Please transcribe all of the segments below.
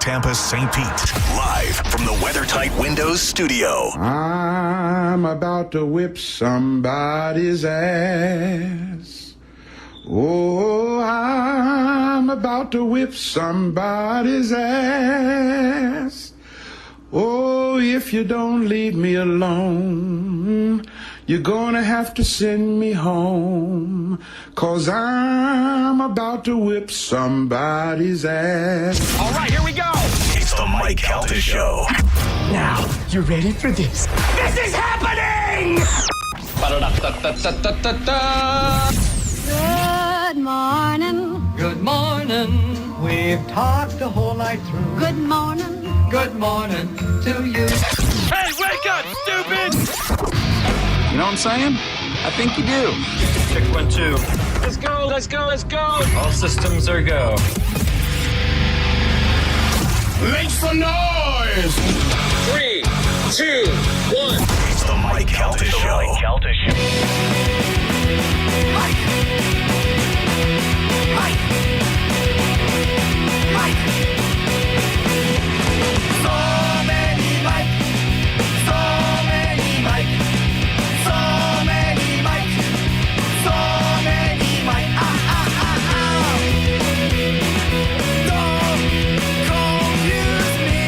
Tampa, St. Pete. Live from the WeatherTight Windows studio. I'm about to whip somebody's ass. Oh, I'm about to whip somebody's ass. Oh, if you don't leave me alone, you're gonna have to send me home, 'cause I'm about to whip somebody's ass. All right, here we go. It's the Mike Calta Show. Now, you ready for this? This is happening! Good morning. Good morning. We've talked the whole night through. Good morning. Good morning to you. Hey, wake up, stupid! You know what I'm saying? I think you do. Check 1, 2. Let's go, let's go, let's go! All systems are go. Make some noise! 3, 2, 1. It's the Mike Calta Show. Mike Calta Show. Mike. Mike. Mike. So many Mike. So many Mike. So many Mike. So many Mike. Don't confuse me.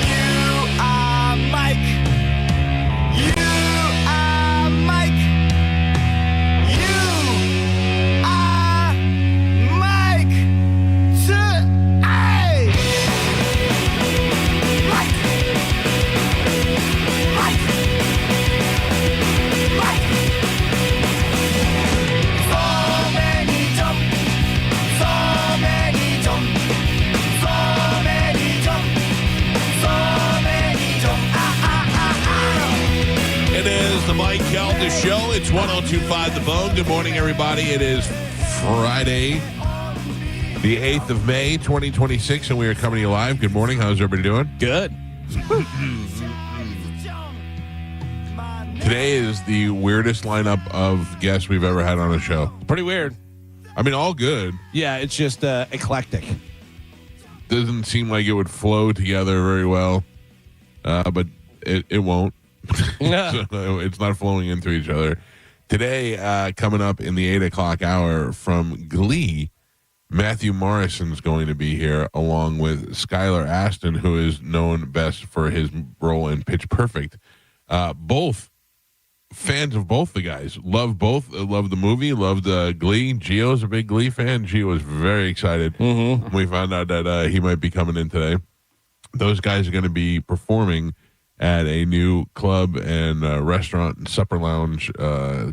You are Mike. You are Mike. You are Mike. Mike. Mike. Mike. Mike. So many jump. So many jump. So many jump. So many jump. It is the Mike Calta Show. It's 102.5 The Bone. Good morning, everybody. It is Friday, the 8th of May, 2026, and we are coming to you live. Good morning. How's everybody doing? Good. Today is the weirdest lineup of guests we've ever had on a show. Pretty weird. I mean, all good. Yeah, it's just eclectic. Doesn't seem like it would flow together very well, but it won't. Yeah. So it's not flowing into each other. Today, coming up in the 8 o'clock hour from Glee, Matthew Morrison's going to be here, along with Skylar Aston, who is known best for his role in Pitch Perfect. Both fans of both the guys. Love both. Love the movie. Loved Glee. Gio's a big Glee fan. Gio was very excited when we found out that he might be coming in today. Those guys are going to be performing at a new club and restaurant and supper lounge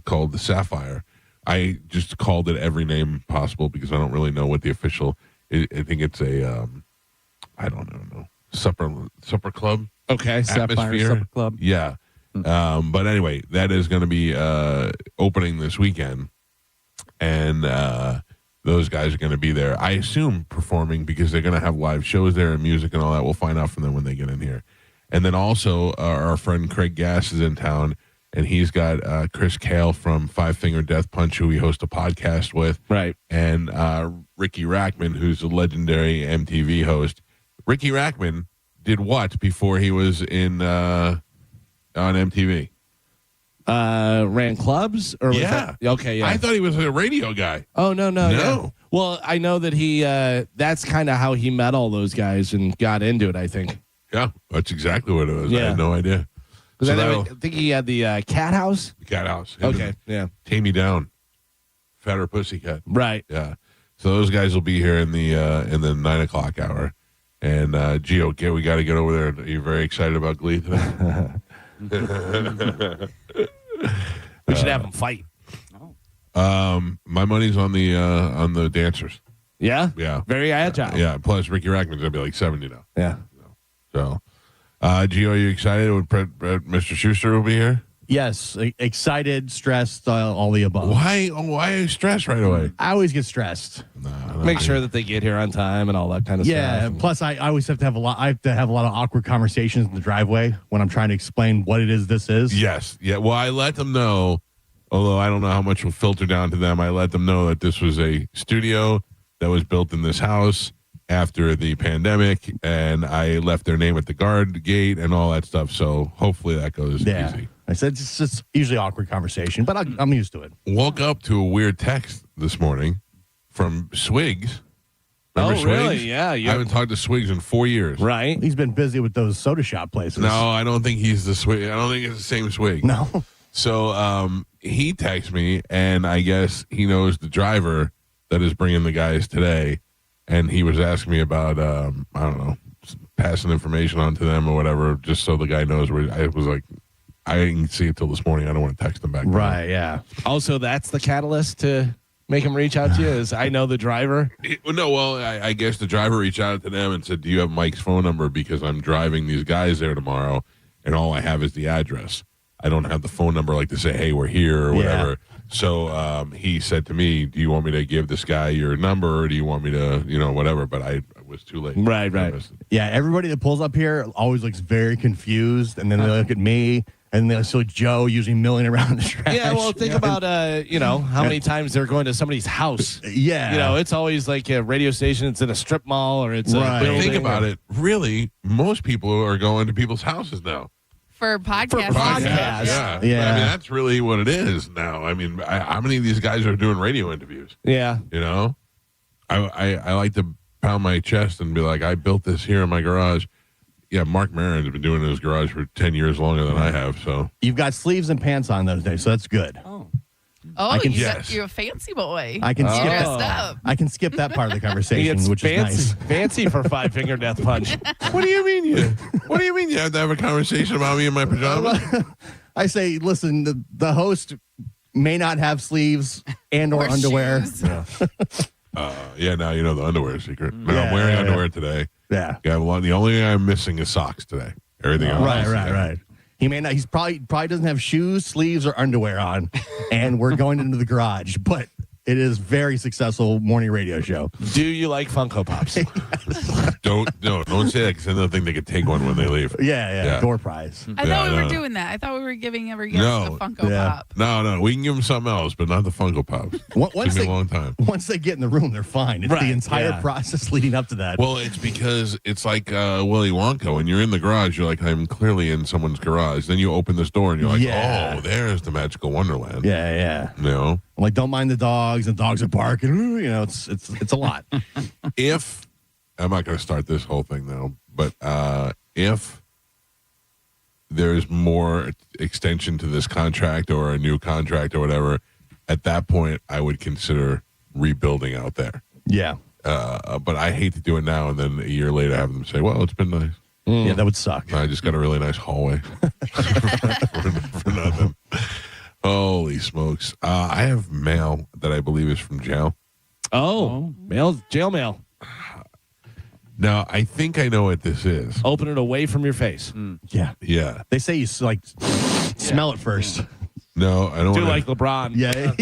called the Sapphire. I just called it every name possible because I don't really know what the official. I think it's a I don't know supper club. Okay, Sapphire Atmosphere. Supper Club. Yeah, but anyway, that is going to be opening this weekend, and those guys are going to be there. I assume performing because they're going to have live shows there and music and all that. We'll find out from them when they get in here. And then also our friend Craig Gass is in town, and he's got Chris Kale from Five Finger Death Punch, who we host a podcast with. Right. And Ricky Rackman, who's a legendary MTV host. Ricky Rackman did what before he was in on MTV? Ran clubs? Or was Yeah. that, okay, yeah. I thought he was a radio guy. Oh, no. No. Yeah. Well, I know that he, that's kind of how he met all those guys and got into it, I think. Yeah, that's exactly what it was. I Yeah. had no idea. Because So I think he had the Cat House. the Cat House. Him Okay, and yeah. Tame Me Down. Fatter Pussycat. Right. Yeah. So those guys will be here in the 9 o'clock hour. And Gio, we got to get over there. Are you very excited about Glee today? We should have him fight. My money's on the dancers. Yeah? Yeah. Very agile. Yeah. Plus Ricky Rackman's gonna be like 70 now. Yeah. So, Gio, are you excited? Mr. Schuster will be here. Yes, excited, stressed, all the above. Why are you stressed right away? I always get stressed. Make sure that they get here on time and all that kind of Yeah, stuff. plus I always have to have a lot. I have to have a lot of awkward conversations in the driveway when I'm trying to explain what it is this is. Yes. Yeah. Well, I let them know Although I don't know how much will filter down to them. I let them know that this was a studio that was built in this house after the pandemic, and I left their name at the guard gate and all that stuff. So hopefully that goes easy. I said it's just usually awkward conversation, but I'm used to it. Woke up to a weird text this morning from Swigs. Remember Swigs? Really? Yeah. I haven't talked to Swigs in 4 years. Right. He's been busy with those soda shop places. No, I don't think he's the Swig. I don't think it's the same Swig. No. So he texts me, and I guess he knows the driver that is bringing the guys today. And he was asking me about, I don't know, passing information on to them or whatever, just so the guy knows where. I was like, I didn't see it till this morning. I don't want to text him back. Right, yeah. Also, that's the catalyst to make him reach out to you, is I know the driver. I guess the driver reached out to them and said, do you have Mike's phone number? Because I'm driving these guys there tomorrow, and all I have is the address. I don't have the phone number like to say, hey, we're here or whatever. Yeah. So he said to me, do you want me to give this guy your number, or do you want me to, whatever? But I was too late. Right. Yeah, everybody that pulls up here always looks very confused, and then they look at me, and they see Joe usually milling around the trash. Yeah, well, think about, how many times they're going to somebody's house. Yeah. It's always like a radio station, it's in a strip mall, or it's a building. Think about it. Really, most people are going to people's houses now. For podcasts. Yeah. I mean, that's really what it is now. I mean, how many of these guys are doing radio interviews? Yeah. I like to pound my chest and be like, I built this here in my garage. Yeah, Mark Maron's been doing it in his garage for 10 years longer than I have. So you've got sleeves and pants on those days, so that's good. You're a fancy boy. I can skip dressed up. I can skip that part of the conversation, which fancy, is nice. Fancy for Five Finger Death Punch. What do you mean you have to have a conversation about me in my pajamas? I say, listen, the host may not have sleeves and or underwear. Now you know the underwear secret. No, I'm wearing underwear today. Yeah. The only thing I'm missing is socks today. Everything else. Right. He may not. He's probably doesn't have shoes, sleeves, or underwear on, and we're going into the garage. But it is very successful morning radio show. Do you like Funko Pops? Don't say that, because I don't think they could take one when they leave. Yeah. Door prize. I thought we were doing that. I thought we were giving every guest a Funko Pop. No, we can give them something else, but not the Funko Pops. It took me a long time. Once they get in the room, they're fine. It's the entire process leading up to that. Well, it's because it's like Willy Wonka. When you're in the garage, you're like, I'm clearly in someone's garage. Then you open this door and you're like, oh, there's the magical wonderland. Yeah. I'm like, don't mind the dogs, and dogs are barking. It's a lot. If I'm not going to start this whole thing though, but if there's more extension to this contract or a new contract or whatever, at that point I would consider rebuilding out there. Yeah. But I hate to do it now and then a year later have them say, well, it's been nice. Yeah, that would suck. I just got a really nice hallway for nothing. Holy smokes. I have mail that I believe is from jail. Oh, jail mail. Now, I think I know what this is. Open it away from your face. Yeah. They say you smell it first. No, I don't. Do like LeBron. Yeah.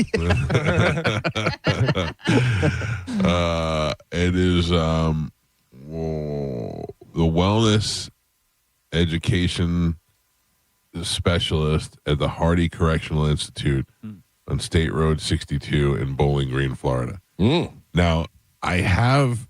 It is the wellness education specialist at the Hardy Correctional Institute on State Road 62 in Bowling Green, Florida. Now, I have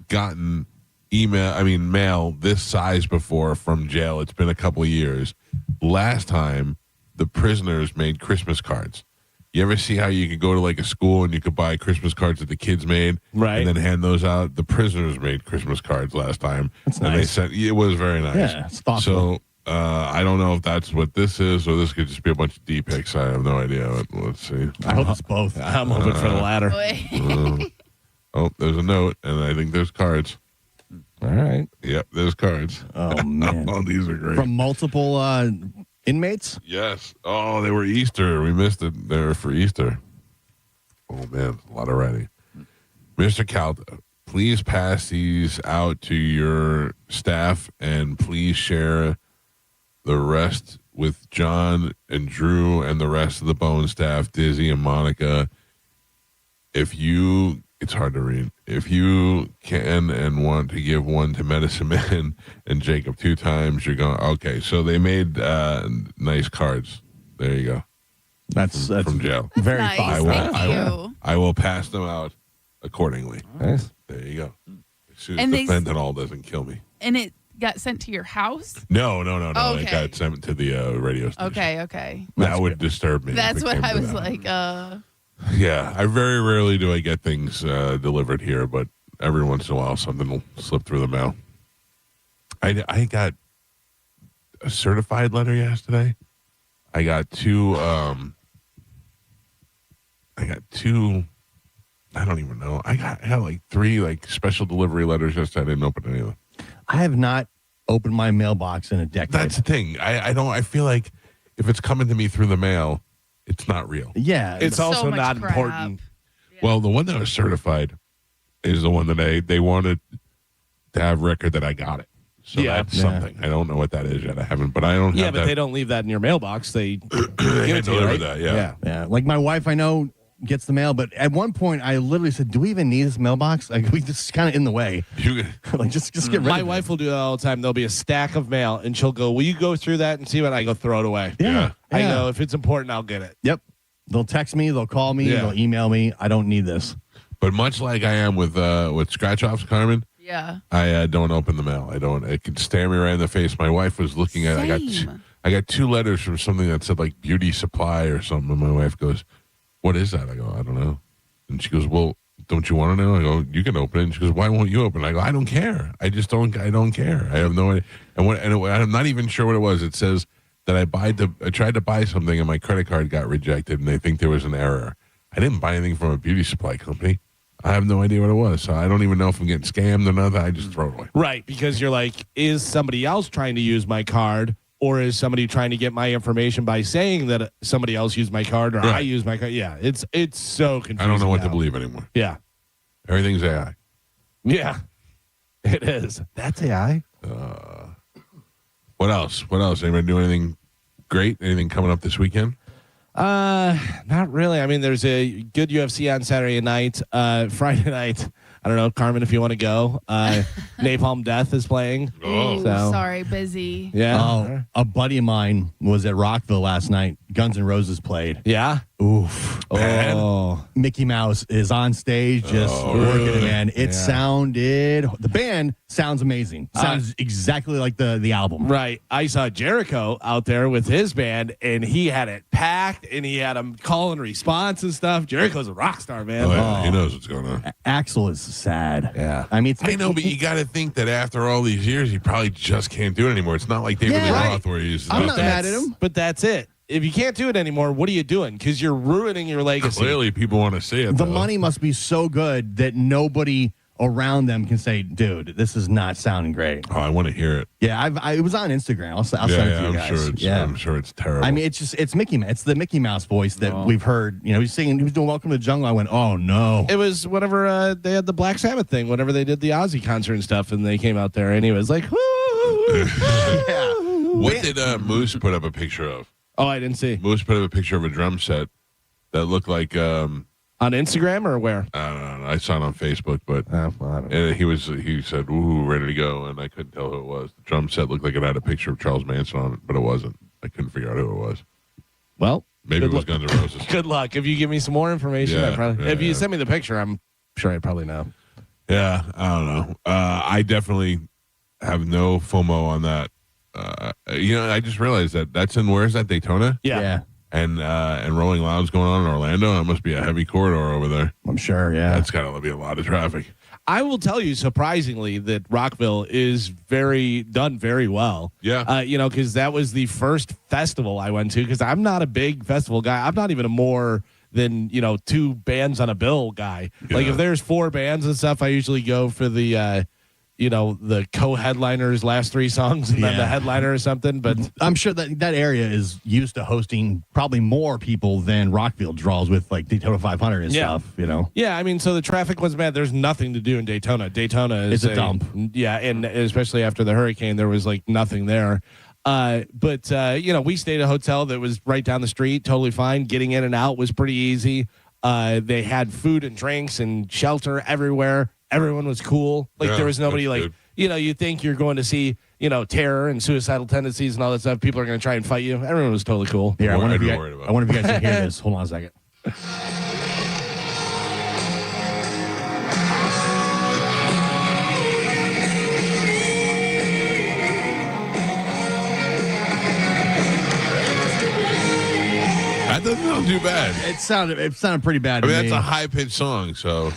gotten mail this size before from jail. It's been a couple of years. Last time, the prisoners made Christmas cards. You ever see how you could go to like a school and you could buy Christmas cards that the kids made, right, and then hand those out? The prisoners made Christmas cards last time. That's and nice. It was very nice. Yeah, it's thoughtful. So I don't know if that's what this is, or this could just be a bunch of D-pics. I have no idea. But let's see. I hope it's both. I'm hoping for the latter. Oh, there's a note, and I think there's cards. All right. Yep, there's cards. Oh, man. Oh, these are great. From multiple inmates? Yes. Oh, they were Easter. We missed it. They were for Easter. Oh, man. A lot of writing. Mr. Calta, please pass these out to your staff, and please share the rest with John and Drew and the rest of the Bone staff, Dizzy and Monica. It's hard to read. If you can and want to give one to Medicine Man and Jacob 2 times, you're going, okay. So they made nice cards. There you go. That's from jail. That's very nice. thoughtful. Thank you. I will pass them out accordingly. Nice. There you go. As soon as And the they fentanyl doesn't kill me. And it got sent to your house? No. Okay. It got sent to the radio station. Okay. That would disturb me. That's if it what came I to was that. like, Yeah, I very rarely do I get things delivered here, but every once in a while something will slip through the mail. I got a certified letter yesterday. I got two. I don't even know. I got like 3 like special delivery letters yesterday. I didn't open any of them. I have not opened my mailbox in a decade. That's the thing. I don't. I feel like if it's coming to me through the mail, it's not real. Yeah. It's also so much not crap. important. Well, the one that was certified is the one that they wanted to have record that I got it. So that's something. I don't know what that is yet. I haven't, but I don't have but that. they don't leave that in your mailbox. They They give it to you, deliver right? that, yeah. Yeah. Like my wife, I know, gets the mail, but at one point I literally said, "Do we even need this mailbox? Like, we just kind of in the way. Like, just get rid My of wife it." will do that all the time. There'll be a stack of mail, and she'll go, "Will you go through that and see what?" I go, "Throw it away." Yeah. I go, "If it's important, I'll get it." Yep. They'll text me. They'll call me. Yeah. They'll email me. I don't need this. But much like I am with scratch offs, Carmen, yeah. I don't open the mail. I don't. It could stare me right in the face. My wife was looking at. Same. I got 2 letters from something that said like beauty supply or something. And my wife goes, "What is that?" I go, "I don't know." And she goes, "Well, don't you want to know?" I go, "You can open it." And she goes, "Why won't you open it?" I go, "I don't care. I just don't. I don't care. I have no idea." I'm not even sure what it was. It says that I tried to buy something and my credit card got rejected, and they think there was an error. I didn't buy anything from a beauty supply company. I have no idea what it was, so I don't even know if I'm getting scammed or not. I just throw it away. Right, because you're like, is somebody else trying to use my card, or is somebody trying to get my information by saying that somebody else used my card or I used my card? Yeah, it's so confusing. I don't know what to now. believe anymore. Yeah, Everything's AI. yeah, it is. That's AI. What else? Anybody do anything great? Anything coming up this weekend? Not really. I mean, there's a good UFC on Saturday night. Friday night, I don't know, Carmen, if you want to go. Napalm Death is playing. Ooh, So- sorry, busy. Yeah. Oh, a buddy of mine was at Rockville last night. Guns N' Roses played. Yeah. Oof. Oh. Mickey Mouse is on stage just working it, man. It sounded, the band sounds amazing. Sounds exactly like the album. Right. I saw Jericho out there with his band, and he had it packed, and he had them call and response and stuff. Jericho's a rock star, man. Oh, yeah. He knows what's going on. Axl is sad. Yeah. I mean, I know, but you got to think that after all these years, he probably just can't do it anymore. It's not like David Lee right. Roth where he's. I'm not mad at him. But that's it. If you can't do it anymore, what are you doing? Because you're ruining your legacy. Clearly, people want to see it. The though. money must be so good that nobody around them can say, "Dude, this is not sounding great." Oh, I want to hear it. Yeah, it was on Instagram. I'll send it to you guys. I'm sure it's terrible. I mean, it's Mickey Mouse. It's the Mickey Mouse voice that we've heard. You know, he's singing. He was doing "Welcome to the Jungle." I went, "Oh no!" It was whenever they had the Black Sabbath thing, whenever they did the Ozzy concert and stuff, and they came out there, and he was like, "Woo!" Yeah. what did Moose put up a picture of? Oh, I didn't see. Moose put up a picture of a drum set that looked like On Instagram or where? I don't know. I saw it on Facebook, but Well, I don't know. he said, "Ooh, ready to go," and I couldn't tell who it was. The drum set looked like it had a picture of Charles Manson on it, but it wasn't. I couldn't figure out who it was. Well, Maybe it good was Guns N' Roses. Good luck. If you give me some more information, Yeah, I probably. yeah, if you yeah. send me the picture, I'm sure I probably know. Yeah, I don't know. I definitely have no FOMO on that. I just realized that's in where's that Daytona? Yeah. And Rolling Loud's going on in Orlando. That must be a heavy corridor over there. I'm sure. Yeah. That's got to be a lot of traffic. I will tell you, surprisingly, that Rockville is done very well. Yeah. Because that was the first festival I went to. Because I'm not a big festival guy. I'm not even a more than 2 bands on a bill guy. Yeah. Like if there's 4 bands and stuff, I usually go for the the co-headliners last 3 songs and then the headliner or something. But I'm sure that area is used to hosting probably more people than Rockville draws with like Daytona 500 and stuff. Yeah, I mean, so the traffic wasn't bad. There's nothing to do in Daytona. Daytona is It's a dump. Yeah, and especially after the hurricane, there was like nothing there. But we stayed at a hotel that was right down the street, totally fine. Getting in and out was pretty easy. They had food and drinks and shelter everywhere. Everyone was cool. Like Yeah, there was nobody that's like, good. you think you're going to see terror and suicidal tendencies and all that stuff, people are going to try and fight you. Everyone was totally cool. Yeah, I wonder if you guys can hear this. Hold on a second. That doesn't sound too bad. It sounded pretty bad. I mean, to that's me. a high-pitched song, so.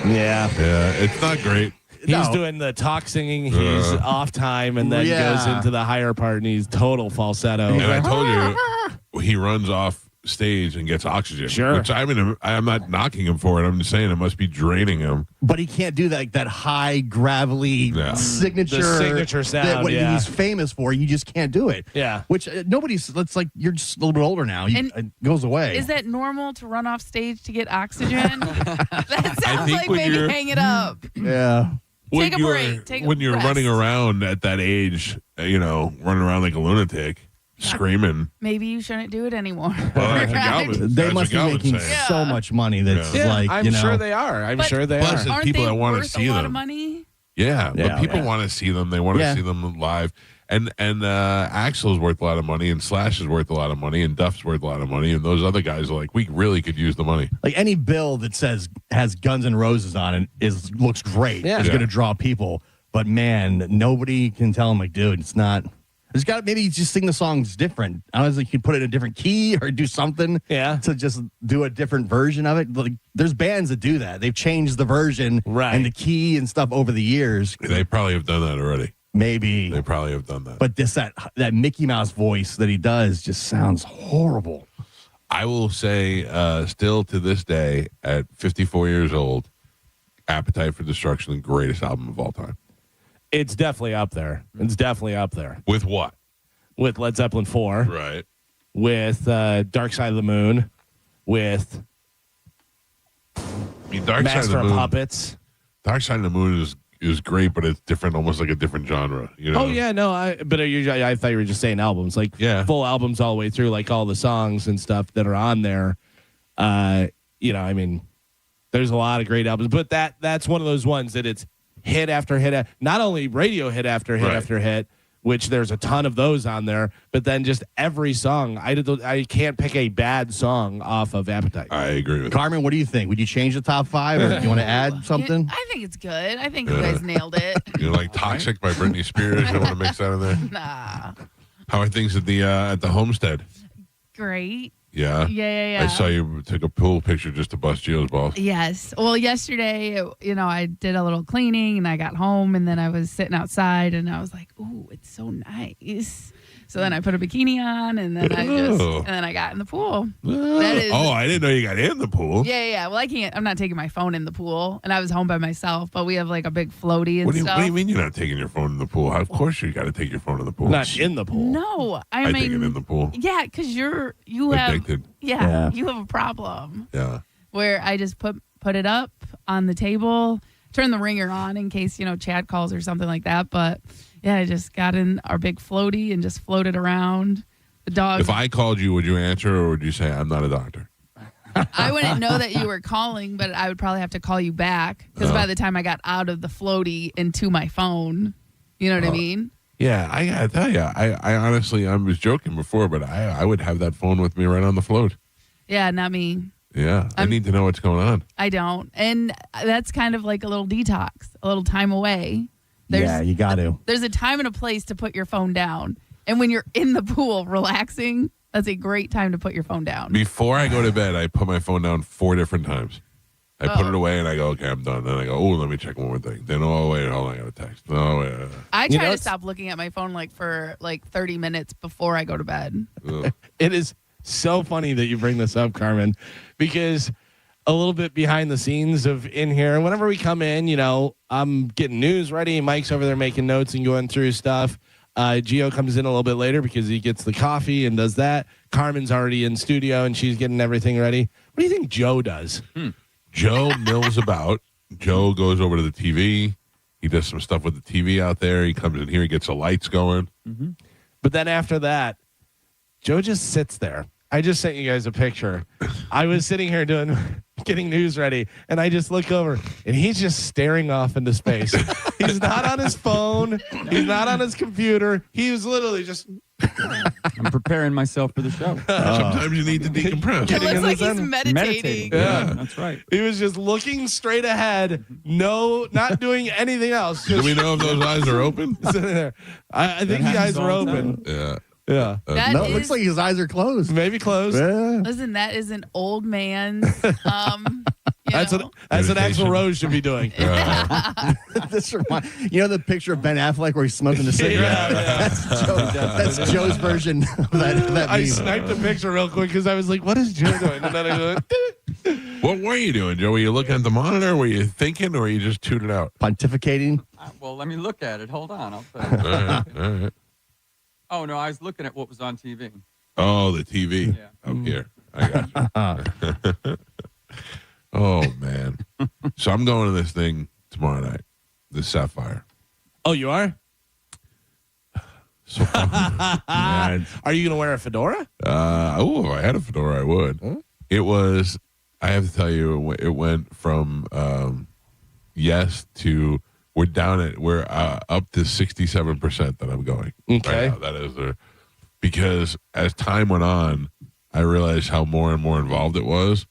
Yeah. Yeah, it's not great. He's doing the talk singing. He's off time and then goes into the higher part and he's total falsetto. And I told you, he runs off stage and gets oxygen. Sure. Which I'm not knocking him for it. I'm just saying it must be draining him. But he can't do that high gravelly signature. The signature sound. That what he's famous for. You just can't do it. Yeah. Which it's like you're just a little bit older now. It goes away. Is that normal to run off stage to get oxygen? That sounds like when maybe hang it up. Yeah. Take a break. When you're rest. running around at that age, running around like a lunatic, screaming. Maybe you shouldn't do it anymore. Well, they must be making so much money that's like, I'm sure they are. I'm sure they plus are. there's Aren't people they that want to worth see a lot them. of money? Yeah, but people want to see them. They want to see them live. And Axl's worth a lot of money, and Slash is worth a lot of money, and Duff's worth a lot of money, and those other guys are like, we really could use the money. Like any bill that has Guns N' Roses on it looks great. Yeah. It's going to draw people. But man, nobody can tell him like, dude, it's not. There's got maybe just sing the songs different. I was like, you could put it in a different key or do something. To just do a different version of it. Like, there's bands that do that. They've changed the version and the key and stuff over the years. They probably have done that already. Maybe they probably have done that. But that Mickey Mouse voice that he does just sounds horrible. I will say, still to this day, at 54 years old, Appetite for Destruction, the greatest album of all time. It's definitely up there. It's definitely up there. With what? With Led Zeppelin 4. Right. With Dark Side of the Moon. With Master of Puppets. Dark Side of the Moon is great, but it's different, almost like a different genre. Oh yeah, no, I thought you were just saying albums, like full albums all the way through, like all the songs and stuff that are on there. I mean, there's a lot of great albums, but that's one of those ones that it's hit after hit, not only radio hit after hit after hit, which there's a ton of those on there, but then just every song. I can't pick a bad song off of Appetite. I agree with Carmen, what do you think? Would you change the top 5 or do you want to add something? I think it's good. I think you guys nailed it. You're like Toxic by Britney Spears. You want to mix that in there? Nah. How are things at the homestead? Great. Yeah. Yeah. I saw you took a pool picture just to bust Gio's balls. Yes. Well, yesterday, I did a little cleaning and I got home and then I was sitting outside and I was like, ooh, it's so nice. So then I put a bikini on and then I got in the pool. I didn't know you got in the pool. Yeah. Well, I'm not taking my phone in the pool and I was home by myself, but we have like a big floaty and stuff. What do you mean you're not taking your phone in the pool? Of course you got to take your phone in the pool. Not in the pool. No, I mean, take it in the pool. Yeah, because you have addicted. Yeah, you have a problem. Yeah. Where I just put it up on the table, turn the ringer on in case Chad calls or something like that. But yeah, I just got in our big floaty and just floated around. The dog. If I called you, would you answer or would you say I'm not a doctor? I wouldn't know that you were calling, but I would probably have to call you back because by the time I got out of the floaty and to my phone, you know what I mean? Yeah, I gotta tell you, I honestly, I was joking before, but I would have that phone with me right on the float. Yeah, not me. Yeah, I need to know what's going on. I don't. And that's kind of like a little detox, a little time away. You got to. There's a time and a place to put your phone down. And when you're in the pool relaxing, that's a great time to put your phone down. Before I go to bed, I put my phone down 4 different times. I put it away and I go, okay, I'm done. Then I go, oh, let me check one more thing. Then, oh, wait, hold on, I got a text. No, wait. I try to stop looking at my phone for 30 minutes before I go to bed. It is so funny that you bring this up, Carmen, because a little bit behind the scenes of in here, whenever we come in, I'm getting news ready. Mike's over there making notes and going through stuff. Gio comes in a little bit later because he gets the coffee and does that. Carmen's already in studio and she's getting everything ready. What do you think Joe does? Joe mills about. Joe goes over to the TV. He does some stuff with the TV out there. He comes in here. He gets the lights going. Mm-hmm. But then after that, Joe just sits there I just sent you guys a picture. I was sitting here getting news ready, and I just look over, and he's just staring off into space. He's not on his phone. He's not on his computer. He was literally just. I'm preparing myself for the show. Sometimes you need to decompress. It looks like he's meditating. Yeah, that's right. He was just looking straight ahead. No, not doing anything else. Do we know if those eyes are open? Sitting there. I think the eyes are open. Yeah. Yeah. No, it looks like his eyes are closed. Maybe closed. Yeah. Listen, that is an old man's. That's an Axl Rose should be doing. This the picture of Ben Affleck where he's smoking the cigarette? Yeah. That's Joe's version of that I meme. sniped a picture real quick because I was like, what is Joe doing? And then I go, What were you doing, Joe? Were you looking at the monitor? Were you thinking, or were you just tuned it out? Pontificating? Well, let me look at it. Hold on. I'll tell you. All right. Oh, no, I was looking at what was on TV. Oh, the TV. Yeah. Up here. I got you. Oh, man. So I'm going to this thing tomorrow night, the Sapphire. oh, you are? So, Are you going to wear a fedora? if I had a fedora, I would. Huh? It was, I have to tell you, it went from yes to we're up to 67% that I'm going. Okay. Right now. That is because as time went on, I realized how more and more involved it was.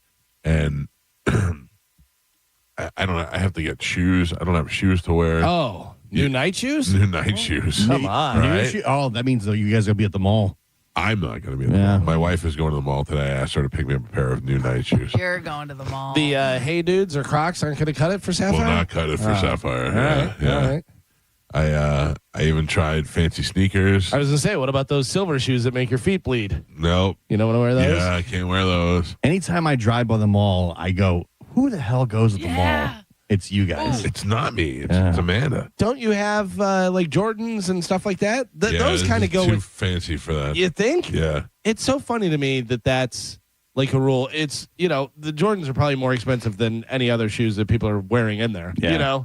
And I don't know. I have to get shoes. I don't have shoes to wear. Oh, new night shoes? New night shoes. Come on. Right? That means though you guys are going to be at the mall. I'm not going to be at the mall. My wife is going to the mall today. I asked her to pick me up a pair of new night shoes. You're going to the mall. The Hey Dudes or Crocs aren't going to cut it for Sapphire? Will not cut it for Sapphire. All right. Yeah. All right. I even tried fancy sneakers. I was going to say, what about those silver shoes that make your feet bleed? Nope. You don't want to wear those? Yeah, I can't wear those. Anytime I drive by the mall, I go, who the hell goes to the mall? It's you guys. It's not me. It's Amanda. Don't you have like Jordans and stuff like that? Yeah, Those kind of go too with. fancy for that. You think? Yeah. It's so funny to me that that's like a rule. It's, the Jordans are probably more expensive than any other shoes that people are wearing in there. Yeah.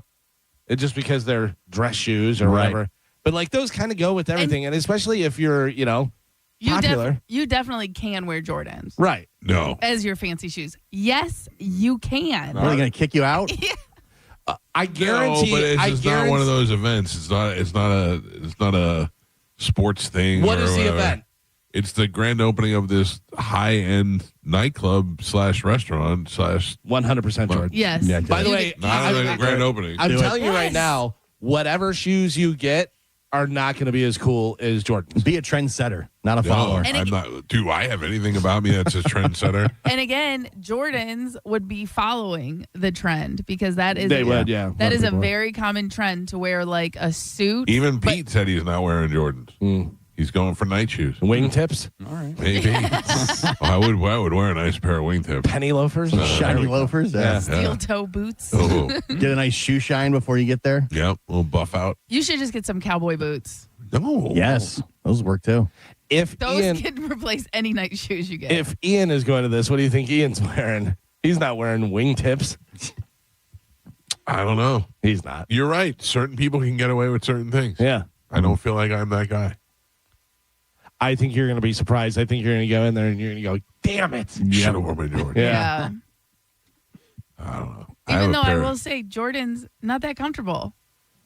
It's just because they're dress shoes or whatever. But like those kind of go with everything. And especially if you're, popular. You definitely can wear Jordans. Right. No. As your fancy shoes. Yes, you can. Are they going to kick you out? I guarantee. No, but it's just not one of those events. It's not a sports thing. What or is the whatever. event? It's the grand opening of this high-end nightclub / restaurant / 100% Jordan. Yes. Yeah, By the way, not a grand opening. I'm telling you right Yes. now, whatever shoes you get are not going to be as cool as Jordans. Be a trendsetter, not a follower. And I'm not. Do I have anything about me that's a trendsetter? And again, Jordans would be following the trend because that is They would, yeah. That is a very common trend to wear like a suit. Even Pete said he's not wearing Jordans. He's going for night shoes. Wingtips, All right. Maybe. I would wear a nice pair of wingtips. penny loafers, Shiny loafers. Yeah. Steel toe boots. Oh, Get a nice shoe shine before you get there. yep. We'll buff out. You should just get some cowboy boots. No. Yes. Those work too. If Those Ian, can replace any night shoes you get. if Ian is going to this, what do you think Ian's wearing? He's not wearing wingtips. I don't know. He's not. You're right. Certain people can get away with certain things. Yeah. I don't feel like I'm that guy. I think you're going to be surprised. I think you're going to go in there and you're going to go, damn it. Should have worn my Jordan. Yeah. I don't know. Even though I will say Jordan's not that comfortable.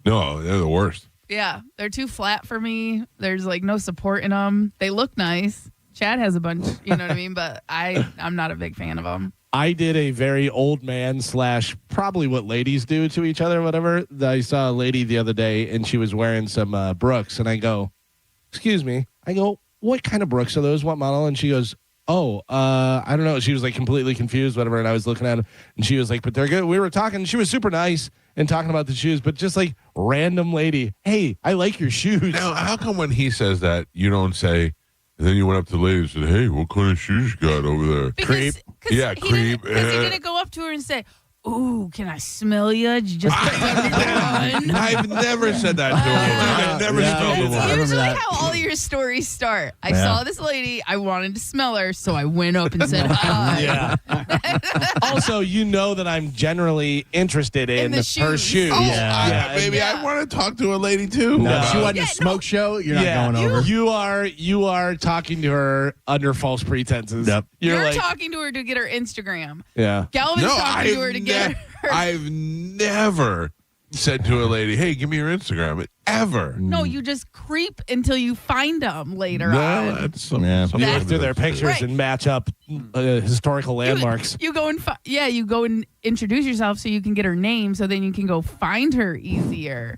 No, they're the worst. Yeah. They're too flat for me. There's like no support in them. They look nice. Chad has a bunch, you know what I mean? But I'm not a big fan of them. I did a very old man / probably what ladies do to each other, whatever. I saw a lady the other day and she was wearing some Brooks and I go, excuse me. I go, what kind of Brooks are those? What model? And she goes, I don't know. She was like completely confused, whatever. And I was looking at them and she was like, but they're good. We were talking. She was super nice and talking about the shoes, but just like random lady. Hey, I like your shoes. Now, how come when he says that, you don't say, and then you went up to the lady and said, hey, what kind of shoes you got over there? Because, Yeah, creep. Because he's going to go up to her and say, ooh, can I smell you? Did you just run? I've never said that to a woman. I've never smelled a It's woman. usually how all your stories start. I saw this lady, I wanted to smell her, so I went up and said hi. Yeah. Also, you know that I'm generally interested in the her shoes. shoes. Oh, Yeah. maybe I want to talk to a lady too. No, if she wasn't Yeah, a smoke show, you're not going over. You are talking to her under false pretenses. Yep. You're like, talking to her to get her Instagram. yeah. Galvin's No, talking to her to get her. I've never said to a lady, "Hey, give me your Instagram." Ever. No, you just creep until you find them later No, on. that's You look through their pictures Right. and match up historical landmarks. You go and you go and introduce yourself so you can get her name, so then you can go find her easier.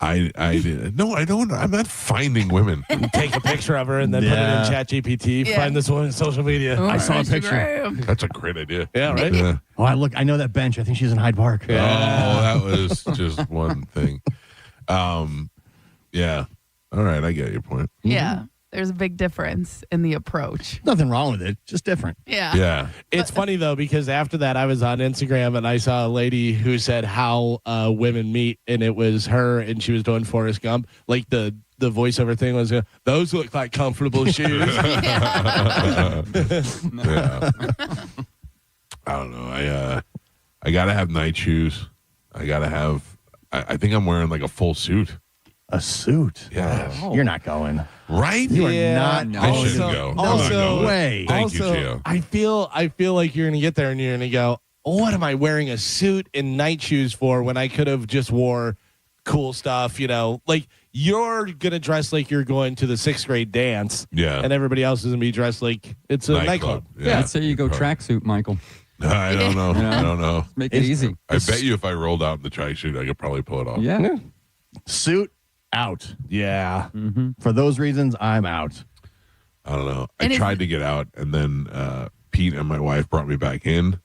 I did. No, I don't. I'm not finding women. Take a picture of her and then put it in ChatGPT. Yeah. Find this woman on social media. Or I saw a picture. Instagram. That's a great idea. Yeah, right? Yeah. Oh, I know that bench. I think she's in Hyde Park. Oh, that was just one thing. Yeah. All right, I get your point. Yeah, there's a big difference in the approach. Nothing wrong with it. Just different. Yeah. Yeah. It's funny though because after that I was on Instagram and I saw a lady who said how women meet, and it was her and she was doing Forrest Gump. Like the voiceover thing was, those look like comfortable shoes. Yeah. I don't know. I gotta have night shoes. I gotta have. I think I'm wearing like a full suit. A suit. Yeah. You're not going. Right? You are not. No. I going. shouldn't go. I'm also- not going. way. Thank you, also, Gio. I feel like you're gonna get there and you're gonna go, what am I wearing a suit and night shoes for when I could have just wore cool stuff? Like you're gonna dress like you're going to the 6th grade dance, Yeah. and everybody else is gonna be dressed like it's a nightclub. Yeah. I'd say you go tracksuit, Michael. I don't know. I don't know. Make it easy. I bet you if I rolled out in the tracksuit, I could probably pull it off. Yeah. Suit out. Yeah. For those reasons, I'm out. I don't know. And I if- tried to get out, and then Pete and my wife brought me back in.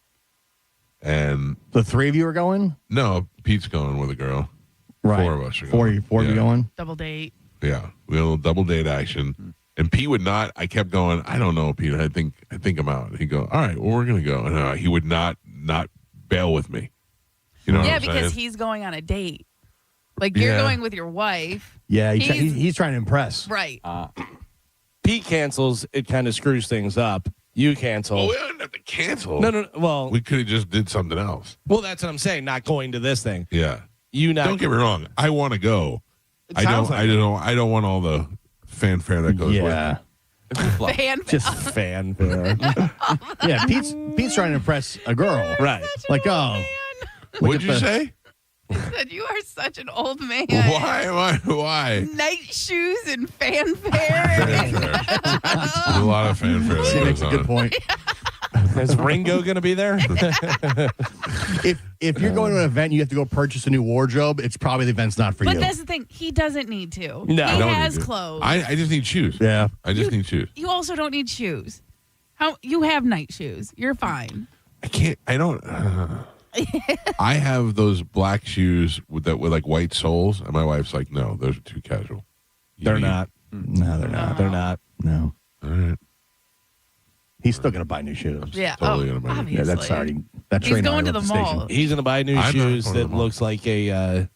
And The three of you are going? no, Pete's going with a girl. Right. 4 of us are Four going. of you going? Double date. Yeah, we had a little double date action. And Pete would not. I kept going. I don't know, Pete. I think I'm out. He'd go. All right. Well, we're gonna go. And he would not bail with me. You know what Yeah, I'm because saying? he's going on a date. Like you're Yeah. going with your wife. Yeah, He's- he's trying to impress. Right. Pete cancels, it kind of screws things up. You cancel. Well, we didn't have to cancel. No. Well, We could have just did something else. well, that's what I'm saying. Not going to this thing. Yeah. You not. Don't get me wrong. I want to go. It I sounds don't. like I don't want all the fanfare that goes with Yeah. it. Fan. Just fanfare. yeah, Pete's trying to impress a girl. Right. Like, oh, What'd you the- say? He said you are such an old man. Why am I? Why? Night shoes and fanfare. Fanfare. There's a lot of fanfare that she goes makes a good on. point. Is Ringo going to be there? If you're going to an event, you have to go purchase a new wardrobe. It's probably the event's not for But you. that's the thing. He doesn't need to. No. I He don't has need to. clothes. I just need shoes. Yeah. I just need shoes. You also don't need shoes. How you have night shoes. You're fine. I can't. I don't. I have those black shoes with like white soles, and my wife's like, "No, those are too casual." You They're need- not. No, they're not. They're not. No. All right. He's still going to buy new shoes. Yeah. Totally oh, gonna buy- obviously. Yeah, that's already. That He's train going already to left the station. mall. He's going to buy new I'm not shoes going to that the mall. looks like a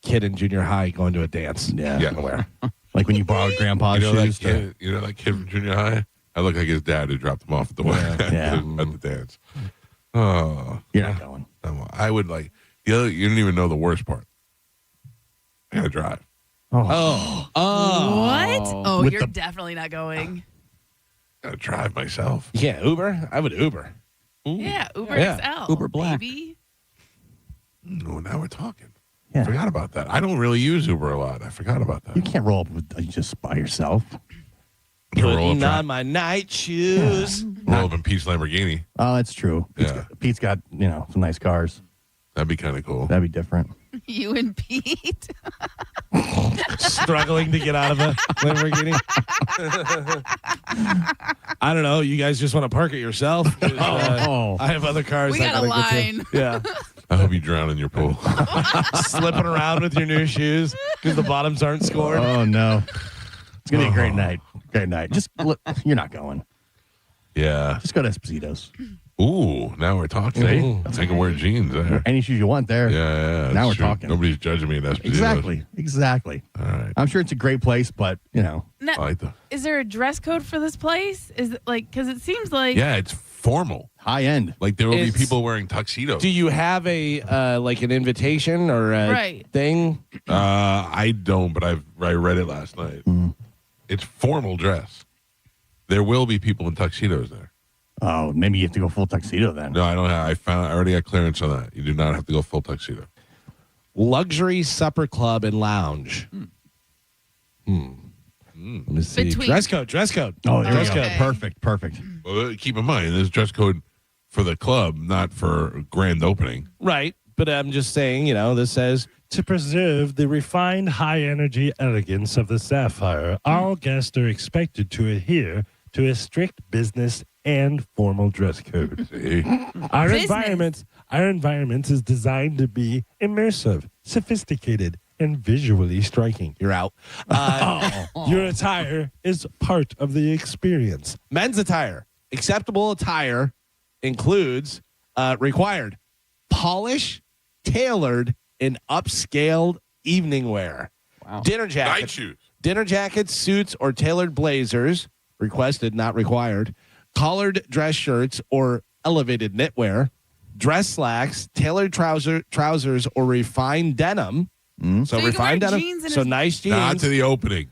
kid in junior high going to a dance. Yeah. Yeah. Wear. Like when you borrowed grandpa's You know that shoes. kid? You know that kid from junior high? I look like his dad who dropped him off at the Yeah. at the dance. Oh, You're not going. I would like the other. You don't even know the worst part. I gotta drive. Oh. What? Oh, With you're the- definitely not going. Gotta drive myself. Yeah, Uber? I would Uber. Yeah, Uber Yeah. XL. Uber Black. Baby. Oh, now we're talking. Yeah. I forgot about that. I don't really use Uber a lot. I forgot about that. You can't roll up with just by yourself. You roll Putting up, on my night shoes. roll up in Pete's Lamborghini. Oh, that's true. Yeah. Pete's got, some nice cars. That'd be kind of cool. That'd be different. You and Pete. Struggling to get out of a Lamborghini. I don't know. You guys just want to park it yourself? 'Cause, I have other cars. We I got a gotta get to. line. Yeah. I hope you drown in your pool. Slipping around with your new shoes because the bottoms aren't scored. Oh, no. It's going to be a great night. Great night. Just look, you're not going. Yeah. Just go to Esposito's. Ooh, now we're talking. I can wear jeans there. Any shoes you want there. Yeah. Now we're true. talking. Nobody's judging me. That's Exactly. All right. I'm sure it's a great place, but, Now, I like that. is there a dress code for this place? Is it like, because it seems like. Yeah, it's formal. high end. Like there will be people wearing tuxedos. Do you have a like an invitation or a thing? I don't, but I read it last night. It's formal dress. There will be people in tuxedos there. Oh, maybe you have to go full tuxedo then. No, I don't have. I already got clearance on that. You do not have to go full tuxedo. Luxury supper club and lounge. Let me see. Dress code. Oh, dress code. Perfect. Well, keep in mind, there's dress code for the club, not for grand opening. Right. But I'm just saying, this says to preserve the refined high-energy elegance of the Sapphire, all guests are expected to adhere to a strict business and formal dress code. Our environment is designed to be immersive, sophisticated, and visually striking. You're out. Your attire is part of the experience. Men's attire. Acceptable attire includes required polish, tailored, and upscaled evening wear. Wow. Dinner jacket. Night shoes. Dinner jackets, suits, or tailored blazers. Requested, not required. Collared dress shirts or elevated knitwear. Dress slacks, tailored trousers, or refined denim. So refined denim. So nice jeans. Not to the opening.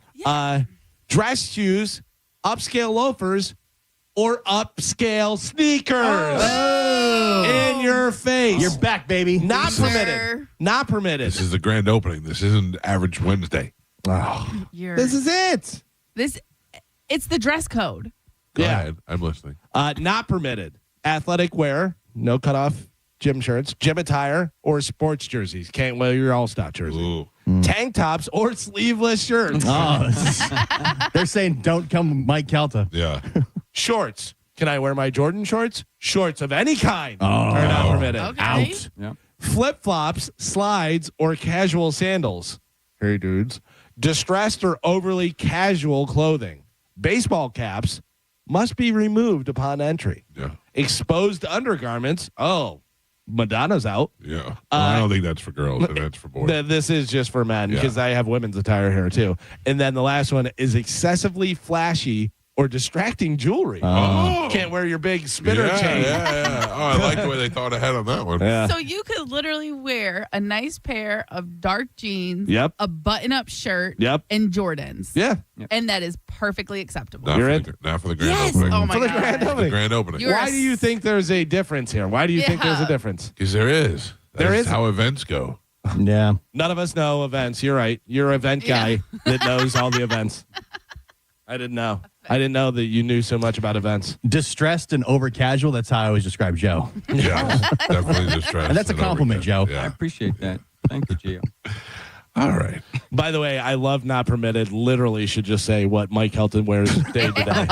Dress shoes, upscale loafers, or upscale sneakers. In your face. You're back, baby. Not permitted. Not permitted. This is the grand opening. This isn't average Wednesday. Oh. This is it. It's the dress code. Go ahead. I'm listening. Not permitted. Athletic wear, no cutoff gym shirts, gym attire, or sports jerseys. Can't wear your all-star jersey. Ooh. Tank tops or sleeveless shirts. They're saying don't come Mike Calta. Yeah. Shorts. Can I wear my Jordan shorts? Shorts of any kind are not permitted. Okay. Out. Yep. Flip-flops, slides, or casual sandals. Hey, dudes. Distressed or overly casual clothing. Baseball caps must be removed upon entry. Yeah. Exposed undergarments. Oh, Madonna's out. Yeah. Well, I don't think that's for girls. And that's for boys. This is just for men because I have women's attire here too. And then the last one is excessively flashy or distracting jewelry. Can't wear your big spinner chain. Yeah. Oh, I like the way they thought ahead on that one. Yeah. So you could literally wear a nice pair of dark jeans, Yep. a button-up shirt, Yep. and Jordans. Yeah. And that is perfectly acceptable. Not You're for in. not for the grand Yes. opening. Oh my For the God. grand The opening. grand opening. You're Why do you think there's a difference here? Why do you think there's a Yeah. difference? Because there is. There That's is. how events go. Yeah. None of us know events. You're right. You're an event guy that knows all the events. I didn't know. I didn't know that you knew so much about events. Distressed and over casual. That's how I always describe Joe. Yeah. Definitely distressed. And that's a compliment, Joe. I Yeah. appreciate that. Thank you, Gio. All right. By the way, I love not permitted. Literally should just say what Mike Calta wears day to day.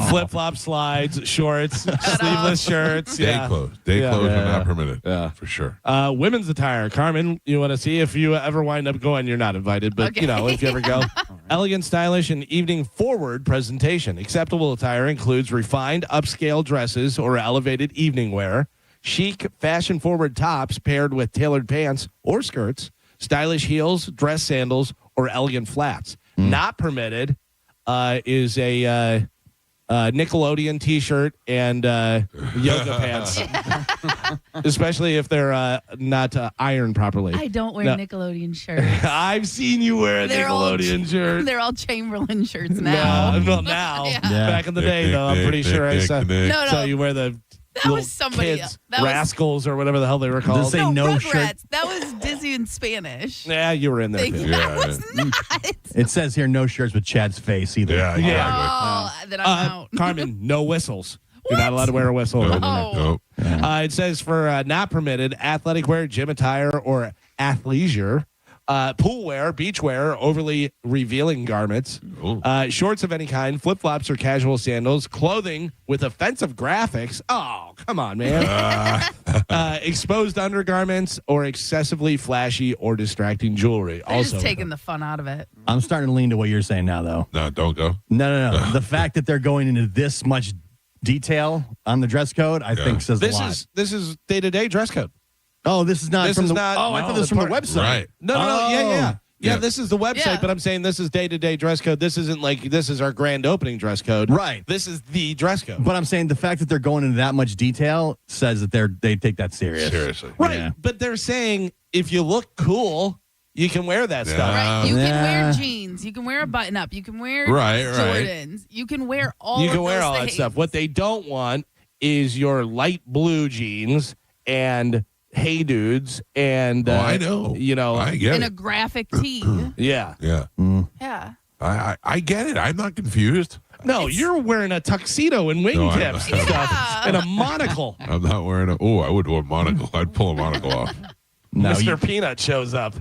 Flip-flop slides, shorts, sleeveless shirts. Day Yeah. clothes. Day Yeah. clothes Yeah. are not permitted. Yeah. For sure. Women's attire. Carmen, you want to see if you ever wind up going? You're not invited, but Okay. if you ever go. Elegant, stylish, and evening forward presentation. Acceptable attire includes refined upscale dresses or elevated evening wear, chic fashion forward tops paired with tailored pants or skirts, stylish heels, dress sandals, or elegant flats. Not permitted is a Nickelodeon T-shirt and yoga pants, especially if they're not ironed properly. I don't wear No. Nickelodeon shirts. I've seen you wear a Nickelodeon shirt. They're all Chamberlain shirts now. Well, now. Yeah. Back in the day, though, I'm pretty sure I saw. No. So you wear the That little was somebody kids, else. That was- rascals, or whatever the hell they were called. Say no Rugrats. shirt. That was Disney in Spanish. Yeah, you were in there. Thank Too. you. Yeah, I was not. It says here no shirts with Chad's face either. Yeah. Yeah. Oh, then I'm out. Carmen, no whistles. You're not allowed to wear a whistle. Nope. Oh. Nope. It says for not permitted, athletic wear, gym attire, or athleisure, pool wear, beach wear, overly revealing garments, Ooh. shorts of any kind, flip-flops or casual sandals, clothing with offensive graphics. Oh, come on, man. Exposed undergarments or excessively flashy or distracting jewelry. They're Also, just taking the fun out of it. I'm starting to lean to what you're saying now, though. No, don't go. No. The fact that they're going into this much detail on the dress code, I think says a lot. This is day-to-day dress code. Oh, this is not This from is the. not- I thought this was from the website. Right. No, yeah. This is the website, Yeah. but I'm saying this is day-to-day dress code. This isn't like this is our grand opening dress code. Right. This is the dress code. But I'm saying the fact that they're going into that much detail says that they take that serious. Seriously. Right. Yeah. But they're saying if you look cool, you can wear that stuff. Right. You can Yeah. wear jeans. You can wear a button up. You can wear Right. Jordans. You can wear all You can of wear those all that things. stuff. What they don't want is your light blue jeans and Hey Dudes and I know. You know, I get in a it. graphic tee. yeah. Yeah. Yeah. I get it. I'm not confused. No, you're wearing a tuxedo and No, I'm wingtips not. and stuff and a monocle. I'm not wearing I would wear a monocle. I'd pull a monocle off. No, Mr. Peanut shows up.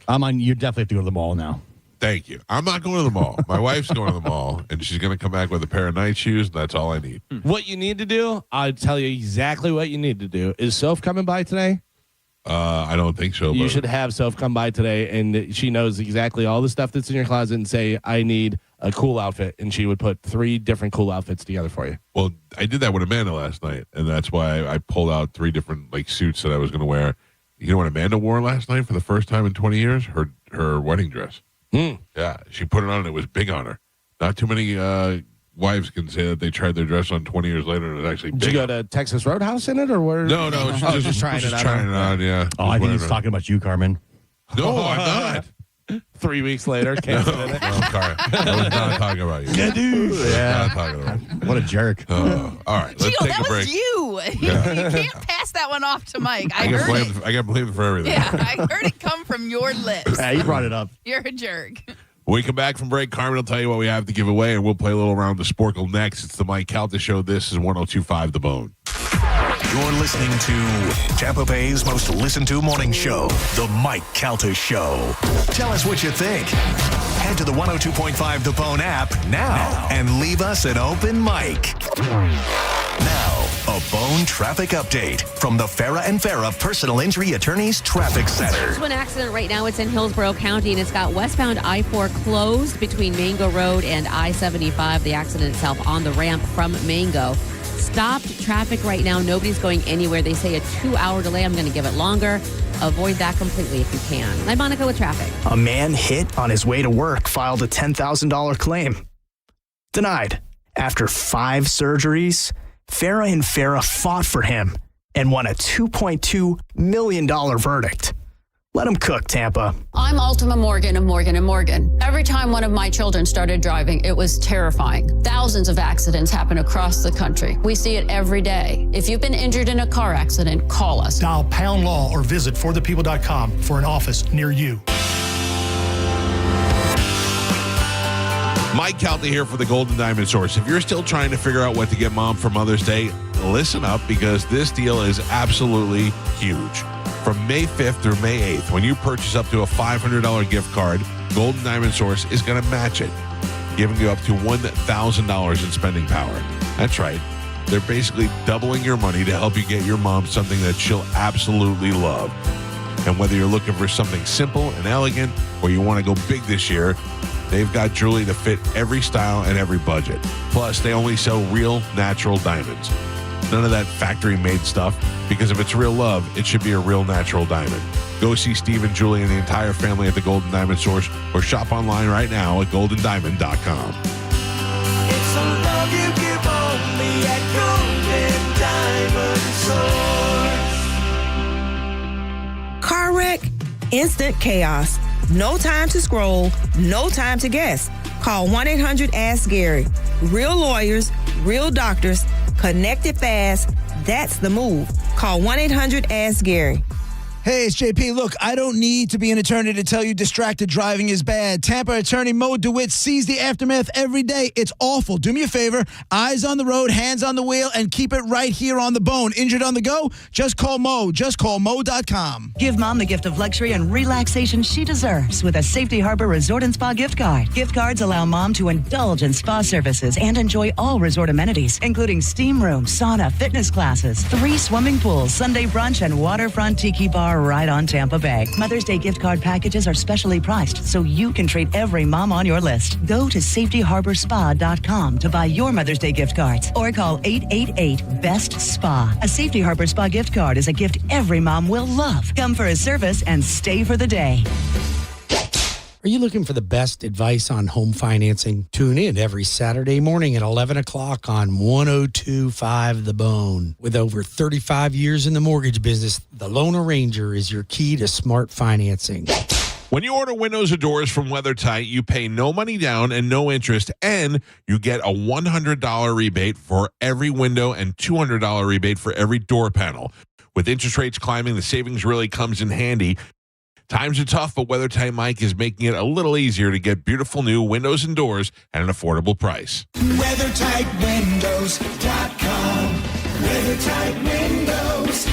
I'm on. You definitely have to go to the mall now. Thank you. I'm not going to the mall. My wife's going to the mall, and she's going to come back with a pair of night shoes, and that's all I need. What you need to do, I'll tell you exactly what you need to do. Is Soph coming by today? I don't think so. You but should have Soph come by today, and she knows exactly all the stuff that's in your closet and say, I need a cool outfit. And she would put 3 different cool outfits together for you. Well, I did that with Amanda last night, and that's why I pulled out 3 different suits that I was going to wear. You know what Amanda wore last night for the first time in 20 years? Her wedding dress. Yeah, she put it on, and it was big on her. Not too many wives can say that they tried their dress on 20 years later, and it's actually big. Did you go to Texas Roadhouse in it, or where? No, she's just trying it on. trying it on, yeah. Oh, I think Just he's talking about you, Carmen. No, I'm not. 3 weeks later, can't fit in it. No, Carl, I was not talking about you. Yeah. Not talking about you. What a jerk. All right, let's Gio, take that a break. was you. You can't pass that one off to Mike. I get heard blamed. it. I get blamed for everything. Yeah, I heard it come from your lips. Yeah, you brought it up. You're a jerk. When we come back from break, Carmen will tell you what we have to give away, and we'll play a little round of Sporkle next. It's the Mike Calta Show. This is 102.5 The Bone. You're listening to Tampa Bay's most listened to morning show, The Mike Calta Show. Tell us what you think. Head to the 102.5 The Bone app now and leave us an open mic. Now, a Bone traffic update from the Farah and Farah Personal Injury Attorneys Traffic Center. There's one accident right now. It's in Hillsborough County, and it's got westbound I-4 closed between Mango Road and I-75. The accident itself on the ramp from Mango. Stopped traffic right now. Nobody's going anywhere. They say a 2-hour delay. I'm going to give it longer. Avoid that completely if you can. I'm Monica with traffic. A man hit on his way to work filed a $10,000 claim. Denied. After 5 surgeries, Farah and Farah fought for him and won a $2.2 million verdict. Let him cook, Tampa. I'm Ultima Morgan of Morgan & Morgan. Every time one of my children started driving, it was terrifying. Thousands of accidents happen across the country. We see it every day. If you've been injured in a car accident, call us. Dial pound law or visit forthepeople.com for an office near you. Mike Calta here for the Golden Diamond Source. If you're still trying to figure out what to get mom for Mother's Day, listen up because this deal is absolutely huge. From May 5th through May 8th, when you purchase up to a $500 gift card, Golden Diamond Source is going to match it, giving you up to $1,000 in spending power. That's right. They're basically doubling your money to help you get your mom something that she'll absolutely love. And whether you're looking for something simple and elegant or you want to go big this year, they've got jewelry to fit every style and every budget. Plus, they only sell real, natural diamonds. None of that factory-made stuff, because if it's real love, it should be a real natural diamond. Go see Steve and Julie and the entire family at the Golden Diamond Source or shop online right now at goldendiamond.com. It's some love you give only at Golden Diamond Source. Car wreck, instant chaos. No time to scroll, no time to guess. Call 1-800-ASK-GARY. Real lawyers, real doctors, connected fast. That's the move. Call 1-800-ASK-GARY. Hey, it's JP. Look, I don't need to be an attorney to tell you distracted driving is bad. Tampa attorney Mo DeWitt sees the aftermath every day. It's awful. Do me a favor. Eyes on the road, hands on the wheel, and keep it right here on the bone. Injured on the go? Just call Mo. Just call Mo.com. Give Mom the gift of luxury and relaxation she deserves with a Safety Harbor Resort and Spa gift card. Gift cards allow Mom to indulge in spa services and enjoy all resort amenities, including steam room, sauna, fitness classes, 3 swimming pools, Sunday brunch, and waterfront tiki bar are right on Tampa Bay. Mother's Day gift card packages are specially priced, so you can treat every mom on your list. Go to safetyharborspa.com to buy your Mother's Day gift cards or call 888-BEST-SPA. A Safety Harbor Spa gift card is a gift every mom will love. Come for a service and stay for the day. Are you looking for the best advice on home financing? Tune in every Saturday morning at 11 o'clock on 102.5 The Bone. With over 35 years in the mortgage business, the Loan Arranger is your key to smart financing. When you order windows or doors from WeatherTight, you pay no money down and no interest, and you get a $100 rebate for every window and $200 rebate for every door panel. With interest rates climbing, the savings really comes in handy. Times are tough, but WeatherTight Mike is making it a little easier to get beautiful new windows and doors at an affordable price. WeatherTightWindows.com. WeatherTight Windows.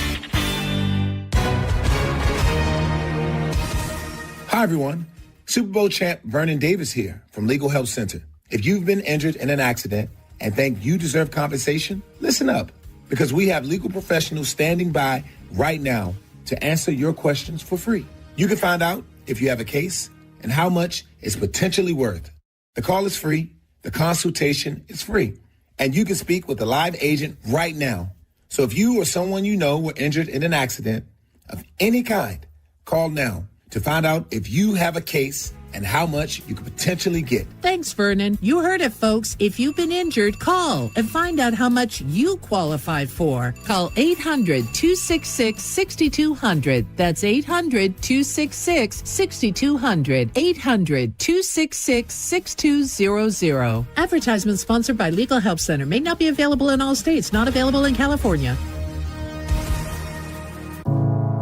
Hi, everyone. Super Bowl champ Vernon Davis here from Legal Help Center. If you've been injured in an accident and think you deserve compensation, listen up, because we have legal professionals standing by right now to answer your questions for free. You can find out if you have a case and how much it's potentially worth. The call is free, the consultation is free, and you can speak with a live agent right now. So if you or someone you know were injured in an accident of any kind, call now to find out if you have a case and how much you could potentially get. Thanks, Vernon. You heard it, folks. If you've been injured, call and find out how much you qualify for. Call 800-266-6200. That's 800-266-6200. 800-266-6200. Advertisement sponsored by Legal Help Center. May not be available in all states. Not available in California.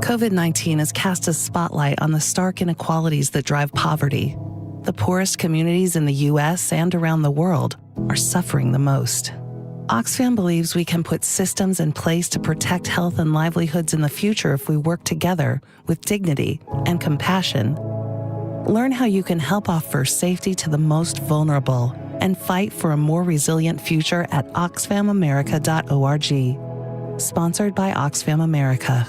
COVID-19 has cast a spotlight on the stark inequalities that drive poverty. The poorest communities in the U.S. and around the world are suffering the most. Oxfam believes we can put systems in place to protect health and livelihoods in the future if we work together with dignity and compassion. Learn how you can help offer safety to the most vulnerable and fight for a more resilient future at oxfamamerica.org. Sponsored by Oxfam America.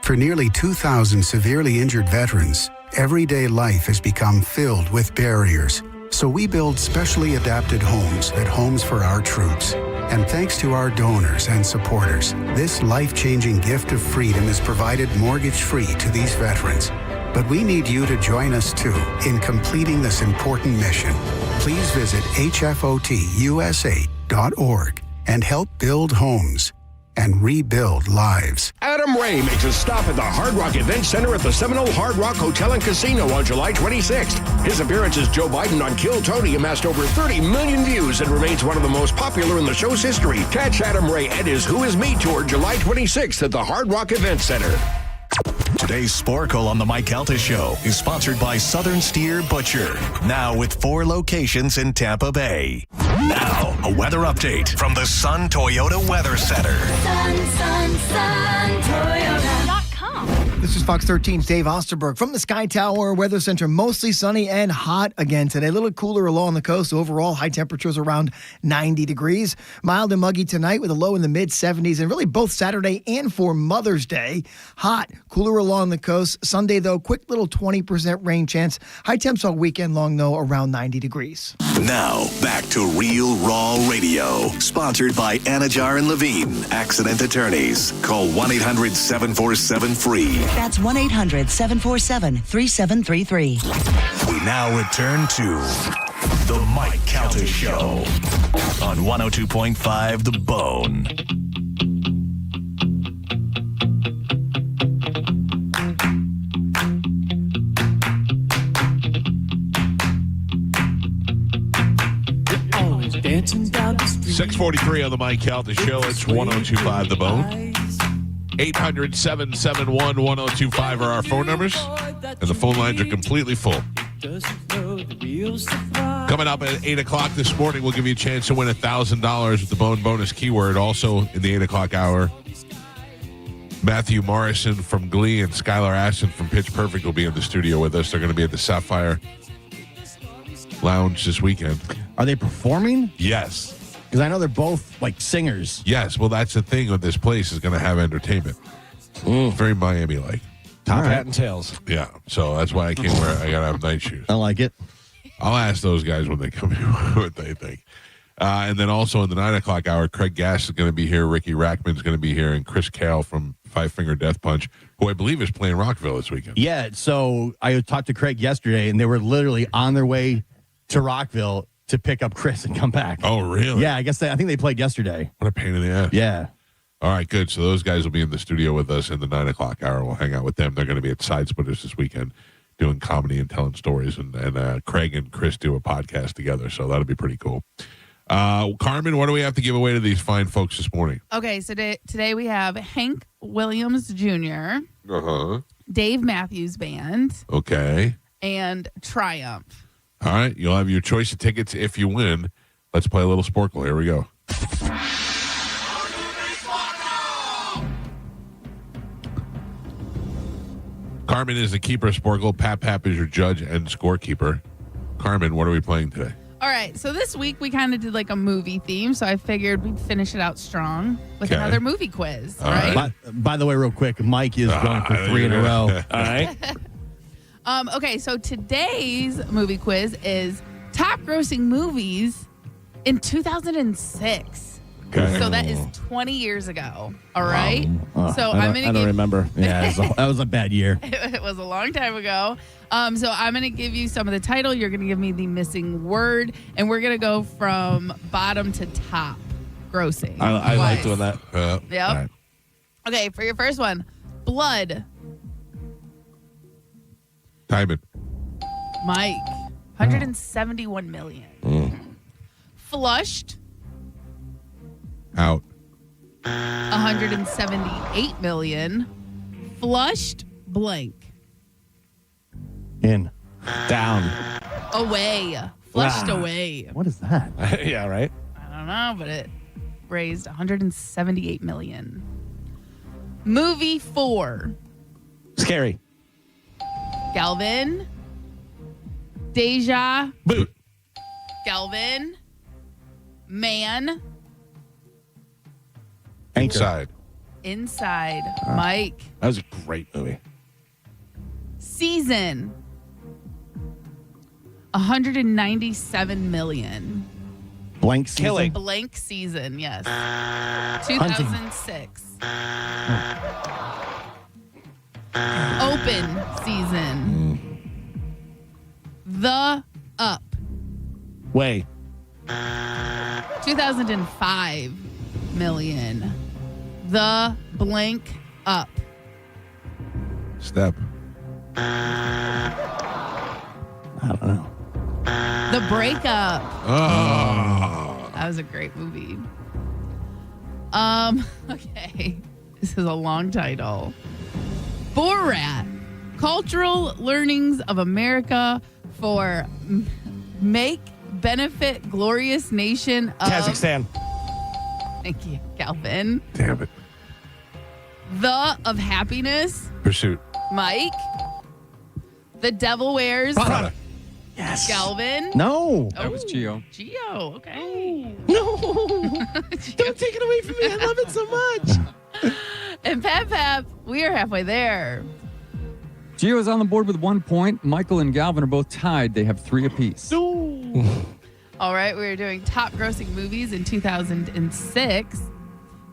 For nearly 2,000 severely injured veterans, everyday life has become filled with barriers. So we build specially adapted homes at Homes for Our Troops. And thanks to our donors and supporters, this life-changing gift of freedom is provided mortgage-free to these veterans. But we need you to join us too in completing this important mission. Please visit hfotusa.org and help build homes and rebuild lives. Adam Ray makes a stop at the Hard Rock Event Center at the Seminole Hard Rock Hotel and Casino on July 26th. His appearance as Joe Biden on Kill Tony amassed over 30 million views and remains one of the most popular in the show's history. Catch Adam Ray at his Who Is Me tour July 26th at the Hard Rock Event Center. Today's Sporkle on the Mike Calta Show is sponsored by Southern Steer Butcher. Now with 4 locations in Tampa Bay. Now, a weather update from the Sun Toyota Weather Center. Sun Toyota.com. This is Fox 13's Dave Osterberg from the Sky Tower Weather Center. Mostly sunny and hot again today. A little cooler along the coast. Overall, high temperatures around 90 degrees. Mild and muggy tonight with a low in the mid-70s. And really both Saturday and for Mother's Day. Hot, cooler along the coast. Sunday, though, quick little 20% rain chance. High temps all weekend long, though, around 90 degrees. Now, back to Real Raw Radio. Sponsored by Anajar and Levine, Accident Attorneys. Call 1-800-747-FREE. That's 1-800-747-3733. We now return to The Mike Calta Show on 102.5 The Bone. Dancing down the street. 6:43 on the Mike Calta Show. It's 102.5 The Bone. 800-771-1025 are our phone numbers, and the phone lines are completely full. Coming up at 8 o'clock this morning, we'll give you a chance to win $1,000 with the Bone bonus keyword. Also in the 8 o'clock hour, Matthew Morrison from Glee and Skylar Aston from Pitch Perfect will be in the studio with us. They're going to be at the Sapphire Lounge this weekend. Are they performing? Yes. Because I know they're both like singers. Yes. Well, that's the thing with this place is going to have entertainment. Very Miami-like. Top hat and tails. Yeah, so that's why I can't wear. I gotta have night shoes. I like it. I'll ask those guys when they come here what they think. And then also in the 9 o'clock hour, Craig Gass is going to be here. Ricky Rackman's going to be here, and Chris Kale from Five Finger Death Punch, who I believe is playing Rockville this weekend. Yeah, so I talked to Craig yesterday, and they were literally on their way to Rockville to pick up Chris and come back. Oh, really? Yeah, I think they played yesterday. What a pain in the ass. Yeah. All right, good. So those guys will be in the studio with us in the 9 o'clock hour. We'll hang out with them. They're going to be at Side Splitters this weekend doing comedy and telling stories. And Craig and Chris do a podcast together, so that'll be pretty cool. Carmen, what do we have to give away to these fine folks this morning? Okay, so today we have Hank Williams Jr., Dave Matthews Band, Okay. and Triumph. All right, you'll have your choice of tickets if you win. Let's play a little Sporkle. Here we go. Carmen is the keeper of Sporkle. Pap is your judge and scorekeeper. Carmen, what are we playing today? All right, so this week we kind of did like a movie theme, so I figured we'd finish it out strong with another movie quiz, right? By the way, real quick, Mike is going for 3 in a row. All right. Okay, so today's movie quiz is top grossing movies in 2006. Okay. So that is 20 years ago. All right. So I I'm going to don't remember. Yeah, that was a bad year. It was a long time ago. So I'm going to give you some of the title. You're going to give me the missing word, and we're going to go from bottom to top grossing. I like doing that. Yep. All right. Okay, for your first one, Blood. Time it. Mike, 171 million. Flushed, Out. 178 million. Flushed, blank. In. Down. Away. Flushed Wow. away. What is that? Yeah, right? I don't know, but it raised 178 million. Movie 4. Scary. Galvin. Deja. Boot. Galvin. Man. Inside. Inside. Mike. That was a great movie. Season. 197 million. Blank season. Killing. Blank season, yes. 2006. Open season. The Up. Way. 2005 million. The blank up. Step. I don't know. The Breakup. Oh. That was a great movie. Okay. This is a long title. Borat. Cultural Learnings of America for Make Benefit Glorious Nation of Kazakhstan. Thank you, Calvin. Damn it. The of Happiness. Pursuit. Mike. The Devil Wears. Prada. Yes. Galvin. No. That was Gio. Gio. Okay. No. Don't take it away from me. I love it so much. And Pap, we are halfway there. Gio is on the board with 1 point. Michael and Galvin are both tied. They have 3 apiece. All right, we're doing top grossing movies in 2006.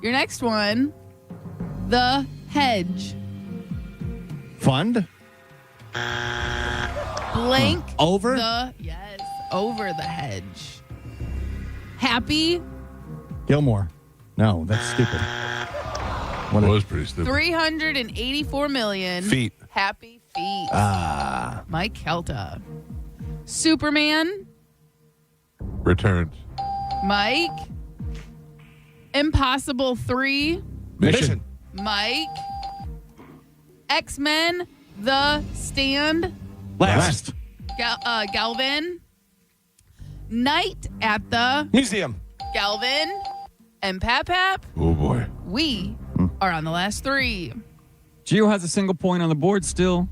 Your next one, The Hedge. Fund. Blank. Over? Yes, Over the Hedge. Happy. Gilmore. No, that's stupid. What was pretty stupid. 384 million. Feet. Happy Feet. Mike Calta. Superman. Returns. Mike. Impossible 3. Mission. Mike. X-Men. The Stand. Last. Galvin. Night at the Museum. Galvin. And Pap. Oh, boy. We are on the last 3. Gio has a single point on the board still.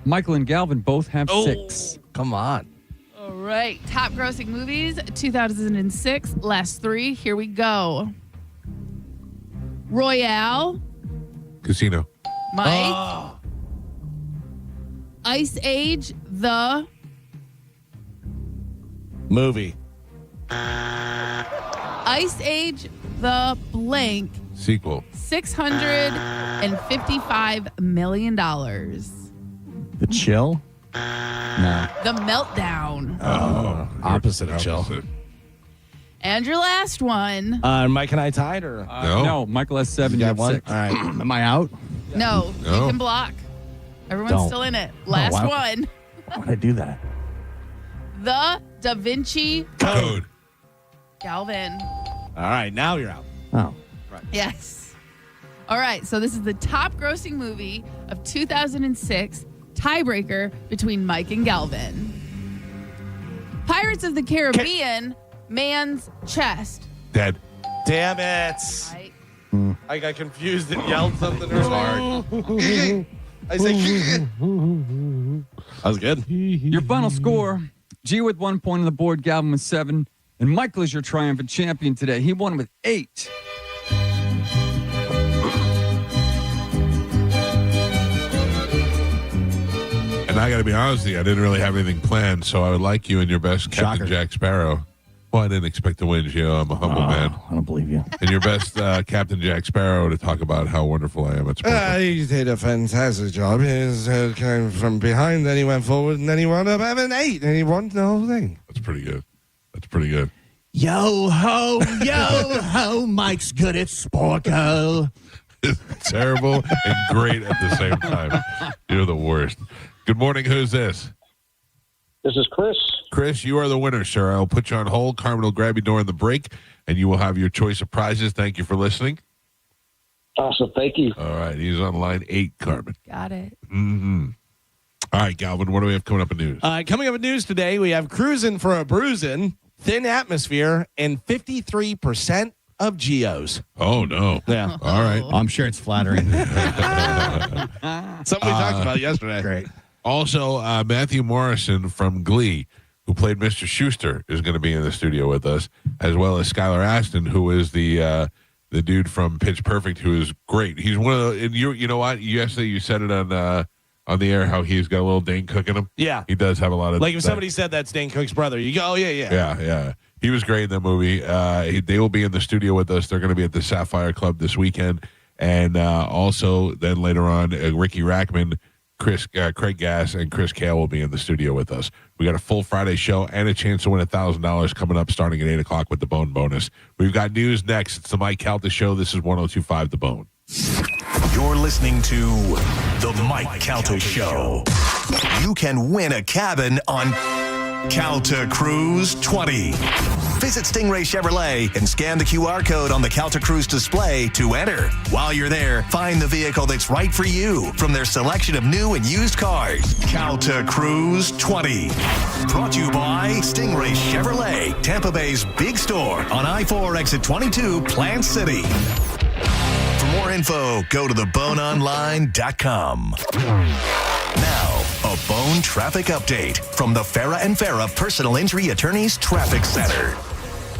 Michael and Galvin both have 6. Come on. All right. Top grossing movies, 2006. Last 3. Here we go. Royale. Casino. Mike. Ice Age, the movie. Ice Age, the blank. Sequel. $655 million. The Chill? No. The Meltdown. Oh, opposite of Chill. And your last one. Mike and I tied, or no? Michael has 7. You have one. 6. All right. Am I out? No, you No. can block. Everyone's Don't. still in it. Last wow. one. Why would I do that? The Da Vinci Code. Galvin. All right, now you're out. Oh. Yes. All right, so this is the top grossing movie of 2006, tiebreaker between Mike and Galvin. Pirates of the Caribbean, Man's Chest. Dead. Damn it. Right. I got confused and yelled something earlier. I said, that was good. Your final score: G with 1 point on the board, Galvin with 7, and Michael is your triumphant champion today. He won with 8. And I got to be honest with you, I didn't really have anything planned, so I would like you and your best Captain Jack Sparrow. Well, I didn't expect to win, Gio. I'm a humble man. I don't believe you. And your best Captain Jack Sparrow to talk about how wonderful I am at sports. He did a fantastic job. He came from behind, then he went forward, and then he wound up having 8, and he won the whole thing. That's pretty good. That's pretty good. Yo ho, Mike's good at Sporko. Terrible and great at the same time. You're the worst. Good morning. Who's this? This is Chris. Chris, you are the winner, sir. I'll put you on hold. Carmen will grab you during the break, and you will have your choice of prizes. Thank you for listening. Awesome. Thank you. All right. He's on line 8, Carmen. Got it. Mm-hmm. All right, Galvin, what do we have coming up in news? Coming up in news today, we have cruising for a bruising, thin atmosphere, and 53% of geos. Oh, no. Yeah. All right. I'm sure it's flattering. Something we talked about yesterday. Great. Also, Matthew Morrison from Glee, who played Mr. Schuster, is going to be in the studio with us, as well as Skylar Aston, who is the dude from Pitch Perfect, who is great. He's one of the. And you know what? Yesterday you said it on the air how he's got a little Dane Cook in him. Yeah. He does have a lot of. Like if somebody said that's Dane Cook's brother, you go, oh, yeah. Yeah. He was great in that movie. They will be in the studio with us. They're going to be at the Sapphire Club this weekend, and also then later on, Ricky Rackman, Craig Gass, and Chris Kale will be in the studio with us. We got a full Friday show and a chance to win $1,000 coming up starting at 8 o'clock with the Bone bonus. We've got news next. It's the Mike Calta Show. This is 102.5 The Bone. You're listening to the Mike Calta Show. You can win a cabin on Calta Cruise 20. Visit Stingray Chevrolet and scan the QR code on the Calta Cruise display to enter. While you're there, find the vehicle that's right for you from their selection of new and used cars. Calta Cruise 20. Brought to you by Stingray Chevrolet, Tampa Bay's big store on I-4 exit 22, Plant City. For more info, go to theboneonline.com. Now, a Bone traffic update from the Farah and Farah Personal Injury Attorneys Traffic Center.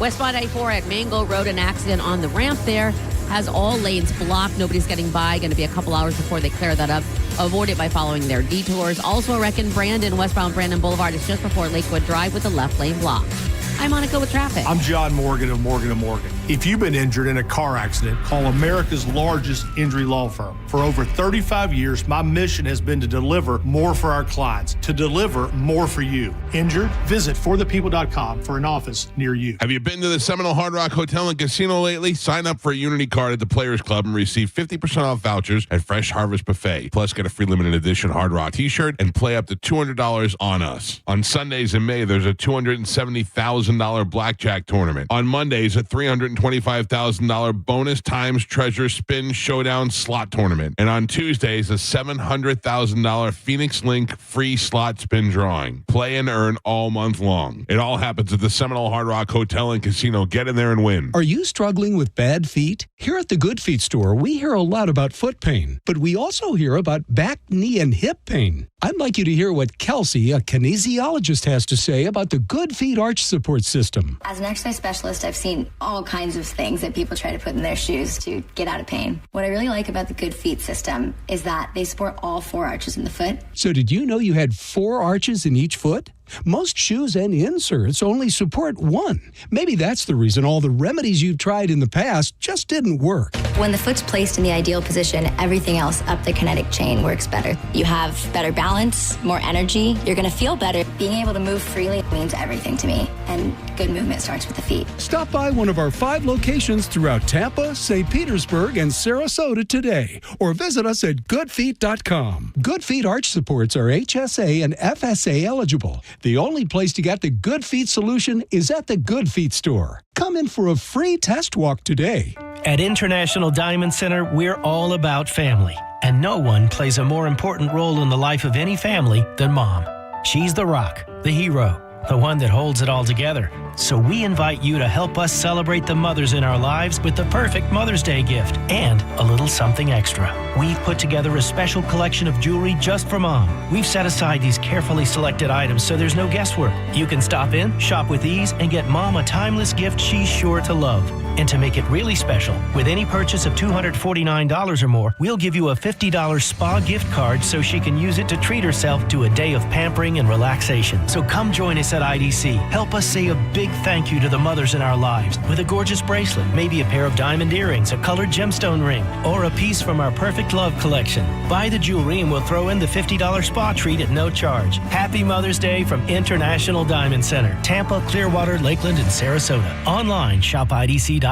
Westbound I-4 at Mango Road, an accident on the ramp there has all lanes blocked. Nobody's getting by. Going to be a couple hours before they clear that up. Avoid it by following their detours. Also, a wreck in Brandon, westbound Brandon Boulevard is just before Lakewood Drive with the left lane blocked. I'm Monica with traffic. I'm John Morgan of Morgan & Morgan. If you've been injured in a car accident, call America's largest injury law firm. For over 35 years, my mission has been to deliver more for our clients, to deliver more for you. Injured? Visit forthepeople.com for an office near you. Have you been to the Seminole Hard Rock Hotel and Casino lately? Sign up for a Unity card at the Players Club and receive 50% off vouchers at Fresh Harvest Buffet. Plus, get a free limited edition Hard Rock t-shirt and play up to $200 on us. On Sundays in May, there's a $270,000 blackjack tournament. On Mondays, a $325,000 bonus times treasure spin showdown slot tournament. And on Tuesdays, a $700,000 Phoenix Link free slot spin drawing. Play and earn all month long. It all happens at the Seminole Hard Rock Hotel and Casino. Get in there and win. Are you struggling with bad feet? Here at the Good Feet store, we hear a lot about foot pain, but we also hear about back, knee, and hip pain. I'd like you to hear what Kelsey, a kinesiologist, has to say about the Good Feet arch support support system. As an exercise specialist, I've seen all kinds of things that people try to put in their shoes to get out of pain. What I really like about the Good Feet system is that they support all 4 arches in the foot. So did you know you had 4 arches in each foot? Most shoes and inserts only support 1. Maybe that's the reason all the remedies you've tried in the past just didn't work. When the foot's placed in the ideal position, everything else up the kinetic chain works better. You have better balance, more energy. You're going to feel better. Being able to move freely means everything to me. And good movement starts with the feet. Stop by one of our 5 locations throughout Tampa, St. Petersburg, and Sarasota today, or visit us at goodfeet.com. Good Feet arch supports are HSA and FSA eligible. The only place to get the Good Feet solution is at the Good Feet store. Come in for a free test walk today. At International Diamond Center, we're all about family, and no one plays a more important role in the life of any family than Mom. She's the rock, the hero, the one that holds it all together. So we invite you to help us celebrate the mothers in our lives with the perfect Mother's Day gift and a little something extra. We've put together a special collection of jewelry just for Mom. We've set aside these carefully selected items so there's no guesswork. You can stop in, shop with ease, and get Mom a timeless gift she's sure to love. And to make it really special, with any purchase of $249 or more, we'll give you a $50 spa gift card so she can use it to treat herself to a day of pampering and relaxation. So come join us at IDC. Help us say a big thank you to the mothers in our lives with a gorgeous bracelet, maybe a pair of diamond earrings, a colored gemstone ring, or a piece from our Perfect Love collection. Buy the jewelry and we'll throw in the $50 spa treat at no charge. Happy Mother's Day from International Diamond Center, Tampa, Clearwater, Lakeland, and Sarasota. Online, shopidc.com.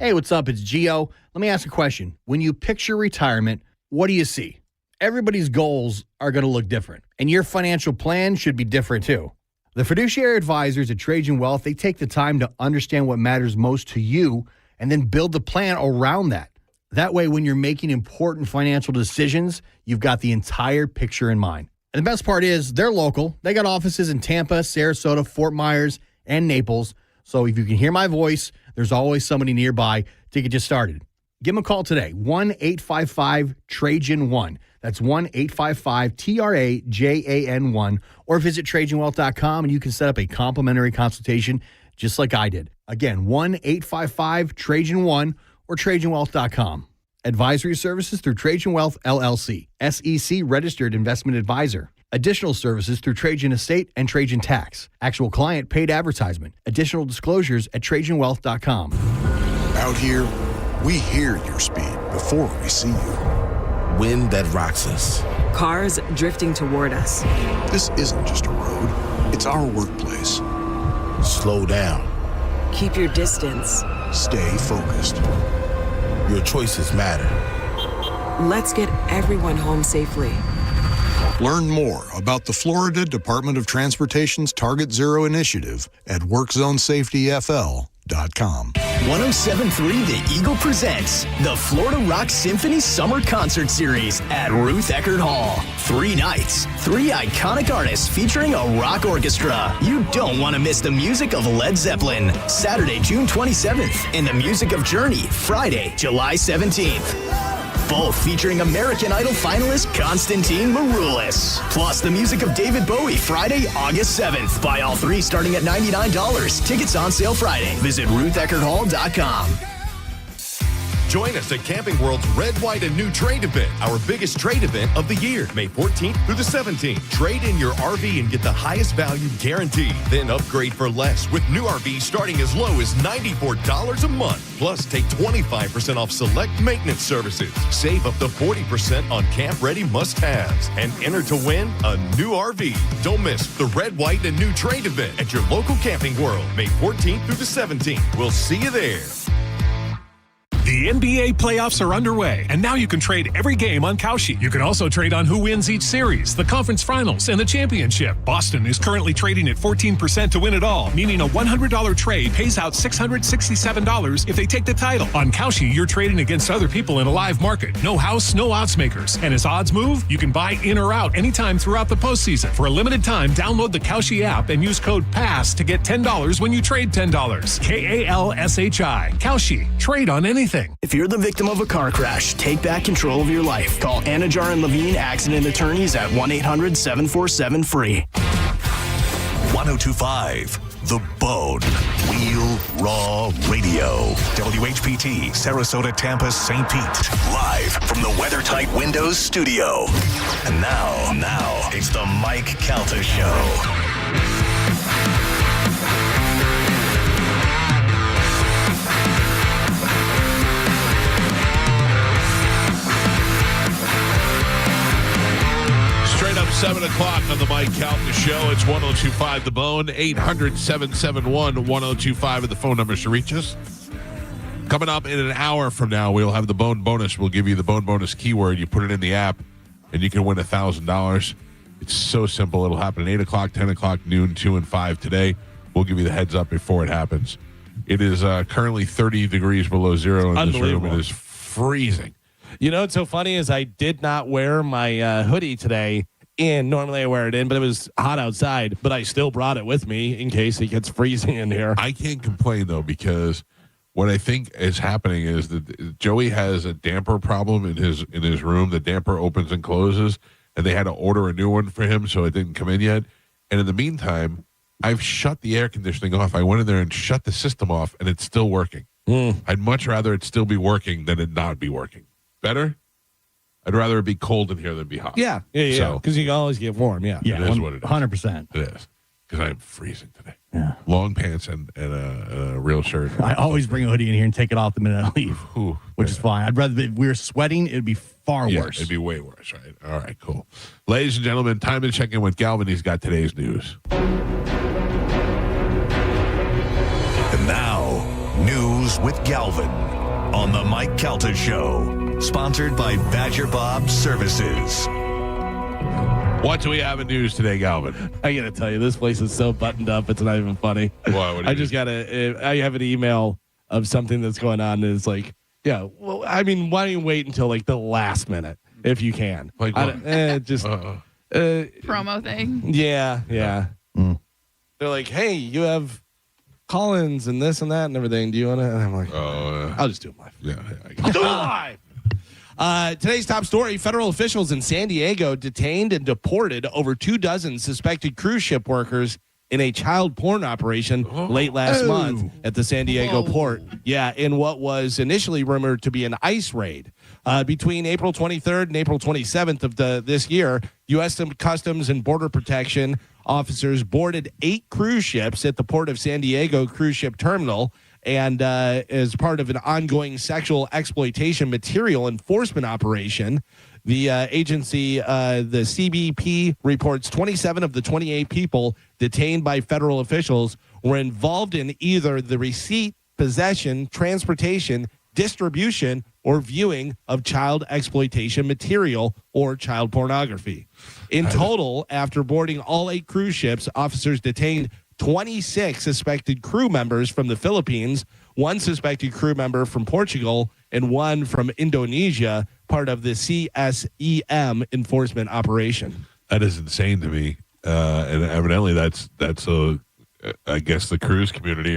Hey, what's up? It's Gio. Let me ask a question. When you picture retirement, what do you see? Everybody's goals are going to look different, and your financial plan should be different too. The fiduciary advisors at Trajan Wealth, they take the time to understand what matters most to you and then build the plan around that. That way, when you're making important financial decisions, you've got the entire picture in mind. And the best part is they're local. They got offices in Tampa, Sarasota, Fort Myers, and Naples. So if you can hear my voice, there's always somebody nearby to get you started. Give them a call today, 1-855-TRAJAN-1. That's 1-855-TRAJAN-1. Or visit TrajanWealth.com and you can set up a complimentary consultation just like I did. Again, 1-855-TRAJAN-1 or TrajanWealth.com. Advisory services through Trajan Wealth, LLC, SEC registered investment advisor. Additional services through Trajan Estate and Trajan Tax. Actual client paid advertisement. Additional disclosures at TrajanWealth.com. Out here, we hear your speed before we see you. Wind that rocks us. Cars drifting toward us. This isn't just a road, it's our workplace. Slow down. Keep your distance. Stay focused. Your choices matter. Let's get everyone home safely. Learn more about the Florida Department of Transportation's Target Zero initiative at WorkZoneSafetyFL.com. 107.3 The Eagle presents the Florida Rock Symphony Summer Concert Series at Ruth Eckerd Hall. 3 nights, 3 iconic artists featuring a rock orchestra. You don't want to miss the music of Led Zeppelin, Saturday, June 27th, and the music of Journey, Friday, July 17th. Both featuring American Idol finalist Konstantin Maroulis. Plus the music of David Bowie, Friday, August 7th. Buy all 3 starting at $99. Tickets on sale Friday. Visit RuthEckerdHall.com. Join us at Camping World's Red, White, and New Trade event, our biggest trade event of the year, May 14th through the 17th. Trade in your RV and get the highest value guaranteed. Then upgrade for less with new RVs starting as low as $94 a month. Plus, take 25% off select maintenance services. Save up to 40% on camp-ready must-haves. And enter to win a new RV. Don't miss the Red, White, and New Trade event at your local Camping World, May 14th through the 17th. We'll see you there. The NBA playoffs are underway, and now you can trade every game on Kalshi. You can also trade on who wins each series, the conference finals, and the championship. Boston is currently trading at 14% to win it all, meaning a $100 trade pays out $667 if they take the title. On Kalshi, you're trading against other people in a live market. No house, no odds makers. And as odds move, you can buy in or out anytime throughout the postseason. For a limited time, download the Kalshi app and use code PASS to get $10 when you trade $10. KALSHI. Kalshi. Trade on anything. If you're the victim of a car crash, take back control of your life. Call Anajar and Levine Accident Attorneys at 1-800-747-FREE. 102.5 The Bone. Real Raw Radio. WHPT, Sarasota, Tampa, St. Pete. Live from the WeatherTight Windows studio. And now, it's the Mike Calta Show. Straight up 7 o'clock on the Mike Calta Show. It's 1025 The Bone, 800-771-1025 are the phone numbers to reach us. Coming up in an hour from now, we'll have the Bone Bonus. We'll give you the Bone Bonus keyword. You put it in the app, and you can win $1,000. It's so simple. It'll happen at 8 o'clock, 10 o'clock, noon, 2, and 5 today. We'll give you the heads up before it happens. It is currently 30 degrees below zero in this room. It is freezing. You know what's so funny is I did not wear my hoodie today. And normally I wear it in, but it was hot outside. But I still brought it with me in case it gets freezing in here. I can't complain, though, because what I think is happening is that Joey has a damper problem in his room. The damper opens and closes, and they had to order a new one for him, so it didn't come in yet. And in the meantime, I've shut the air conditioning off. I went in there and shut the system off, and it's still working. I'd much rather it still be working than it not be working. Better? I'd rather it be cold in here than be hot. Yeah. Because you can always get warm. Yeah. It is what it is. 100%. It is. Because I'm freezing today. Yeah. Long pants and a real shirt. I always bring a hoodie in here and take it off the minute I leave, which is fine. I'd rather, if we were sweating, it'd be far worse. It'd be way worse, right? All right, cool. Ladies and gentlemen, time to check in with Galvin. He's got today's news. And now, news with Galvin on the Mike Calta Show. Sponsored by Badger Bob Services. What do we have in news today, Galvin? I got to tell you, this place is so buttoned up. It's not even funny. Why? I just got I have an email of something that's going on. And it's like, yeah, well, I mean, why don't you wait until like the last minute if you can? Like promo thing. Yeah. They're like, hey, you have Collins and this and that and everything. Do you want to? And I'm like, I'll just do it live. Yeah. I'll do it live. Today's top story, federal officials in San Diego detained and deported over 24 suspected cruise ship workers in a child porn operation late last month at the San Diego port. Yeah, in what was initially rumored to be an ICE raid. Between April 23rd and April 27th of this year, U.S. Customs and Border Protection officers boarded 8 cruise ships at the Port of San Diego Cruise Ship Terminal. And as part of an ongoing sexual exploitation material enforcement operation, the agency, the CBP, reports 27 of the 28 people detained by federal officials were involved in either the receipt, possession, transportation, distribution, or viewing of child exploitation material or child pornography. In total, after boarding all 8 cruise ships, officers detained 26 suspected crew members from the Philippines, 1 suspected crew member from Portugal, and 1 from Indonesia, part of the CSEM enforcement operation. That is insane to me. And evidently that's I guess the cruise community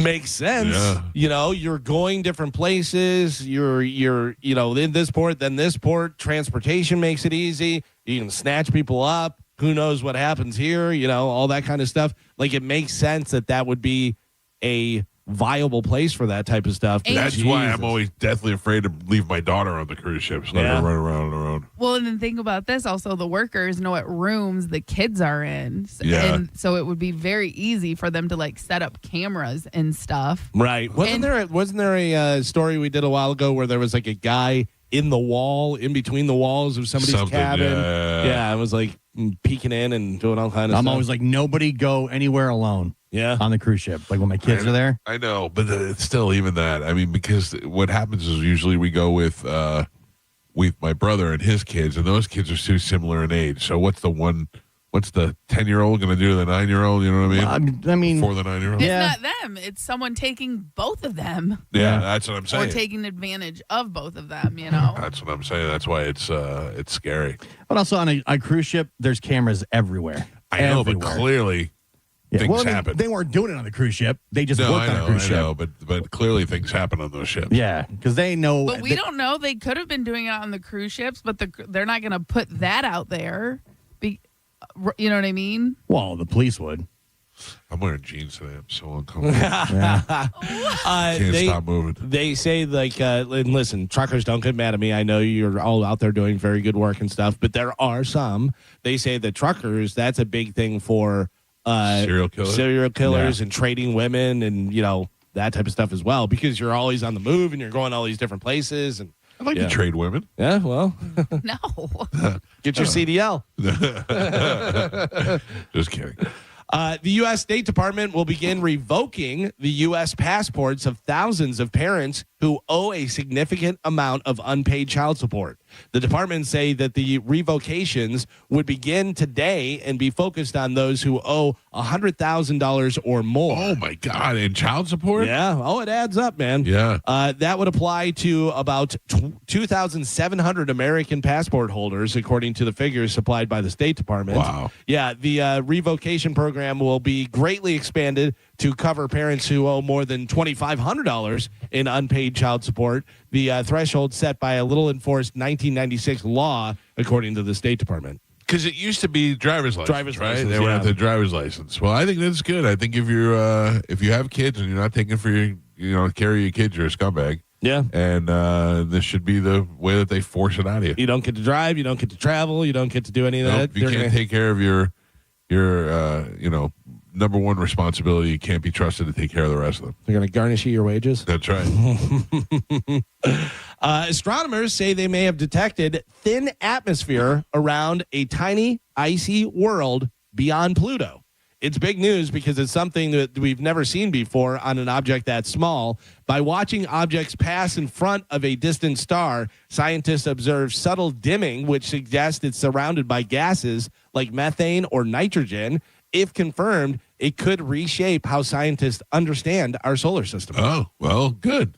makes sense. Yeah. You know, you're going different places. You're in this port, then this port. Transportation makes it easy. You can snatch people up. Who knows what happens here? You know, all that kind of stuff. Like, it makes sense that would be a viable place for that type of stuff. That's why I'm always deathly afraid to leave my daughter on the cruise ships. Let her run around on her own. Well, and then think about this. Also, the workers know what rooms the kids are in. Yeah. And so it would be very easy for them to, like, set up cameras and stuff. Right. Wasn't there a story we did a while ago where there was, like, a guy in the wall, in between the walls of somebody's cabin? Yeah, it was like peeking in and doing all kind of stuff. I'm always like, nobody go anywhere alone. Yeah, on the cruise ship, like when my kids are there. I know, but it's still even that. I mean, because what happens is usually we go with my brother and his kids, and those kids are too similar in age. So what's the 10-year-old going to do to the 9-year-old? You know what I mean? I mean, for the 9-year-old, it's not them. It's someone taking both of them. Yeah, that's what I'm saying. Or taking advantage of both of them. You know, that's what I'm saying. That's why it's scary. But also on a cruise ship, there's cameras everywhere. I know, but clearly. Things happen. They weren't doing it on the cruise ship. They just worked on a cruise ship. I know, but clearly things happen on those ships. Yeah, because they know. But we don't know. They could have been doing it on the cruise ships, but they're not going to put that out there. You know what I mean? Well, the police would. I'm wearing jeans today. I'm so uncomfortable. Can't stop moving. They say, like, and listen, truckers, don't get mad at me. I know you're all out there doing very good work and stuff, but there are some. They say that truckers, that's a big thing for serial killers and trading women and, that type of stuff as well, because you're always on the move and you're going all these different places. And I'd like to trade women. Yeah, well. No. Get your CDL. Just kidding. The U.S. State Department will begin revoking the U.S. passports of thousands of parents who owe a significant amount of unpaid child support. The department say that the revocations would begin today and be focused on those who owe $100,000 or more. Oh, my God. And child support? Yeah. Oh, it adds up, man. Yeah. That would apply to about 2,700 American passport holders, according to the figures supplied by the State Department. Wow. Yeah. The revocation program will be greatly expanded to cover parents who owe more than $2,500 in unpaid child support. The threshold set by a little enforced 1996 law, according to the State Department. Because it used to be driver's license, license, They went yeah. out to driver's license. Well, I think that's good. I think if you have kids and you're not taking for your care of your kids, you're a scumbag. Yeah. And this should be the way that they force it out of you. You don't get to drive. You don't get to travel. You don't get to do any of that. If you can't take care of your number one responsibility, you can't be trusted to take care of the rest of them. They're going to garnish you your wages. That's right. Astronomers say they may have detected thin atmosphere around a tiny icy world beyond Pluto. It's big news because it's something that we've never seen before on an object that small. By watching objects pass in front of a distant star, scientists observe subtle dimming, which suggests it's surrounded by gases like methane or nitrogen. If confirmed, it could reshape how scientists understand our solar system. Oh, well, good.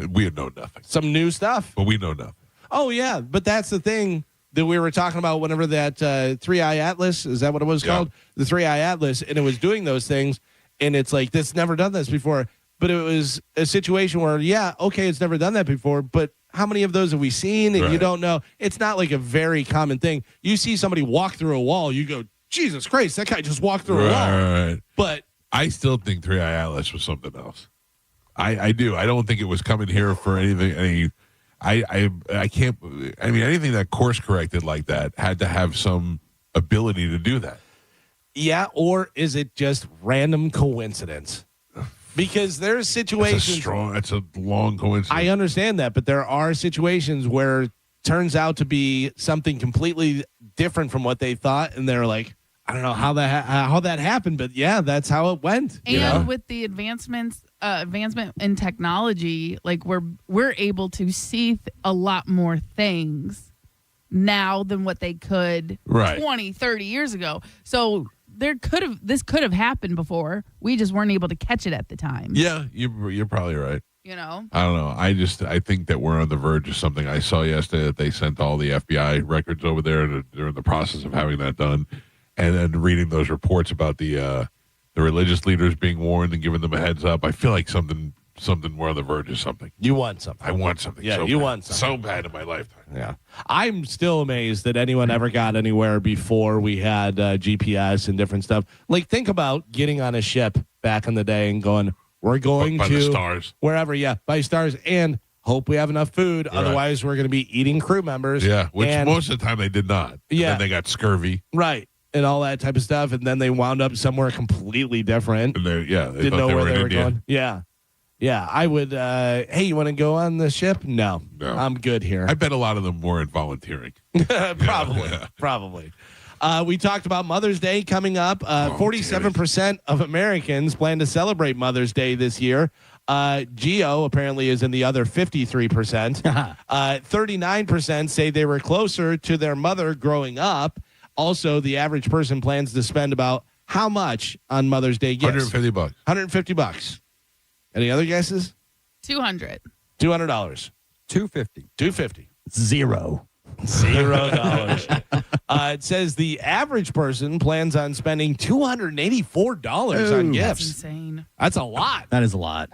We know nothing. Some new stuff. But we know nothing. Oh, yeah. But that's the thing that we were talking about whenever that Three-Eye Atlas, is that what it was called? The Three-Eye Atlas, and it was doing those things, and it's like, this never done this before. But it was a situation where, it's never done that before, but how many of those have we seen? And you don't know. It's not like a very common thing. You see somebody walk through a wall, you go, Jesus Christ, that guy just walked through a wall. Right. But I still think Three-Eye Atlas was something else. I do. I don't think it was coming here for anything. I can't. I mean, anything that course corrected like that had to have some ability to do that. Yeah, or is it just random coincidence? Because there's situations. That's a long coincidence. I understand that, but there are situations where it turns out to be something completely different from what they thought, and they're like, I don't know how that happened, but yeah, that's how it went. And with the advancement in technology, like we're able to see a lot more things now than what they could 20, 30 years ago. So this could have happened before. We just weren't able to catch it at the time. Yeah, you're probably right. You know? I don't know. I think that we're on the verge of something. I saw yesterday that they sent all the FBI records over there, and they're in the process of having that done. And then reading those reports about the religious leaders being warned and giving them a heads up, I feel like something we're on the verge of something. You want something. I want something. Yeah, so you bad. want something. So bad in my lifetime. Yeah. I'm still amazed that anyone ever got anywhere before we had GPS and different stuff. Like, think about getting on a ship back in the day and going, we're going by to the stars. Wherever, by stars, and hope we have enough food. Right. Otherwise, we're going to be eating crew members. Yeah, which most of the time they did not. Yeah. And then they got scurvy. Right. And all that type of stuff. And then they wound up somewhere completely different. And they didn't know where they were going. Yeah. Yeah. I would, hey, you want to go on the ship? No. I'm good here. I bet a lot of them weren't volunteering. Probably. We talked about Mother's Day coming up. 47% of Americans plan to celebrate Mother's Day this year. Geo apparently is in the other 53%. 39% say they were closer to their mother growing up. Also, the average person plans to spend about how much on Mother's Day gifts? $150. $150. Any other guesses? $200. $200. $250. $0. It says the average person plans on spending $284 on gifts. That's insane. That's a lot. That is a lot.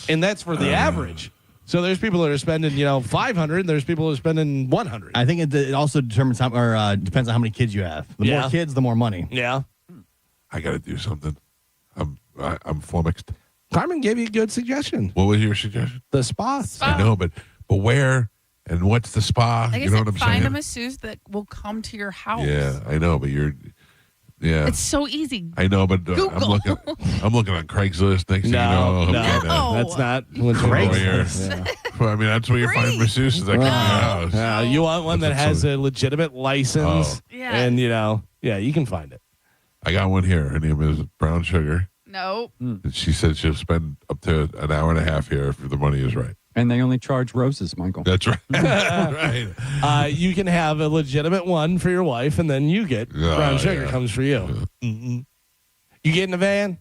And that's for the average. So there's people that are spending, $500, and there's people that are spending $100. I think it also determines depends on how many kids you have. The more kids, the more money. Yeah. I got to do something. I'm flummoxed. Carmen gave you a good suggestion. What was your suggestion? The spa. I know, but where and what's the spa? Like You I know said, what I'm find saying? a masseuse that will come to your house. Yeah, I know, but yeah. It's so easy. I know, but I'm Google. looking on Craigslist. Next thing you know, I'm getting that's not Craigslist. Well, I mean, that's where you find masseuses that come to your house. Yeah, you want one that That's has a legitimate license, Yeah. and you can find it. I got one here. Her name is Brown Sugar. Nope. And she said she'll spend up to an hour and a half here if the money is right. And they only charge roses, Michael. That's right. right. You can have a legitimate one for your wife, and then you get brown sugar comes for you. You get in the van.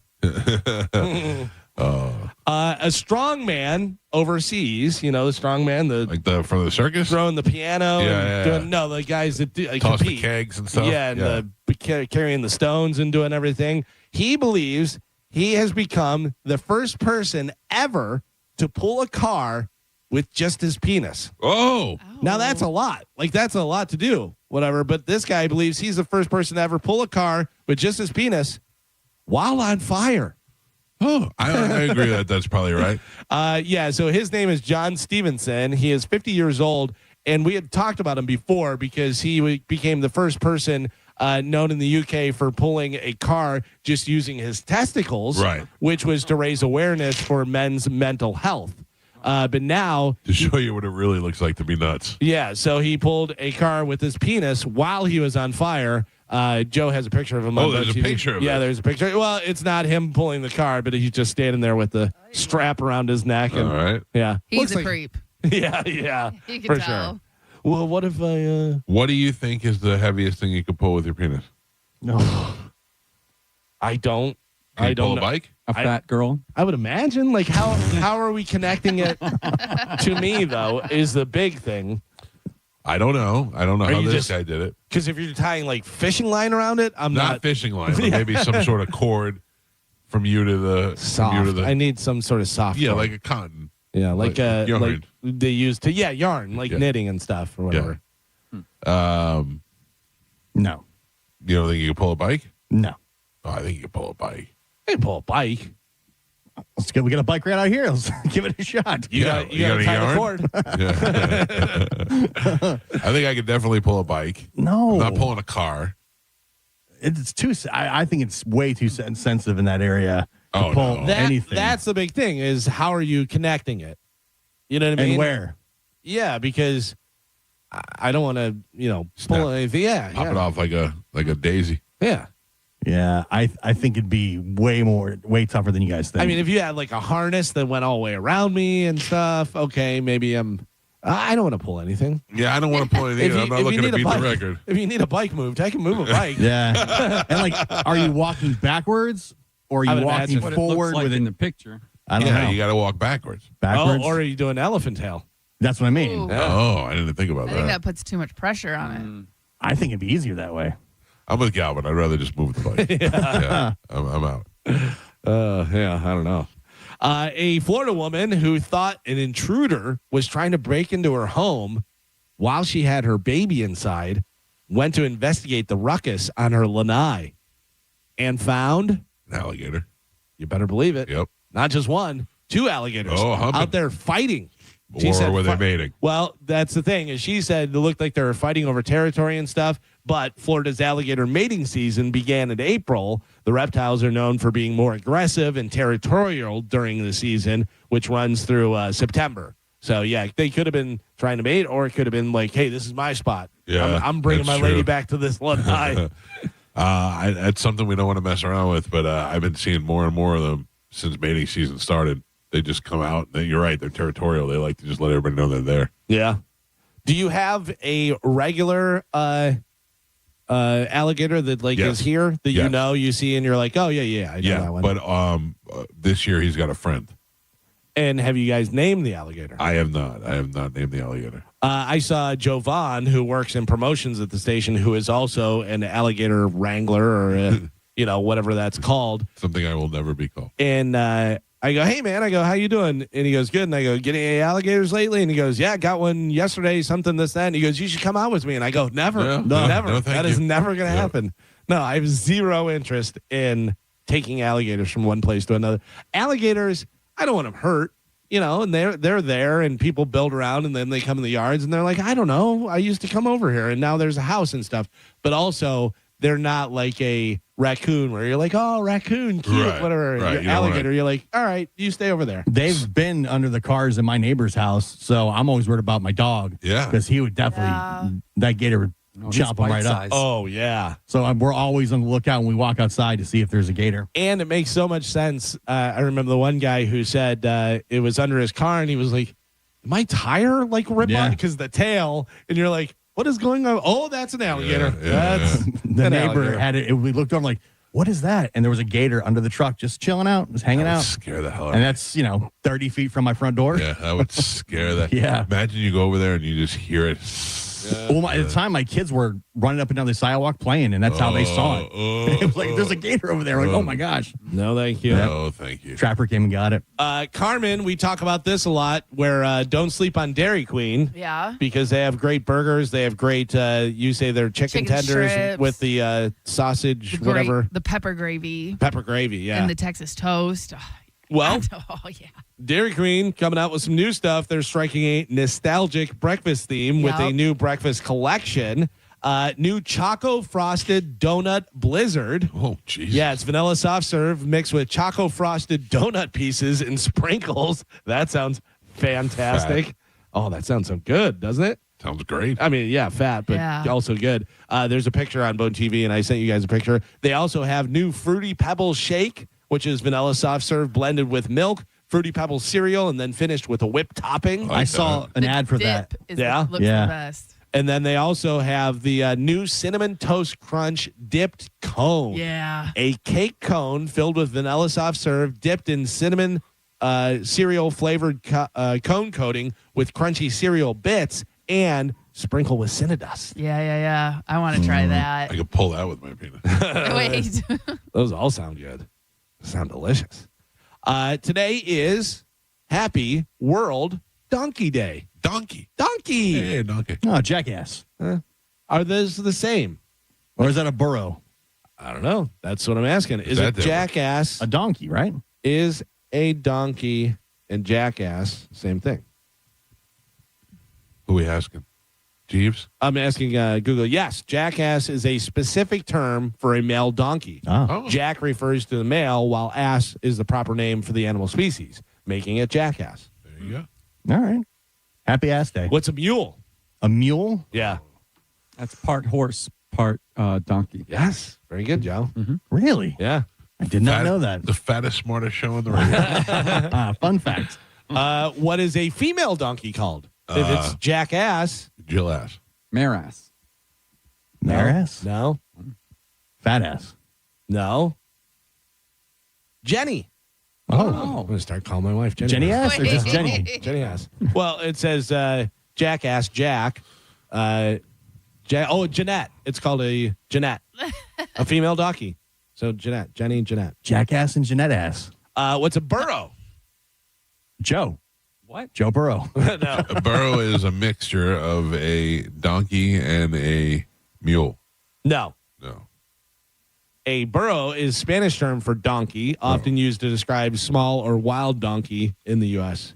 A strong man overseas, the strong man, from the circus, throwing the piano, the guys that toss the compete. kegs and stuff. And carrying the stones and doing everything. He believes he has become the first person ever to pull a car with just his penis. Oh. Now that's a lot. That's a lot to do, whatever. But this guy believes he's the first person to ever pull a car with just his penis while on fire. Oh, I agree that's probably right. So his name is John Stevenson. He is 50 years old, and we had talked about him before because he became the first person known in the UK for pulling a car just using his testicles, right? Which was to raise awareness for men's mental health. But now to show you what it really looks like to be nuts. Yeah, so he pulled a car with his penis while he was on fire. Joe has a picture of him. Oh, on there's a TV. picture of it. Yeah, there's a picture. Well, it's not him pulling the car, but he's just standing there with the strap around his neck. And, all right. Yeah. He's a creep. Yeah. You can for tell. sure. Well, what if I? What do you think is the heaviest thing you could pull with your penis? No, I don't. Can you I don't pull a know. bike? A fat girl? I would imagine. How are we connecting it to me though? Is the big thing. I don't know. I don't know Are how you this just- guy did it. Because if you're tying fishing line around it, I'm not fishing line, but maybe some sort of cord from you to the soft. From you to the, I need some sort of soft. yeah, cord. like a cotton. Yeah, like yarn. they use to yarn, like knitting and stuff or whatever. No. You don't think you can pull a bike? No. Oh, I think you can pull a bike. I can pull a bike. Let's get. We got a bike right out here. Let's give it a shot. You got a to tie yarn? the cord. I think I could definitely pull a bike. No. I'm not pulling a car. It's too. I think it's way too sensitive in that area to Oh, pull no. anything. That's the big thing is how are you connecting it? You know what I mean? And where? Yeah, because I don't want to, pull anything. Yeah, Pop it off like a daisy. Yeah. Yeah, I think it'd be way tougher than you guys think. I mean, if you had like a harness that went all the way around me and stuff, okay, maybe I don't want to pull anything. Yeah, I don't want to pull anything. I'm not looking to beat the record. If you need a bike moved, I can move a bike. Yeah. And are you walking backwards or I are you would walking imagine what it Looks forward like with in it? the picture. I don't know. You got to walk backwards. Backwards? Or are you doing elephant tail? That's what I mean. Ooh. Oh, I didn't think about I think that puts too much pressure on I think it'd be easier that way. I'm with Galvin. I'd rather just move the bike. Yeah, I'm out. Yeah, I don't know. A Florida woman who thought an intruder was trying to break into her home while she had her baby inside went to investigate the ruckus on her lanai and found An alligator. You better believe it. Yep. Not just one, two alligators humping. out there fighting. Or were they mating? Well, that's the thing. Is she said it looked like they were fighting over territory and stuff, but Florida's alligator mating season began in April. The reptiles are known for being more aggressive and territorial during the season, which runs through September. So, yeah, they could have been trying to mate, or it could have been like, hey, this is my spot. Yeah, I'm bringing my that's lady true. back to this lanai. That's something we don't want to mess around with, but I've been seeing more and more of them since mating season started. They just come out. You're right. They're territorial. They like to just let everybody know they're there. Yeah. Do you have a regular alligator that Yes. is here that Yes. you see and you're like, oh yeah, I know that one. But this year he's got a friend. And have you guys named the alligator? I have not. I have not named the alligator. I saw Jovan, who works in promotions at the station, who is also an alligator wrangler or whatever that's called. Something I will never be called. And I go, hey man, how you doing? And he goes, good. And I go, getting any alligators lately? And he goes, yeah, got one yesterday, something this, that. And he goes, you should come out with me. And I go, never, Yeah, never. no, thank That is you. never going to happen. No, I have zero interest in taking alligators from one place to another. Alligators, I don't want them hurt, and they're there, and people build around, and then they come in the yards, and they're like, I don't know, I used to come over here, and now there's a house and stuff. But also, they're not like a raccoon where you're like, oh, raccoon, cute, Right, whatever. right. Alligator, you're like, all right, you stay over there. They've been under the cars in my neighbor's house, so I'm always worried about my dog. Yeah. Because he would definitely, that gator would chop him right up. Oh, yeah. So we're always on the lookout when we walk outside to see if there's a gator. And it makes so much sense. I remember the one guy who said it was under his car, and he was like, my tire rip on? Because the tail, and you're like, what is going on? Oh, that's an alligator. That's The an neighbor alligator. had it. We looked over like, what is that? And there was a gator under the truck just chilling out, just hanging That would out. scare the hell out And of me. that's, 30 feet from my front door. Yeah, that would scare that. Yeah. Imagine you go over there and you just hear it. Well, at the time, my kids were running up and down the sidewalk playing, and that's how they saw it. It was like, there's a gator over there. Like, oh my gosh. No, thank you. No, thank you. Trapper came and got it. Carmen, we talk about this a lot, where don't sleep on Dairy Queen. Yeah. Because they have great burgers. They have great, you say they're chicken tenders strips. with the sausage, The whatever. the pepper gravy. Pepper gravy, yeah. And the Texas toast. Oh, Well, oh, yeah. Dairy Queen coming out with some new stuff. They're striking a nostalgic breakfast theme with a Yep. new breakfast collection. New Choco Frosted Donut Blizzard. Oh, jeez. Yeah, it's vanilla soft serve mixed with Choco Frosted donut pieces and sprinkles. That sounds fantastic. Fat. Oh, that sounds so good, doesn't it? Sounds great. I mean, yeah, fat, but Yeah. also good. There's a picture on Bone TV, and I sent you guys a picture. They also have new Fruity Pebbles Shake, which is vanilla soft serve blended with milk, Fruity Pebbles cereal, and then finished with a whipped topping. I saw an ad for that. Looks the best. And then they also have the new Cinnamon Toast Crunch dipped cone. Yeah. A cake cone filled with vanilla soft serve, dipped in cinnamon cereal flavored cone coating with crunchy cereal bits and sprinkle with Cinnadust. Yeah. I want to try that. I could pull that with my penis. Wait. Those all sound good. Sound delicious. Today is Happy World Donkey Day. Donkey. Donkey. Donkey. Oh, jackass. Are those the same? Or is that a burro? I don't know. That's what I'm asking. Is that it different? jackass? A donkey, right? Is a donkey and jackass same thing? Who are we asking? Jeeves? I'm asking Google. Yes, jackass is a specific term for a male donkey. Oh. Jack refers to the male, while ass is the proper name for the animal species, making it jackass. There you go. All right. Happy ass day. What's a mule? A mule? Yeah. That's part horse, part donkey. Yes. Very good, Joe. Really? Yeah. I did not know that. The fattest, smartest show on the radio. Fun fact. What is a female donkey called? If it's jackass. Jill ass. Mare ass. Mare ass? No. Fat ass. No. Jenny. Oh. I'm going to start calling my wife Jenny. Jenny ass or just Jenny? Jenny ass. Well, it says jackass Jack. Jeanette. It's called a Jeanette. A female donkey. So Jeanette. Jenny and Jeanette. Jackass and Jeanette ass. What's a burro? Joe. What? Joe Burrow. No. A burro is a mixture of a donkey and a mule. No. No. A burro is Spanish term for donkey, often used to describe small or wild donkey in the U.S.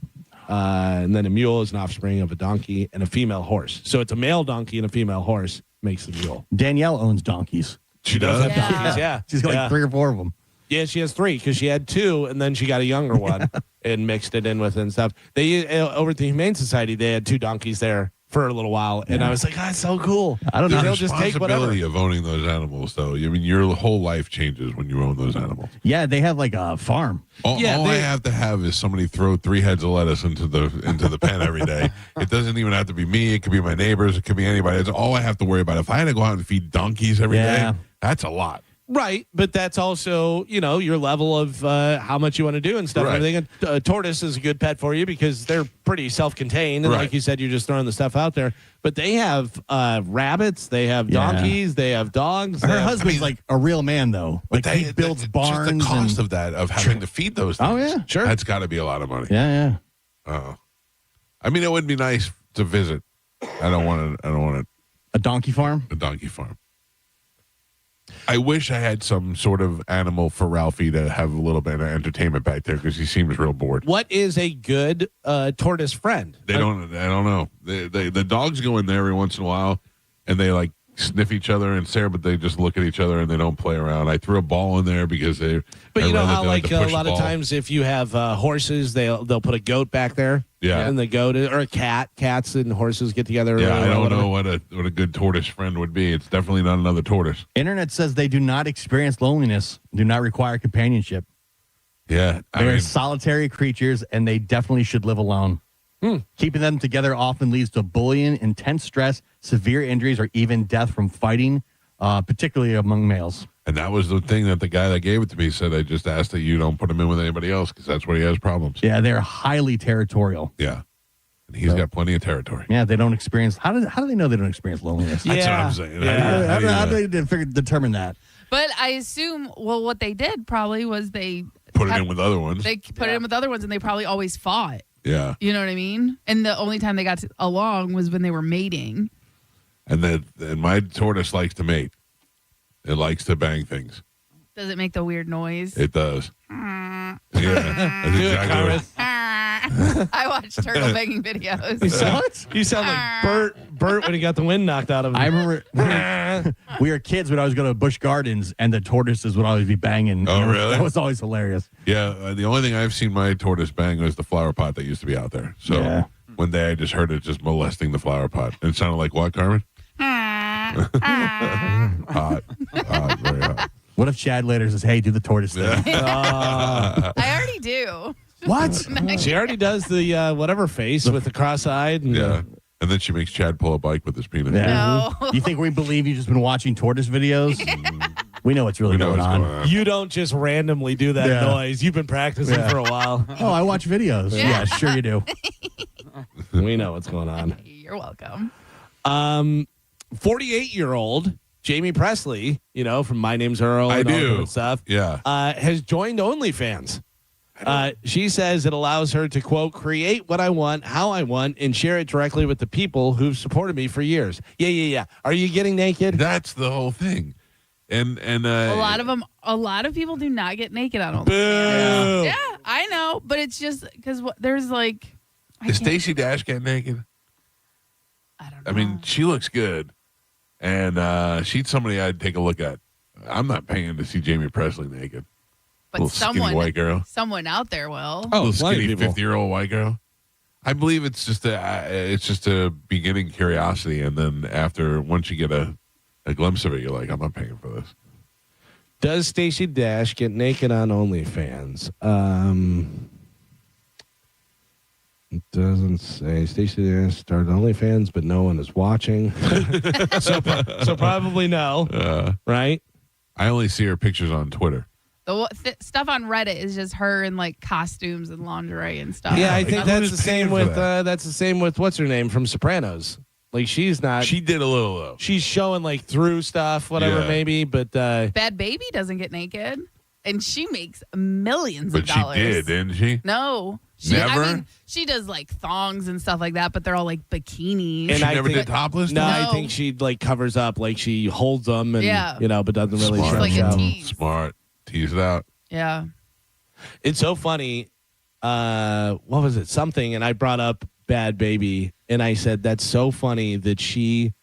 And then a mule is an offspring of a donkey and a female horse. So it's a male donkey and a female horse makes the mule. Danielle owns donkeys. She does? Have donkeys, yeah. She's got Yeah. like 3 or 4 of them. Yeah, she has 3 because she had 2 and then she got a younger one and mixed it in with it and stuff. They over at the Humane Society, they had 2 donkeys there for a little while, and I was like, "That's so cool." I don't know. They'll The just take whatever. responsibility of owning those animals, though. I mean, your whole life changes when you own those animals. Yeah, they have like a farm. All I have to have is somebody throw 3 heads of lettuce into the pen every day. It doesn't even have to be me. It could be my neighbors. It could be anybody. It's all I have to worry about. If I had to go out and feed donkeys every day, that's a lot. Right, but that's also, your level of how much you want to do and stuff. Right. And everything. A tortoise is a good pet for you because they're pretty self-contained, and Right. like you said, you're just throwing the stuff out there. But they have rabbits, they have donkeys, they have dogs. Her husband's like a real man, though. Like he builds barns. Just the cost and, of that, of having to feed those things. Oh, yeah. Sure. That's got to be a lot of money. Yeah. I mean, it would be nice to visit. I don't want A donkey farm? a donkey farm. I wish I had some sort of animal for Ralphie to have a little bit of entertainment back there because he seems real bored. What is a good tortoise friend? I don't know. The dogs go in there every once in a while, and they like sniff each other and stare, but they just look at each other and they don't play around. I threw a ball in there because they. But you know how like like a lot of times if you have horses, they'll put a goat back there. Yeah. And the goat or a cat. Cats and horses get together. Yeah, I don't know what a good tortoise friend would be. It's definitely not another tortoise. Internet says they do not experience loneliness, do not require companionship. Yeah. They're solitary creatures, and they definitely should live alone. Keeping them together often leads to bullying, intense stress, severe injuries, or even death from fighting, particularly among males. And that was the thing that the guy that gave it to me said, I just asked that you don't put him in with anybody else because that's where he has problems. Yeah, they're highly territorial. Yeah. And he's got plenty of territory. Yeah, they don't experience. How do they know they don't experience loneliness? That's what I'm saying. Yeah. How do they determine that? But I assume, well, what they did probably was they put it in with other ones. They put it in with other ones, and they probably always fought. Yeah. You know what I mean? And the only time they got along was when they were mating. And my tortoise likes to mate. It likes to bang things. Does it make the weird noise? It does. Yeah. That's exactly what. I watch turtle banging videos. You sound like Bert when he got the wind knocked out of him. I remember we were kids when I was going to Busch Gardens, and the tortoises would always be banging. Oh, really? That was always hilarious. Yeah. The only thing I've seen my tortoise bang was the flower pot that used to be out there. So one day I just heard it just molesting the flower pot. And it sounded like what, Carmen? Hot. Very hot. What if Chad later says, hey, do the tortoise thing? I already do. What? She already does the whatever face with the cross-eyed. And, Yeah. And then she makes Chad pull a bike with his penis. No. You think we believe you've just been watching tortoise videos? We know what's really going on. You don't just randomly do that noise. You've been practicing for a while. Oh, I watch videos. Yeah, sure you do. We know what's going on. You're welcome. 48-year-old Jamie Presley, from My Name's Earl and all that good stuff, has joined OnlyFans. She says it allows her to, quote, create what I want, how I want, and share it directly with the people who've supported me for years. Yeah. Are you getting naked? That's the whole thing. And a lot of people do not get naked on OnlyFans. Boo. Yeah, I know, but it's just because there's like. Is Stacey Dash getting naked? I don't know. I mean, she looks good, and she's somebody I'd take a look at. I'm not paying to see Jamie Presley naked. But little skinny white girl. Someone out there will. Little skinny 50-year-old white girl. I believe it's just a beginning curiosity, and then once you get a glimpse of it, you're like, I'm not paying for this. Does Stacey Dash get naked on OnlyFans? It doesn't say. Stacey Dash started OnlyFans, but no one is watching. so probably no. Right? I only see her pictures on Twitter. The stuff on Reddit is just her in like costumes and lingerie and stuff. Yeah, I think that's the same with what's her name from Sopranos. Like she's not. She did a little though. She's showing like through stuff, whatever maybe. But Bad Baby doesn't get naked, and she makes millions of dollars. But she did, didn't she? No, never. I mean, she does like thongs and stuff like that, but they're all like bikinis. And she never did topless. No, I think she like covers up, like she holds them, and but doesn't really Smart. Like a show. tease. Smart. Tease it out. Yeah. It's so funny. What was it? Something, and I brought up Bad Baby, and I said that's so funny that she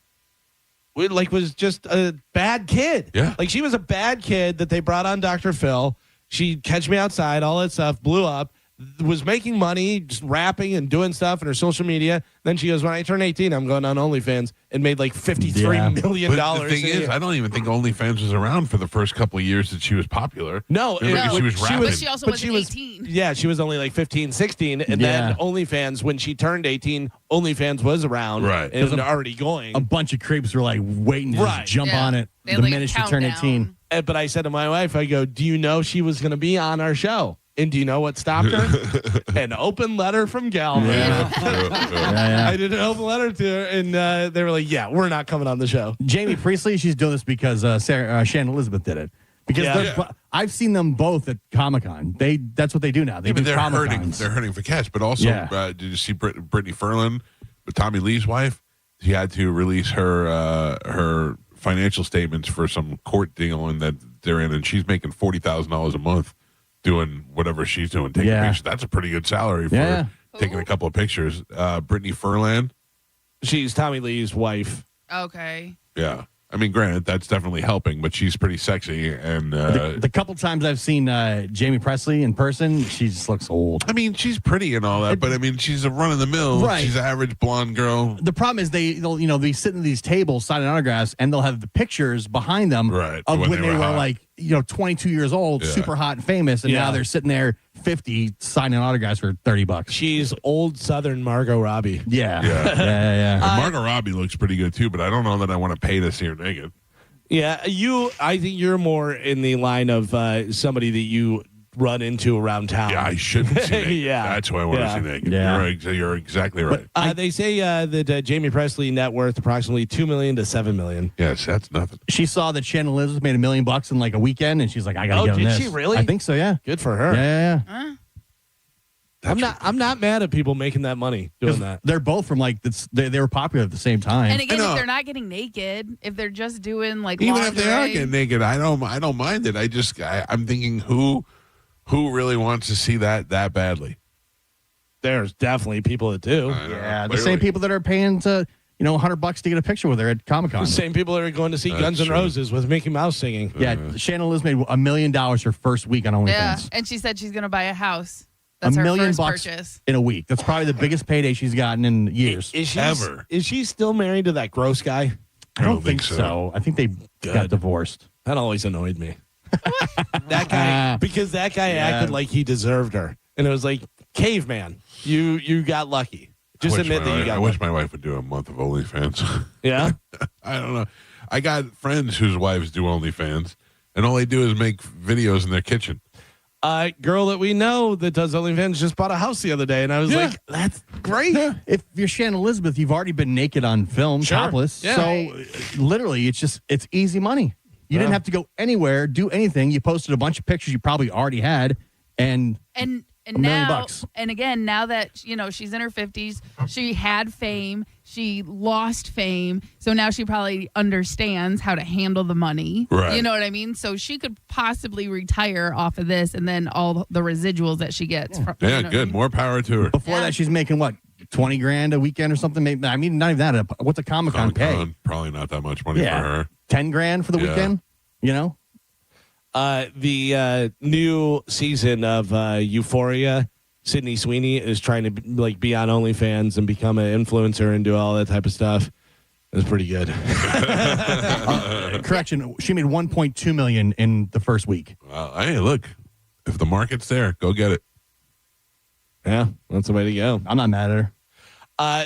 was just a bad kid. Yeah. Like she was a bad kid that they brought on Dr. Phil. She'd catch me outside, all that stuff, blew up, was making money, just rapping and doing stuff in her social media. Then she goes, when I turn 18, I'm going on OnlyFans, and made like $53 million. But the thing is, I don't even think OnlyFans was around for the first couple of years that she was popular. No, she was rapping. But she also wasn't 18. Yeah, she was only like 15, 16. And then OnlyFans, when she turned 18, OnlyFans was around. Right. And already going. A bunch of creeps were like waiting to just jump on it They had, the like, a minute she turned 18. But I said to my wife, I go, do you know she was going to be on our show? And do you know what stopped her? An open letter from Galvin. I did an open letter to her, and they were like, yeah, we're not coming on the show. Jamie Priestley, she's doing this because Shannon Elizabeth did it. Because I've seen them both at Comic-Con. That's what they do now. They do they're Comic-Cons. They're hurting for cash. But also, did you see Brittany Ferlin, Tommy Lee's wife? She had to release her financial statements for some court deal and that they're in, and she's making $40,000 a month doing whatever she's doing, taking pictures. That's a pretty good salary for taking a couple of pictures. Brittany Furlan. She's Tommy Lee's wife. Okay. Yeah. I mean, granted, that's definitely helping, but she's pretty sexy. And the couple times I've seen Jamie Presley in person, she just looks old. I mean, she's pretty and all that, but I mean, she's a run of the mill. Right. She's an average blonde girl. The problem is they'll be sitting at these tables signing autographs, and they'll have the pictures behind them of when they were hot. like 22 years old, super hot and famous, and now they're sitting there 50 signing autographs for $30. She's old Southern Margot Robbie. Yeah. And Margot Robbie looks pretty good too, but I don't know that I want to pay to see her naked. Yeah, I think you're more in the line of somebody that you run into around town. Yeah, I shouldn't see naked. Yeah. That's who I want to see naked. Yeah. You're exactly right. They say that Jamie Presley net worth approximately $2 million to $7 million. Yes, that's nothing. She saw that Shannon Elizabeth made $1 million in like a weekend, and she's like, I gotta get on this. Did she really? I think so. Yeah. Good for her. Yeah. I'm not mad at people making that money doing that. They're both from they were popular at the same time. And again, if they're not getting naked, if they're just doing like Even lingerie, if they are getting naked, I don't mind it. I'm thinking who really wants to see that badly. There's definitely people that do. Yeah, the same people that are paying to $100 to get a picture with her at Comic-Con. The same people that are going to see Guns N' Roses with Mickey Mouse singing. Yeah, Shannon Liz made $1 million her first week on OnlyFans. Yeah, and she said she's going to buy a house. That's $1 her million first purchase. in a week. That's probably the biggest payday she's gotten in years. Is she still married to that gross guy? I don't think so. I think they got divorced. That always annoyed me. That guy, because that guy acted like he deserved her, and it was like, caveman, you got lucky. Just admit that you got. I wish my wife would do a month of OnlyFans. Yeah, I don't know. I got friends whose wives do OnlyFans, and all they do is make videos in their kitchen. Girl that we know that does OnlyFans just bought a house the other day, and I was like, that's great. Yeah. If you're Shannon Elizabeth, you've already been naked on film, topless. Yeah. So literally, it's easy money. You didn't have to go anywhere, do anything. You posted a bunch of pictures you probably already had, and $1 million bucks. And again, now that she's in her 50s, she had fame, she lost fame, so now she probably understands how to handle the money. Right. You know what I mean? So she could possibly retire off of this, and then all the residuals that she gets. From, Yeah, you know good. what I mean? More power to her. Before that, she's making what, $20,000 a weekend or something? Maybe, I mean, not even that. What's a Comic-Con pay? Probably not that much money for her. $10,000 for the weekend. The new season of Euphoria, Sydney Sweeney is trying to be on OnlyFans and become an influencer and do all that type of stuff. It's pretty good. Correction, she made $1.2 million in the first week. Hey, look, if the market's there, go get it. Yeah, that's the way to go. I'm not mad at her.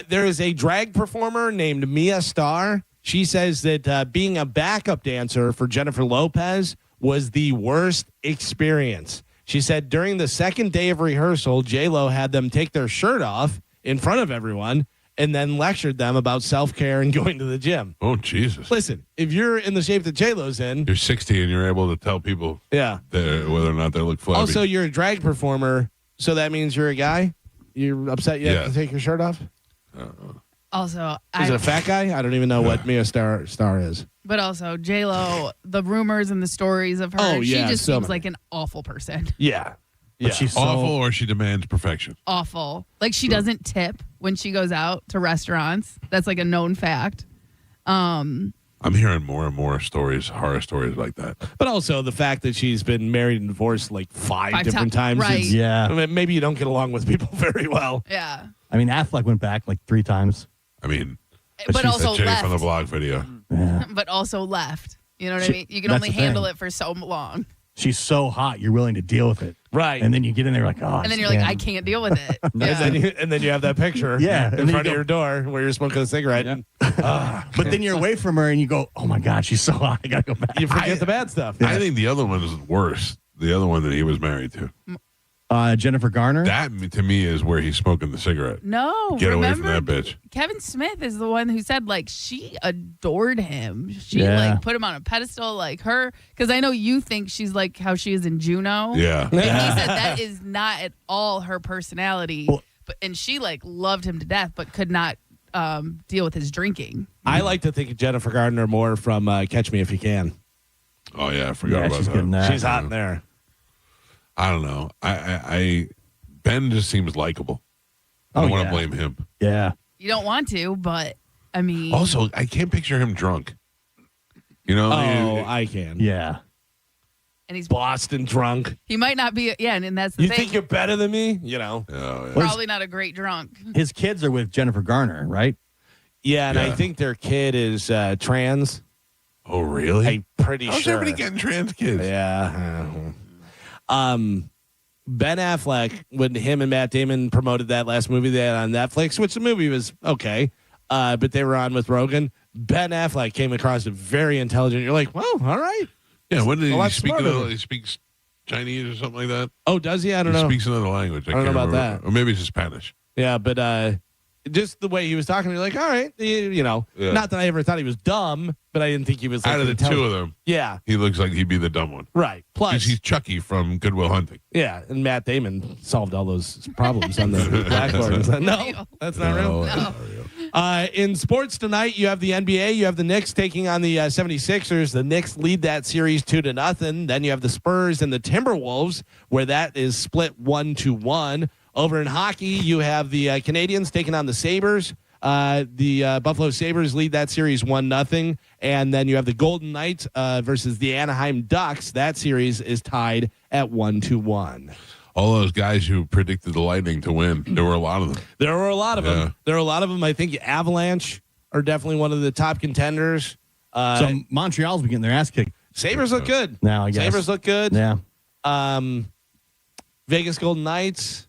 There is a drag performer named Mia Starr. She says that being a backup dancer for Jennifer Lopez was the worst experience. She said during the second day of rehearsal, J-Lo had them take their shirt off in front of everyone and then lectured them about self-care and going to the gym. Oh, Jesus. Listen, if you're in the shape that J-Lo's in. You're 60 and you're able to tell people whether or not they look flabby. Also, you're a drag performer, so that means you're a guy? You're upset you have to take your shirt off? Also, is it a fat guy? I don't even know what Mia Starr is. But also, J-Lo, the rumors and the stories of her, she just seems like an awful person. Yeah. But she's awful, or she demands perfection. Awful. Like, she doesn't tip when she goes out to restaurants. That's like a known fact. I'm hearing more and more stories, horror stories like that. But also the fact that she's been married and divorced like five different times. Right. Yeah. I mean, maybe you don't get along with people very well. Yeah. I mean, Affleck went back like 3 times. I mean, but also Jenny left. from the blog video. But also left. You know what I mean? You can that's only the handle thing. it for so long. She's so hot, you're willing to deal with it. Right. And then you get in there like, oh, And then you're like, I can't deal with it. And then you have that picture Yeah, in and then front you of go- your door where you're smoking a cigarette. But then you're away from her and you go, oh my God, she's so hot. I got to go back. You forget the bad stuff. I think the other one is worse. The other one that he was married to. Jennifer Garner? That, to me, is where he's smoking the cigarette. No. Get away from remember, that bitch. Kevin Smith is the one who said, like, she adored him. She, like, put him on a pedestal, like her. Because I know you think she's like how she is in Juno. Yeah. And he said that is not at all her personality. And she, like, loved him to death, but could not deal with his drinking. I like to think of Jennifer Gardner more from Catch Me If You Can. Oh yeah, I forgot about she's that. good in that. She's hot in there. I don't know. I Ben just seems likable. I don't want to blame him. Yeah. You don't want to, but I mean, Also, I can't picture him drunk. You know? I can. Yeah. and he's Boston drunk. He might not be. Yeah, and that's the You thing. think you're better than me? You know. Probably not a great drunk. His kids are with Jennifer Garner, right? Yeah, and I think their kid is trans. Oh, really? I'm pretty How's sure. everybody getting trans kids? Yeah. Ben Affleck, when him and Matt Damon promoted that last movie they had on Netflix, which the movie was okay, but they were on with Rogan. Ben Affleck came across as very intelligent. You're like, well, all right. Yeah, when did A he lot speak? smarter. He speaks Chinese or something like that. Oh, does he? I don't He know. speaks another language. I don't know can't about remember. that. Or maybe it's Spanish. Yeah, but just the way he was talking, you're like, all right, you know. Yeah. Not that I ever thought he was dumb, but I didn't think he was like Out of the two of them, Yeah, he looks like he'd be the dumb one. right. Plus, Because he's Chucky from Good Will Hunting. yeah, and Matt Damon solved all those problems on the blackboard. No, that's not real. No. In sports tonight, you have the NBA. You have the Knicks taking on the 76ers. The Knicks lead that series 2-0. Then you have the Spurs and the Timberwolves, where that is split 1-1. Over in hockey, you have the Canadiens taking on the Sabres. The Buffalo Sabres lead that series 1-0. And then you have the Golden Knights versus the Anaheim Ducks. That series is tied at 1-1. All those guys who predicted the Lightning to win, there were a lot of them. There were a lot of Yeah. them. There are a lot of them. I think Avalanche are definitely one of the top contenders. So Montreal's been getting their ass kicked. Sabres look good. Now, I guess. Sabres look good. Yeah. Vegas Golden Knights.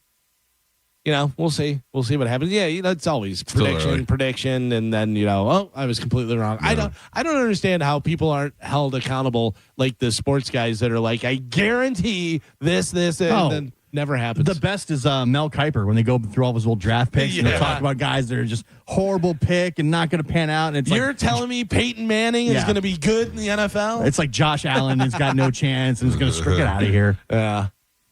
You know, we'll see. We'll see what happens. Yeah, you know, it's always Still early. prediction, and then I was completely wrong. Yeah. I don't understand how people aren't held accountable like the sports guys that are like, I guarantee this, and then never happens. The best is Mel Kiper when they go through all his old draft picks and they talk about guys that are just horrible pick and not going to pan out. And it's You're telling me Peyton Manning is going to be good in the NFL? It's like Josh Allen has got no chance and is going to get out of here. Yeah.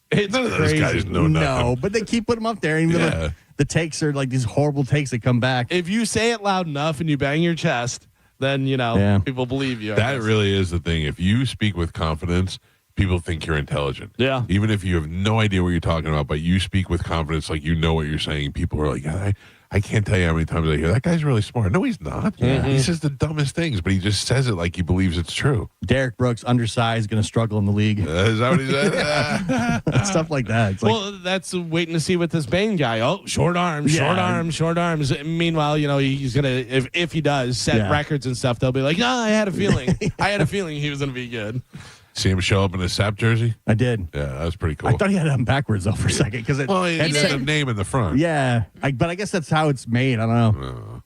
It's None of those crazy. guys know nothing. No, but they keep putting him up there. And even the takes are like these horrible takes that come back. If you say it loud enough and you bang your chest, then, people believe you. I That guess. really is the thing. If you speak with confidence, people think you're intelligent. Yeah. Even if you have no idea what you're talking about, but you speak with confidence, like you know what you're saying, people are like, I can't tell you how many times I hear that guy's really smart. No, he's not. He says the dumbest things, but he just says it like he believes it's true. Derek Brooks, undersized, going to struggle in the league. Is that what he said? Stuff like that. It's like, Well, that's waiting to see with this Bane guy. Oh, short arms. Meanwhile, he's going to, if he does set records and stuff, they'll be like, I had a feeling. I had a feeling he was going to be good. See him show up in a Sap jersey? I did. Yeah, that was pretty cool. I thought he had them backwards, though, for a second. Because he had the name in the front. Yeah, but I guess that's how it's made. I don't know.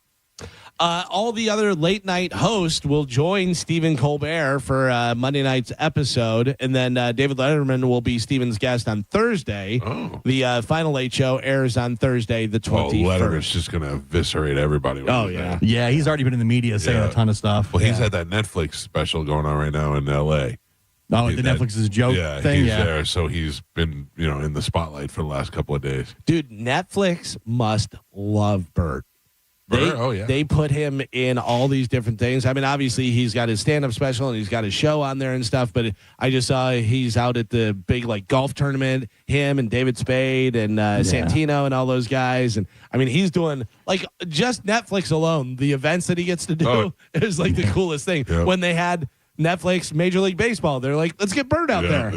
All the other late night hosts will join Stephen Colbert for Monday night's episode. And then David Letterman will be Stephen's guest on Thursday. Oh. The Final Late Show airs on Thursday, the 21st. Letterman's just going to eviscerate everybody. Oh, yeah. Yeah, he's already been in the media saying a ton of stuff. Well, he's had that Netflix special going on right now in L.A. Oh, the Netflix's joke thing? He's Yeah. there, so he's been, in the spotlight for the last couple of days. Dude, Netflix must love Bert. They put him in all these different things. I mean, obviously, he's got his stand-up special and he's got his show on there and stuff, but I just saw he's out at the big, golf tournament, him and David Spade and Santino and all those guys. And, I mean, he's doing, just Netflix alone, the events that he gets to do is, the coolest thing. Yeah. When they had Netflix Major League Baseball, they're like, let's get Bert out there.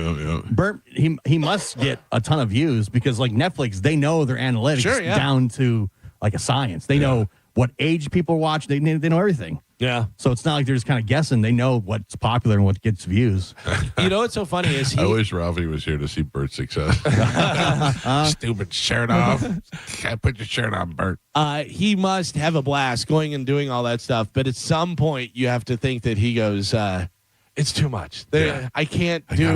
Bert, he must get a ton of views because, Netflix, they know their analytics down to, a science. They know what age people watch. They know everything. Yeah. So it's not like they're just kind of guessing. They know what's popular and what gets views. You know what's so funny is I wish Ralphie was here to see Bert's success. Stupid shirt off. Can't put your shirt on, Bert. He must have a blast going and doing all that stuff. But at some point, you have to think that he goes, it's too much. I can't do.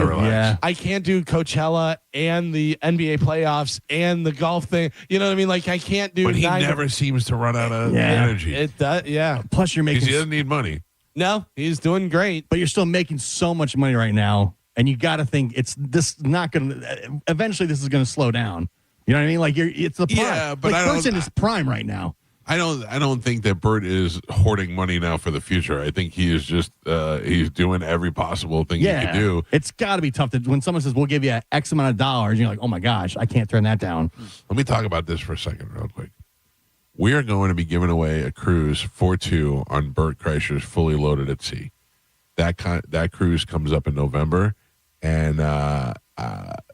I can't do Coachella and the NBA playoffs and the golf thing. You know what I mean? I can't do. But he never seems to run out of energy. It does. Yeah. Plus, you're making. Because he doesn't need money. No, he's doing great. But you're still making so much money right now, and you got to think this not going to. Eventually, this is going to slow down. You know what I mean? It's the prime. Yeah, but Bert's in his prime right now. I don't think that Bert is hoarding money now for the future. I think he is just he's doing every possible thing he can do. It's got to be tough when someone says, we'll give you X amount of dollars. You're like, oh my gosh, I can't turn that down. Let me talk about this for a second real quick. We are going to be giving away a cruise for 2 on Bert Kreischer's Fully Loaded at Sea. That cruise comes up in November, and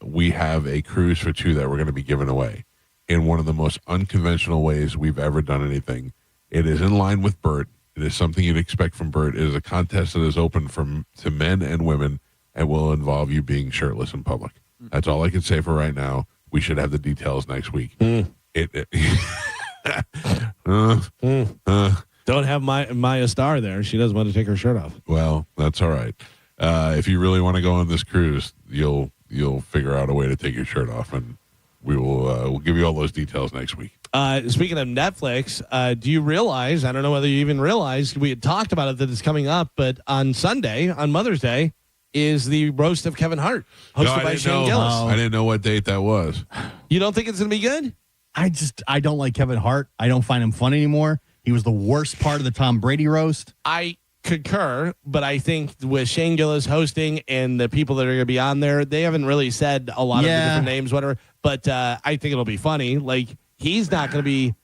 we have a cruise for 2 that we're going to be giving away in one of the most unconventional ways we've ever done anything. It is in line with Bert. It is something you'd expect from Bert. It is a contest that is open to men and women and will involve you being shirtless in public. That's all I can say for right now. We should have the details next week. Don't have Maya Starr there. She doesn't want to take her shirt off. Well, that's all right. If you really want to go on this cruise, you'll figure out a way to take your shirt off, and we'll give you all those details next week. Speaking of Netflix, do you realize, I don't know whether you even realized, we had talked about it that it's coming up, but on Sunday, on Mother's Day, is the roast of Kevin Hart, hosted by Shane Gillis. I didn't know what date that was. You don't think it's going to be good? I don't like Kevin Hart. I don't find him fun anymore. He was the worst part of the Tom Brady roast. I concur, but I think with Shane Gillis hosting and the people that are going to be on there, they haven't really said a lot of the different names, whatever, but I think it'll be funny. Like, he's not going to be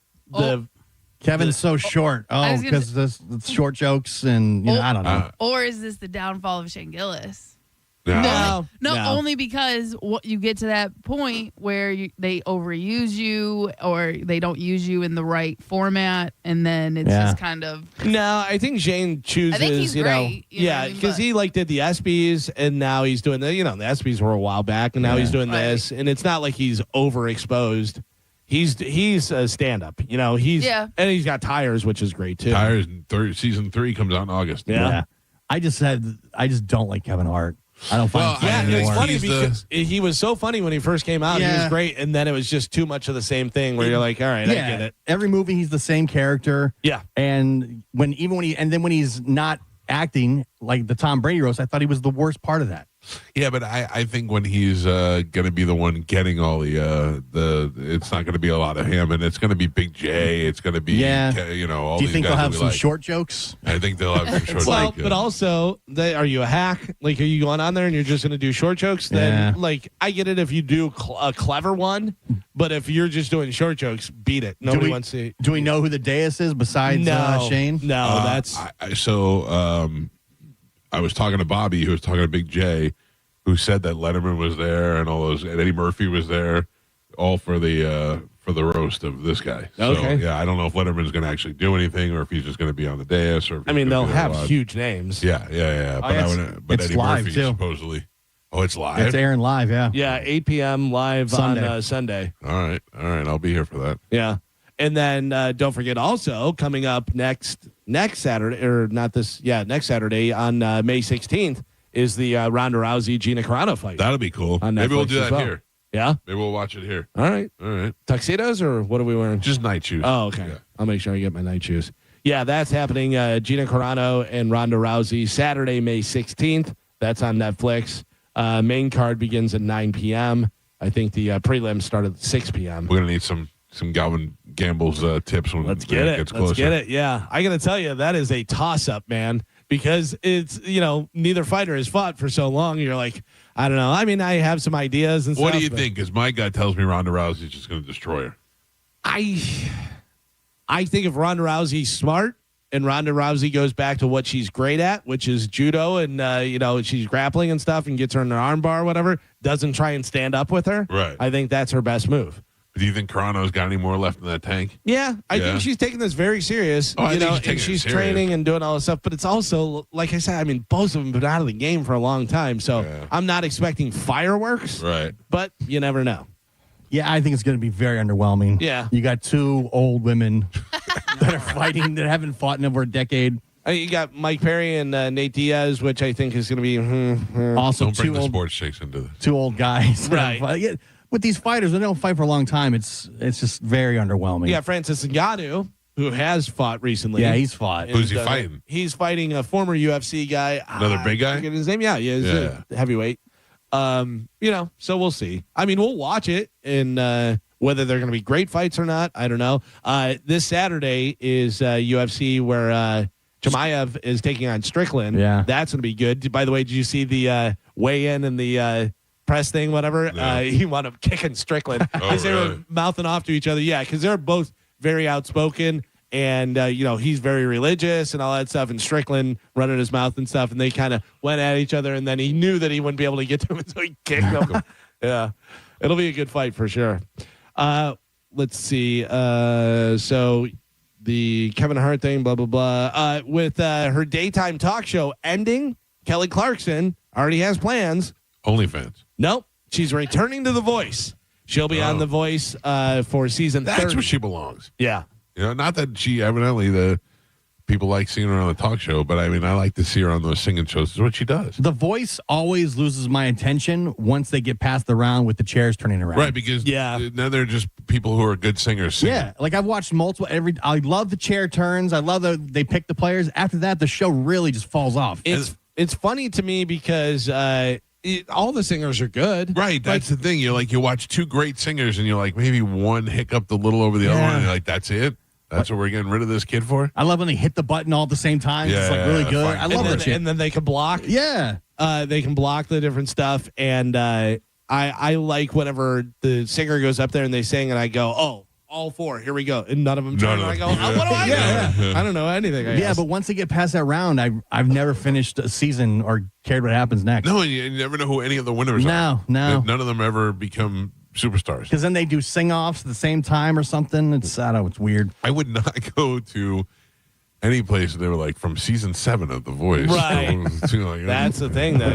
Kevin's so short. Oh, because the short jokes and, I don't know. Or is this the downfall of Shane Gillis? No, only because you get to that point where they overuse you or they don't use you in the right format, and then it's just kind of. No, I think Shane chooses. I think he's great. Because he did the ESPYs, and now he's doing the the ESPYs were a while back, and now he's doing this, and it's not like he's overexposed. He's a stand-up, and he's got Tires, which is great too. Tires season 3 comes out in August. Yeah. I just don't like Kevin Hart. I don't find it's funny because he was so funny when he first came out. Yeah. He was great, and then it was just too much of the same thing where you're like, all right, I get it. Every movie he's the same character. Yeah. And when he's not acting like the Tom Brady roast, I thought he was the worst part of that. Yeah, but I think when he's going to be the one getting all the it's not going to be a lot of him, and it's going to be Big J. It's going to be all Do you these think guys they'll have that we some like. short jokes? I think they'll have some short jokes. But also, are you a hack? Like, are you going on there and you're just going to do short jokes? Then, I get it if you do a clever one, but if you're just doing short jokes, beat it. Nobody wants to. Do we know who the dais is besides Shane? No, that's. I was talking to Bobby, who was talking to Big J, who said that Letterman was there and all those, and Eddie Murphy was there, all for the roast of this guy. Okay. So I don't know if Letterman's going to actually do anything, or if he's just going to be on the dais, or if they'll have huge names. Yeah. But it's Eddie live, Murphy too. supposedly. Oh, it's live. It's airing live. Yeah. Yeah, 8 p.m. live on Sunday. All right. I'll be here for that. Yeah. And then don't forget also coming up next Saturday, or not this, next Saturday on May 16th is the Ronda Rousey Gina Carano fight. That'll be cool. Maybe we'll do that here. Yeah? Maybe we'll watch it here. All right. Tuxedos, or what are we wearing? Just night shoes. Oh, okay. Yeah. I'll make sure I get my night shoes. Yeah, that's happening. Gina Carano and Ronda Rousey, Saturday, May 16th. That's on Netflix. Main card begins at 9 p.m. I think the prelims start at 6 p.m. We're going to need some Galvin Gamble's tips when it gets closer. Let's get it. Yeah. I got to tell you, that is a toss-up, man, because it's, neither fighter has fought for so long. You're like, I don't know. I mean, I have some ideas and stuff. What do you think? Because my guy tells me Ronda Rousey's just going to destroy her. I think if Ronda Rousey's smart and Ronda Rousey goes back to what she's great at, which is judo, and, she's grappling and stuff and gets her in an arm bar or whatever, doesn't try and stand up with her. Right. I think that's her best move. Do you think Carano's got any more left in that tank? Yeah, I think she's taking this very serious. And she's training and doing all this stuff. But it's also, like I said, I mean, both of them have been out of the game for a long time. So I'm not expecting fireworks. Right. But you never know. Yeah, I think it's going to be very underwhelming. Yeah. You got 2 old women that are fighting that haven't fought in over a decade. You got Mike Perry and Nate Diaz, which I think is going to be also don't bring the old, sports chicks into this. 2 old guys. Right. With these fighters, when they don't fight for a long time, it's just very underwhelming. Yeah, Francis Ngannou, who has fought recently. Yeah, he's fought. Who's he fighting? He's fighting a former UFC guy. Another big guy? I forget his name. Yeah, he's a heavyweight. So we'll see. I mean, we'll watch it, and Whether they're going to be great fights or not, I don't know. This Saturday is UFC where Chimaev is taking on Strickland. Yeah. That's going to be good. By the way, did you see the weigh-in and the press thing, whatever? No. He wound up kicking Strickland because they were mouthing off to each other. Yeah, because they're both very outspoken. And, he's very religious and all that stuff. And Strickland running his mouth and stuff. And they kind of went at each other. And then he knew that he wouldn't be able to get to him. So he kicked him. Yeah. It'll be a good fight for sure. Let's see. So the Kevin Hart thing, blah, blah, blah. With her daytime talk show ending, Kelly Clarkson already has plans. OnlyFans. Nope. She's returning to The Voice. She'll be on The Voice for season 30. That's where she belongs. Yeah. Not that she evidently the people like seeing her on the talk show, but I mean, I like to see her on those singing shows. It's what she does. The Voice always loses my attention once they get past the round with the chairs turning around. Right, because now they're just people who are good singers singing. Yeah, like I've watched multiple. I love the chair turns. I love that they pick the players. After that, the show really just falls off. It's funny to me because all the singers are good. Right, that's the thing. You watch two great singers, and you're like, maybe one hiccuped a little over the other one, and you're like, that's it. That's what we're getting rid of this kid for? I love when they hit the button all at the same time. It's like really good. I love that shit. And then they can block. Yeah. They can block the different stuff. And I like whenever the singer goes up there and they sing and I go, oh, all four, here we go. And none of them turn and I go, oh, what do I do? Yeah. I don't know anything. I guess. But once they get past that round, I've never finished a season or cared what happens next. No, you never know who any of the winners are. No. None of them ever become superstars. Because then they do sing-offs at the same time or something. I don't know, it's weird. I would not go to any place they were like from season 7 of The Voice. Right. So, That's the thing, though,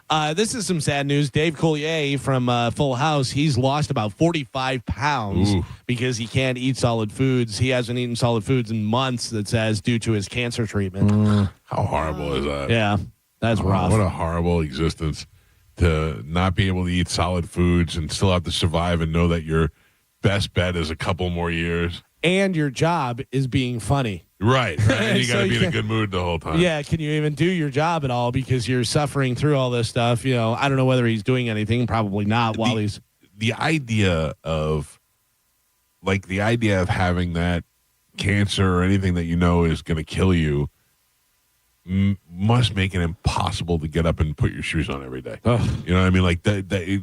yeah. This is some sad news. Dave Coulier from Full House, he's lost about 45 pounds because he can't eat solid foods. He hasn't eaten solid foods in months, it says, due to his cancer treatment. How horrible is that? Yeah, that's rough. What a horrible existence to not be able to eat solid foods and still have to survive and know that your best bet is a couple more years. And your job is being funny. Right. And you got to be in a good mood the whole time. Yeah. Can you even do your job at all because you're suffering through all this stuff? I don't know whether he's doing anything. Probably not while he's. The idea of having that cancer or anything that is going to kill you must make it impossible to get up and put your shoes on every day. You know what I mean? Like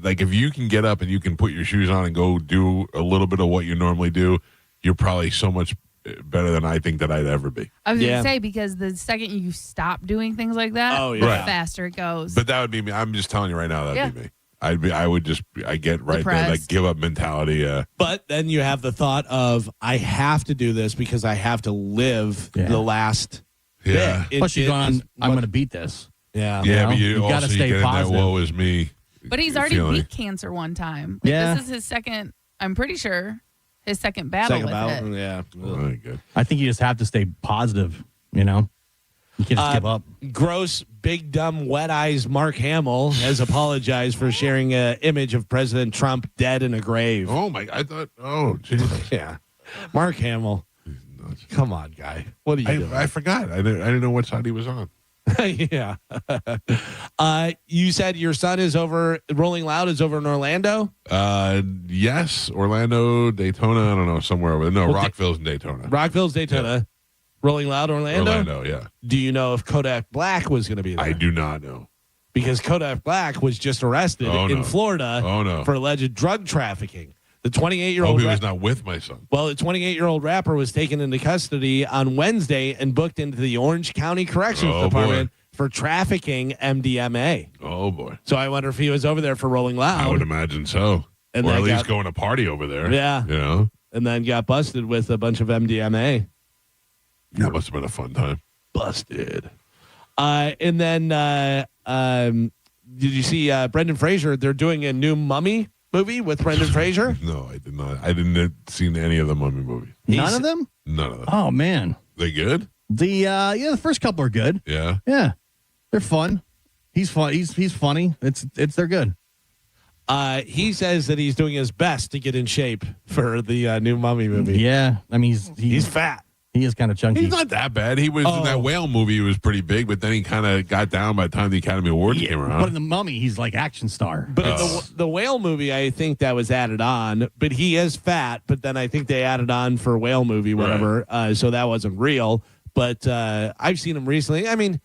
like if you can get up and you can put your shoes on and go do a little bit of what you normally do, you're probably so much better than I think that I'd ever be. I was going to say, because the second you stop doing things like that, the faster it goes. But that would be me. I'm just telling you right now, that'd be me. I get right there, like give up mentality. But then you have the thought of, I have to do this because I have to live the last. Yeah. Plus you're going, I'm going to beat this. Yeah. Yeah, but you got to stay positive. That woe is me. But he's already beat cancer one time. This is his second, I'm pretty sure, his second battle with it. Yeah. Very good. I think you just have to stay positive, You can't just give up. Gross, big, dumb, wet eyes Mark Hamill has apologized for sharing an image of President Trump dead in a grave. Oh, Jesus. Yeah. Mark Hamill. Come on, guy. What are you doing? I forgot. I didn't know what side he was on. Yeah. You said your son is Rolling Loud is over in Orlando? Yes. Orlando, Daytona, I don't know, somewhere over there. No, Rockville's in Daytona. Rockville's Daytona. Yeah. Rolling Loud, Orlando? Orlando, yeah. Do you know if Kodak Black was going to be there? I do not know. Because Kodak Black was just arrested in Florida for alleged drug trafficking. The 28-year-old. Hope he was not with my son. Well, the 28-year-old rapper was taken into custody on Wednesday and booked into the Orange County Corrections Department for trafficking MDMA. Oh boy! So I wonder if he was over there for Rolling Loud. I would imagine so, or at least going to party over there. Yeah, and then got busted with a bunch of MDMA. That must have been a fun time. Busted. And then did you see Brendan Fraser? They're doing a new Mummy movie with Brendan Fraser? No, I did not. I didn't see any of the Mummy movies. None of them? None of them. Oh man, they good? The first couple are good. Yeah, they're fun. He's fun. He's funny. They're good. He says that he's doing his best to get in shape for the new Mummy movie. Yeah, I mean he's fat. He is kind of chunky. He's not that bad. He was in that whale movie. He was pretty big, but then he kind of got down by the time the Academy Awards came around. But in The Mummy, he's like action star. But in the whale movie, I think that was added on. But he is fat. But then I think they added on for whale movie, whatever. So that wasn't real. But I've seen him recently. I mean,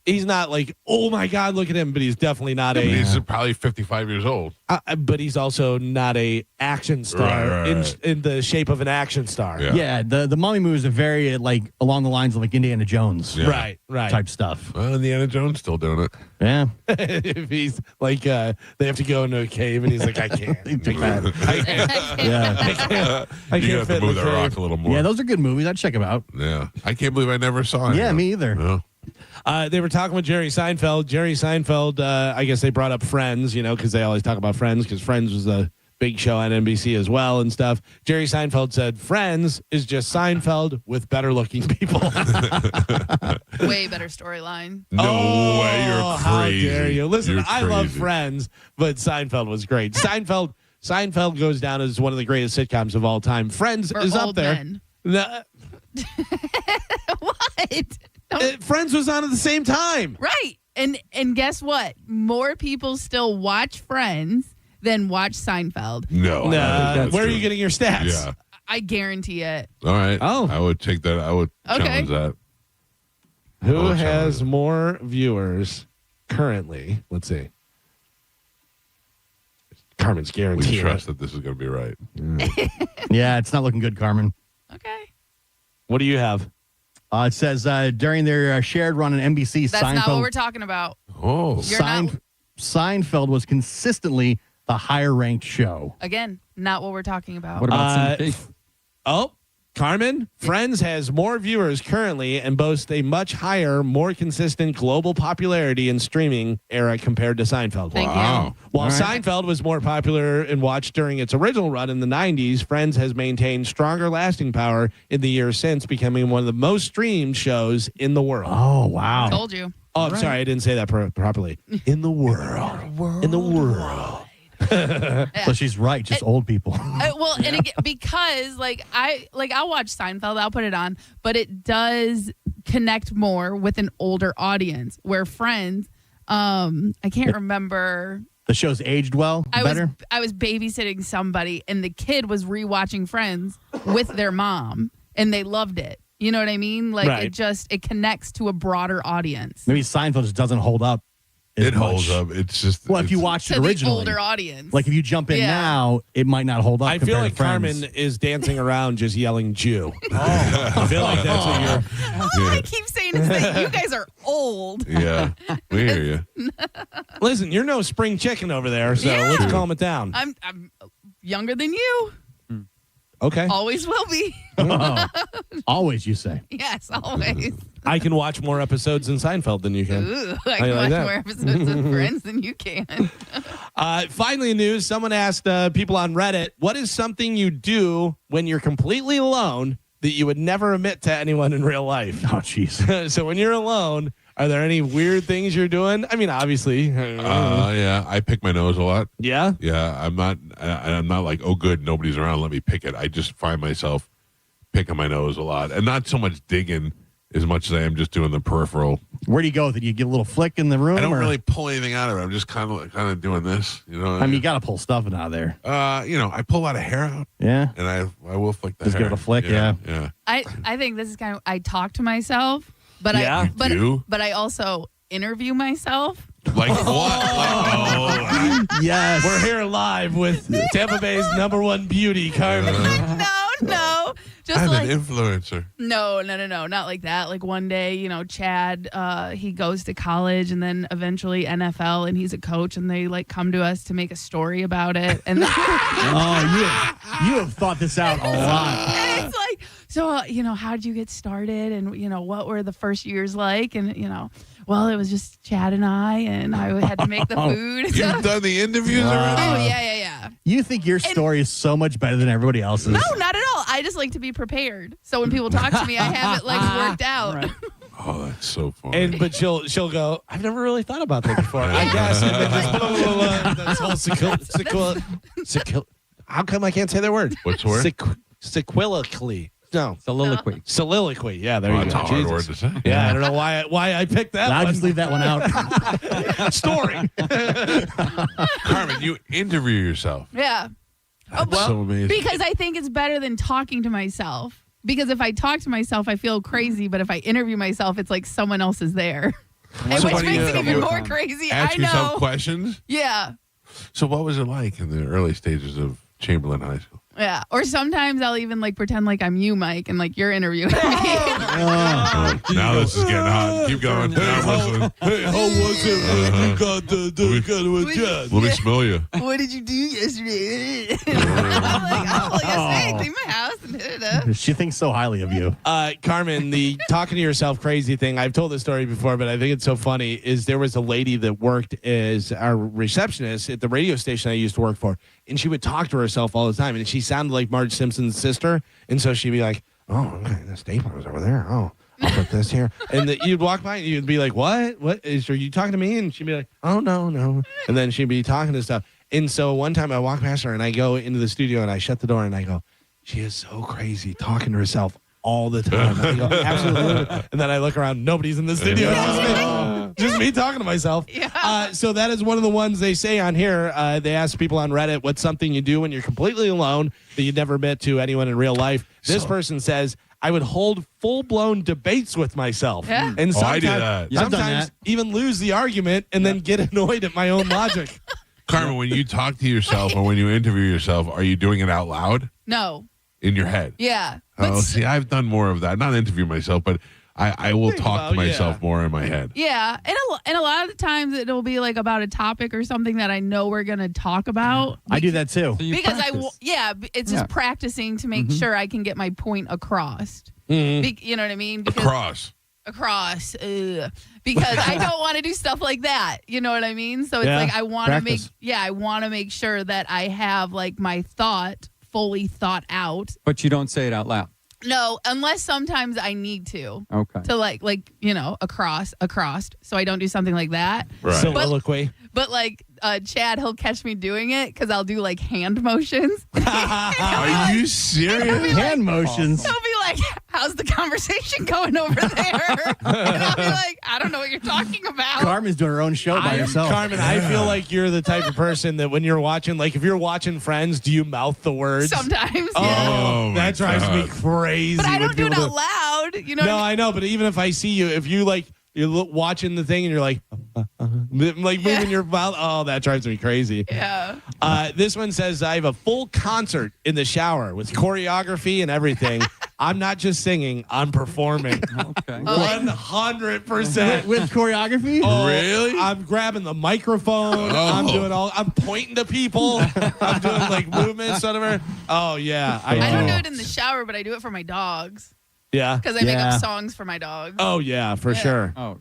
he's not like, oh my God, look at him. But he's definitely not He's probably 55 years old. But he's also not a action star in the shape of an action star. Yeah, the Mummy movie is a very like along the lines of like Indiana Jones, right type stuff. Well, Indiana Jones still doing it. Yeah, if he's like, they have to go into a cave, and he's like, I can't. You have to move that rock a little more. Yeah, those are good movies. I'd check them out. Yeah, I can't believe I never saw it. Yeah, me either. No. They were talking with Jerry Seinfeld. Jerry Seinfeld, I guess they brought up Friends, because they always talk about Friends, because Friends was a big show on NBC as well and stuff. Jerry Seinfeld said, Friends is just Seinfeld with better looking people. Way better storyline. No way, you're crazy. How dare you? Listen, I love crazy. Friends, but Seinfeld was great. Seinfeld goes down as one of the greatest sitcoms of all time. Friends For is up old there. men. What? Friends was on at the same time. Right. And guess what? More people still watch Friends than watch Seinfeld. No. Where are you getting your stats? Yeah. I guarantee it. All right. Oh. I would take that. I would challenge that. Who has more viewers currently? Let's see. Carmen's We guaranteed. trust that this is going to be right. Yeah, it's not looking good, Carmen. Okay. What do you have? It says during their shared run on NBC, That's Seinfeld, not what we're talking about. Oh. You're not, Seinfeld was consistently the higher ranked show. again, not what we're talking about. What about syndication? Carmen, Friends has more viewers currently and boasts a much higher, more consistent global popularity in streaming era compared to Seinfeld. Thank Wow. you. While All right. Seinfeld was more popular and watched during its original run in the 90s, Friends has maintained stronger lasting power in the years since, becoming one of the most streamed shows in the world. Oh, wow. Told you. Oh, I'm sorry, I didn't say that properly. In the world. In the world. So she's right, just old people. Well, and again, because I'll watch Seinfeld, I'll put it on, but it does connect more with an older audience. Where Friends, I can't remember. The show's aged well, better. I was babysitting somebody, and the kid was rewatching Friends with their mom, and they loved it. You know what I mean? Like Right. it connects to a broader audience. Maybe Seinfeld just doesn't hold up. as It holds much. up. It's just. Well, if you it's- watched it To the originally, older audience. like if you jump in Yeah. now, it might not hold up. I feel compared like to Friends. Carmen is dancing around just yelling Jew. I feel like that's what you're. All I keep saying is that you guys are old. Yeah. We hear you. Listen, you're no spring chicken over there, so Yeah. let's calm it down. I'm younger than you. Okay. Always will be. Oh, always, you say. Yes, always. I can watch more episodes in Seinfeld than you can. Ooh, How I you can like watch that? more episodes of Friends than you can. Finally, in news, someone asked people on Reddit, what is something you do when you're completely alone that you would never admit to anyone in real life? Oh, jeez. So when you're alone, are there any weird things you're doing? I mean, obviously. Yeah. I pick my nose a lot. Yeah? Yeah. I'm not like, oh, good, nobody's around. Let me pick it. I just find myself picking my nose a lot, and not so much digging as much as I am just doing the peripheral. Where do you go? Did you get a little flick in the room? I don't or- really pull anything out of it. I'm just kind of doing this. You know. I mean, you got to pull stuff out of there. I pull a lot of hair out, Yeah. and I will flick the Just hair. give it a flick, yeah. Yeah. I think this is kind of I talk to myself, but Yeah, but I also interview myself. Like what? Yes. We're here live with Tampa Bay's #1 beauty, Carmen. No. Just I'm like an influencer. No, not like that. Like one day, Chad, he goes to college and then eventually NFL, and he's a coach, and they like come to us to make a story about it. And then, you have thought this out a lot. and it's like, so how did you get started, and what were the first years like, and well, it was just Chad and I had to make the food. You've done the interviews already? Oh yeah. You think your story is so much better than everybody else's. No, not at all. I just like to be prepared. So when people talk to me, I have it like worked out. Right. Oh, that's so funny. But she'll go, I've never really thought about that before. I guess. And then just put a little, this whole how come I can't say that word? What's the word? Sequilically. No. Soliloquy. Soliloquy. Yeah, there you That's go. a hard Jesus. word to say. Yeah, I don't know why I picked that I'll one. just leave that one out. Story. Carmen, you interview yourself. Yeah. That's so amazing. Because I think it's better than talking to myself. Because if I talk to myself, I feel crazy. But if I interview myself, it's like someone else is there. And So which what do makes you- it even you more crazy. Ask I know. yourself questions. Yeah. So what was it like in the early stages of Chamberlain High School? Yeah. Or sometimes I'll even like pretend like I'm you, Mike, and like you're interviewing me. Oh, now this is getting hot. Keep going. Now listen. Hey, how was it when you got the jet? Let me smell you. What did you do yesterday? I'm like, yesterday, clean my house and da-da-da. She thinks so highly of you. Carmen, the talking to yourself crazy thing, I've told this story before, but I think it's so funny, is there was a lady that worked as our receptionist at the radio station I used to work for, and she would talk to herself all the time, and she sounded like Marge Simpson's sister, and so she'd be like, oh, okay, the stapler was over there. Oh, I'll put this here. And you'd walk by and you'd be like, what? Are you talking to me? And she'd be like, oh, no. And then she'd be talking to stuff. And so one time I walk past her and I go into the studio and I shut the door and I go, she is so crazy talking to herself all the time. I go, absolutely. And then I look around, nobody's in the studio. Just me talking to myself. Yeah. So that is one of the ones they say on here. They ask people on Reddit, what's something you do when you're completely alone that you'd never met to anyone in real life? This person says, I would hold full-blown debates with myself. Yeah. And Oh, I sometimes, do that. Yeah, I've done sometimes that. even lose the argument and then get annoyed at my own logic. Carmen, when you talk to yourself or when you interview yourself, are you doing it out loud No. in your head? Yeah. Oh, see, I've done more of that. Not interview myself, but I will Think talk about- to myself yeah. more in my head. Yeah, and a lot of the times it'll be like about a topic or something that I know we're gonna talk about. I do that too. So you Because practice. it's Yeah. just practicing to make sure I can get my point across. Mhm. You know what I mean? Because Across. because I don't want to do stuff like that. You know what I mean? So it's Yeah, like I want to make practice. I want to make sure that I have like my thought fully thought out. But you don't say it out loud. No, unless sometimes I need to. Okay. To like across. So I don't do something like that. Right. Soliloquy. But like Chad, he'll catch me doing it because I'll do like hand motions. Are you serious? Hand motions. He'll be like, "How's the conversation going over there?" And I'll be like, "I don't know what you're talking about." Carmen's doing her own show by herself. Carmen, I feel like you're the type of person that when you're watching, like if you're watching Friends, do you mouth the words? Sometimes, Oh, Oh, my that drives me God. crazy. but I when don't do it people out loud. You know? No, what I mean? I know, but even if I see you, if you like, you're watching the thing and you're like, like moving your mouth, oh, that drives me crazy. Yeah. This one says, I have a full concert in the shower with choreography and everything. I'm not just singing, I'm performing. Okay. 100%. With choreography? Oh, Really? I'm grabbing the microphone. Oh. I'm pointing to people. I'm doing like movements, whatever. Oh, yeah. I don't do it in the shower, but I do it for my dogs Yeah. because I make up songs for my dogs. Oh, yeah, for sure. Oh.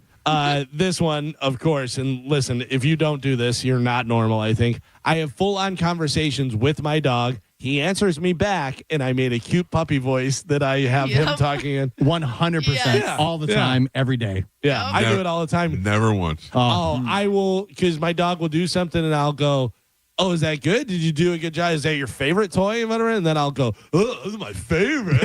This one, of course, and listen, if you don't do this, you're not normal, I think. I have full-on conversations with my dog. He answers me back, and I made a cute puppy voice that I have him Yep. talking in. 100% Yeah. all the Yeah. time, every day. Yeah, I do it all the time. Never once. Oh, I will, because my dog will do something, and I'll go, oh, is that good? Did you do a good job? Is that your favorite toy? And whatever? And then I'll go, oh, this is my favorite.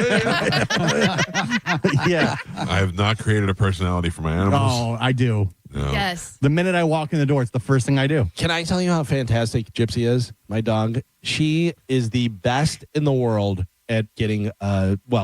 Yeah. I have not created a personality for my animals. Oh, I do. No. Yes. The minute I walk in the door, it's the first thing I do. Can I tell you how fantastic Gypsy is? My dog. She is the best in the world at getting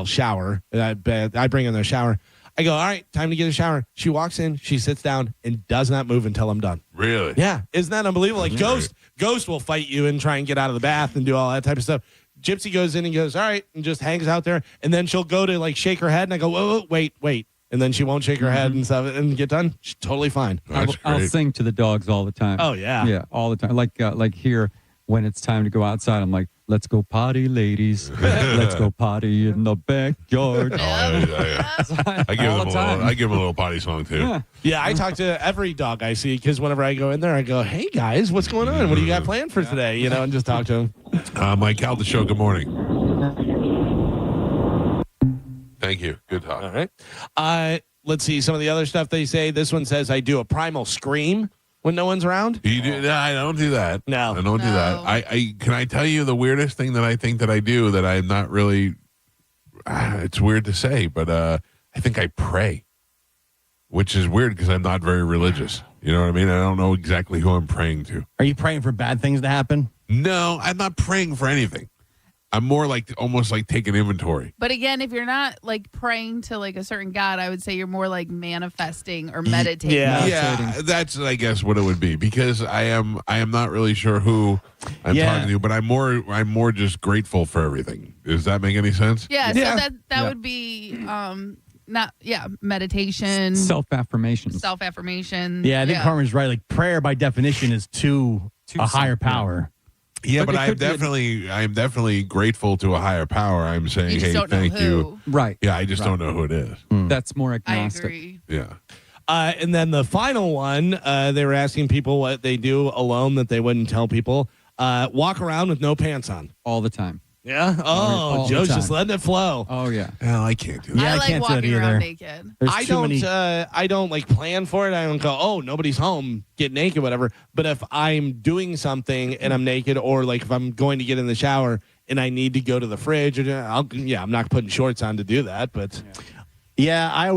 shower. I bring her in the shower. I go, all right, time to get a shower. She walks in, she sits down, and does not move until I'm done. Really? Yeah. Isn't that unbelievable? Like That's Ghost will fight you and try and get out of the bath and do all that type of stuff. Gypsy goes in and goes, all right, and just hangs out there. And then she'll go to like shake her head, and I go, whoa, wait. And then she won't shake her head and stuff and get done. She's totally fine. I'll sing to the dogs all the time. Oh, yeah. Yeah, all the time. Like here, when it's time to go outside, I'm like, let's go potty, ladies. Let's go potty in the backyard. I give them a little potty song too. Yeah, I talk to every dog I see because whenever I go in there, I go, hey, guys, what's going on? What do you got planned for today? You know, and just talk to them. Mike Calta Show, good morning. Thank you. Good talk. All right. Let's see some of the other stuff they say. This one says, I do a primal scream when no one's around. You do? No, I don't do that. No. I don't do that. I can I tell you the weirdest thing that I think that I do that I'm not really it's weird to say, but I think I pray, which is weird because I'm not very religious. You know what I mean? I don't know exactly who I'm praying to. Are you praying for bad things to happen? No, I'm not praying for anything. I'm more like almost like taking inventory. But again, if you're not like praying to like a certain God, I would say you're more like manifesting or meditating. Yeah, that's I guess what it would be, because I am not really sure who I'm talking to, but I'm more just grateful for everything. Does that make any sense? Yeah, so that would be meditation, self-affirmations. Self-affirmation. Yeah, I think Carmen's right. Like prayer by definition is to a higher power. Yeah, but I'm definitely grateful to a higher power. I'm saying, hey, thank you. Right. Yeah, I just don't know who it is. That's more agnostic. I agree. Yeah. And then the final one, they were asking people what they do alone that they wouldn't tell people. Walk around with no pants on. All the time. Yeah? All the Joe's time. just letting it flow. Oh, yeah. Well, I can't do that. I I like can't do it walking either. around naked. I don't like plan for it. I don't go, oh, nobody's home, get naked, whatever. But if I'm doing something and I'm naked, or like if I'm going to get in the shower and I need to go to the fridge, I'm not putting shorts on to do that. But Yeah,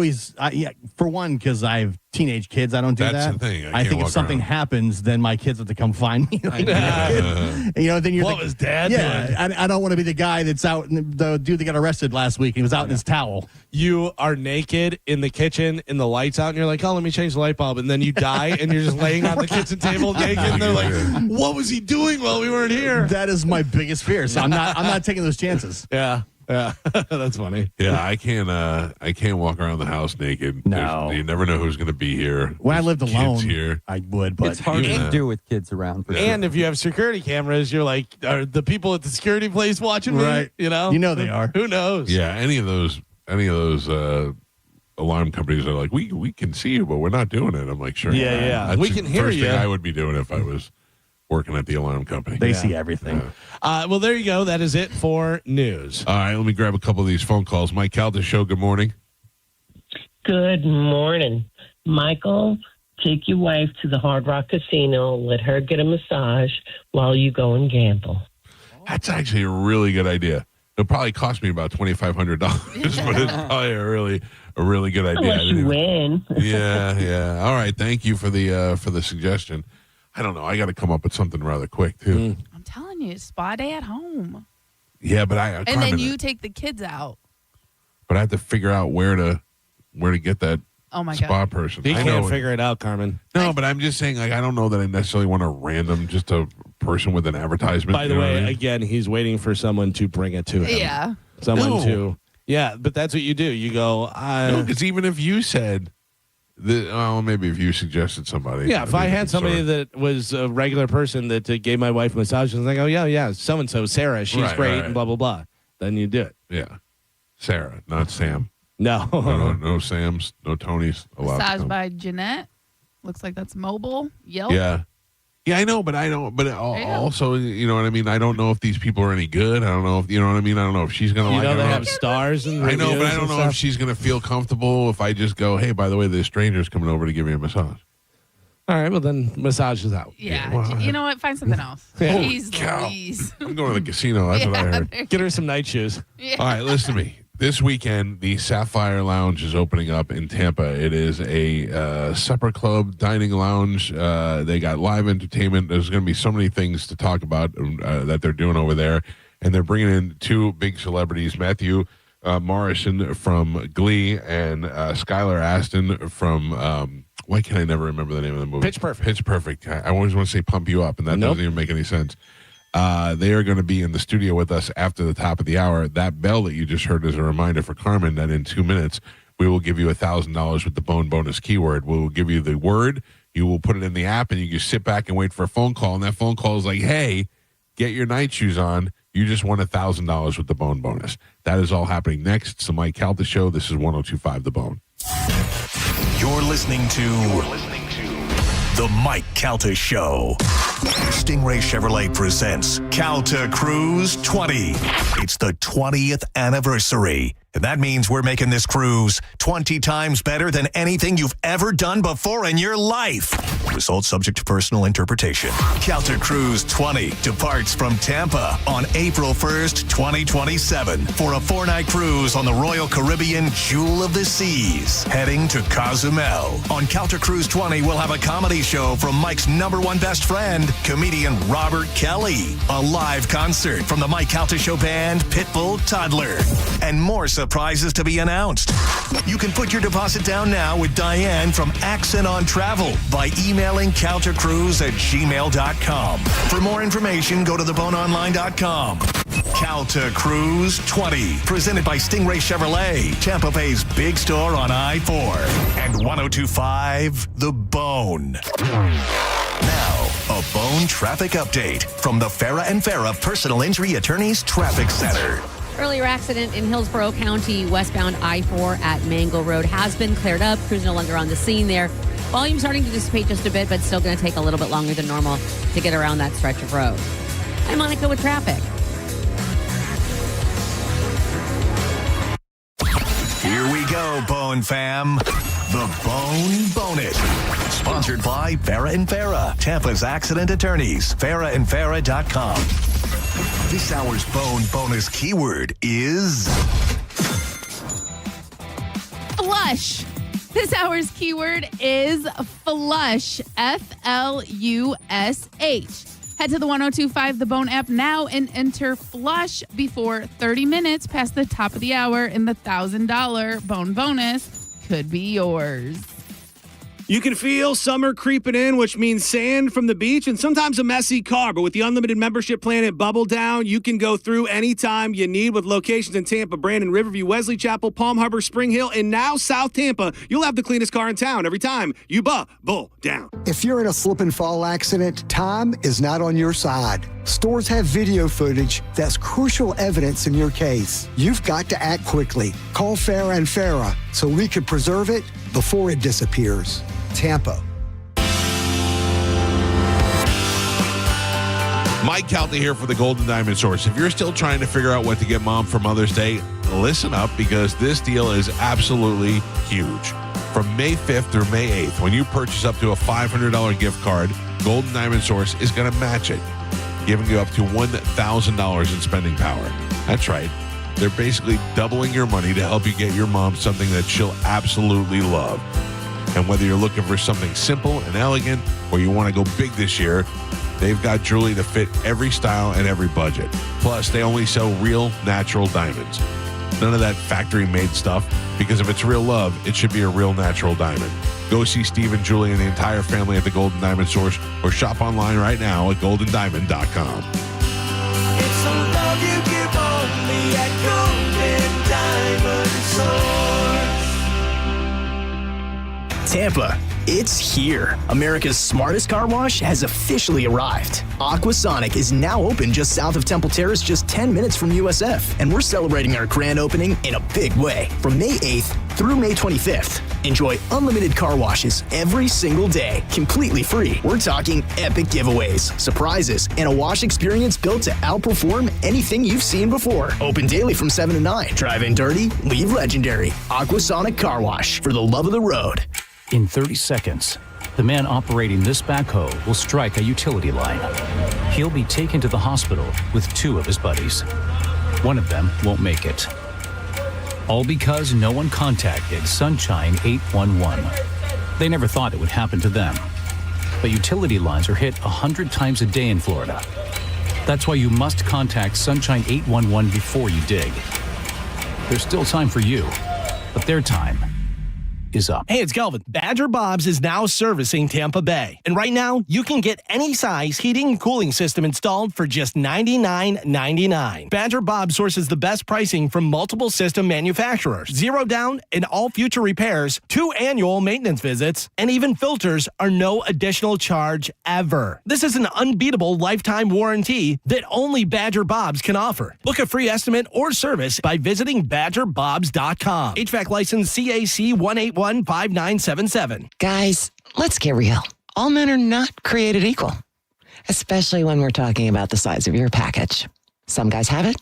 for one, because I have teenage kids, I don't do That's that. the thing. I I can't think if walk something around. happens, then my kids have to come find me. Like, then you're What was Dad doing? I don't want to be the guy that's out, the dude that got arrested last week. He was out in his towel. You are naked in the kitchen and the light's out, and you're like, oh, let me change the light bulb. And then you die, and you're just laying on the kitchen table naked, and they're like, what was he doing while we weren't here? That is my biggest fear. So I'm not taking those chances. Yeah. That's funny. Yeah, I can't walk around the house naked. No. You never know who's going to be here. When I lived Kids alone, here. I would, but It's hard to do with kids around. For And if you have security cameras, you're like, are the people at the security place watching me? Right. You know they are. Who knows? Yeah, any of those alarm companies are like, we can see you, but we're not doing it. I'm like, sure. Yeah. That's We the can hear first you. thing I would be doing if I was working at the alarm company. They see everything. Well, there you go. That is it for news. All right, let me grab a couple of these phone calls. Mike Calta Show, good morning. Good morning. Michael, take your wife to the Hard Rock Casino. Let her get a massage while you go and gamble. That's actually a really good idea. It'll probably cost me about $2,500, but it's probably a really good idea. Unless you win. Yeah. All right, thank you for the suggestion. I don't know. I got to come up with something rather quick too. I'm telling you, spa day at home. Yeah, but And then you take the kids out. But I have to figure out where to get that Oh my spa God. person. He I can't know. figure it out, Carmen. No, but I'm just saying, like, I don't know that I necessarily want just a person with an advertisement. By the you know way, what I mean? again, he's waiting for someone to bring it to him. Yeah. Someone to. Yeah, but that's what you do. You go, no, because even if you said, maybe if you suggested somebody. yeah, if I had somebody that was a regular person that gave my wife a massage, and I go, yeah, so-and-so, Sarah, she's Right, great, right. and blah, blah, blah. Then you do it. Yeah. Sarah, not Sam. No. No Sams, no Tonys. Allowed to Massage come. by Jeanette. Looks like that's mobile. Yelp. Yeah. Yeah, I know, but I don't. But also, you know what I mean. I don't know if these people are any good. I don't know if you know what I mean. I don't know if she's gonna. You like know it. they have stars and I know, but I reviews don't and know stuff. if she's gonna feel comfortable if I just go, hey, by the way, this stranger's coming over to give you a massage. All right, well then massage is out. Yeah. You know what? Find something else. Holy Jeez cow. Louise. I'm going to the casino. That's what I heard. Get her some night shoes. Yeah. All right, listen to me. This weekend, the Sapphire Lounge is opening up in Tampa. It is a supper club, dining lounge. They got live entertainment. There's going to be so many things to talk about that they're doing over there. And they're bringing in two big celebrities, Matthew Morrison from Glee and Skylar Astin from, why can I never remember the name of the movie? Pitch Perfect. Pitch Perfect. I always want to say Pump You Up, and that doesn't even make any sense. They are going to be in the studio with us after the top of the hour. That bell that you just heard is a reminder for Carmen that in 2 minutes, we will give you $1,000 with the Bone Bonus keyword. We will give you the word. You will put it in the app, and you just sit back and wait for a phone call. And that phone call is like, hey, get your night shoes on. You just won $1,000 with the Bone Bonus. That is all happening next. It's the Mike Calta Show. This is 102.5 The Bone. You're listening to The Mike Calta Show. Stingray Chevrolet presents Calta Cruise 20. It's the 20th anniversary. And that means we're making this cruise 20 times better than anything you've ever done before in your life. Results subject to personal interpretation. Calta Cruise 20 departs from Tampa on April 1st, 2027 for a 4-night cruise on the Royal Caribbean Jewel of the Seas, heading to Cozumel. On Calta Cruise 20, we'll have a comedy show from Mike's #1 best friend, comedian Robert Kelly, a live concert from the Mike Calta Show band Pitbull Toddler, and more surprises to be announced. You can put your deposit down now with Diane from Accent on Travel by emailing caltacruise@gmail.com. For more information, go to theboneonline.com. Calta Cruise 20, presented by Stingray Chevrolet, Tampa Bay's big store on I-4 and 102.5 The Bone. Now, a Bone traffic update from the Farah and Farah Personal Injury Attorneys Traffic Center. Earlier accident in Hillsborough County, westbound I-4 at Mango Road has been cleared up. Crews no longer on the scene there. Volume starting to dissipate just a bit, but still going to take a little bit longer than normal to get around that stretch of road. I'm Monica with traffic. Here we go, Bone fam. The Bone Bonus. Sponsored by Farah and Farah, Tampa's accident attorneys. FarahandFarah.com. This hour's Bone Bonus keyword is Flush. This hour's keyword is flush. F-L-U-S-H. Head to the 102.5 The Bone app now and enter flush before 30 minutes past the top of the hour, and the $1,000 Bone Bonus could be yours. You can feel summer creeping in, which means sand from the beach and sometimes a messy car. But with the unlimited membership plan at Bubble Down, you can go through anytime you need with locations in Tampa, Brandon, Riverview, Wesley Chapel, Palm Harbor, Spring Hill, and now South Tampa. You'll have the cleanest car in town every time you Bubble Down. If you're in a slip and fall accident, time is not on your side. Stores have video footage that's crucial evidence in your case. You've got to act quickly. Call Farah and Farah so we can preserve it before it disappears. Tampa. Mike Calta here for the Golden Diamond Source. If you're still trying to figure out what to get mom for Mother's Day, listen up because this deal is absolutely huge. From May 5th through May 8th, when you purchase up to a $500 gift card, Golden Diamond Source is going to match it, giving you up to $1,000 in spending power. That's right. They're basically doubling your money to help you get your mom something that she'll absolutely love. And whether you're looking for something simple and elegant or you want to go big this year, they've got jewelry to fit every style and every budget. Plus, they only sell real, natural diamonds. None of that factory-made stuff, because if it's real love, it should be a real natural diamond. Go see Steve and Julie and the entire family at the Golden Diamond Source or shop online right now at goldendiamond.com. It's a love you give only at Golden Diamond Source. Tampa, it's here. America's smartest car wash has officially arrived. Aquasonic is now open just south of Temple Terrace, just 10 minutes from USF. And we're celebrating our grand opening in a big way. From May 8th through May 25th. Enjoy unlimited car washes every single day, completely free. We're talking epic giveaways, surprises, and a wash experience built to outperform anything you've seen before. Open daily from 7 to 9. Drive in dirty, leave legendary. Aquasonic Car Wash, for the love of the road. In 30 seconds, the man operating this backhoe will strike a utility line. He'll be taken to the hospital with 2 of his buddies. One of them won't make it. All because no one contacted Sunshine 811. They never thought it would happen to them. But utility lines are hit 100 times a day in Florida. That's why you must contact Sunshine 811 before you dig. There's still time for you, but their time is up. Hey, it's Kelvin. Badger Bob's is now servicing Tampa Bay. And right now, you can get any size heating and cooling system installed for just $99.99. Badger Bob sources the best pricing from multiple system manufacturers. 0 down and all future repairs, 2 annual maintenance visits, and even filters are no additional charge ever. This is an unbeatable lifetime warranty that only Badger Bob's can offer. Book a free estimate or service by visiting badgerbobs.com. HVAC license CAC 1815977. Guys, let's get real. All men are not created equal, especially when we're talking about the size of your package. Some guys have it,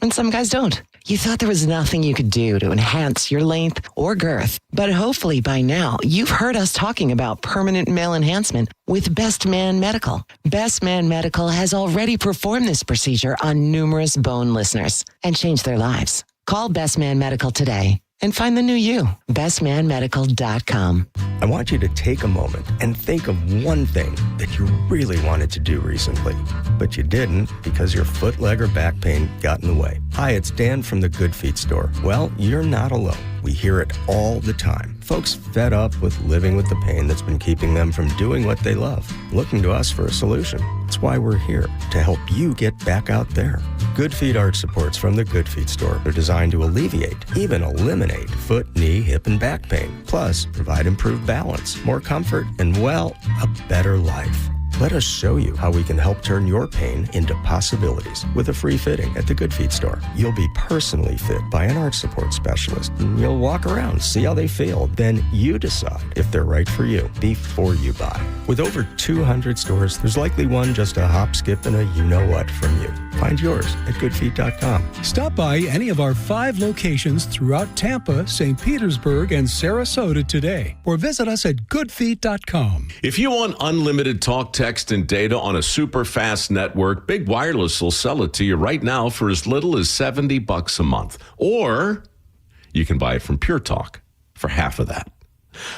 and some guys don't. You thought there was nothing you could do to enhance your length or girth, but hopefully by now you've heard us talking about permanent male enhancement with Best Man Medical. Best Man Medical has already performed this procedure on numerous bone listeners and changed their lives. Call Best Man Medical today and find the new you. BestManMedical.com. I want you to take a moment and think of one thing that you really wanted to do recently, but you didn't because your foot, leg, or back pain got in the way. Hi, it's Dan from the Good Feet store. Well, you're not alone. We hear it all the time. Folks fed up with living with the pain that's been keeping them from doing what they love, looking to us for a solution. That's why we're here, to help you get back out there. Good Feet arch supports from the Good Feet store are designed to alleviate, even eliminate, foot, knee, hip, and back pain. Plus, provide improved balance, more comfort, and, well, a better life. Let us show you how we can help turn your pain into possibilities with a free fitting at the Good Feet store. You'll be personally fit by an arch support specialist, and you'll walk around, see how they feel. Then you decide if they're right for you before you buy. With over 200 stores, there's likely one just a hop, skip, and a you-know-what from you. Find yours at goodfeet.com. Stop by any of our 5 locations throughout Tampa, St. Petersburg, and Sarasota today, or visit us at goodfeet.com. If you want unlimited talk, text, and data on a super fast network, Big Wireless will sell it to you right now for as little as $70 a month. Or you can buy it from Pure Talk for half of that.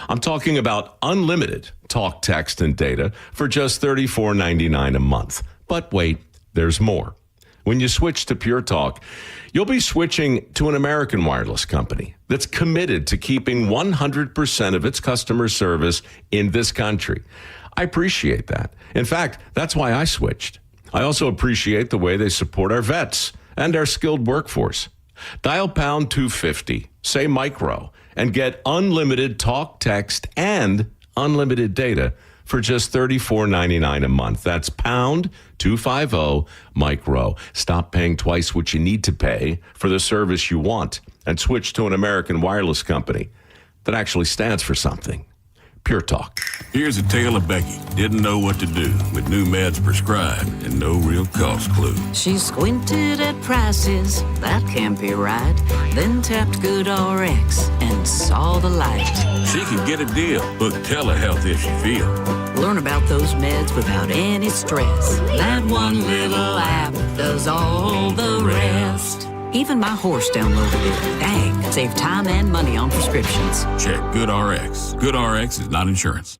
I'm talking about unlimited talk, text, and data for just $34.99 a month. But wait, there's more. When you switch to Pure Talk, you'll be switching to an American wireless company that's committed to keeping 100% of its customer service in this country. I appreciate that. In fact, that's why I switched. I also appreciate the way they support our vets and our skilled workforce. Dial pound 250, say micro, and get unlimited talk, text, and unlimited data for just $34.99 a month. That's pound 250 micro. Stop paying twice what you need to pay for the service you want and switch to an American wireless company that actually stands for something. Pure Talk. Here's a tale of Becky. Didn't know what to do with new meds prescribed and no real cost clue. She squinted at prices, that can't be right. Then tapped GoodRx and saw the light. She can get a deal. Book telehealth if she feel. Learn about those meds without any stress. That one little app does all the rest. Even my horse downloaded it. Dang, save time and money on prescriptions. Check GoodRx. GoodRx is not insurance.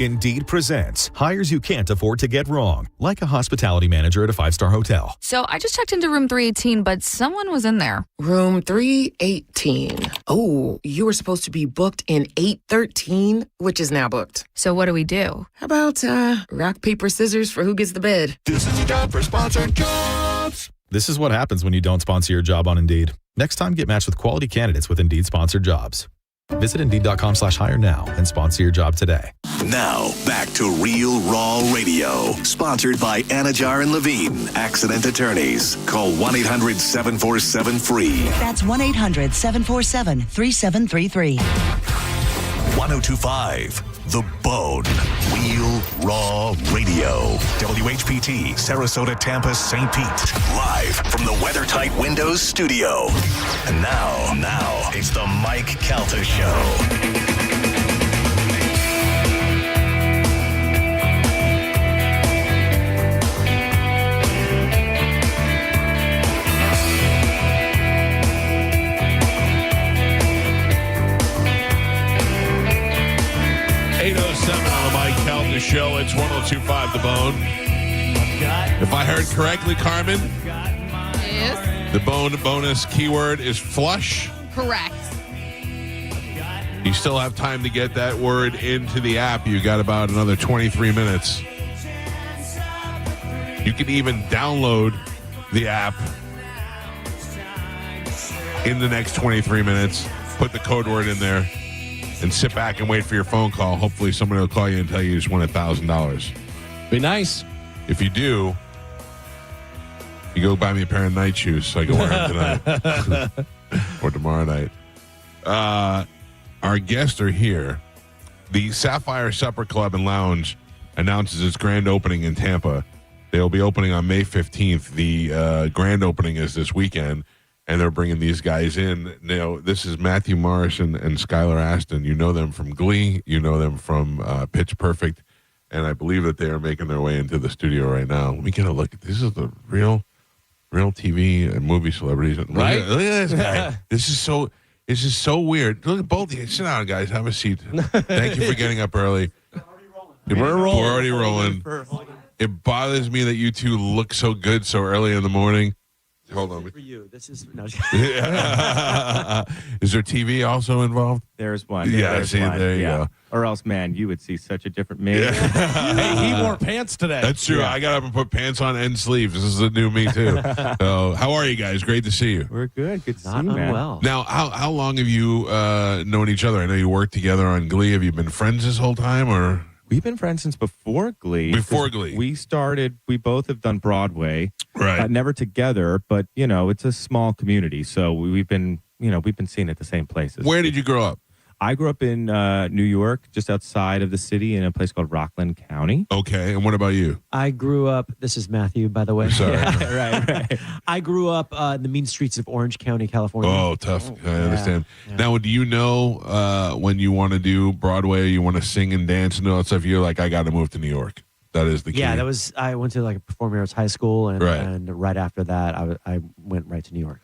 Indeed presents hires you can't afford to get wrong, like a hospitality manager at a 5-star hotel. So I just checked into room 318, but someone was in there. Room 318. Oh, you were supposed to be booked in 813, which is now booked. So what do we do? How about rock, paper, scissors for who gets the bed? This is time for sponsored jobs. This is what happens when you don't sponsor your job on Indeed. Next time, get matched with quality candidates with Indeed sponsored jobs. Visit Indeed.com/hire now and sponsor your job today. Now, back to Real Raw Radio. Sponsored by Anajar and Levine, accident attorneys. Call 1-800-747-FREE. That's 1-800-747-3733. 1025 The Bone. Real Raw Radio. WHPT, Sarasota, Tampa, St. Pete. Live from the WeatherTight Windows studio. And now, it's the Mike Calta Show. Show. It's 1025 The Bone. If I heard correctly, Carmen, Yes. the bone bonus keyword is flush. Correct. You still have time to get that word into the app. You got about another 23 minutes. You can even download the app in the next 23 minutes. Put the code word in there. And sit back and wait for your phone call. Hopefully somebody will call you and tell you just won $1,000. Be nice. If you do, you go buy me a pair of night shoes so I can wear them tonight. Or tomorrow night. Our guests are here. The Sapphire Supper Club and Lounge announces its grand opening in Tampa. They'll be opening on May 15th. The grand opening is this weekend. and they're bringing these guys in. This is Matthew Morrison and Skylar Astin. You know them from Glee. You know them from Pitch Perfect. And I believe that they are making their way into the studio right now. Let me get a look. This is the real TV and movie celebrities. Right? Look at this guy. This is so weird. Look at both of you. Sit down, guys. Have a seat. Thank you for getting up early. We're already rolling. It bothers me that you two look so good so early in the morning. Hold on. For you, this is. No. Is there TV also involved? There's one. Yeah, There's see, one. there you go. Or else, man, you would see such a different me. Hey, he wore pants today. That's true. Yeah. I got up and put pants on and sleeves. This is the new me too. So, how are you guys? Great to see you. We're good. Good to Not see you, man. unwell. Now, how long have you known each other? I know you worked together on Glee. Have you been friends this whole time, or? We've been friends since before Glee. Before Glee. We both have done Broadway. Right. Never together, but, it's a small community. So we've been seen at the same places. Where did you grow up? I grew up in New York, just outside of the city in a place called Rockland County. Okay. And what about you? I grew up. This is Matthew, by the way. Sorry. right. I grew up in the mean streets of Orange County, California. Oh, tough. I understand. Yeah. Now, do you know when you want to do Broadway, you want to sing and dance and all that stuff, you're like, I got to move to New York. That is the key. Yeah, I went to like a performing arts high school, and Right. and right after that, I went right to New York.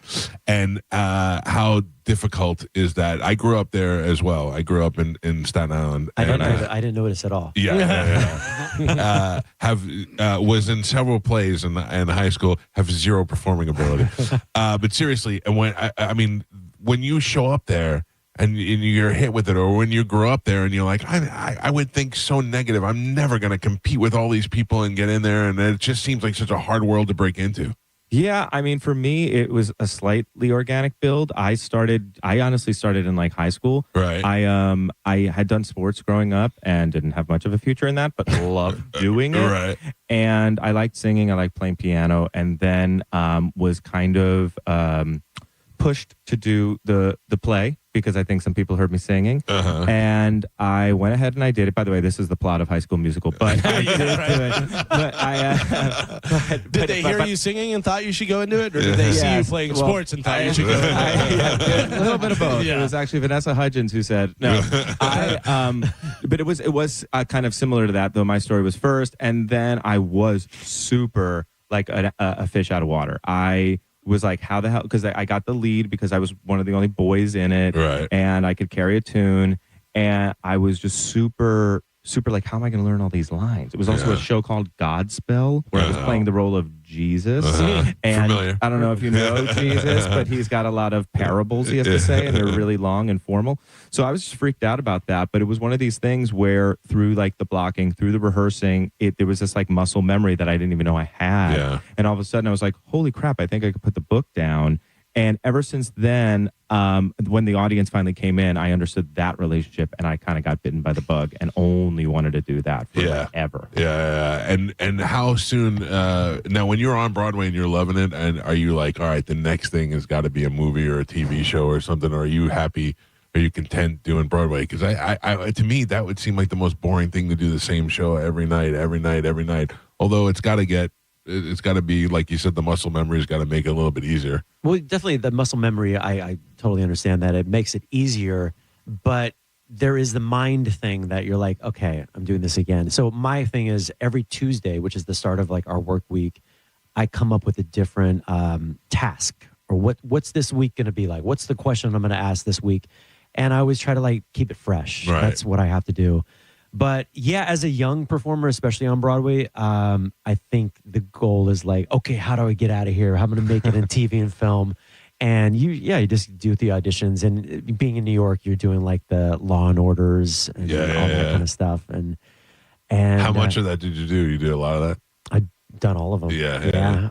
And how difficult is that? I grew up there as well. I grew up in Staten Island. I didn't notice at all. Yeah. Was in several plays in high school. Have zero performing ability. But seriously, and when you show up there and you're hit with it, or when you grow up there and you're like, I would think so negative. I'm never going to compete with all these people and get in there, and it just seems like such a hard world to break into. Yeah, for me, it was a slightly organic build. I honestly started in like high school. Right. I had done sports growing up and didn't have much of a future in that, but loved doing it. Right. And I liked singing. I liked playing piano, and then was kind of pushed to do the play because I think some people heard me singing. Uh-huh. And I went ahead and I did it. By the way, this is the plot of High School Musical, but I did do it. But Did they hear you singing and thought you should go into it, or did they see you playing sports and thought you should go into it? A little bit of both. Yeah. It was actually Vanessa Hudgens who said no. But it was kind of similar to that, though. My story was first, and then I was super like a fish out of water. I was like, how the hell? Because I got the lead because I was one of the only boys in it, right? And I could carry a tune, and I was just super like, how am I going to learn all these lines? It was also a show called Godspell where I was playing the role of Jesus, and Familiar. I don't know if you know Jesus, but he's got a lot of parables he has to say, and they're really long and formal. So I was just freaked out about that. But it was one of these things where through like the blocking, through the rehearsing, there was this like muscle memory that I didn't even know I had. Yeah. And all of a sudden I was like, holy crap, I think I could put the book down. And ever since then, when the audience finally came in, I understood that relationship, and I kind of got bitten by the bug and only wanted to do that forever. Yeah. And how soon? Now, when you're on Broadway and you're loving it, and are you like, all right, the next thing has got to be a movie or a TV show or something? Or are you happy? Are you content doing Broadway? Because I to me, that would seem like the most boring thing to do, the same show every night. Although it's got to be, like you said, the muscle memory's got to make it a little bit easier. Well, definitely the muscle memory, I totally understand that. It makes it easier, but there is the mind thing that you're like, okay, I'm doing this again. So my thing is every Tuesday, which is the start of like our work week, I come up with a different task, or what's this week going to be like? What's the question I'm going to ask this week? And I always try to like keep it fresh. Right. That's what I have to do. But yeah, as a young performer, especially on Broadway, I think the goal is like, okay, how do I get out of here? How am I going to make it in TV and film? And you just do the auditions. And being in New York, you're doing like the Law and Orders and all that kind of stuff. And how much of that did you do? You did a lot of that? I've done all of them. Yeah.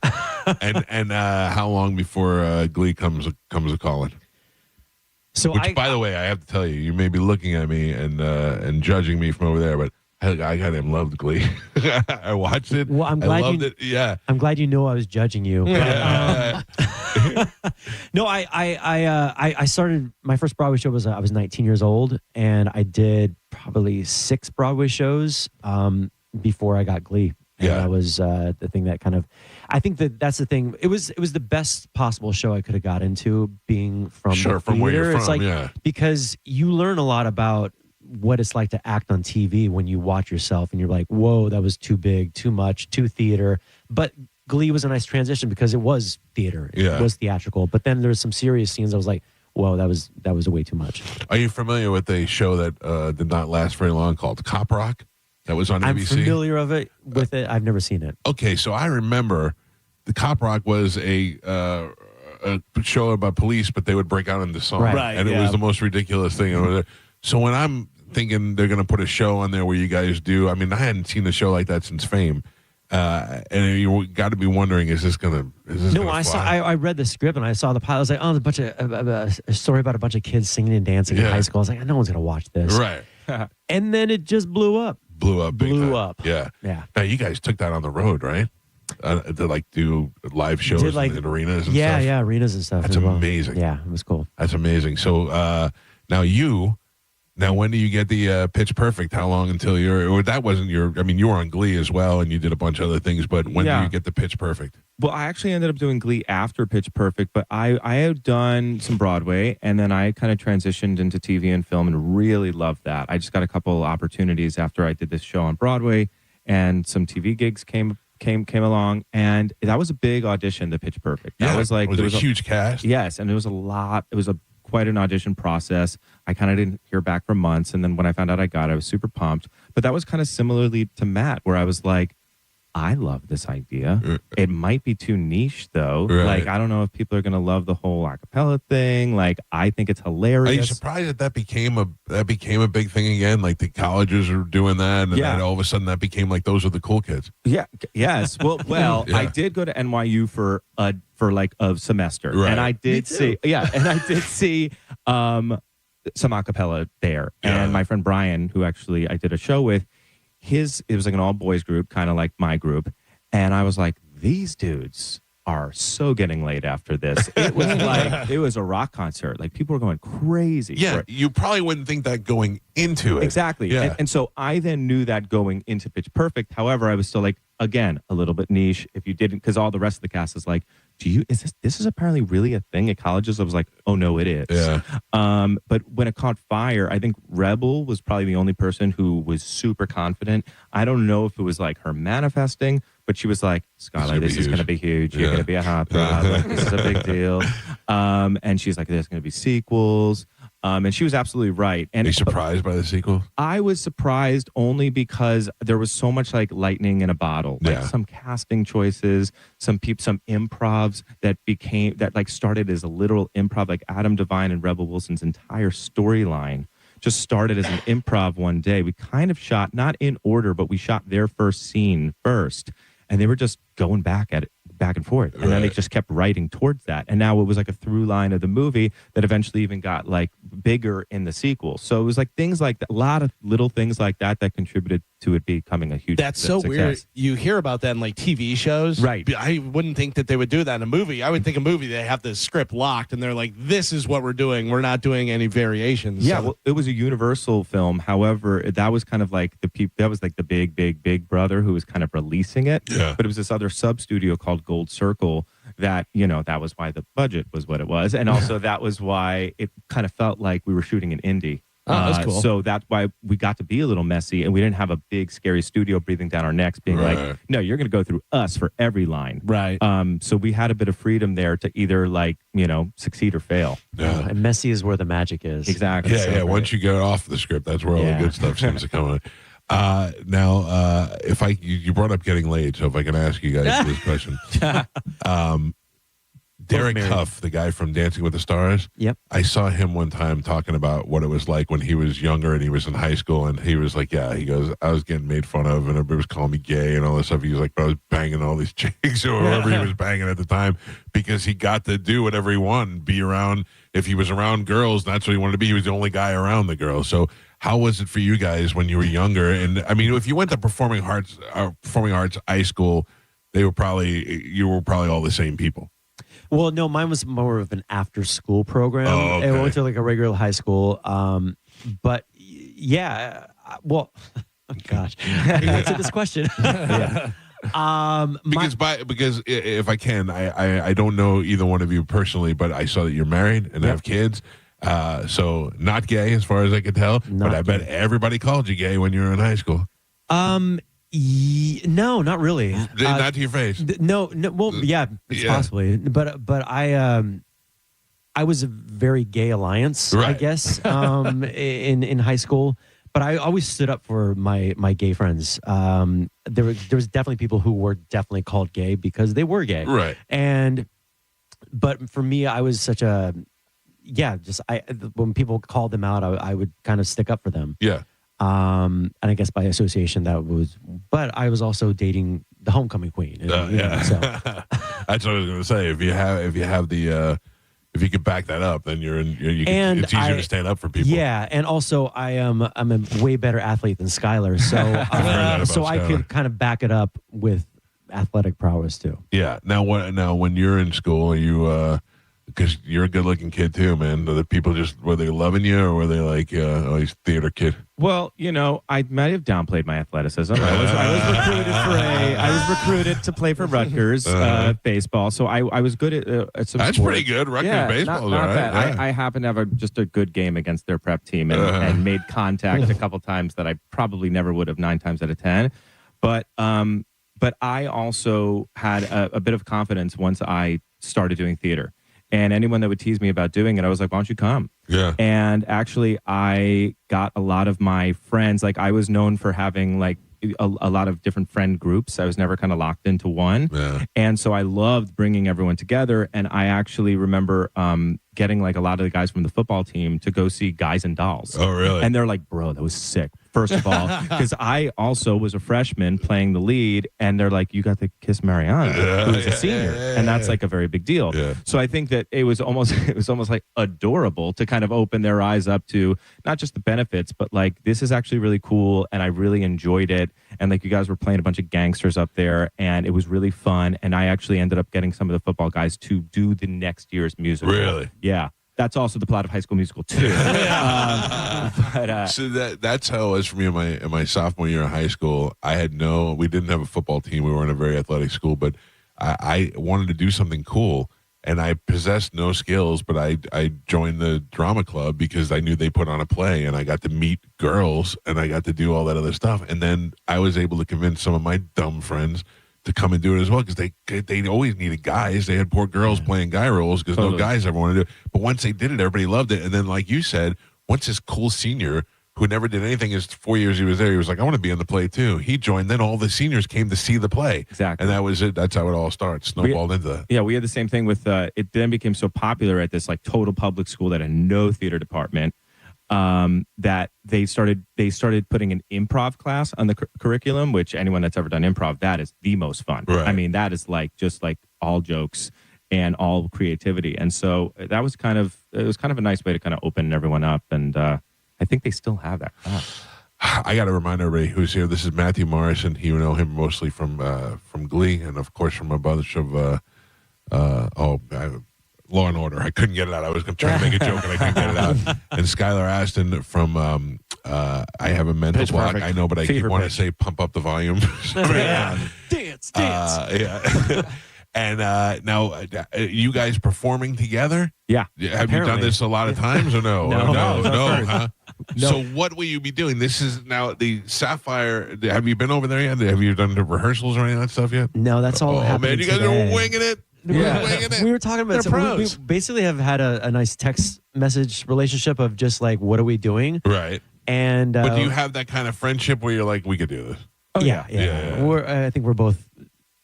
and how long before Glee comes a calling? So by the way, I have to tell you, you may be looking at me and judging me from over there, but I goddamn loved Glee. I watched it. Well, I'm glad I loved it. Yeah. I'm glad you know I was judging you. But, no, I started my first Broadway show I was 19 years old, and I did probably 6 Broadway shows before I got Glee. And Yeah. that was the thing that kind of, I think that's the thing. It was the best possible show I could have got into, being from Sure, the from where you're theater. It's from, like, yeah. because you learn a lot about what it's like to act on TV when you watch yourself and you're like, whoa, that was too big, too much, too theater. But Glee was a nice transition because it was theater. It was theatrical. But then there's some serious scenes. I was like, whoa, that was way too much. Are you familiar with a show that did not last very long called Cop Rock? That was on I'm ABC. familiar with it. I've never seen it. Okay, so I remember the Cop Rock was a show about police, but they would break out into song, Right, and it was the most ridiculous thing. So when I'm thinking they're going to put a show on there where you guys do, I mean, I hadn't seen a show like that since Fame, and you got to be wondering, is this going to? No, I read the script and I saw the pilot. I was like, oh, there's a story about a bunch of kids singing and dancing in high school. I was like, no one's going to watch this, right? And then it just blew up. Blew up. Yeah. Now you guys took that on the road, right? To like do live shows in arenas and stuff. Yeah, arenas and stuff. That's as well. amazing. Yeah, it was cool. That's amazing. So now when do you get the Pitch Perfect? How long until that wasn't your, I mean, you were on Glee as well and you did a bunch of other things, but when do you get the Pitch Perfect? Well, I actually ended up doing Glee after Pitch Perfect, but I had done some Broadway, and then I kind of transitioned into TV and film and really loved that. I just got a couple opportunities after I did this show on Broadway, and some TV gigs came along, and that was a big audition, the Pitch Perfect. That was like, it was a huge cast. Yes, and it was a lot. It was quite an audition process. I kind of didn't hear back for months, and then when I found out I was super pumped. But that was kind of similarly to Matt, where I was like, I love this idea. It might be too niche, though. Right. Like, I don't know if people are going to love the whole a cappella thing. Like, I think it's hilarious. Are you surprised that became a big thing again? Like the colleges are doing that, and then all of a sudden that became like those are the cool kids. Yeah. Yes. Well, I did go to NYU for like a semester, Right. and I did see some a cappella there. And my friend Brian, who actually I did a show with, it was like an all boys group, kind of like my group, and I was like, these dudes are so getting laid after this. It was like it was a rock concert. Like people were going crazy. Yeah, you probably wouldn't think that going into it. Exactly. Yeah. And so I then knew that going into Pitch Perfect. However, I was still like, again, a little bit niche. If you didn't, because all the rest of the cast is like, this is apparently really a thing at colleges? I was like, oh no, it is. Yeah. But when it caught fire, I think Rebel was probably the only person who was super confident. I don't know if it was like her manifesting, but she was like, Skylar, this is going to be huge. You're going to be a hot rod. Like, this is a big deal. And she's like, there's going to be sequels. And she was absolutely right. And are you surprised by the sequel? I was surprised only because there was so much like lightning in a bottle, like some casting choices, some improvs that like started as a literal improv, like Adam Devine and Rebel Wilson's entire storyline just started as an improv one day. We kind of shot, not in order, but we shot their first scene first, and they were just going back and forth. And then they just kept writing towards that. And now it was like a through line of the movie that eventually even got like bigger in the sequel. So it was like things like that, a lot of little things like that contributed to it becoming a huge That's so success. weird. You hear about that in like TV shows. Right. I wouldn't think that they would do that in a movie. I would think a movie, they have the script locked and they're like, this is what we're doing. We're not doing any variations. Yeah, So- well, it was a Universal film. However, that was kind of like that was like the big brother who was kind of releasing it. Yeah. But it was this other sub studio called Gold Circle that, that was why the budget was what it was. And also that was why it kind of felt like we were shooting an indie. Oh, that's cool. So that's why we got to be a little messy, and we didn't have a big scary studio breathing down our necks being like, no, you're going to go through us for every line. Right. So we had a bit of freedom there to either succeed or fail. Yeah. And messy is where the magic is. Exactly. Yeah. Once you get off the script, that's where all the good stuff seems to come on. Now, if you brought up getting laid, so if I can ask you guys this question. Derek Huff, the guy from Dancing with the Stars. Yep. I saw him one time talking about what it was like when he was younger and he was in high school, and he was like, he goes, I was getting made fun of and everybody was calling me gay and all this stuff. He was like, but I was banging all these chicks or whoever he was banging at the time because he got to do whatever he wanted, be around. If he was around girls, that's what he wanted to be. He was the only guy around the girls. So how was it for you guys when you were younger? And I mean, if you went to performing arts high school, you were probably all the same people. Well, no, mine was more of an after-school program. Oh, okay. I went to like a regular high school. But yeah, well, oh gosh, I answered this question. Because if I can, I don't know either one of you personally, but I saw that you're married and have kids. So not gay as far as I can tell, but I bet everybody called you gay when you were in high school. No, not really. Not to your face. No. Well, yeah, it's possibly. But I was a very gay alliance, I guess, in high school. But I always stood up for my gay friends. There was definitely people who were definitely called gay because they were gay, right? But for me, I was such a when people called them out, I would kind of stick up for them. Yeah. And I guess by association but I was also dating the homecoming queen. So. That's what I was going to say. If you could back that up, then it's easier to stand up for people. Yeah, and also I'm a way better athlete than Skylar, so I could kind of back it up with athletic prowess too. Yeah. Now when you're in school, are you because you're a good-looking kid too, man. Are the people were they loving you, or were they like, oh, he's a theater kid? Well, I might have downplayed my athleticism. I was recruited to play for Rutgers baseball, so I was good at some. That's sports. pretty good. Rutgers baseball, not right? bad. Yeah. I happen to have just a good game against their prep team and made contact a couple times that I probably never would have 9 times out of 10. But I also had a bit of confidence once I started doing theater. And anyone that would tease me about doing it, I was like, why don't you come? Yeah. And actually, I got a lot of my friends. Like, I was known for having, like, a lot of different friend groups. I was never kind of locked into one. Yeah. And so I loved bringing everyone together. And I actually remember getting, like, a lot of the guys from the football team to go see Guys and Dolls. Oh, really? And they're like, bro, that was sick. First of all, because I also was a freshman playing the lead, and they're like, you got to kiss Mariana, who's a senior, and that's like a very big deal. Yeah. So I think that it was almost like adorable to kind of open their eyes up to not just the benefits, but like, this is actually really cool, and I really enjoyed it. And like, you guys were playing a bunch of gangsters up there, and it was really fun. And I actually ended up getting some of the football guys to do the next year's musical. Really? Yeah. That's also the plot of High School Musical too. So that's how it was for me in my sophomore year of high school. We didn't have a football team. We weren't a very athletic school, but I wanted to do something cool, and I possessed no skills, but I joined the drama club because I knew they put on a play, and I got to meet girls, and I got to do all that other stuff. And then I was able to convince some of my dumb friends to come and do it as well, because they always needed guys. They had poor girls playing guy roles because no guys ever wanted to do it. But once they did it, everybody loved it. And then, like you said, once this cool senior who never did anything his 4 years he was there, he was like, I want to be in the play too. He joined. Then all the seniors came to see the play. Exactly. And that was it. That's how it all starts. Snowballed into that. Yeah, we had the same thing with it. Then became so popular at this like total public school that had no theater department. That they started putting an improv class on the curriculum, which anyone that's ever done improv, that is the most fun. Right. I mean, that is like just like all jokes and all creativity. And so that was kind of a nice way to kind of open everyone up. And I think they still have that class. I got to remind everybody who's here. This is Matthew Morrison. You know him mostly from Glee, and of course from a bunch of Law and Order. I couldn't get it out. I was trying to make a joke and I couldn't get it out. And Skylar Aston from I Have a Mental Pitch Block. Perfect. I know, but I keep wanting to say Pump Up the Volume. Dance. Yeah. And now, you guys performing together? Yeah. Have you done this a lot of times or no? No. Huh? No. So what will you be doing? This is now the Sapphire. Have you been over there yet? Have you done the rehearsals or any of that stuff yet? No, that's all. Oh man, you guys today. are winging it. Yeah. We were talking about we basically have had a nice text message relationship of just like, what are we doing? Right. And but do you have that kind of friendship where you're like, we could do this? Oh yeah. I think we're both.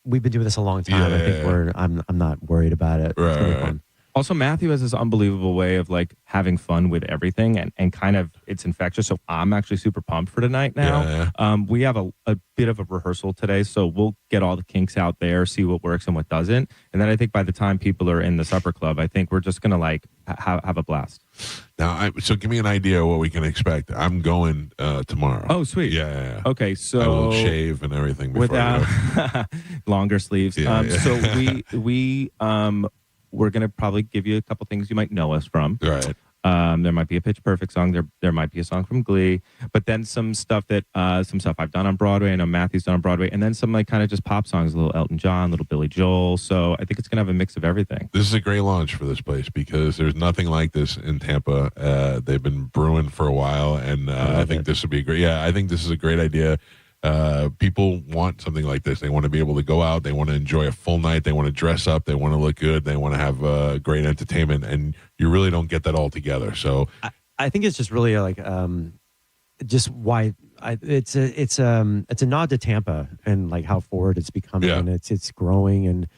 We've been doing this a long time. I think I'm not worried about it. Right, it's gonna be fun. Also, Matthew has this unbelievable way of like having fun with everything and kind of it's infectious. So I'm actually super pumped for tonight now. We have a bit of a rehearsal today, so we'll get all the kinks out there, see what works and what doesn't. And then I think by the time people are in the supper club, I think we're just going to like have a blast. Now, so give me an idea of what we can expect. I'm going tomorrow. Oh, sweet. Yeah. Okay, so I will shave and everything before without longer sleeves. Yeah. So we're going to probably give you a couple things you might know us from. Right. There might be a Pitch Perfect song. There might be a song from Glee, but then some stuff I've done on Broadway. I know Matthew's done on Broadway, and then some like kind of just pop songs, a little Elton John, a little Billy Joel. So I think it's gonna have a mix of everything. This is a great launch for this place because there's nothing like this in Tampa. They've been brewing for a while, and I think this would be great. Yeah, I think this is a great idea. People want something like this. They want to be able to go out. They want to enjoy a full night. They want to dress up. They want to look good. They want to have great entertainment, and you really don't get that all together. So I think it's just really like just why it's a nod to Tampa and like how forward it's becoming, and it's growing, and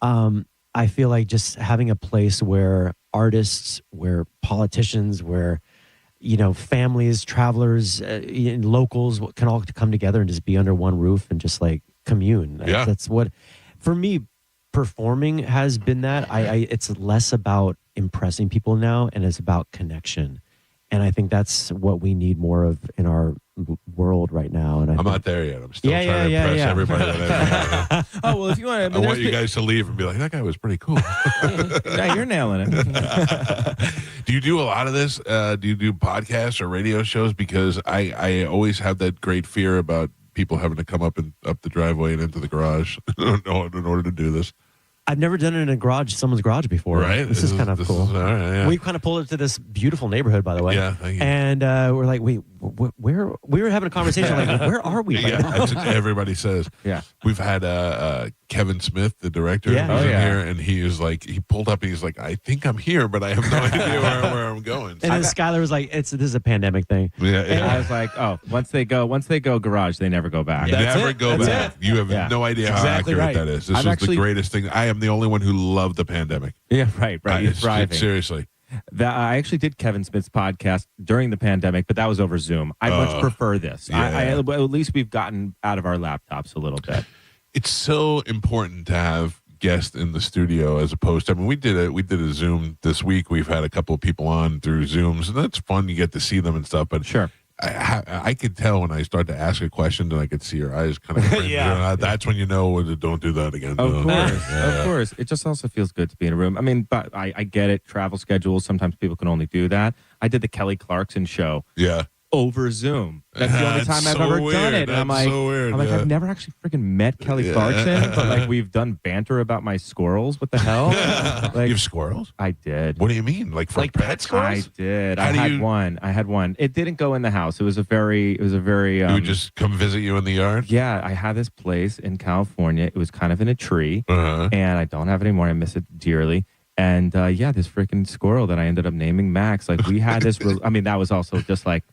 I feel like just having a place where artists, where politicians, where families, travelers, locals can all come together and just be under one roof and just like commune. Yeah. That's what, for me, performing has been that. It's less about impressing people now, and it's about connection. And I think that's what we need more of in our world right now. And I'm not there yet. I'm still trying to impress everybody. Oh, well, if you want I want you guys to leave and be like, that guy was pretty cool. Yeah, you're nailing it. Do you do a lot of this? Do you do podcasts or radio shows? Because I always have that great fear about people having to come up the driveway and into the garage in order to do this. I've never done it in someone's garage before. Right. This is kind of cool. All right, yeah. We kind of pulled up to this beautiful neighborhood, by the way. Yeah, thank you. And we're like, wait, where? We were having a conversation like, where are we? Right now? That's what everybody says. Yeah. We've had Kevin Smith, the director, Yeah. who's in here, and he pulled up and he's like, I think I'm here, but I have no idea where I'm going. And then Skylar was like, this is a pandemic thing. Yeah, And I was like, oh, once they go garage, they never go back. Never go back. You have no idea how accurate that is. This is the greatest thing. I am the only one who loved the pandemic. Yeah, right. You're thriving. Seriously. I actually did Kevin Smith's podcast during the pandemic, but that was over Zoom. I much prefer this. At least we've gotten out of our laptops a little bit. It's so important to have guests in the studio as opposed to, we did a Zoom this week. We've had a couple of people on through Zooms, and that's fun. You get to see them and stuff, but sure. I could tell when I start to ask a question and I could see your eyes kind of cringe. That's when you know, don't do that again. Of course. Of course. It just also feels good to be in a room. I mean, but I get it. Travel schedules. Sometimes people can only do that. I did the Kelly Clarkson show. Yeah. Over Zoom. That's the only time I've ever done it. And I'm like, I've never actually freaking met Kelly Clarkson, but like we've done banter about my squirrels. What the hell? You have squirrels? I did. What do you mean? Like pet squirrels? I did. I had one. It didn't go in the house. It was a very. He would just come visit you in the yard? Yeah, I had this place in California. It was kind of in a tree, and I don't have it anymore. I miss it dearly. And this freaking squirrel that I ended up naming Max. Like we had this. That was also just like.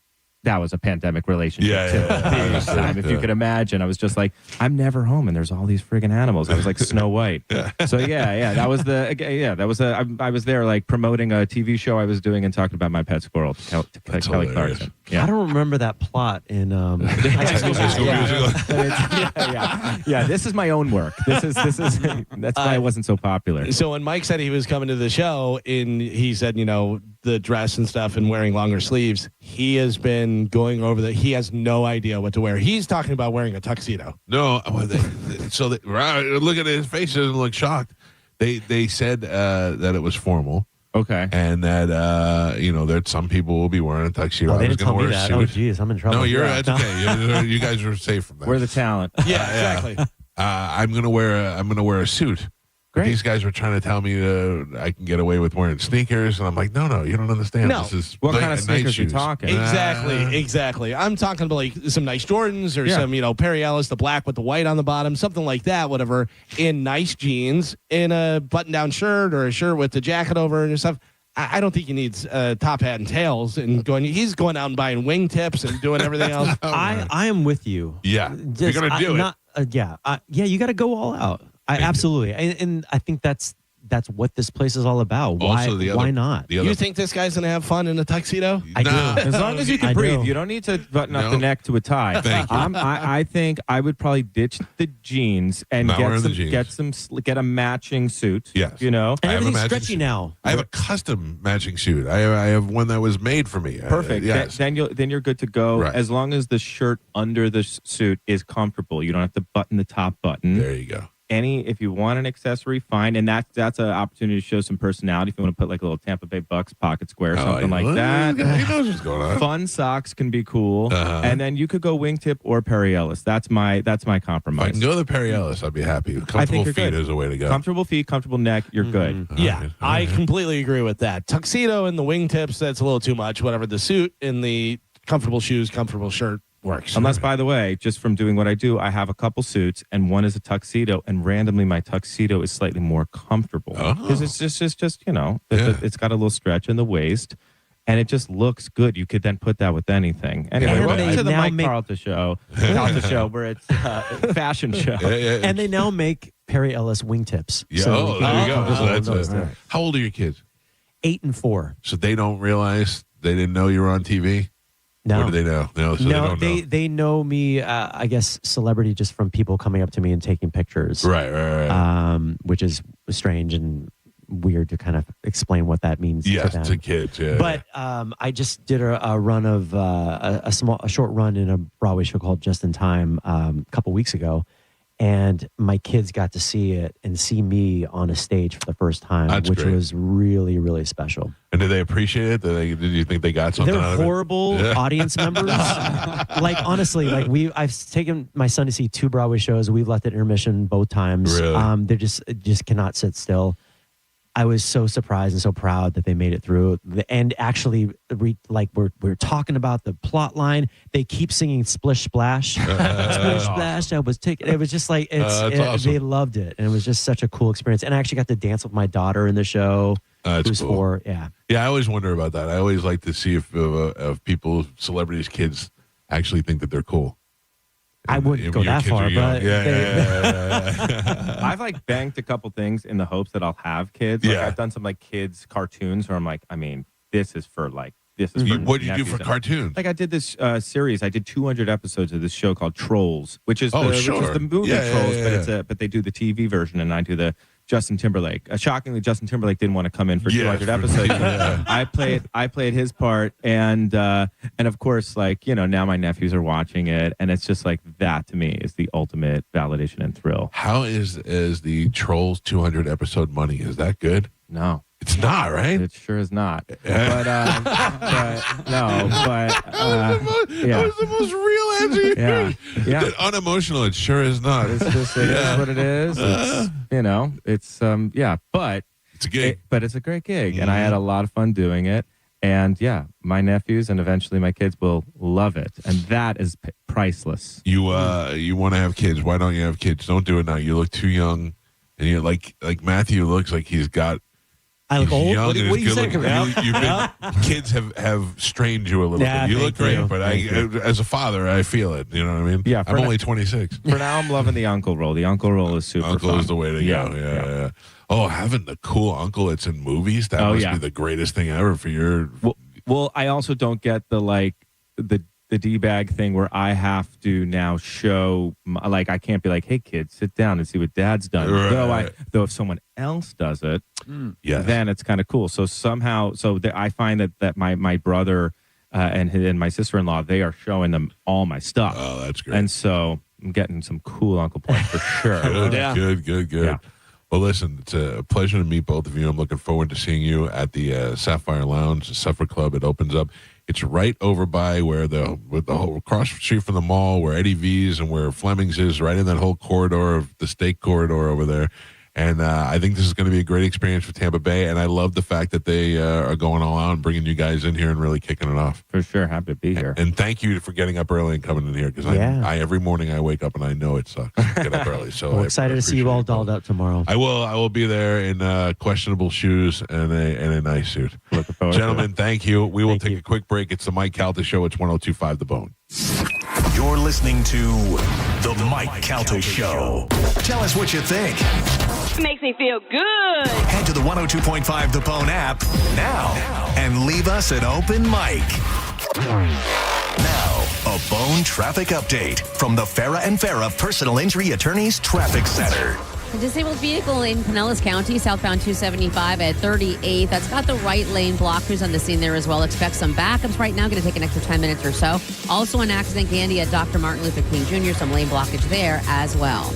That was a pandemic relationship. If you could imagine, I was just like, I'm never home, and there's all these friggin' animals. I was like Snow White. So that was I was there like promoting a TV show I was doing and talking about my pet squirrel, Kelly Clarkson. Yeah. I don't remember that plot in High School Musical. This is my own work. This is that's why I wasn't so popular. So when Mike said he was coming to the show, and he said, the dress and stuff and wearing longer sleeves, he has been going over he has no idea what to wear. He's talking about wearing a tuxedo. No, look at his face; he doesn't look shocked. They said that it was formal. Okay. And that that some people will be wearing a tuxedo. Oh, they didn't tell me that. Oh, geez, I'm in trouble. No, that's okay. You guys are safe from that. We're the talent. Yeah, exactly. I'm gonna wear a suit. Great. These guys were trying to tell me I can get away with wearing sneakers, and I'm like, no, you don't understand. No. This is what kind of sneakers are you talking? Exactly. I'm talking about like some nice Jordans or some, Perry Ellis, the black with the white on the bottom, something like that, whatever, in nice jeans, in a button-down shirt or a shirt with the jacket over and stuff. I don't think he needs top hat and tails and he's going out and buying wingtips and doing everything else. I am with you. Yeah. You're going to do it. You got to go all out. Absolutely. And I think that's what this place is all about. Why not? You think this guy's going to have fun in a tuxedo? I do. As long as you can breathe. You don't need to button up the neck to a tie. Thank you. I think I would probably ditch the jeans and get a matching suit. Yes. And everything's stretchy now. I have a custom matching suit. I have one that was made for me. Perfect. Yes. Then you're good to go. Right. As long as the shirt under the suit is comfortable. You don't have to button the top button. There you go. if you want an accessory, fine. And that's an opportunity to show some personality. If you want to put like a little Tampa Bay Bucks pocket square, something like that. He knows what's going on. Fun socks can be cool. And then you could go wingtip or Perry Ellis. That's my compromise. If I can go to the Perry Ellis, I'd be happy. Comfortable I think you're feet good. is a way to go. Comfortable feet, comfortable neck, you're good. Yeah, I completely agree with that. Tuxedo and the wingtips, that's a little too much. Whatever, the suit and the comfortable shoes, comfortable shirt works. Unless, by the way, just from doing what I do, I have a couple suits, and one is a tuxedo, and randomly my tuxedo is slightly more comfortable because it's just it's got a little stretch in the waist, and it just looks good. You could then put that with anything. Anyway, welcome to the Mike Calta show, where it's a fashion show. And they now make Perry Ellis wingtips. Yeah, So there you go. So that's those. How old are your kids? 8 and 4. So they don't realize they didn't know you were on TV? No. Or do they know? No, so they know me, I guess, celebrity just from people coming up to me and taking pictures. Right. Which is strange and weird to kind of explain what that means Yes, to them. to kids, yeah. But I just did a run of a short run in a Broadway show called Just in Time a couple weeks ago. And my kids got to see it and see me on a stage for the first time, which great. was really, really special. And did they appreciate it? Did you think they got something out They're of it? horrible audience members. Like, honestly, I've taken my son to see 2 Broadway shows. We've left at intermission both times. Really? They just cannot sit still. I was so surprised and so proud that they made it through. And actually, we're talking about the plot line. They keep singing "Splish Splash," "Splish Splash." It was just like awesome. They loved it, and it was just such a cool experience. And I actually got to dance with my daughter in the show. That's cool. 4. Yeah. Yeah, I always wonder about that. I always like to see if people, celebrities' kids, actually think that they're cool. I wouldn't go that far, but I've like banked a couple things in the hopes that I'll have kids. Like I've done some like kids cartoons where I'm like, this is for. What did you do for cartoons? Like I did this series. I did 200 episodes of this show called Trolls, which is the movie Trolls, but they do the TV version, and I do the Justin Timberlake. Shockingly, Justin Timberlake didn't want to come in for 200 episodes. I played his part, and of course, now my nephews are watching it, and it's just like that to me is the ultimate validation and thrill. How is the Trolls 200 episode money? Is that good? No. It's not, right? It sure is not. That was the most real answer you heard. Yeah. Unemotional, it sure is not. It's just it is what it is. It's but it's a gig. But it's a great gig, and I had a lot of fun doing it. And my nephews and eventually my kids will love it, and that is priceless. You want to have kids? Why don't you have kids? Don't do it now. You look too young, and you're like Matthew looks like he's got. I look old. Young What are you saying? Kids have strained you a little bit. You look great, but as a father, I feel it. You know what I mean? Yeah. I'm only 26. For now, I'm loving the uncle role. The uncle role is super Uncle fun. is the way to go. Yeah. Oh, having the cool uncle that's in movies, that must be the greatest thing ever for your... Well, I also don't get the D-bag thing where I have to now show, I can't be like, hey, kids, sit down and see what dad's done. Right. Though if someone else does it, yes. then it's kind of cool. So somehow, I find that my brother and my sister-in-law, they are showing them all my stuff. Oh, that's great. And so I'm getting some cool uncle points for sure. Good. Yeah. Well, listen, it's a pleasure to meet both of you. I'm looking forward to seeing you at the Sapphire Lounge, the Supper Club. It opens up. It's right over by where the whole across the street from the mall, where Eddie V's and where Fleming's is, right in that whole corridor of the steak corridor over there. And I think this is going to be a great experience for Tampa Bay. And I love the fact that they are going all out and bringing you guys in here and really kicking it off. For sure. Happy to be here. And thank you for getting up early and coming in here, because I every morning I wake up and I know it sucks to get up early. So I'm excited to see you all dolled up tomorrow. I will be there in questionable shoes and a nice suit. Looking forward Gentlemen, thank you. We will take a quick break. It's the Mike Calta Show. It's 102.5 The Bone. You're listening to The Mike Calta Show. Tell us what you think. Makes me feel good. Head to the 102.5 The Bone app now and leave us an open mic. Now, a Bone traffic update from the Farah and Farah Personal Injury Attorneys Traffic Center. A disabled vehicle in Pinellas County, southbound 275 at 38. That's got the right lane blocked. Crews on the scene there as well. Expect some backups right now. Going to take an extra 10 minutes or so. Also an accident, Gandy, at Dr. Martin Luther King Jr. Some lane blockage there as well.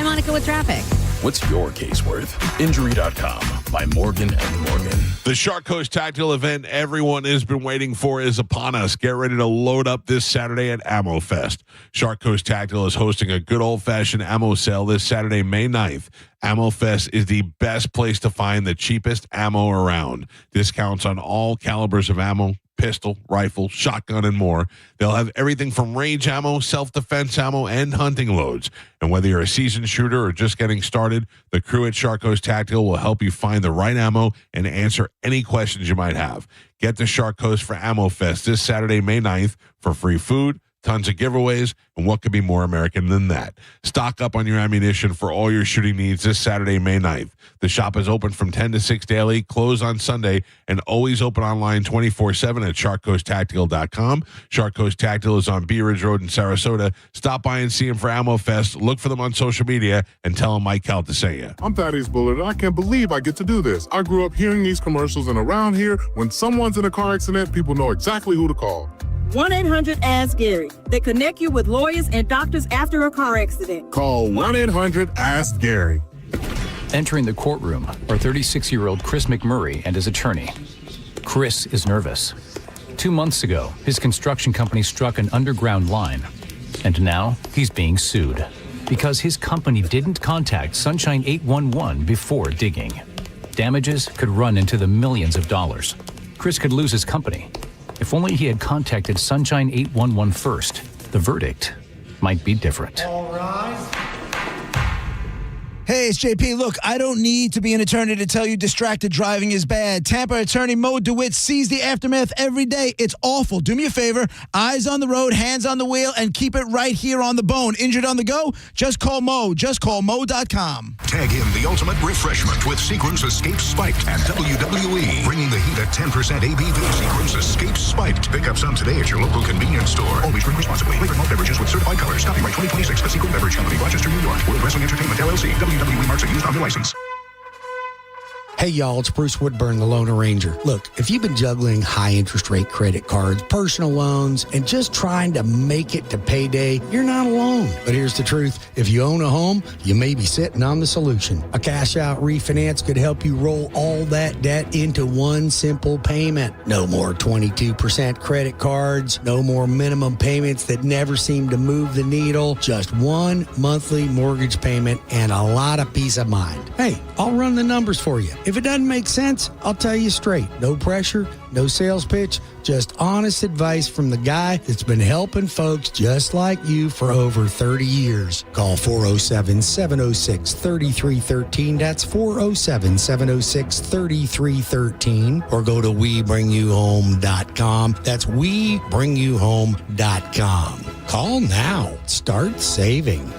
I'm Monica with traffic. What's your case worth? Injury.com by Morgan & Morgan. The Shark Coast Tactical event everyone has been waiting for is upon us. Get ready to load up this Saturday at Ammo Fest. Shark Coast Tactical is hosting a good old-fashioned ammo sale this Saturday, May 9th. Ammo Fest is the best place to find the cheapest ammo around. Discounts on all calibers of ammo, pistol, rifle, shotgun, and more. They'll have everything from range ammo, self-defense ammo, and hunting loads. And whether you're a seasoned shooter or just getting started, the crew at Shark Coast Tactical will help you find the right ammo and answer any questions you might have. Get to Shark Coast for Ammo Fest this Saturday, May 9th for free food, tons of giveaways, and what could be more American than that? Stock up on your ammunition for all your shooting needs this Saturday, May 9th. The shop is open from 10 to 6 daily, closed on Sunday, and always open online 24/7 at sharkcoasttactical.com. Shark Coast Tactical is on Bee Ridge Road in Sarasota. Stop by and see them for Ammo Fest. Look for them on social media and tell them Mike Calta sent you. I'm Thaddeus Bullard, and I can't believe I get to do this. I grew up hearing these commercials, and around here, when someone's in a car accident, people know exactly who to call. 1-800-ASK-GARY. They connect you with lawyers and doctors after a car accident. Call 1-800-ASK-GARY. Entering the courtroom are 36-year-old Chris McMurray and his attorney. Chris is nervous. 2 months ago, his construction company struck an underground line, and now he's being sued because his company didn't contact Sunshine 811 before digging. Damages could run into the millions of dollars. Chris could lose his company. If only he had contacted Sunshine 811 first, the verdict might be different. All right. Hey, it's JP. Look, I don't need to be an attorney to tell you distracted driving is bad. Tampa attorney Mo DeWitt sees the aftermath every day. It's awful. Do me a favor. Eyes on the road, hands on the wheel, and keep it right here on the bone. Injured on the go? Just call Mo. Just call Mo.com. Tag in the ultimate refreshment with Sequence Escape Spiked at WWE. Bringing the heat at 10% ABV. Sequence Escape Spiked. Pick up some today at your local convenience store. Always drink responsibly. Flavored malt beverages with certified colors. Copyright 2026. The Sequel Beverage Company, Rochester, New York. World Wrestling Entertainment, LLC. WWE marks are used on the license. Hey, y'all, it's Bruce Woodburn, the Loan Arranger. Look, if you've been juggling high interest rate credit cards, personal loans, and just trying to make it to payday, you're not alone. But here's the truth. If you own a home, you may be sitting on the solution. A cash out refinance could help you roll all that debt into one simple payment. No more 22% credit cards, no more minimum payments that never seem to move the needle, just one monthly mortgage payment and a lot of peace of mind. Hey, I'll run the numbers for you. If it doesn't make sense, I'll tell you straight. No pressure, no sales pitch, just honest advice from the guy that's been helping folks just like you for over 30 years. Call 407-706-3313. That's 407-706-3313. Or go to WeBringYouHome.com. That's WeBringYouHome.com. Call now. Start saving.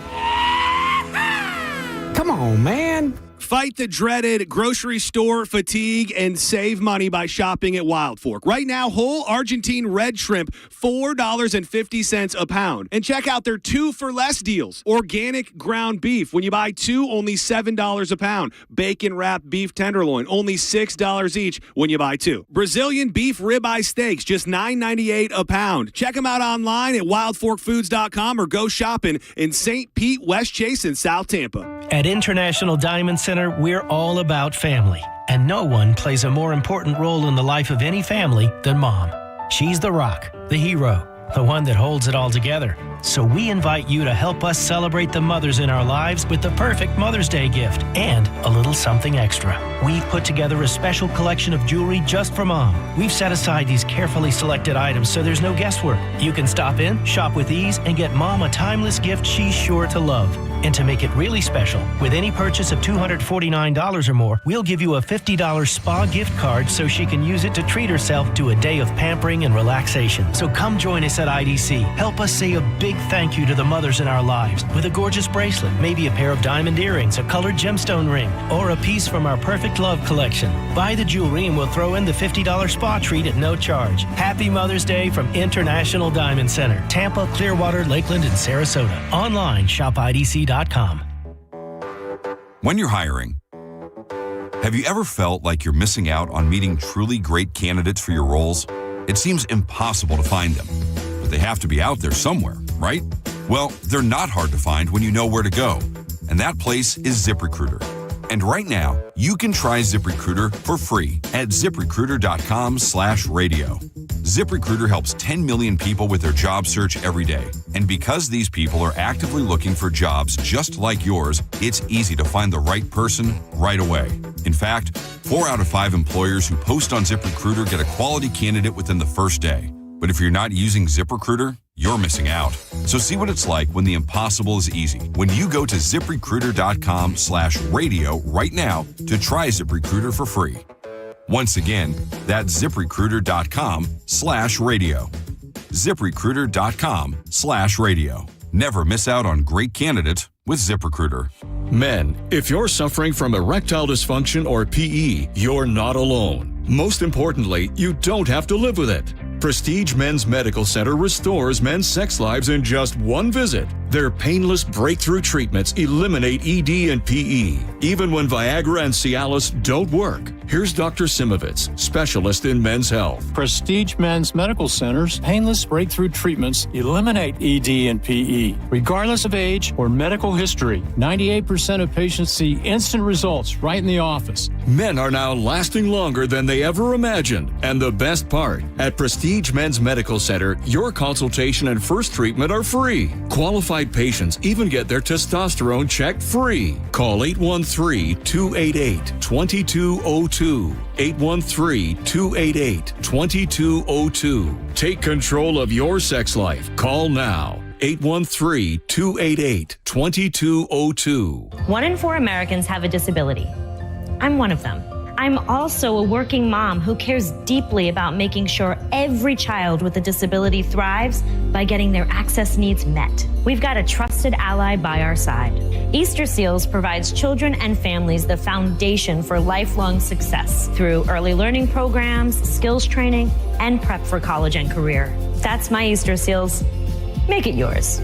Come on, man. Fight the dreaded grocery store fatigue and save money by shopping at Wild Fork. Right now, whole Argentine red shrimp, $4.50 a pound. And check out their 2 for less deals. Organic ground beef. When you buy 2, only $7 a pound. Bacon wrapped beef tenderloin, only $6 each when you buy 2. Brazilian beef ribeye steaks, just $9.98 a pound. Check them out online at wildforkfoods.com or go shopping in St. Pete, West Chase, and South Tampa. At International Diamond Center, we're all about family, and no one plays a more important role in the life of any family than Mom. She's the rock, the hero, the one that holds it all together. So we invite you to help us celebrate the mothers in our lives with the perfect Mother's Day gift and a little something extra. We've put together a special collection of jewelry just for Mom. We've set aside these carefully selected items so there's no guesswork. You can stop in, shop with ease, and get Mom a timeless gift she's sure to love. And to make it really special, with any purchase of $249 or more, we'll give you a $50 spa gift card so she can use it to treat herself to a day of pampering and relaxation. So come join us at IDC. Help us say a big thank you to the mothers in our lives with a gorgeous bracelet, maybe a pair of diamond earrings, a colored gemstone ring, or a piece from our Perfect Love collection. Buy the jewelry and we'll throw in the $50 spa treat at no charge. Happy Mother's Day from International Diamond Center, Tampa, Clearwater, Lakeland, and Sarasota. Online, shopidc.com. When you're hiring, have you ever felt like you're missing out on meeting truly great candidates for your roles? It seems impossible to find them, but they have to be out there somewhere, right? Well, they're not hard to find when you know where to go. and that place is ZipRecruiter. And right now, you can try ZipRecruiter for free at ZipRecruiter.com/radio. ZipRecruiter helps 10 million people with their job search every day. And because these people are actively looking for jobs just like yours, it's easy to find the right person right away. In fact, 4 out of 5 employers who post on ZipRecruiter get a quality candidate within the first day. But if you're not using ZipRecruiter, you're missing out. So see what it's like when the impossible is easy. When you go to ZipRecruiter.com/radio right now to try ZipRecruiter for free. Once again, that's ZipRecruiter.com/radio. ZipRecruiter.com/radio. Never miss out on great candidates with ZipRecruiter. Men, if you're suffering from erectile dysfunction or PE, you're not alone. Most importantly, you don't have to live with it. Prestige Men's Medical Center restores men's sex lives in just one visit. Their painless breakthrough treatments eliminate ED and PE, even when Viagra and Cialis don't work. Here's Dr. Simovitz, specialist in men's health. Prestige Men's Medical Center's painless breakthrough treatments eliminate ED and PE, regardless of age or medical history. 98% of patients see instant results right in the office. Men are now lasting longer than they ever imagined. And the best part, at Prestige Men's Medical Center, your consultation and first treatment are free. Qualified patients even get their testosterone checked free. Call 813-288-2202. 813-288-2202. Take control of your sex life. Call now. 813-288-2202. 1 in 4 Americans have a disability. I'm one of them. I'm also a working mom who cares deeply about making sure every child with a disability thrives by getting their access needs met. We've got a trusted ally by our side. Easter Seals provides children and families the foundation for lifelong success through early learning programs, skills training, and prep for college and career. That's my Easter Seals. Make it yours.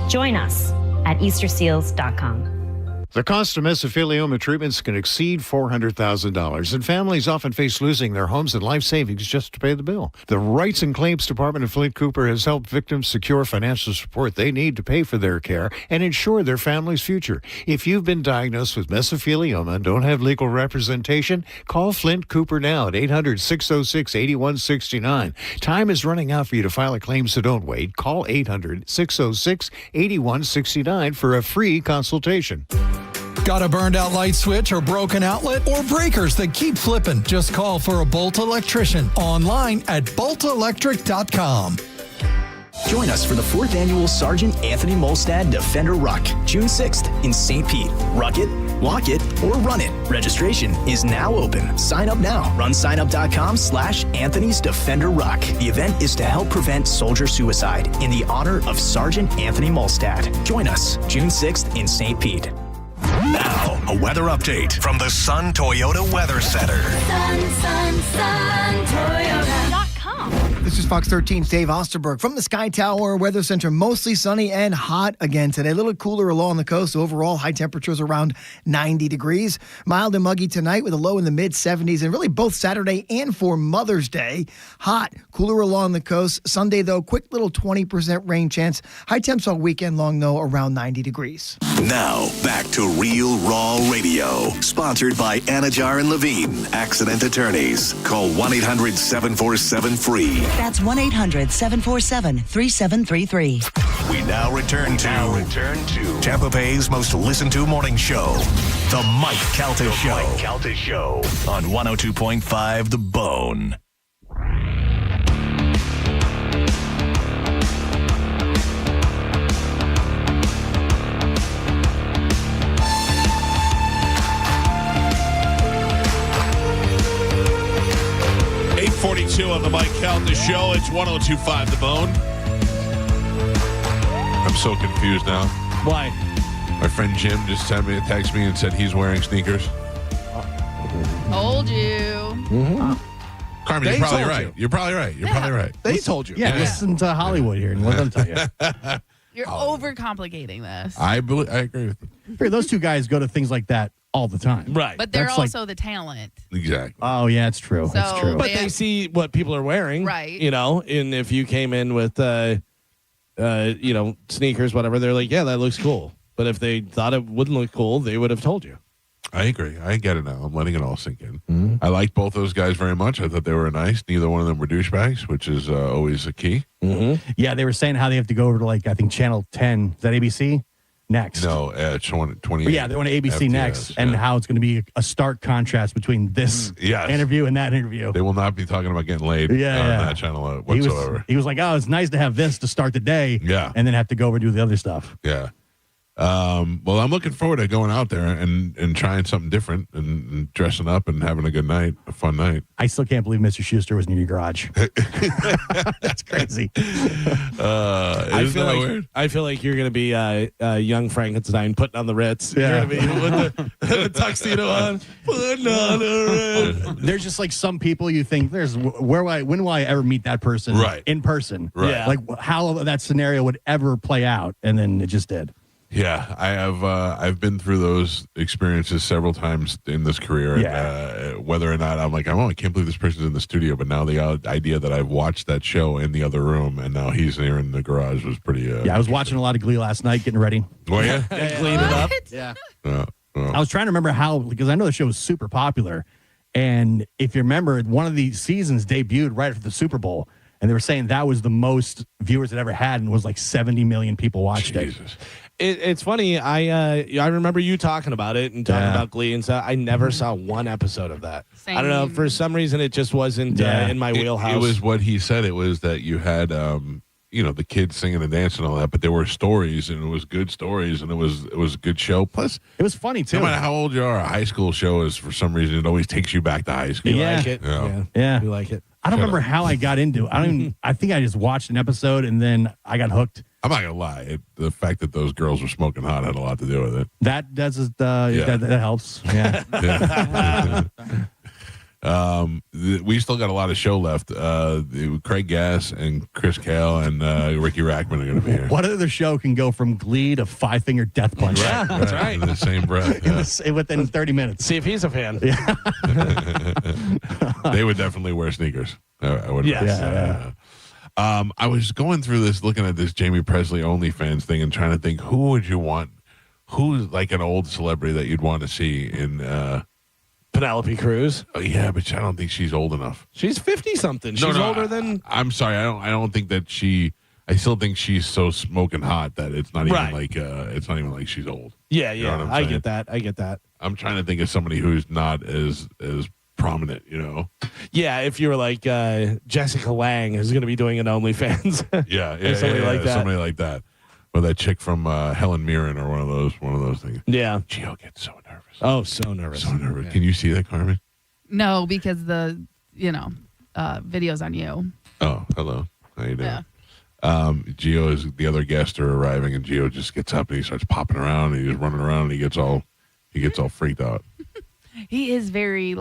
Join us at easterseals.com. The cost of mesothelioma treatments can exceed $400,000, and families often face losing their homes and life savings just to pay the bill. The Rights and Claims Department of Flint Cooper has helped victims secure financial support they need to pay for their care and ensure their family's future. If you've been diagnosed with mesothelioma and don't have legal representation, call Flint Cooper now at 800-606-8169. Time is running out for you to file a claim, so don't wait. Call 800-606-8169 for a free consultation. Got a burned out light switch or broken outlet or breakers that keep flipping? Just call for a Bolt electrician online at boltelectric.com. Join us for the 4th annual Sergeant Anthony Molstad Defender Ruck, June 6th in St. Pete. Ruck it, walk it, or run it. Registration is now open. Sign up now. runsignup.com/Anthony's Defender Ruck. The event is to help prevent soldier suicide in the honor of Sergeant Anthony Molstad. Join us June 6th in St. Pete. Now, a weather update from the Sun Toyota Weather Center. Sun Toyota.com. This is Fox 13's Dave Osterberg from the Sky Tower Weather Center. Mostly sunny and hot again today. A little cooler along the coast. Overall, high temperatures around 90 degrees. Mild and muggy tonight with a low in the mid-70s. And really both Saturday and for Mother's Day. Hot, cooler along the coast. Sunday, though, quick little 20% rain chance. High temps all weekend long, though, around 90 degrees. Now, back to Real Raw Radio. Sponsored by Anajar and Levine, Accident Attorneys. Call 1-800-747-FREE. That's 1-800-747-3733. We now return to Tampa Bay's most listened to morning show, The Mike Calta Show. Mike Calta Show on 102.5 The Bone. On the Mike Calta Show. It's 102.5 The Bone. I'm so confused now. Why? My friend Jim just sent me a text me and said he's wearing sneakers. Told you. Carmen, you're probably right. You're probably right. You're probably right. They told you. Yeah, listen to Hollywood here and let them tell you. You're overcomplicating this. I agree with you. Those two guys go to things like that all the time. Right. But they're also the talent. Exactly. Oh, yeah, it's true. So it's true. But they see what people are wearing. Right. You know, and if you came in with, sneakers, whatever, they're like, yeah, that looks cool. But if they thought it wouldn't look cool, they would have told you. I agree. I get it now. I'm letting it all sink in. I like both those guys very much. I thought they were nice. Neither one of them were douchebags, which is always a key. Yeah, they were saying how they have to go over to, like, I think Channel 10. Is that ABC? Next. No, 20. Yeah, they're on ABC FTS, next, and how it's going to be a stark contrast between this interview and that interview. They will not be talking about getting laid on that channel whatsoever. He was like, oh, it's nice to have this to start the day, and then have to go over and do the other stuff. Yeah. Well, I'm looking forward to going out there and trying something different and dressing up and having a good night, a fun night. I still can't believe Mr. Schuster was in your garage. That's crazy. I feel like you're going to be young Frankenstein putting on the Ritz. Yeah. You're going to be with the tuxedo on, putting on the Ritz. There's just like some people you think when will I ever meet that person in person? Right. Yeah. Like how that scenario would ever play out, and then it just did. Yeah, I have. I've been through those experiences several times in this career. And, whether or not I'm like, I can't believe this person's in the studio. But now the idea that I've watched that show in the other room and now he's there in the garage was pretty. I was watching a lot of Glee last night, getting ready. Oh yeah, clean it up. Yeah. I was trying to remember how, because I know the show was super popular, and if you remember, one of the seasons debuted right after the Super Bowl. And they were saying that was the most viewers it ever had, and was like 70 million people watched it. It's funny. I remember you talking about it and talking about Glee and stuff. I never saw one episode of that. Same. I don't know. For some reason, it just wasn't in my wheelhouse. It was what he said. It was that you had, the kids singing and dancing and all that, but there were stories, and it was good stories, and it was a good show. Plus, it was funny too. No matter how old you are, a high school show is, for some reason, it always takes you back to high school. You like it? Yeah. You like it? I don't remember how I got into it. I think I just watched an episode and then I got hooked. I'm not gonna lie. The fact that those girls were smoking hot had a lot to do with it. That helps. Yeah. We still got a lot of show left. Craig Gass and Chris Kale and Ricky Rackman are going to be here. What other show can go from Glee to Five Finger Death Punch? Yeah, that's right. In the same breath. Within 30 minutes. See if he's a fan. Yeah. They would definitely wear sneakers. I would. Yeah. I was going through this, looking at this Jamie Presley OnlyFans thing, and trying to think, who would you want? Who's like an old celebrity that you'd want to see in? Penelope Cruz. Oh, yeah, but I don't think she's old enough. She's 50-something. She's older than. I'm sorry. I don't think that she. I still think she's so smoking hot that it's not even like it's not even like she's old. Yeah, You know what I'm I saying? get that. I'm trying to think of somebody who's not as prominent. Yeah, if you were like Jessica Lange, who's going to be doing an OnlyFans. Yeah, or somebody like that. Somebody like that. Or that chick from Helen Mirren, or one of those things. Yeah. Gio gets so nervous. Oh, so nervous. So nervous. Yeah. Can you see that, Carmen? No, because the video's on you. Oh, hello. How you doing? Yeah. Gio is the other guests are arriving, and Gio just gets up and he starts popping around, and he's running around, and he gets all freaked out. He is very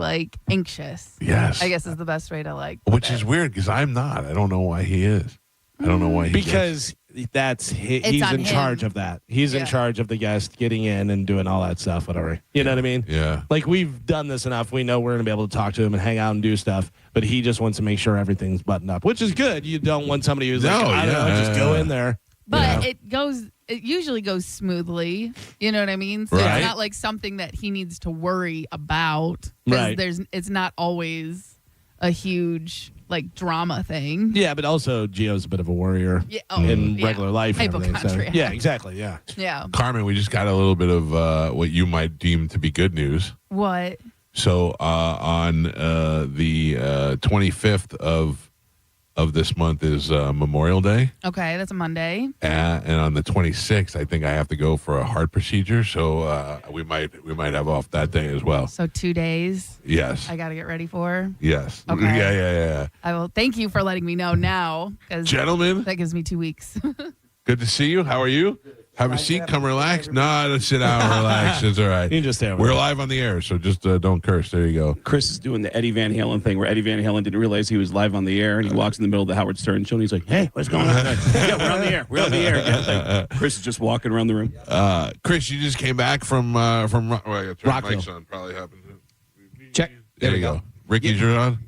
anxious. Yes. I guess is the best way to Which is weird because I'm not. I don't know why he is. I don't know why he because that's he's on in him. charge of that. He's in charge of the guest getting in and doing all that stuff, whatever. You know what I mean? Yeah. Like we've done this enough. We know we're gonna be able to talk to him and hang out and do stuff. But he just wants to make sure everything's buttoned up, which is good. You don't want somebody who's I don't know, just go in there. But it usually goes smoothly. You know what I mean? So Right. it's not like something that he needs to worry about. Right. It's not always a huge drama thing. Yeah, but also Gio's a bit of a warrior in regular life. And everything, so. Hypochondriac. Yeah, exactly. Yeah. Yeah. Carmen, we just got a little bit of what you might deem to be good news. What? So on the 25th of this month is Memorial Day. Okay, that's a Monday. And on the 26th, I think I have to go for a heart procedure. So we might have off that day as well. So 2 days. Yes. I got to get ready for. Yes. Okay. Yeah. I will. Thank you for letting me know now. 'Cause Gentlemen. that gives me 2 weeks. Good to see you. How are you? Have a seat. Come relax. No, sit down. Relax. It's all right. You can just stay over We're there. live on the air, so just don't curse. There you go. Chris is doing the Eddie Van Halen thing where Eddie Van Halen didn't realize he was live on the air, and he walks in the middle of the Howard Stern show, and he's like, "Hey, what's going on?" Yeah, we're on the air. We're on the air. Yeah, Chris is just walking around the room. Chris, you just came back from Rockville. Mike's on probably happened. Check. There you go. Ricky's you're on.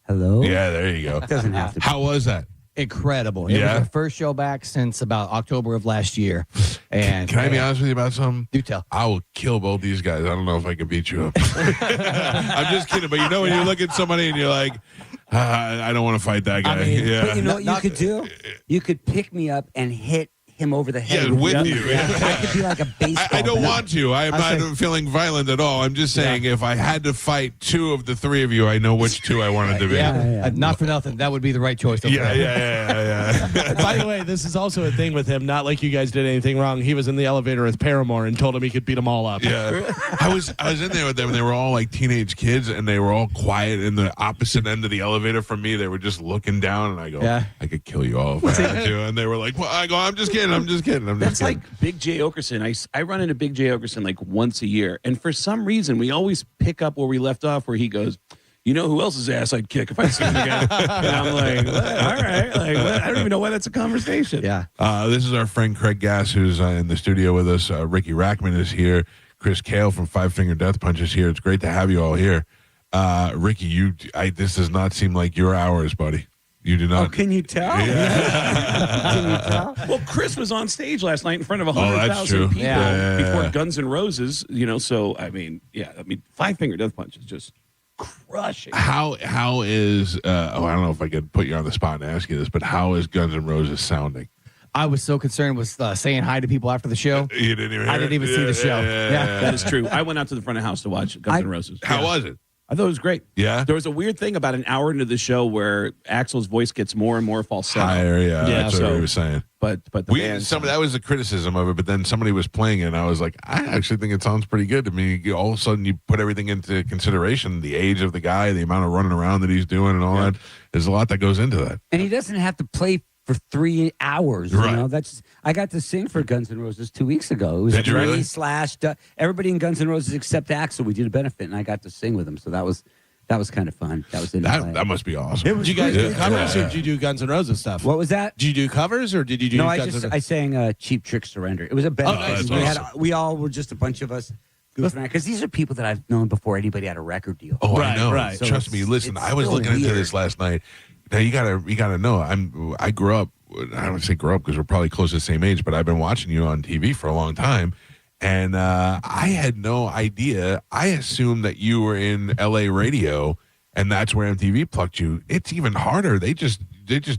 Hello. Yeah, there you go. Doesn't have to be. How was that? incredible. It was our first show back since about October of last year. And Can I be honest with you about something? Do tell. I will kill both these guys. I don't know if I can beat you up. I'm just kidding. But you know when you look at somebody and you're like, I don't want to fight that guy. But you know what you could do? You could pick me up and hit him over the head. Yeah, with you. I could be like a baseball. I don't want to. I am I'll not feeling violent at all. I'm just saying if I had to fight two of the three of you, I know which two I wanted to be. Not for nothing. That would be the right choice. Yeah. By the way, this is also a thing with him. Not like you guys did anything wrong. He was in the elevator with Paramore and told him he could beat them all up. Yeah. I was in there with them, and they were all like teenage kids, and they were all quiet in the opposite end of the elevator from me. They were just looking down, and I go, I could kill you all if I had to. And they were like, well, I go, I'm just kidding. That's like Big J Okerson. I run into Big J Okerson like once a year, and for some reason we always pick up where we left off, where he goes, "You know who else's ass I'd kick if I see him again?" And I'm like, all right, like I don't even know why that's a conversation. Yeah. This is our friend Craig Gass, who's in the studio with us. Ricky Rackman is here. Chris Kale from Five Finger Death Punch is here. It's great to have you all here. Ricky, this does not seem like your hours, buddy. You do not. Oh, can you tell? Can you tell? Well, Chris was on stage last night in front of 100,000 people before Guns N' Roses. So I mean, Five Finger Death Punch is just crushing. How is I don't know if I could put you on the spot and ask you this, but how is Guns N' Roses sounding? I was so concerned with saying hi to people after the show. You didn't even. I didn't even see the show. Yeah, that is true. I went out to the front of the house to watch Guns N' Roses. How was it? I thought it was great. Yeah. There was a weird thing about an hour into the show where Axl's voice gets more and more falsetto. Higher, that's what we were saying. But the band, that was the criticism of it, but then somebody was playing it, and I was like, I actually think it sounds pretty good to me. All of a sudden, you put everything into consideration, the age of the guy, the amount of running around that he's doing, and all that. There's a lot that goes into that. And he doesn't have to play for 3 hours. You know, I got to sing for Guns N' Roses 2 weeks ago. It was Did you really? Everybody in Guns N' Roses except Axl. We did a benefit, and I got to sing with him. So that was kind of fun. That was that must be awesome. Did you guys do covers or did you do Guns N' Roses stuff? What was that? Did you do covers or did you do? No, Guns I sang Cheap Trick Surrender. It was a benefit. We all were just a bunch of us goofing around because these are people that I've known before anybody had a record deal. Oh, I know. Right. So trust me. Listen, I was looking into this last night. Now you gotta know. I grew up. I don't say grow up because we're probably close to the same age, but I've been watching you on TV for a long time. And I had no idea. I assumed that you were in LA radio, and that's where MTV plucked you. It's even harder. They just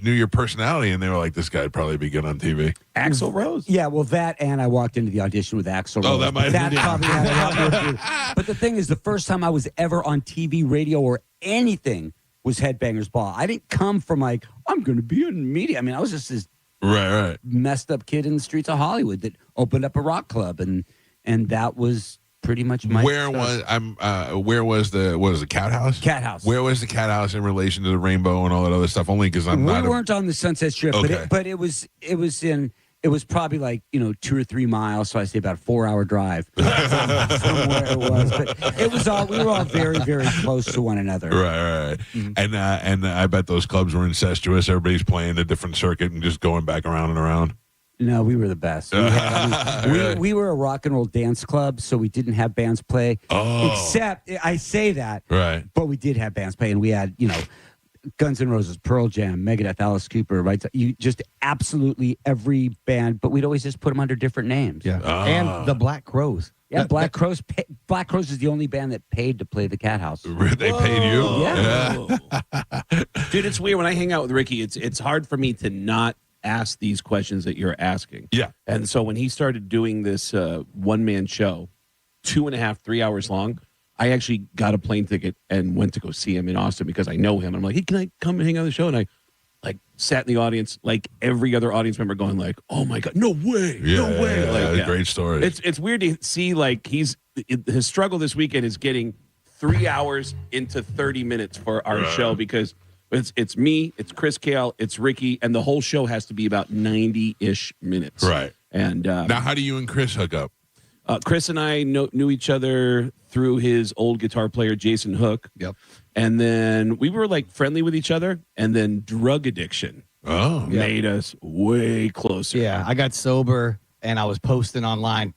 knew your personality, and they were like, "This guy'd probably be good on TV." Axl Rose. Yeah, well, that and I walked into the audition with Axl Rose. Oh, that might have been probably had a lot more to do. But the thing is, the first time I was ever on TV, radio, or anything was Headbangers Ball. I didn't come from like, I'm going to be in media. I mean, I was just this messed up kid in the streets of Hollywood that opened up a rock club, and that was pretty much my where was the Cat House? Cat House. Where was the Cat House in relation to the Rainbow and all that other stuff? Only because we weren't on the Sunset Strip, Okay. but it was probably like 2 or 3 miles, so I say about a 4-hour drive from where it was. But it was we were all very, very close to one another. Right. Mm-hmm. And I bet those clubs were incestuous. Everybody's playing a different circuit and just going back around and around. No, we were the best. We were a rock and roll dance club, so we didn't have bands play. Oh. Except, I say that, right? But we did have bands play, and we had, Guns N' Roses, Pearl Jam, Megadeth, Alice Cooper, right? You just absolutely every band, but we'd always just put them under different names. Yeah, and the Black Crowes. Yeah, Black Crowes. Black Crowes is the only band that paid to play the Cat House. They paid you? Yeah. Dude, it's weird when I hang out with Ricky. It's hard for me to not ask these questions that you're asking. Yeah. And so when he started doing this one-man show, 2.5, 3 hours long, I actually got a plane ticket and went to go see him in Austin because I know him. And I'm like, hey, can I come and hang out on the show? And I sat in the audience like every other audience member going like, oh my God, no way, no way. Great story. It's weird to see his struggle this weekend is getting 3 hours into 30 minutes for our show because it's me, it's Chris Kale, it's Ricky, and the whole show has to be about 90-ish minutes. Right. And now, how do you and Chris hook up? Chris and I knew each other through his old guitar player, Jason Hook. Yep. And then we were like friendly with each other, and then drug addiction made us way closer. Yeah, I got sober, and I was posting online.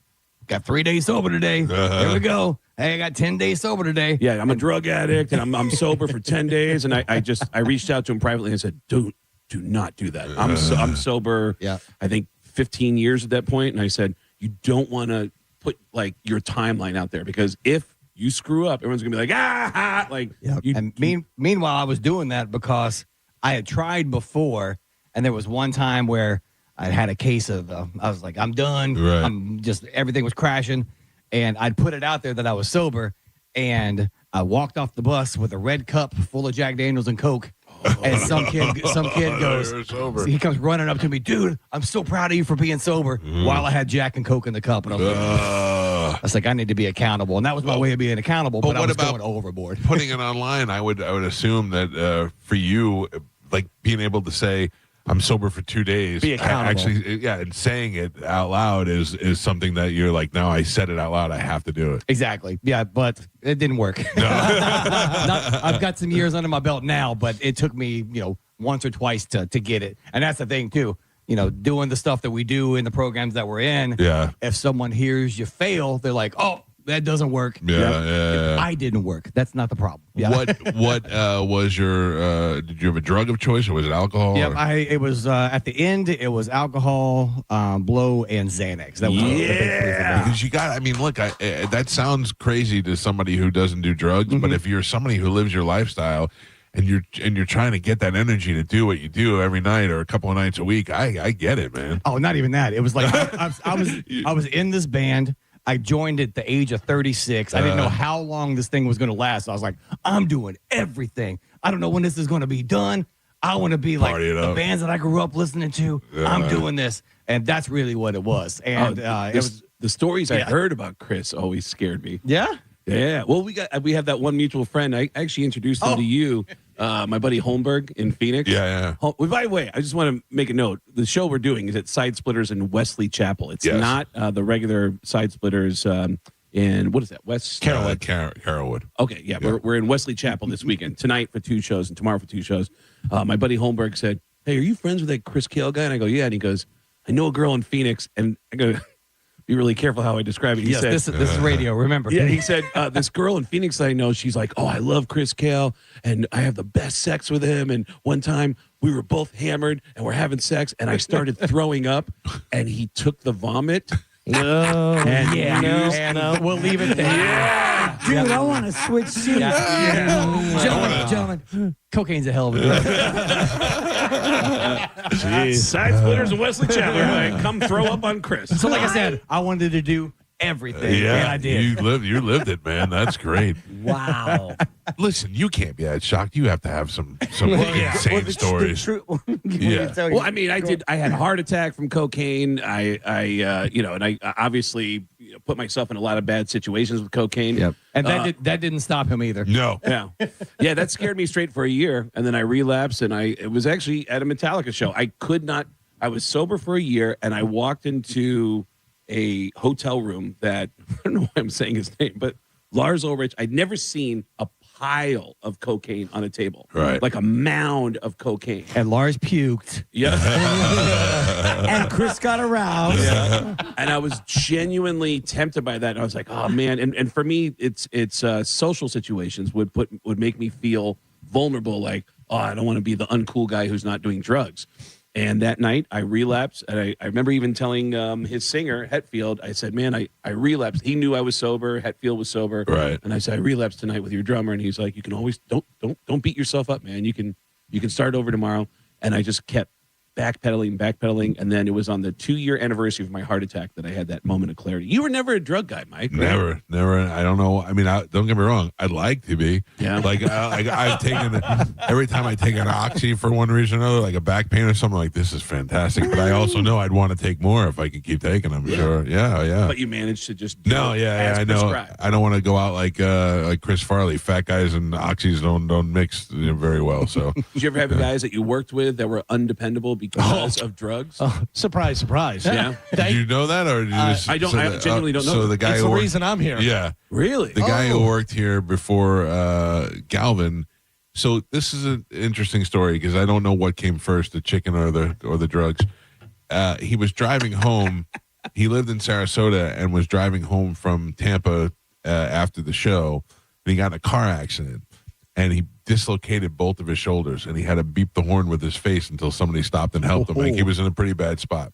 Got 3 days sober today. Here we go. Hey, I got 10 days sober today. Yeah, I'm a drug addict, and I'm sober for 10 days. And I reached out to him privately and said, dude, do not do that. I'm sober. Yeah. I think 15 years at that point, and I said you don't want to put like your timeline out there because if you screw up, everyone's gonna be like like. Yeah. And meanwhile, I was doing that because I had tried before, and there was one time where I had a case of I was like, I'm done. Right. I'm just everything was crashing, and I'd put it out there that I was sober, and I walked off the bus with a red cup full of Jack Daniels and Coke. And some kid goes, You're sober. he comes running up to me, dude, I'm so proud of you for being sober while I had Jack and Coke in the cup. And I was like, I need to be accountable. And that was my way of being accountable, but I was going overboard. Putting it online, I would assume that for you, like being able to say, I'm sober for 2 days. Be accountable. Actually, and saying it out loud is something that you're like, no, I said it out loud. I have to do it. Exactly. Yeah, but it didn't work. I've got some years under my belt now, but it took me, once or twice to get it. And that's the thing, too. Doing the stuff that we do in the programs that we're in. Yeah. If someone hears you fail, they're like, oh, that doesn't work. Yeah. I didn't work. That's not the problem. Yeah. What was your? Did you have a drug of choice, or was it alcohol? Yep, it was at the end. It was alcohol, blow, and Xanax. That was the big three for me. Because you got. I mean, look, that sounds crazy to somebody who doesn't do drugs, but if you're somebody who lives your lifestyle, and you're trying to get that energy to do what you do every night or a couple of nights a week, I get it, man. Oh, not even that. It was like I was in this band. I joined at the age of 36. I didn't know how long this thing was going to last. So I was like, I'm doing everything. I don't know when this is going to be done. I want to be like the bands that I grew up listening to. I'm doing this. And that's really what it was. And it was the stories I heard about Chris always scared me. Yeah? Yeah. Well, we have that one mutual friend. I actually introduced him to you, my buddy Holmberg in Phoenix. Yeah. By the way, I just want to make a note. The show we're doing is at Side Splitters in Wesley Chapel. It's not the regular Side Splitters in, what is that, West? Carrollwood. Carrollwood. Okay, yeah. We're in Wesley Chapel this weekend. Tonight for 2 shows and tomorrow for 2 shows. My buddy Holmberg said, hey, are you friends with that Chris Kale guy? And I go, yeah. And he goes, I know a girl in Phoenix. And I go, be really careful how I describe it. He said, this is radio, remember. Yeah, he said, this girl in Phoenix that I know, she's like, oh, I love Chris Kale, and I have the best sex with him. And one time we were both hammered, and we're having sex, and I started throwing up, and he took the vomit. And we'll leave it there. Yeah. Dude, I want to switch seats. Gentlemen, cocaine's a hell of a drug. Side Splitters in Wesley Chapel. Like, come throw up on Chris. So like I said, I wanted to do everything. Yeah, and I did. You lived it, man. That's great. Wow. Listen, you can't be that shocked. You have to have some insane stories. Yeah. Well, I mean, I had a heart attack from cocaine. I obviously put myself in a lot of bad situations with cocaine. Yep. And that didn't stop him either. No. Yeah, that scared me straight for a year, and then I relapsed, and it was actually at a Metallica show. I was sober for a year, and I walked into a hotel room that, I don't know why I'm saying his name, but Lars Ulrich, I'd never seen a pile of cocaine on a table. Right. Like a mound of cocaine. And Lars puked. Yeah. And Chris got aroused. Yeah. And I was genuinely tempted by that. And I was like, oh man. And for me, it's social situations would make me feel vulnerable. Like, oh, I don't want to be the uncool guy who's not doing drugs. And that night I relapsed. And I remember even telling his singer, Hetfield, I said, man, I relapsed. He knew I was sober. Hetfield was sober. Right. And I said, I relapsed tonight with your drummer. And he's like, you can always, don't beat yourself up, man. You can start over tomorrow. And I just kept backpedaling. And then it was on the 2-year anniversary of my heart attack that I had that moment of clarity. You were never a drug guy, Mike. Right? Never. I don't know. I mean, don't get me wrong. I'd like to be. Yeah. Like I've taken, every time I take an oxy for one reason or another, like a back pain or something, like this is fantastic. But I also know I'd want to take more if I could keep taking them. Sure. Yeah. But you managed to just do no. it Yeah. as I know. prescribed. I don't want to go out like Chris Farley. Fat guys and oxys don't mix very well. So. Did you ever have guys that you worked with that were undependable because of drugs? Surprise. Yeah. Did you know that, or did you just, I genuinely don't know. So the guy It's who the worked, reason I'm here. Yeah, really, the guy who worked here before Galvin. So this is an interesting story because I don't know what came first, the chicken or the drugs. He was driving home. He lived in Sarasota and was driving home from Tampa after the show, and he got in a car accident. and he dislocated both of his shoulders, and he had to beep the horn with his face until somebody stopped and helped him. Like, he was in a pretty bad spot.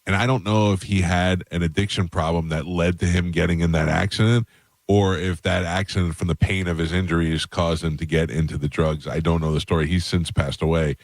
And I don't know if he had an addiction problem that led to him getting in that accident, or if that accident from the pain of his injuries caused him to get into the drugs. I don't know the story. He's since passed away.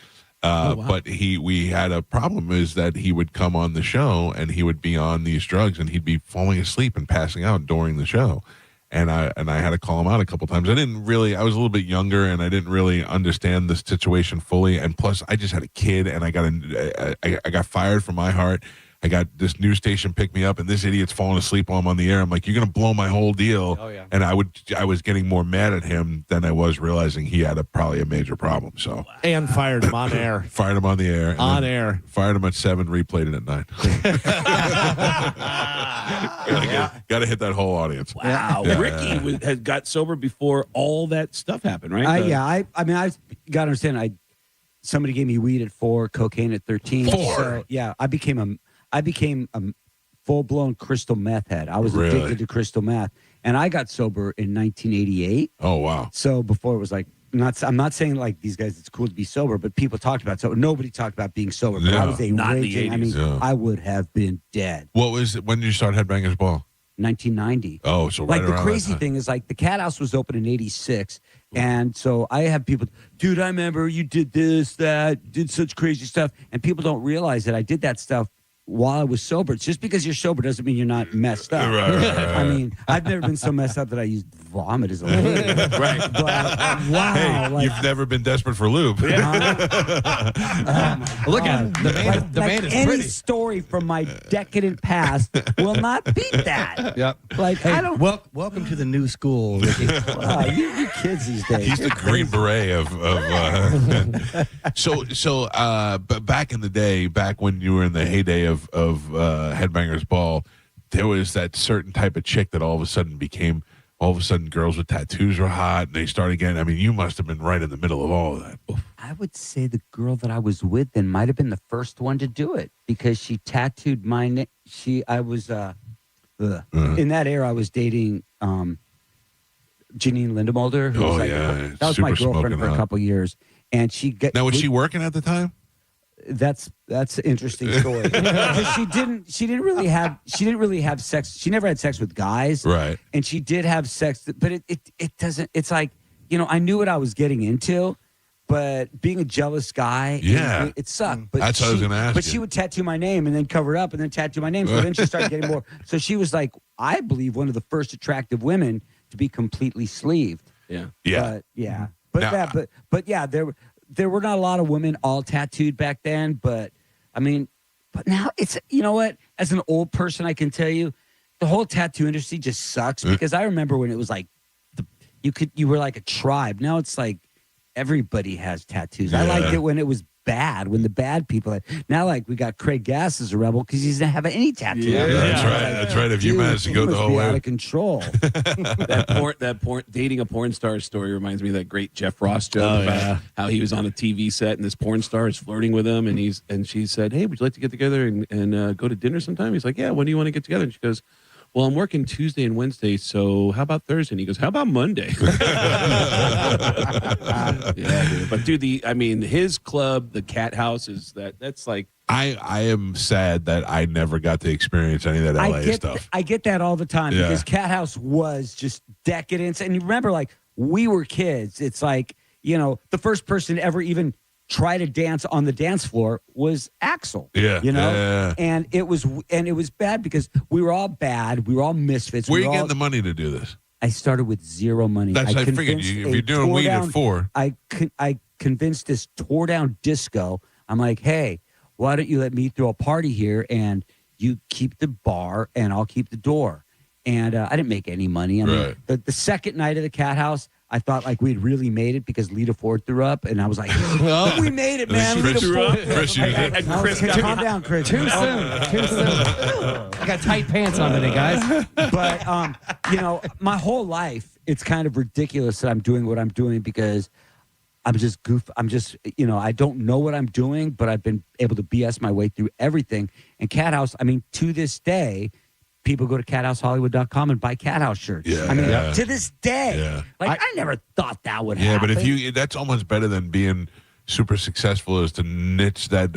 But we had a problem is that he would come on the show and he would be on these drugs and he'd be falling asleep and passing out during the show. And I had to call him out a couple times. I was a little bit younger and I didn't really understand the situation fully. And plus I just had a kid and I got fired from iHeart. I got this news station pick me up, and this idiot's falling asleep while I'm on the air. I'm like, you're going to blow my whole deal. Oh, yeah. And I was getting more mad at him than I was realizing he had probably a major problem. So and fired him on air. Fired him on the air. On air. Fired him at 7, replayed it at 9. Got to hit that whole audience. Wow. Yeah. Ricky had got sober before all that stuff happened, right? I got to understand. Somebody gave me weed at 4, cocaine at 13. 4. So, yeah, I became a full-blown crystal meth head. I was Really? addicted to crystal meth. And I got sober in 1988. Oh, wow. So before it was like, I'm not saying like these guys, it's cool to be sober, but people talked about sober. Nobody talked about being sober. But Yeah. I was a Not in the raging, 80s. Yeah. I would have been dead. When did you start Headbangers Ball? 1990. Oh, so right Like the around crazy that time. thing is like the Cat House was open in 86. And so I have people, dude, I remember you did this, that, did such crazy stuff. And people don't realize that I did that stuff while I was sober. It's just because you're sober doesn't mean you're not messed up. Right. I mean, I've never been so messed up that I used vomit as a lube. Right. But wow. Hey, like, you've never been desperate for lube. Look at the man. The man is any pretty. story from my decadent past will not beat that. Yep. Like, I don't. Welcome to the new school, Ricky. Wow, you kids these days. He's the Green Beret of but back in the day, back when you were in the heyday of Headbangers Ball, there was that certain type of chick that all of a sudden girls with tattoos were hot and they started getting, I mean, you must have been right in the middle of all of that. I would say the girl that I was with then might have been the first one to do it because she tattooed my name. I was in that era. I was dating Janine Lindemulder. Who was that was my super girlfriend for a smoking couple years, and she got. Now, was she working at the time? That's an interesting story. Because she didn't really have sex. She never had sex with guys, Right. And she did have sex, but it doesn't. It's like, I knew what I was getting into. But being a jealous guy, Yeah. it sucked. But That's what I was gonna ask But you. she would tattoo my name and then cover it up and then tattoo my name. So then she started getting more. So she was like, I believe, one of the first attractive women to be completely sleeved. Yeah. But yeah. But Now- but yeah, there were not a lot of women all tattooed back then. But I mean, but now it's, you know what? As an old person, I can tell you, the whole tattoo industry just sucks because I remember when it was like, you were like a tribe. Now it's like, everybody has tattoos. I liked it when it was bad, when the bad people had. Now, like, we got Craig Gass as a rebel because he doesn't have any tattoos. Yeah, that's right. That's right. If you manage to go the whole way. Out of control. that porn, dating a porn star story reminds me of that great Jeff Ross joke about how he was on a TV set and this porn star is flirting with him and she said, "Hey, would you like to get together and go to dinner sometime?" He's like, "Yeah, when do you want to get together?" And she goes, "Well, I'm working Tuesday and Wednesday, so how about Thursday?" And he goes, "How about Monday?" Yeah, dude. But dude, his club, the Cat House, that's like. I am sad that I never got to experience any of that LA stuff. I get that all the time Yeah. because Cat House was just decadence. And you remember, like, we were kids. It's like, the first person to ever even try to dance on the dance floor was Axl. Yeah. Yeah. And it was bad because we were all bad. We were all misfits. Where are we you were getting all, the money to do this? I started with zero money. That's I figured convinced if a you're doing weed tore-down- at 4. I convinced this tore down disco. I'm like, hey, why don't you let me throw a party here and you keep the bar and I'll keep the door. And I didn't make any money. I mean, the second night of the Cat House, I thought like we'd really made it because Lita Ford threw up, and I was like, "We made it, man!" Chris Lita Ford Chris, you did. calm down, Chris. Too soon. I got tight pants on today, guys. But my whole life, it's kind of ridiculous that I'm doing what I'm doing because I'm just I don't know what I'm doing, but I've been able to BS my way through everything. And Cat House, I mean, to this day, people go to cathousehollywood.com and buy Cat House shirts. Yeah. I mean, Yeah. to this day, Yeah. like I never thought that would Yeah, happen. but that's almost better than being super successful is to notch that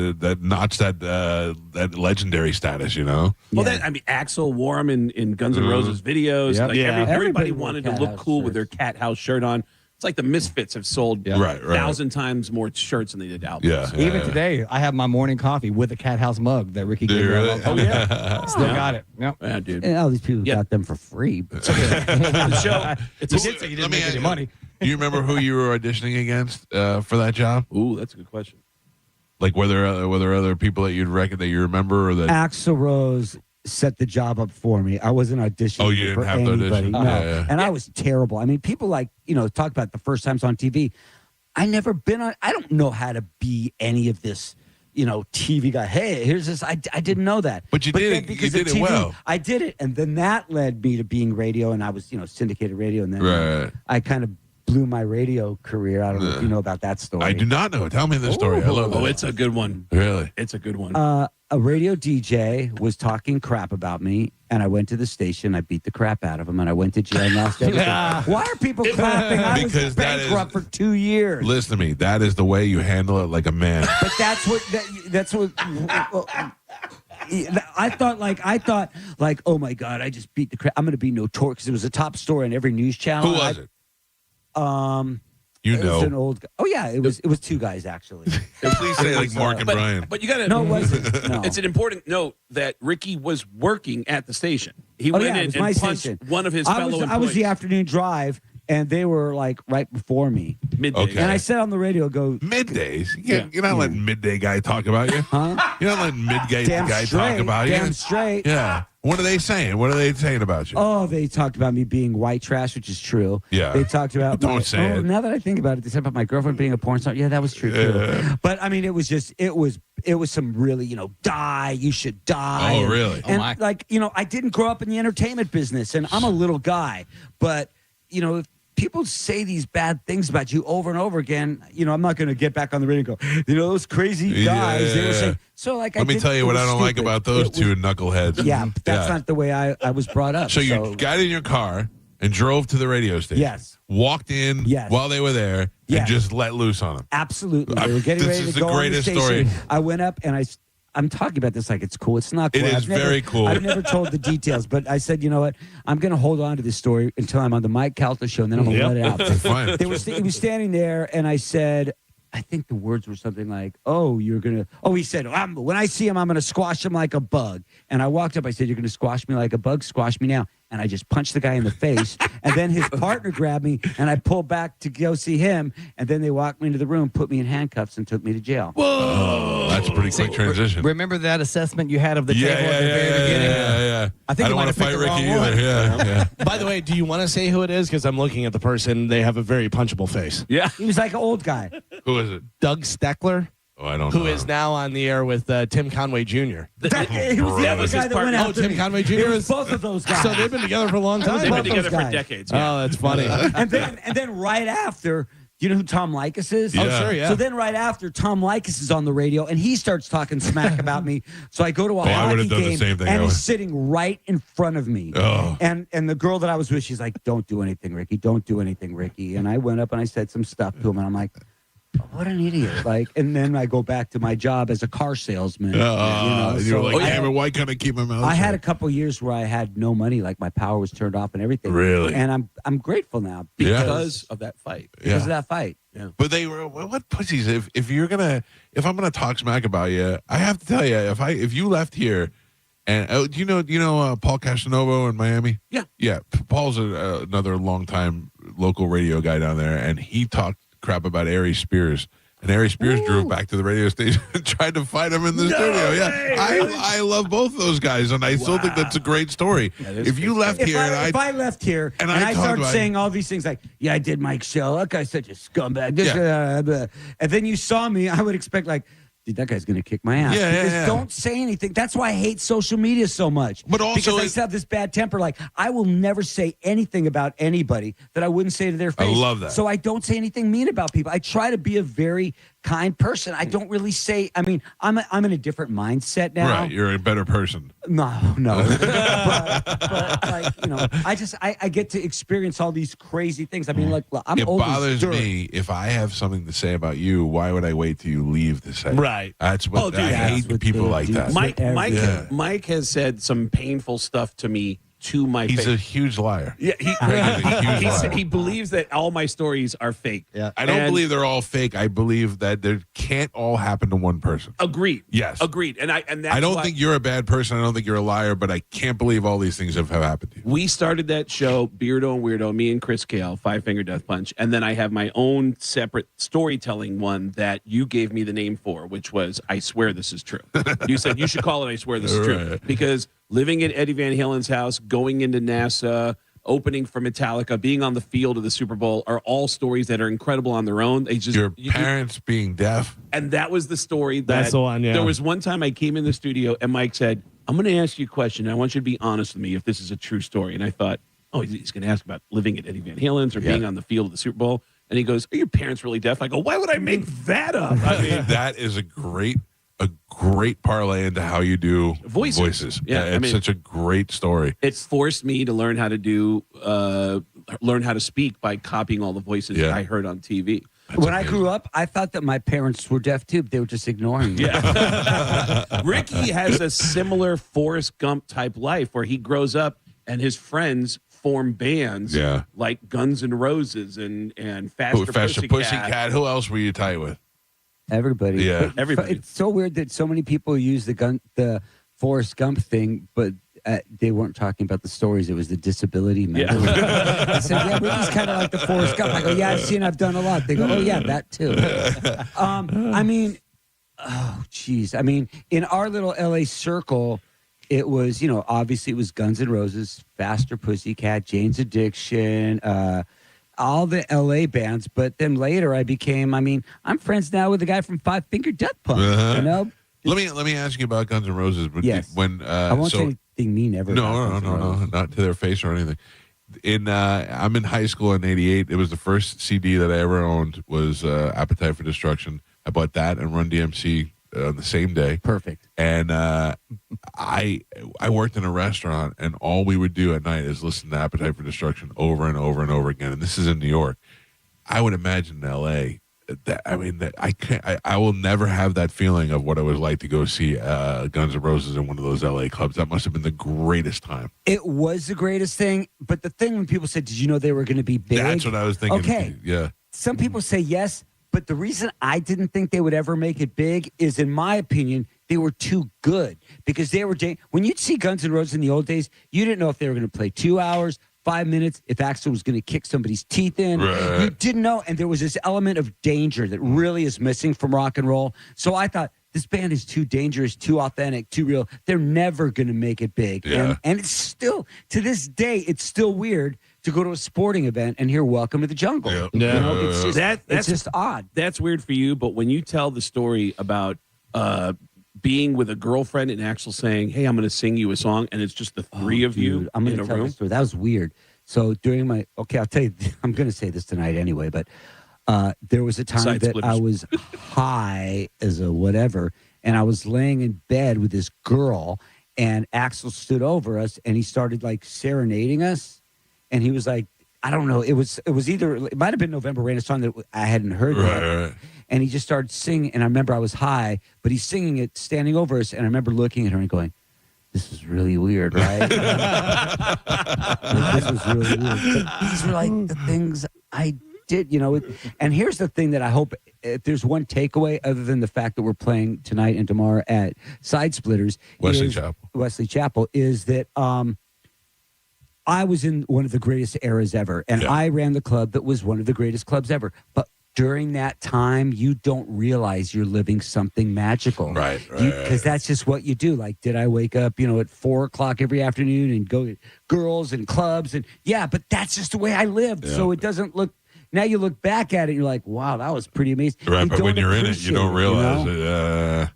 legendary status, you know? Well, Axl wore them in Guns N' Roses videos. Yep. Like Yeah. everybody wore wanted to Cat look House cool with their shirts. Cat House shirt on. It's like the Misfits have sold Right. 1,000 times more shirts than they did albums. Yeah. Even today, I have my morning coffee with a Cat House mug that Ricky Do gave you me. really? Oh, yeah. Still got it. Yep. Yeah, dude. And all these people got them for free. The show. It's He a did say you Let didn't me make ask any you- money. Do you remember who you were auditioning against for that job? Ooh, that's a good question. Like were there other people that that you remember or that? Axl Rose set the job up for me. I wasn't auditioning Oh, you didn't for have to anybody. audition? No. Yeah. And I was terrible. I mean, people talk about the first times on TV. I never been on. I don't know how to be any of this. TV guy. Hey, here's this. I didn't know that. But you did then it. because You of did it well. I did it, and then that led me to being radio, and I was syndicated radio, and then Right. I kind of blew my radio career. I don't know if you know about that story. I do not know. Tell me the story. I love Oh, it. it's a good one. Really? It's a good one. A radio DJ was talking crap about me, and I went to the station. I beat the crap out of him, and I went to jail and lost everything. Why are people clapping? I was Because that bankrupt for 2 years. Listen to me. That is the way you handle it like a man. But that's what. I thought, oh my God, I just beat the crap. I'm going to be notorious because it was a top story on every news channel. Who was it? It was an old guy. Oh yeah, it was two guys actually. Please say like Mark and Brian. But you got to. No, it wasn't. No. It's an important note that Ricky was working at the station. He Oh, went yeah, it in was and my punched station. one of his I fellow was employees. the afternoon drive, and they were like right before me. Midday. Okay. And I said on the radio, "Go Middays. You're not letting midday guy talk about you. huh? You're not letting midday Damn guy straight, talk about you. damn straight. Yeah. What are they saying? What are they saying about you? Oh, they talked about me being white trash, which is true. Yeah. They talked about. Don't say it. Now that I think about it, they said about my girlfriend being a porn star. Yeah, that was true too. But I mean, it was some really, die. You should die. Oh, and, really? And Oh, my. I didn't grow up in the entertainment business, and I'm a little guy. But if people say these bad things about you over and over again, I'm not going to get back on the radio and go, those crazy guys. They were saying. So like, Let me tell you what I don't like about those two knuckleheads. Yeah, that's not the way I was brought up. So you got in your car and drove to the radio station. Yes. Walked in while they were there and Yes. just let loose on them. Absolutely. They were getting This ready is to the go on the greatest station. story. I went up and I'm talking about this like it's cool. It's not cool. It is very cool. I've never told the details, but I said, you know what? I'm going to hold on to this story until I'm on the Mike Calta show, and then I'm going to let it out. Fine. He was standing there, and I said, I think the words were something like, he said, when I see him, I'm going to squash him like a bug. And I walked up, I said, you're going to squash me like a bug? Squash me now. And I just punched the guy in the face. And then his partner grabbed me, and I pulled back to go see him. And then they walked me into the room, put me in handcuffs, and took me to jail. Oh, that's a pretty quick transition. Remember that assessment you had of the table at the very beginning? Yeah. I think I don't you might want to have fight picked the Ricky wrong either. one. Yeah. By the way, do you want to say who it is? Because I'm looking at the person. They have a very punchable face. Yeah. He was like an old guy. Who is it? Doug Steckler, Oh, I don't know. who is now on the air with Tim Conway Jr. He was the other guy that went after Tim me. Conway Jr. It was is both of those guys. So they've been together for a long time. They've been both together those for guys. decades. Yeah. Oh, that's funny. and then right after, do you know who Tom Likas is? Yeah. Oh, sure, yeah. So then right after, Tom Likas is on the radio, and he starts talking smack about me. So I go to a I hockey would've done the game, same thing. and I he's would- sitting right in front of me. Oh. And the girl that I was with, she's like, don't do anything, Ricky. Don't do anything, Ricky. And I went up and I said some stuff to him, and I'm like, what an idiot. And then I go back to my job as a car salesman. You were so like, I damn had- it, why can't I keep my mouth I shut? had a couple years where I had no money, like my power was turned off and everything. Really? And I'm grateful now Because of that fight. because of that fight. Yeah. But they were what pussies. If I'm gonna talk smack about you, I have to tell you, if you left here, and do you know Paul Casanova in Miami? Yeah. Paul's another longtime local radio guy down there, and he talked crap about Ari Spears. And Ari Spears drove back to the radio station and tried to fight him in the studio. Yeah, I love both those guys, and I still think that's a great story. If you left here, if I left here and I talked started about- saying all these things like, yeah, I did Mike's show. That guy's such a scumbag. Yeah. And then you saw me, I would expect like, dude, that guy's going to kick my ass. Yeah, yeah, Because yeah. don't say anything. That's why I hate social media so much. But also because I it- just have this bad temper. Like, I will never say anything about anybody that I wouldn't say to their I face. love that. So I don't say anything mean about people. I try to be a very kind person. I don't really say. I mean, I'm in a different mindset now. Right, you're a better person. No. but like, you know, I get to experience all these crazy things. I mean, like, I'm It old as bothers dirt. me if I have something to say about you. Why would I wait till you leave to say? it? Right. That's what Oh, dude, I that's hate people like that. Mike has said some painful stuff to me to my face. He's a huge liar. Yeah, liar. he believes that all my stories are fake. Yeah. I don't believe they're all fake. I believe that there can't all happen to one person. Agreed. Yes. Agreed. And that's I don't why think you're a bad person. I don't think you're a liar, but I can't believe all these things have happened to you. we started that show, Beardo and Weirdo, me and Chris Kale, Five Finger Death Punch, and then I have my own separate storytelling one that you gave me the name for, which was I Swear This Is True. You said you should call it I Swear This Is True Right. because living at Eddie Van Halen's house, going into NASA, opening for Metallica, being on the field of the Super Bowl are all stories that are incredible on their own. They just Your parents being deaf. and that was the story. That's the one, yeah. There was one time I came in the studio and Mike said, I'm going to ask you a question. And I want you to be honest with me if this is a true story. And I thought, oh, he's going to ask about living at Eddie Van Halen's or being on the field of the Super Bowl. And he goes, are your parents really deaf? I go, why would I make that up? I mean, That is a great parlay into how you do voices. Yeah, it's I mean, such a great story. it forced me to learn how to speak by copying all the voices that I heard on TV. When I grew up, I thought that my parents were deaf too, but they were just ignoring me. Yeah. Ricky has a similar Forrest Gump type life where he grows up and his friends form bands like Guns N' Roses and Faster Pussycat. Who else were you tight with? Everybody. Yeah. But Everybody. It's so weird that so many people use the Forrest Gump thing, but they weren't talking about the stories. It was the disability. I said, yeah, Ricky's kind of like the Forrest Gump. I go, yeah, I've done a lot. They go, oh, yeah, that too. I mean, oh, geez. I mean, in our little LA circle, it was, obviously it was Guns N' Roses, Faster Pussycat, Jane's Addiction, all the LA bands. But then later I'm friends now with the guy from Five Finger Death Punch, Let me ask you about Guns N' Roses. But yes. When I won't say anything mean ever. No, not to their face or anything. I'm in high school in '88. It was the first CD that I ever owned was Appetite for Destruction. I bought that and Run DMC on the same day. Perfect. And I worked in a restaurant, and all we would do at night is listen to Appetite for Destruction over and over and over again. And this is in New York. I would imagine in L.A. I will never have that feeling of what it was like to go see Guns N' Roses in one of those LA clubs. That must have been the greatest time. It was the greatest thing. But the thing when people said, did you know they were going to be big? That's what I was thinking. Okay. Yeah. Some people say yes, but the reason I didn't think they would ever make it big is, in my opinion, they were too good because they were. When you'd see Guns N' Roses in the old days, you didn't know if they were going to play 2 hours, 5 minutes, if Axl was going to kick somebody's teeth in. Right. You didn't know. And there was this element of danger that really is missing from rock and roll. So I thought, this band is too dangerous, too authentic, too real. They're never going to make it big. Yeah. And it's still, to this day, it's still weird to go to a sporting event and hear Welcome to the Jungle. Yeah. It's just, That's it's just odd. That's weird for you, but when you tell the story about being with a girlfriend and Axl saying, hey, I'm going to sing you a song, and it's just the three of you I'm in going a to tell room. the story. That was weird. So during I'll tell you, I'm going to say this tonight anyway, but there was a time Side that splitters. I was high as a whatever, and I was laying in bed with this girl, and Axl stood over us, and he started like serenading us, and he was like, I don't know, it might have been November Rain, a song that I hadn't heard yet. Right. And he just started singing, and I remember I was high, but he's singing it standing over us, and I remember looking at her and going, this is really weird, right? This was really weird. But these were like the things I did, And here's the thing that I hope, if there's one takeaway other than the fact that we're playing tonight and tomorrow at Side Splitters, Wesley Chapel, is that I was in one of the greatest eras ever, and I ran the club that was one of the greatest clubs ever. But during that time, you don't realize you're living something magical. Right. Because that's just what you do. Like, did I wake up, at 4:00 every afternoon and go to girls and clubs? And but that's just the way I lived. Yeah. So it doesn't look, now you look back at it and you're like, wow, that was pretty amazing. Right, but when don't you're in it, you don't realize it.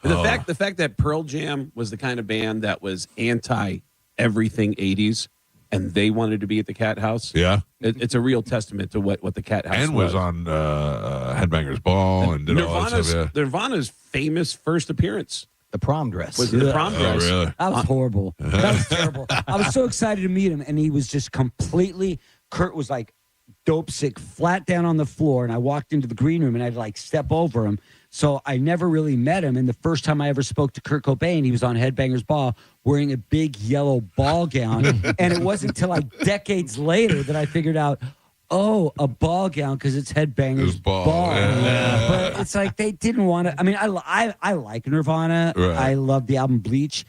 The fact that Pearl Jam was the kind of band that was anti everything 80s and they wanted to be at the Cat House. Yeah. It's a real testament to what the Cat House And was on Headbangers Ball and did all that stuff. Yeah. Nirvana's famous first appearance. The prom dress. Was the prom dress. Oh, really? That was horrible. That was terrible. I was so excited to meet him, and he was just completely. Kurt was like dope sick, flat down on the floor, and I walked into the green room, and I'd like step over him. So I never really met him. And the first time I ever spoke to Kurt Cobain, he was on Headbangers Ball wearing a big yellow ball gown, and it wasn't until like decades later that I figured out. Oh, a ball gown because it's Headbangers Ball. Yeah. But it's like they didn't want to. I mean, I like Nirvana. Right. I love the album Bleach.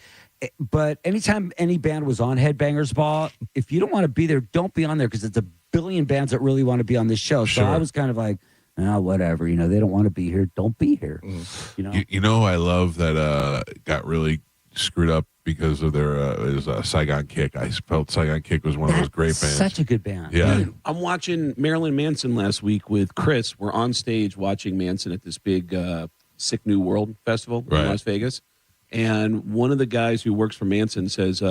But anytime any band was on Headbangers Ball, if you don't want to be there, don't be on there because it's a billion bands that really want to be on this show. So I was kind of like, whatever. You know, they don't want to be here. Don't be here. You know. You know, I love that got really screwed up because of their is Saigon Kick. I felt Saigon Kick was one of those great bands. Such a good band. Yeah. I'm watching Marilyn Manson last week with Chris. We're on stage watching Manson at this big Sick New World Festival in Las Vegas. And one of the guys who works for Manson says,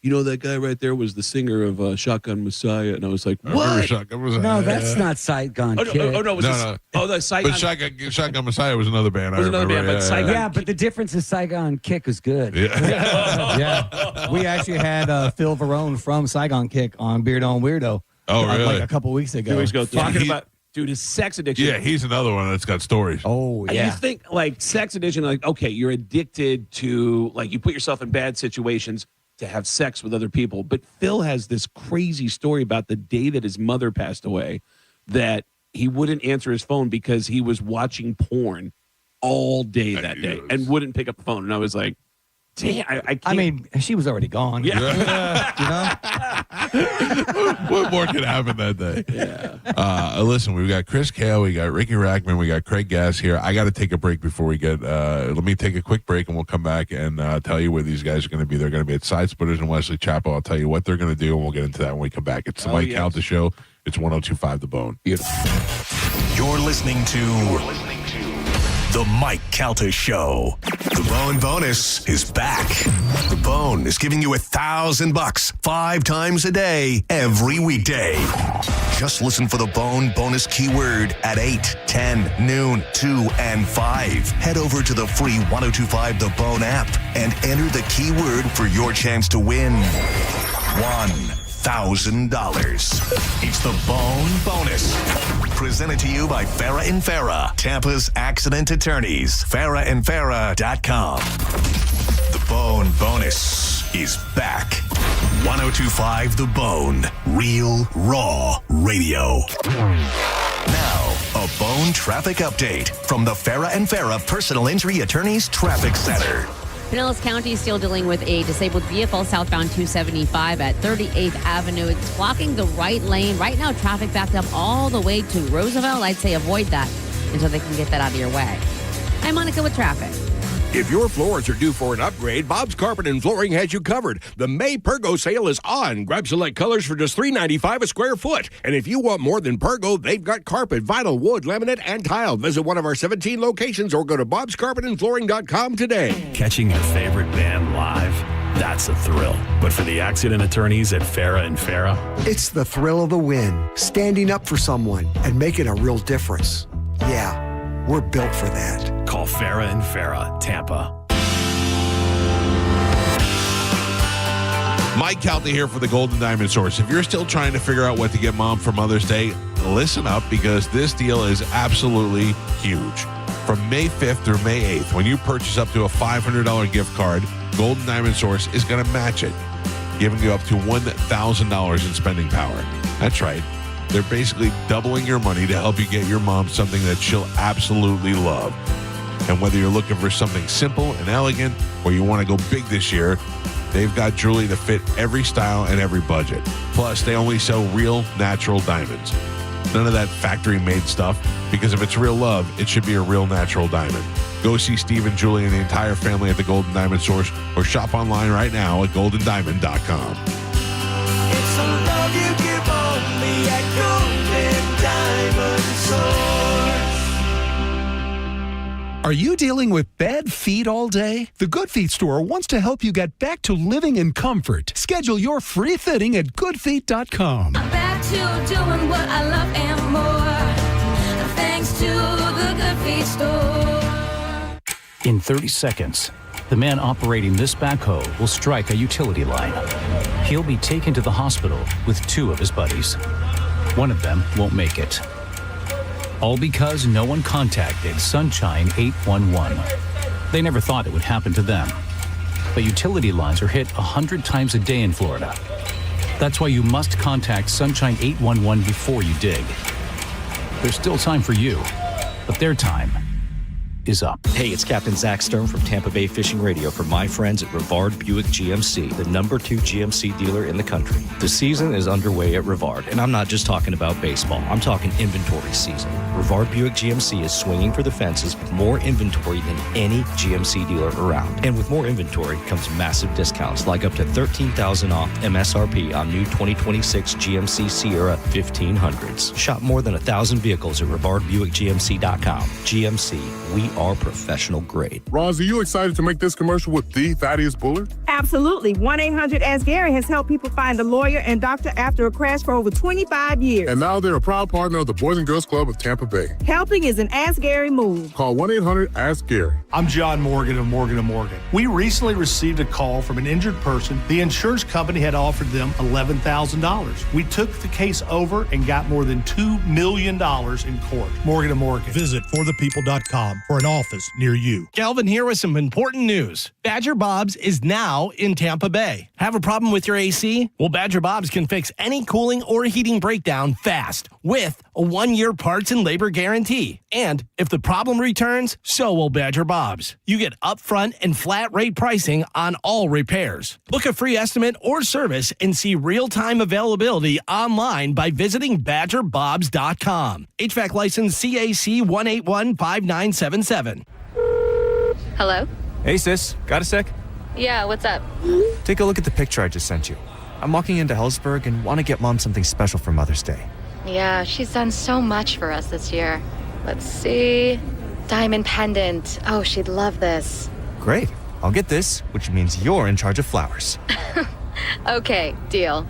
you know, that guy right there was the singer of Shotgun Messiah. And I was like, what? Shotgun Messiah. No, that's not Saigon Kick. The Saigon. But Shotgun Messiah was another band. But Saigon. Yeah, but the difference is Saigon Kick was good. Yeah. We actually had Phil Varone from Saigon Kick on Beard on Weirdo. Oh, really? Like a couple weeks ago. 2 weeks ago, talking about his sex addiction. Yeah, he's another one that's got stories. Oh, yeah. You think like sex addiction, like, okay, you're addicted to, like, you put yourself in bad situations to have sex with other people. But Phil has this crazy story about the day that his mother passed away, that he wouldn't answer his phone because he was watching porn all day that day and wouldn't pick up the phone. And I was like, damn, I can't. I mean, she was already gone. Yeah. What more could happen that day? Yeah. Listen, we've got Chris Kale, we got Ricky Rackman, we got Craig Gass here. I got to take a break before we get. Let me take a quick break, and we'll come back and tell you where these guys are going to be. They're going to be at Side Splitters in Wesley Chapel. I'll tell you what they're going to do, and we'll get into that when we come back. It's the Mike Calta Show. It's 102.5 The Bone. You're listening to The Mike Calta Show. The Bone Bonus is back. The Bone is giving you $1,000 5 times a day, every weekday. Just listen for the Bone Bonus keyword at 8, 10, noon, 2, and 5. Head over to the free 102.5 The Bone app and enter the keyword for your chance to win $1,000. It's the Bone Bonus. Presented to you by Farah and Farah, Tampa's accident attorneys. FarahandFarah.com. The Bone Bonus is back. 102.5 The Bone. Real, raw radio. Now, a Bone traffic update from the Farah and Farah Personal Injury Attorneys Traffic Center. Pinellas County is still dealing with a disabled vehicle southbound 275 at 38th Avenue. It's blocking the right lane. Right now, traffic backed up all the way to Roosevelt. I'd say avoid that until they can get that out of your way. I'm Monica with traffic. If your floors are due for an upgrade, Bob's Carpet and Flooring has you covered. The May Pergo sale is on. Grab select colors for just $3.95 a square foot. And if you want more than Pergo, they've got carpet, vinyl, wood, laminate, and tile. Visit one of our 17 locations or go to bobscarpetandflooring.com today. Catching your favorite band live? That's a thrill. But for the accident attorneys at Farah and Farah, it's the thrill of the win, standing up for someone and making a real difference. Yeah, we're built for that. Call Farah and Farah, Tampa. Mike Calta here for the Golden Diamond Source. If you're still trying to figure out what to get mom for Mother's Day, listen up because this deal is absolutely huge. From May 5th through May 8th, when you purchase up to a $500 gift card, Golden Diamond Source is going to match it, giving you up to $1,000 in spending power. That's right. They're basically doubling your money to help you get your mom something that she'll absolutely love. And whether you're looking for something simple and elegant or you want to go big this year, they've got jewelry to fit every style and every budget. Plus, they only sell real, natural diamonds. None of that factory-made stuff, because if it's real love, it should be a real natural diamond. Go see Steve and Julie and the entire family at the Golden Diamond Source or shop online right now at goldendiamond.com. It's a love you give only at Golden Diamond Source. Are you dealing with bad feet all day? The Good Feet store wants to help you get back to living in comfort. Schedule your free fitting at goodfeet.com. I'm back to doing what I love and more. Thanks to the Good Feet store. In 30 seconds, the man operating this backhoe will strike a utility line. He'll be taken to the hospital with 2 of his buddies. One of them won't make it. All because no one contacted Sunshine 811. They never thought it would happen to them. But utility lines are hit 100 times a day in Florida. That's why you must contact Sunshine 811 before you dig. There's still time for you, but their time is up. Hey, it's Captain Zach Stern from Tampa Bay Fishing Radio for my friends at Rivard Buick GMC, the #2 GMC dealer in the country. The season is underway at Rivard, and I'm not just talking about baseball. I'm talking inventory season. Rivard Buick GMC is swinging for the fences with more inventory than any GMC dealer around. And with more inventory comes massive discounts, like up to $13,000 off MSRP on new 2026 GMC Sierra 1500s. Shop more than 1,000 vehicles at RivardBuickGMC.com. GMC, we are professional grade. Roz, are you excited to make this commercial with the Thaddeus Bullard? Absolutely. 1-800-ASK-GARY has helped people find a lawyer and doctor after a crash for over 25 years. And now they're a proud partner of the Boys and Girls Club of Tampa Bay. Helping is an Ask Gary move. Call 1-800-ASK-GARY. I'm John Morgan of Morgan & Morgan. We recently received a call from an injured person. The insurance company had offered them $11,000. We took the case over and got more than $2 million in court. Morgan & Morgan. Visit forthepeople.com for an office near you. Calvin here with some important news. Badger Bob's is now in Tampa Bay. Have a problem with your AC? Well, Badger Bob's can fix any cooling or heating breakdown fast with a 1-year parts and labor guarantee. And if the problem returns, so will Badger Bob's. You get upfront and flat rate pricing on all repairs. Book a free estimate or service and see real-time availability online by visiting badgerbobs.com. HVAC license CAC 1815977. Hello? Hey, sis. Got a sec? Yeah, what's up? Take a look at the picture I just sent you. I'm walking into Hellsberg and want to get Mom something special for Mother's Day. Yeah, she's done so much for us this year. Let's see. Diamond pendant. Oh, she'd love this. Great. I'll get this, which means you're in charge of flowers. Okay, deal.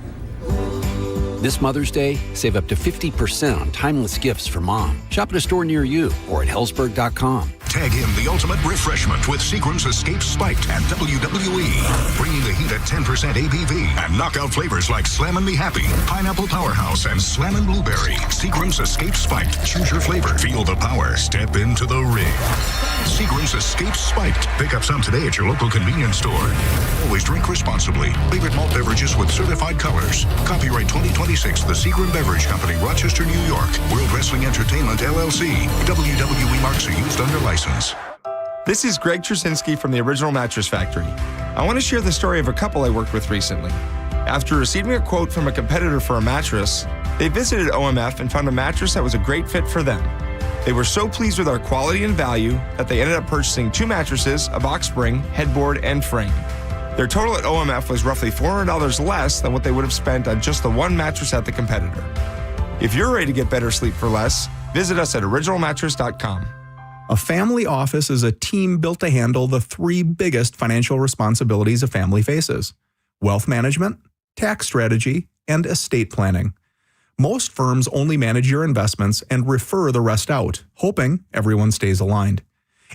This Mother's Day, save up to 50% on timeless gifts for Mom. Shop at a store near you or at Hellsberg.com. Tag in the ultimate refreshment with Seagram's Escape Spiked at WWE. Bringing the heat at 10% ABV and knockout flavors like Slammin' Me Happy, Pineapple Powerhouse, and Slammin' Blueberry. Seagram's Escape Spiked. Choose your flavor. Feel the power. Step into the ring. Seagram's Escape Spiked. Pick up some today at your local convenience store. Always drink responsibly. Favorite malt beverages with certified colors. Copyright 2026, The Seagram Beverage Company, Rochester, New York. World Wrestling Entertainment, LLC. WWE marks are used under license. This is Greg Trusinski from the Original Mattress Factory. I want to share the story of a couple I worked with recently. After receiving a quote from a competitor for a mattress, they visited OMF and found a mattress that was a great fit for them. They were so pleased with our quality and value that they ended up purchasing 2 mattresses, a box spring, headboard, and frame. Their total at OMF was roughly $400 less than what they would have spent on just the one mattress at the competitor. If you're ready to get better sleep for less, visit us at originalmattress.com. A family office is a team built to handle the 3 biggest financial responsibilities a family faces: wealth management, tax strategy, and estate planning. Most firms only manage your investments and refer the rest out, hoping everyone stays aligned.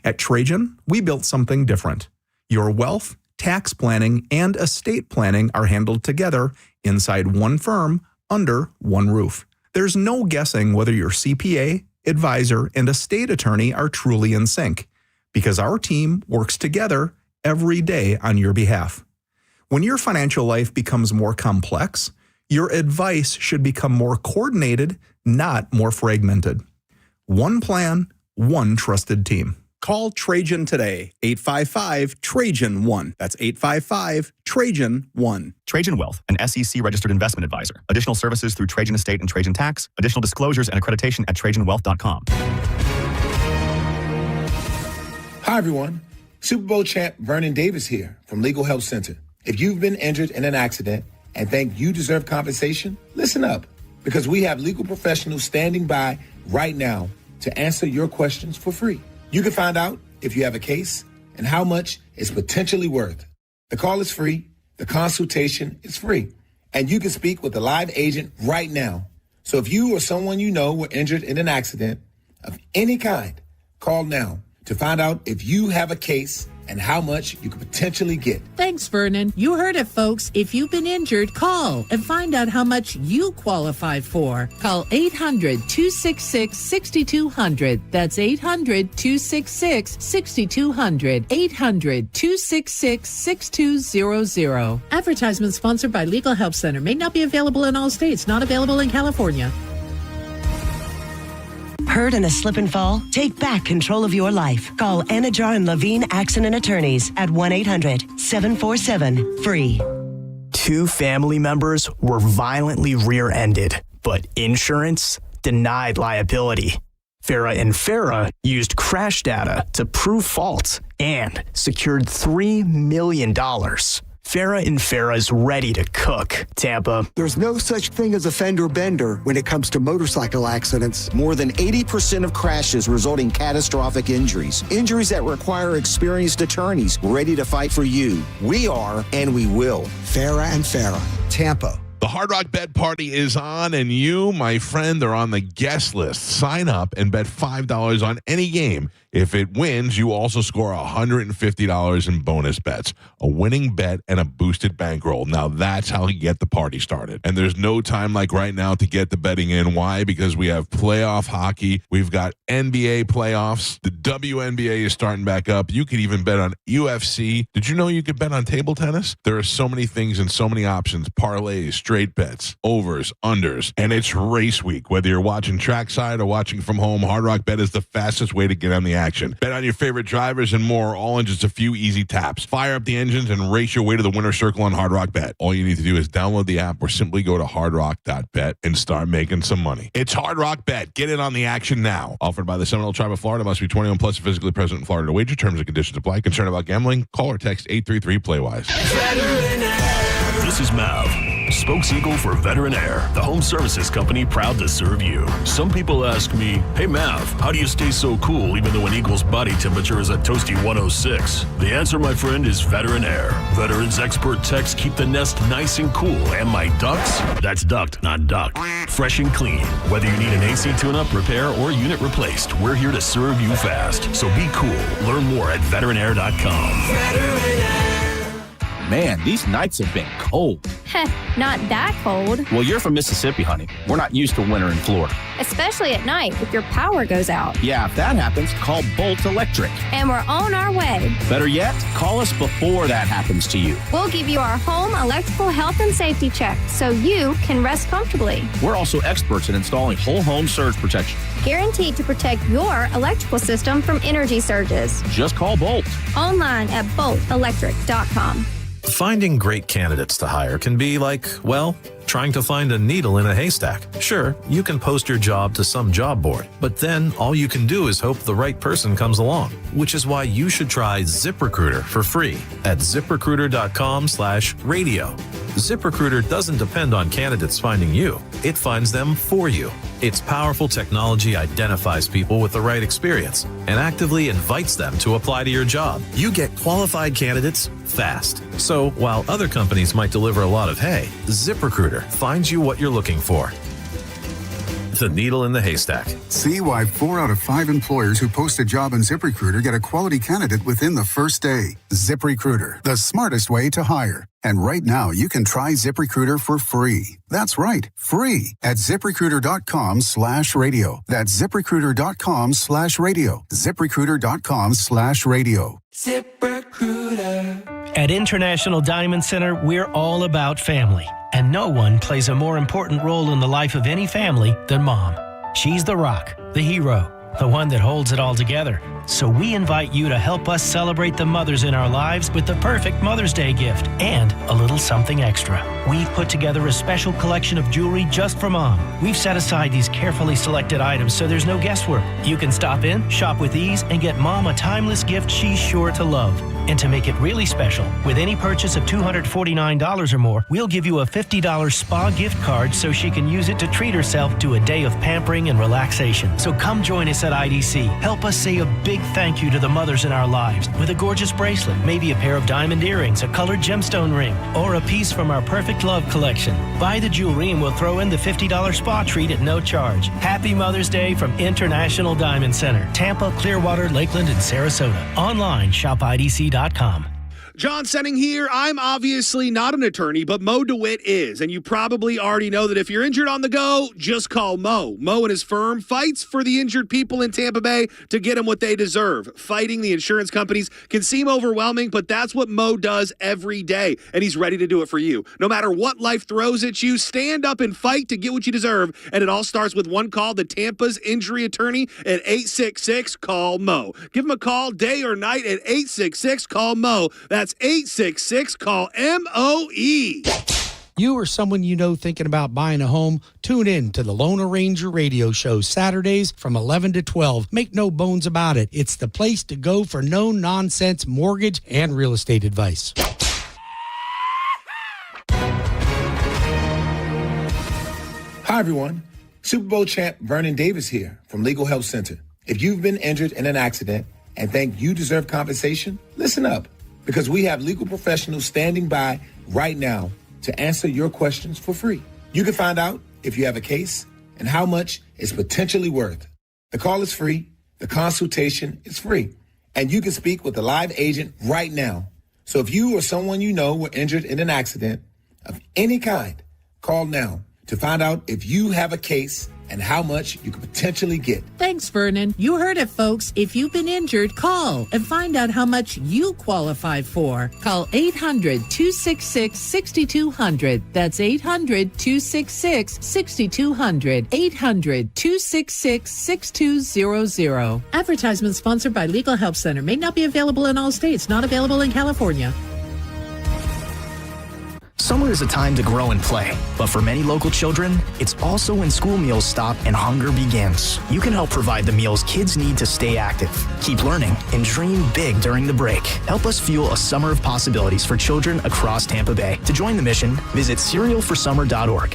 At Trajan, we built something different. Your wealth, tax planning, and estate planning are handled together inside one firm under one roof. There's no guessing whether your CPA, advisor, and estate attorney are truly in sync, because our team works together every day on your behalf. When your financial life becomes more complex, your advice should become more coordinated, not more fragmented. One plan, one trusted team. Call Trajan today, 855-TRAJAN-1. That's 855-TRAJAN-1. Trajan Wealth, an SEC-registered investment advisor. Additional services through Trajan Estate and Trajan Tax. Additional disclosures and accreditation at TrajanWealth.com. Hi, everyone. Super Bowl champ Vernon Davis here from Legal Help Center. If you've been injured in an accident and think you deserve compensation, listen up, because we have legal professionals standing by right now to answer your questions for free. You can find out if you have a case and how much it's potentially worth. The call is free. The consultation is free. And you can speak with a live agent right now. So if you or someone you know were injured in an accident of any kind, call now to find out if you have a case and how much you could potentially get. Thanks, Vernon. You heard it, folks. If you've been injured, call and find out how much you qualify for. Call 800-266-6200. That's 800-266-6200. 800-266-6200. Advertisement sponsored by Legal Help Center. May not be available in all states. Not available in California. Hurt in a slip and fall? Take back control of your life. Call Anajar and Levine Accident Attorneys at 1-800-747-FREE. 2 family members were violently rear-ended, but insurance denied liability. Farah and Farah used crash data to prove fault and secured $3 million. Farah and Farah's ready to cook, Tampa. There's no such thing as a fender bender when it comes to motorcycle accidents. More than 80% of crashes result in catastrophic injuries. Injuries that require experienced attorneys ready to fight for you. We are, and we will. Farah and Farah, Tampa. The Hard Rock Bet Party is on, and you, my friend, are on the guest list. Sign up and bet $5 on any game. If it wins, you also score $150 in bonus bets, a winning bet, and a boosted bankroll. Now, that's how you get the party started. And there's no time like right now to get the betting in. Why? Because we have playoff hockey. We've got NBA playoffs. The WNBA is starting back up. You could even bet on UFC. Did you know you could bet on table tennis? There are so many things and so many options. Parlays, straight bets, overs, unders, and it's race week. Whether you're watching trackside or watching from home, Hard Rock Bet is the fastest way to get on the action. Bet on your favorite drivers and more, all in just a few easy taps. Fire up the engines and race your way to the winner's circle on Hard Rock Bet. All you need to do is download the app or simply go to hardrock.bet and start making some money. It's Hard Rock Bet. Get in on the action now. Offered by the Seminole Tribe of Florida. Must be 21 plus, physically present in Florida to wager. Terms and conditions apply. Concerned about gambling? Call or text 833-PLAY-WISE. This is Mav, spokes-eagle for Veteran Air, the home services company proud to serve you. Some people ask me, hey Mav, how do you stay so cool even though an eagle's body temperature is a toasty 106? The answer, my friend, is Veteran Air. Veterans expert techs keep the nest nice and cool, and my ducks, that's ducked, not ducked, fresh and clean. Whether you need an AC tune-up, repair, or unit replaced, we're here to serve you fast. So be cool. Learn more at veteranair.com. Veteran Air. Man, these nights have been cold. Heh, not that cold. Well, you're from Mississippi, honey. We're not used to winter in Florida. Especially at night if your power goes out. Yeah, if that happens, call Bolt Electric. And we're on our way. Better yet, call us before that happens to you. We'll give you our home electrical health and safety check so you can rest comfortably. We're also experts in installing whole home surge protection. Guaranteed to protect your electrical system from energy surges. Just call Bolt. Online at boltelectric.com. Finding great candidates to hire can be like, well, trying to find a needle in a haystack. Sure, you can post your job to some job board, but then all you can do is hope the right person comes along, which is why you should try ZipRecruiter for free at ZipRecruiter.com/radio. ZipRecruiter doesn't depend on candidates finding you. It finds them for you. Its powerful technology identifies people with the right experience and actively invites them to apply to your job. You get qualified candidates fast. So while other companies might deliver a lot of hay, ZipRecruiter finds you what you're looking for. The needle in the haystack. See why 4 out of 5 employers who post a job on ZipRecruiter get a quality candidate within the first day. ZipRecruiter, the smartest way to hire. And right now, you can try ZipRecruiter for free. That's right, free at ZipRecruiter.com/radio. That's ZipRecruiter.com/radio. ZipRecruiter.com/radio. ZipRecruiter. At International Diamond Center, we're all about family. And no one plays a more important role in the life of any family than Mom. She's the rock, the hero, the one that holds it all together. So we invite you to help us celebrate the mothers in our lives with the perfect Mother's Day gift and a little something extra. We've put together a special collection of jewelry just for Mom. We've set aside these carefully selected items so there's no guesswork. You can stop in, shop with ease, and get Mom a timeless gift she's sure to love. And to make it really special, with any purchase of $249 or more, we'll give you a $50 spa gift card so she can use it to treat herself to a day of pampering and relaxation. So come join us at IDC. Help us say a big thank you to the mothers in our lives with a gorgeous bracelet, maybe a pair of diamond earrings, a colored gemstone ring, or a piece from our Perfect Love collection. Buy the jewelry and we'll throw in the $50 spa treat at no charge. Happy Mother's Day from International Diamond Center, Tampa, Clearwater, Lakeland, and Sarasota. Online, shopidc.com. John Senning here. I'm obviously not an attorney, but Mo DeWitt is. And you probably already know that if you're injured on the go, just call Mo. Mo and his firm fights for the injured people in Tampa Bay to get them what they deserve. Fighting the insurance companies can seem overwhelming, but that's what Mo does every day. And he's ready to do it for you. No matter what life throws at you, stand up and fight to get what you deserve. And it all starts with one call to Tampa's injury attorney at 866-CALL-MO. Give him a call day or night at 866-CALL-MO. That's 866-CALL-MOE. You or someone you know thinking about buying a home, tune in to the Loan Arranger radio show Saturdays from 11 to 12. Make no bones about it. It's the place to go for no-nonsense mortgage and real estate advice. Hi, everyone. Super Bowl champ Vernon Davis here from Legal Help Center. If you've been injured in an accident and think you deserve compensation, listen up, because we have legal professionals standing by right now to answer your questions for free. You can find out if you have a case and how much it's potentially worth. The call is free. The consultation is free. And you can speak with a live agent right now. So if you or someone you know were injured in an accident of any kind, call now to find out if you have a case and how much you could potentially get. Thanks, Vernon. You heard it, folks. If you've been injured, call and find out how much you qualify for. Call 800-266-6200. That's 800-266-6200. 800-266-6200. Advertisement sponsored by Legal Help Center. May not be available in all states. Not available in California. Summer is a time to grow and play, but for many local children, it's also when school meals stop and hunger begins. You can help provide the meals kids need to stay active, keep learning, and dream big during the break. Help us fuel a summer of possibilities for children across Tampa Bay. To join the mission, visit cerealforsummer.org.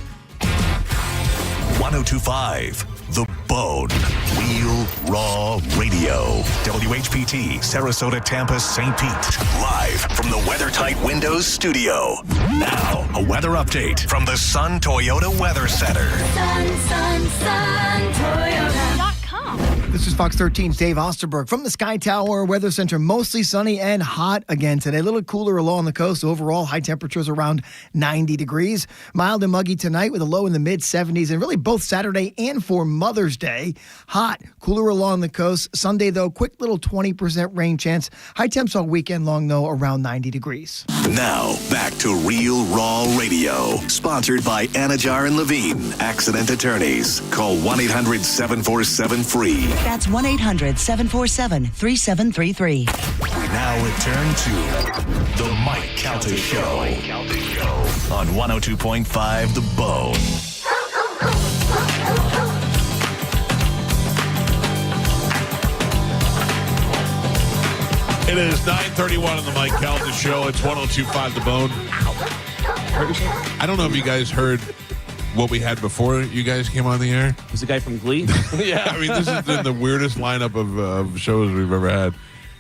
1025 The Bone. Real Raw Radio. WHPT, Sarasota, Tampa, St. Pete. Live from the WeatherTight Windows studio. Now, a weather update from the Sun Toyota Weather Center. Sun, Toyota.com. This is Fox 13's Dave Osterberg from the Sky Tower Weather Center. Mostly sunny and hot again today. A little cooler along the coast. Overall, high temperatures around 90 degrees. Mild and muggy tonight with a low in the mid-70s. And really both Saturday and for Mother's Day. Hot, cooler along the coast. Sunday, though, quick little 20% rain chance. High temps all weekend long, though, around 90 degrees. Now, back to Real Raw Radio. Sponsored by Anajar and Levine, Accident Attorneys. Call 1-800-747-FREE. That's 1-800-747-3733. We now return to the Mike Calta Show on 102.5 The Bone. It is 9:31 on the Mike Calta Show. It's 102.5 The Bone. I don't know if you guys heard what we had before you guys came on the air. Was the guy from Glee? Yeah, I mean, this has been the weirdest lineup of shows we've ever had.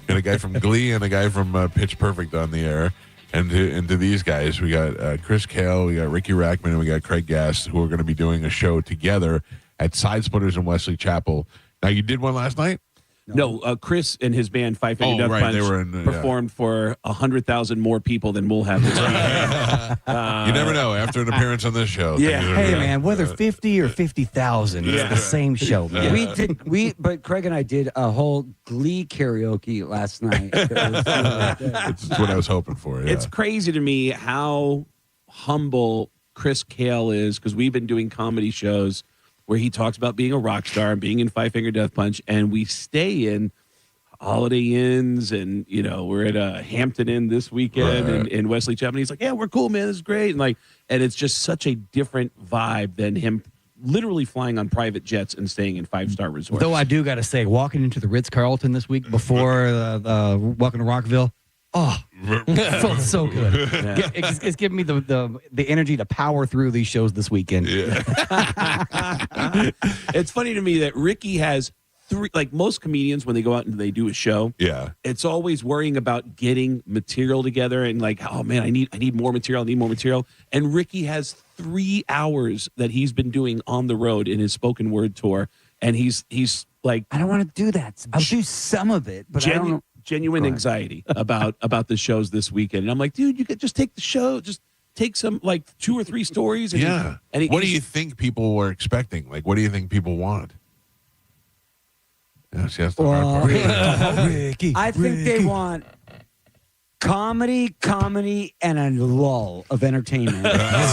And a guy from Glee and a guy from Pitch Perfect on the air. And to these guys, we got Chris Kale, we got Ricky Rackman, and we got Craig Gass, who are going to be doing a show together at Side Splitters in Wesley Chapel. Now, you did one last night? No, Chris and his band Five Finger Death Punch they were performed for 100,000 more people than we'll have this weekend. You never know after an appearance on this show. Yeah. Hey man, whether 50 or 50,000, it's the same show. Man. But Craig and I did a whole Glee karaoke last night. It's what I was hoping for. Yeah. It's crazy to me how humble Chris Kale is, because we've been doing comedy shows where he talks about being a rock star and being in Five Finger Death Punch, and we stay in Holiday Inns, and we're at a Hampton Inn this weekend in Wesley Chapel. He's like, "Yeah, we're cool, man. This is great," and it's just such a different vibe than him literally flying on private jets and staying in 5-star resorts. Though I do got to say, walking into the Ritz-Carlton this week before Welcome to Rockville. Oh, it felt so good. It's giving me the energy to power through these shows this weekend. Yeah. It's funny to me that Ricky has three, like most comedians, when they go out and they do a show, Yeah. it's always worrying about getting material together and like, oh man, I need more material. I need more material. And Ricky has 3 hours that he's been doing on the road in his spoken word tour. And he's like, I don't want to do that. I'll do some of it, but I don't know. Genuine anxiety about the shows this weekend. And I'm like, dude, you could just take the show, just take some like 2 or 3 stories. And Yeah. What do you think people were expecting? Like, what do you think people want? Yeah, see, that's the hard part. Ricky, I think they want comedy, and a lull of entertainment.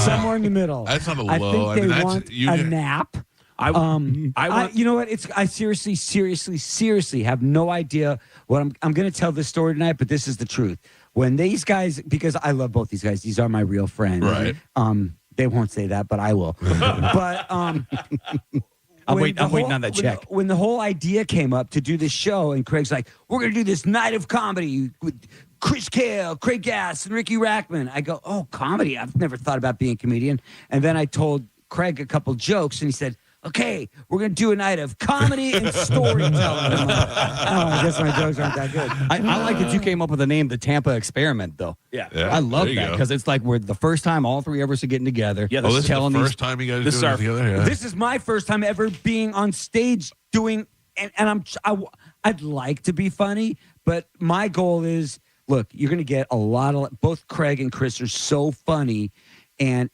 Somewhere in the middle. That's not a I lull. think they I mean, want you a just- nap. I want, you know what? I seriously have no idea what I'm going to tell this story tonight, but this is the truth. When these guys, because I love both these guys, these are my real friends. Right. They won't say that, but I will. But I'm waiting on that check. When the whole idea came up to do this show, and Craig's like, "We're going to do this night of comedy with Chris Kale, Craig Gass, and Ricky Rackman." I go, "Oh, comedy? I've never thought about being a comedian." And then I told Craig a couple jokes, and he said, "Okay, we're going to do a night of comedy and storytelling." I'm like, oh, I guess my jokes aren't that good. I like that you came up with the name, the Tampa Experiment, though. Yeah. I love there you that go. because it's like we're the first time all three of us are getting together. Yeah, Oh, this is the telling first time you guys this doing is it our- together? Yeah. This is my first time ever being on stage doing, and I'd like to be funny, but my goal is, look, you're going to get a lot of, both Craig and Chris are so funny, and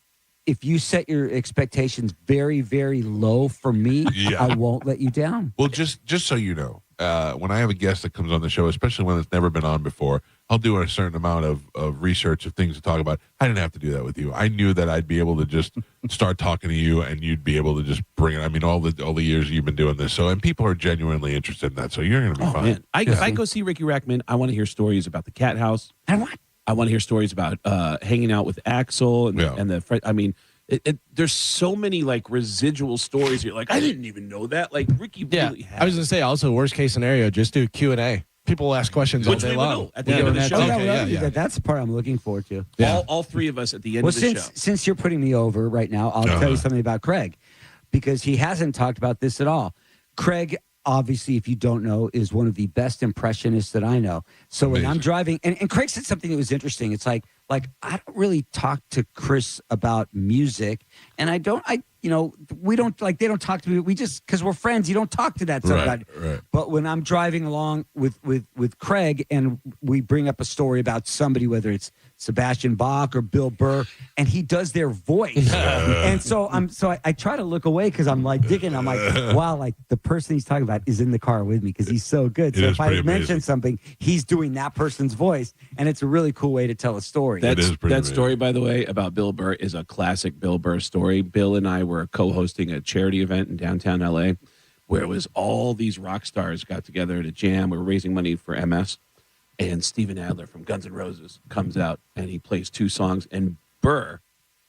if you set your expectations very, very low for me, Yeah. I won't let you down. Well, just so you know, when I have a guest that comes on the show, especially when it's never been on before, I'll do a certain amount of research of things to talk about. I didn't have to do that with you. I knew that I'd be able to just start talking to you, and you'd be able to just bring it. I mean, all the years you've been doing this, and people are genuinely interested in that. So you're going to be fine. Man, I go see Ricky Rackman. I want to hear stories about the cat house. I want to hear stories about hanging out with Axel and the friend. I mean, there's so many like residual stories. You're like, I didn't even know that. Like Ricky really had. I was going to say also worst case scenario, just do Q&A. People will ask questions all Which day we will long. do at the end of the show. That's the part I'm looking forward to. All three of us at the end Well, of the show. since you're putting me over right now, I'll tell you something about Craig, because he hasn't talked about this at all. Craig, obviously, if you don't know, is one of the best impressionists that I know. So when I'm driving, and Craig said something that was interesting. It's like I don't really talk to Chris about music, and we don't, like, they don't talk to me. We just, because we're friends, you don't talk to that somebody. Right. But when I'm driving along with Craig and we bring up a story about somebody, whether it's Sebastian Bach or Bill Burr, and he does their voice. And so I try to look away because I'm like digging. I'm like, wow, like the person he's talking about is in the car with me because he's so good. So if I mention something, he's doing that person's voice, and it's a really cool way to tell a story. That story, by the way, about Bill Burr is a classic Bill Burr story. Bill and I were co-hosting a charity event in downtown LA where it was all these rock stars got together to jam. We were raising money for MS. And Steven Adler from Guns N' Roses comes out and he plays 2 songs. And Burr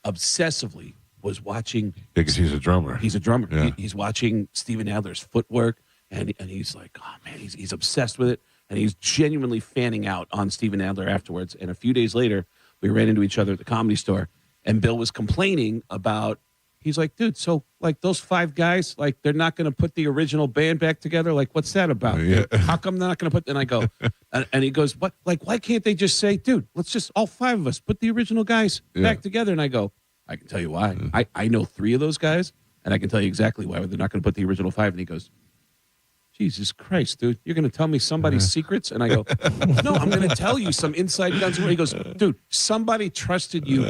obsessively was watching. Yeah, because he's a drummer. He's a drummer. Yeah. He's watching Steven Adler's footwork. And he's like, oh, man, he's obsessed with it. And he's genuinely fanning out on Steven Adler afterwards. And a few days later, we ran into each other at the Comedy Store. And Bill was complaining about, he's like, dude, so like those 5 guys, like they're not going to put the original band back together. Like, what's that about? Yeah. How come they're not going to put? And I go, and he goes, what? Like, why can't they just say, dude, let's just all 5 of us put the original guys back together? And I go, I can tell you why. I know 3 of those guys, and I can tell you exactly why they're not going to put the original 5. And he goes, Jesus Christ, dude, you're going to tell me somebody's secrets? And I go, no, I'm going to tell you some inside guns. He goes, dude, somebody trusted you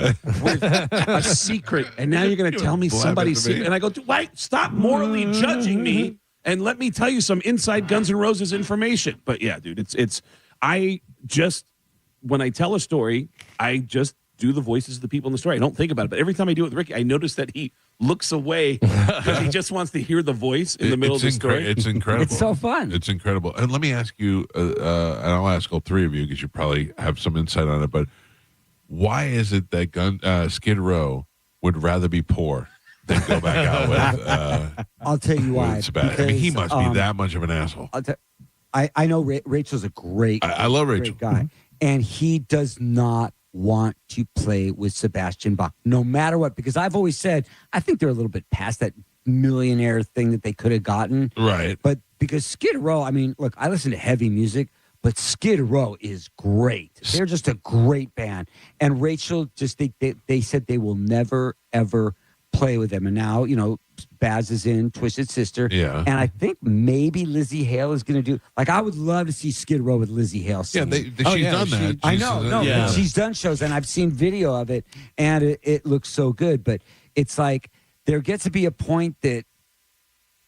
with a secret, and now you're going to tell me somebody's secret. And I go, dude, wait, stop morally judging me and let me tell you some inside Guns N' Roses information. But yeah, dude, when I tell a story, I just do the voices of the people in the story. I don't think about it. But every time I do it with Ricky, I notice that he looks away because he just wants to hear the voice in the middle of the story. It's incredible. It's so fun. It's incredible. And let me ask you, and I'll ask all 3 of you because you probably have some insight on it, but why is it that Skid Row would rather be poor than go back out with I'll tell you why. Sebastian? I mean, he must be that much of an asshole. I know Rachel's a great I love Rachel. great guy. and he does not want to play with Sebastian Bach, no matter what. Because I've always said, I think they're a little bit past that millionaire thing that they could have gotten. Right. But because Skid Row, I mean, look, I listen to heavy music, but Skid Row is great. They're just a great band. And Rachel, just they said they will never, ever play with them. And now, you know, Baz is in Twisted Sister. Yeah. And I think maybe Lizzie Hale is going to do, like, I would love to see Skid Row with Lizzie Hale sing. Yeah, she's done that. I know, she's done shows, and I've seen video of it, and it looks so good. But it's like, there gets to be a point that,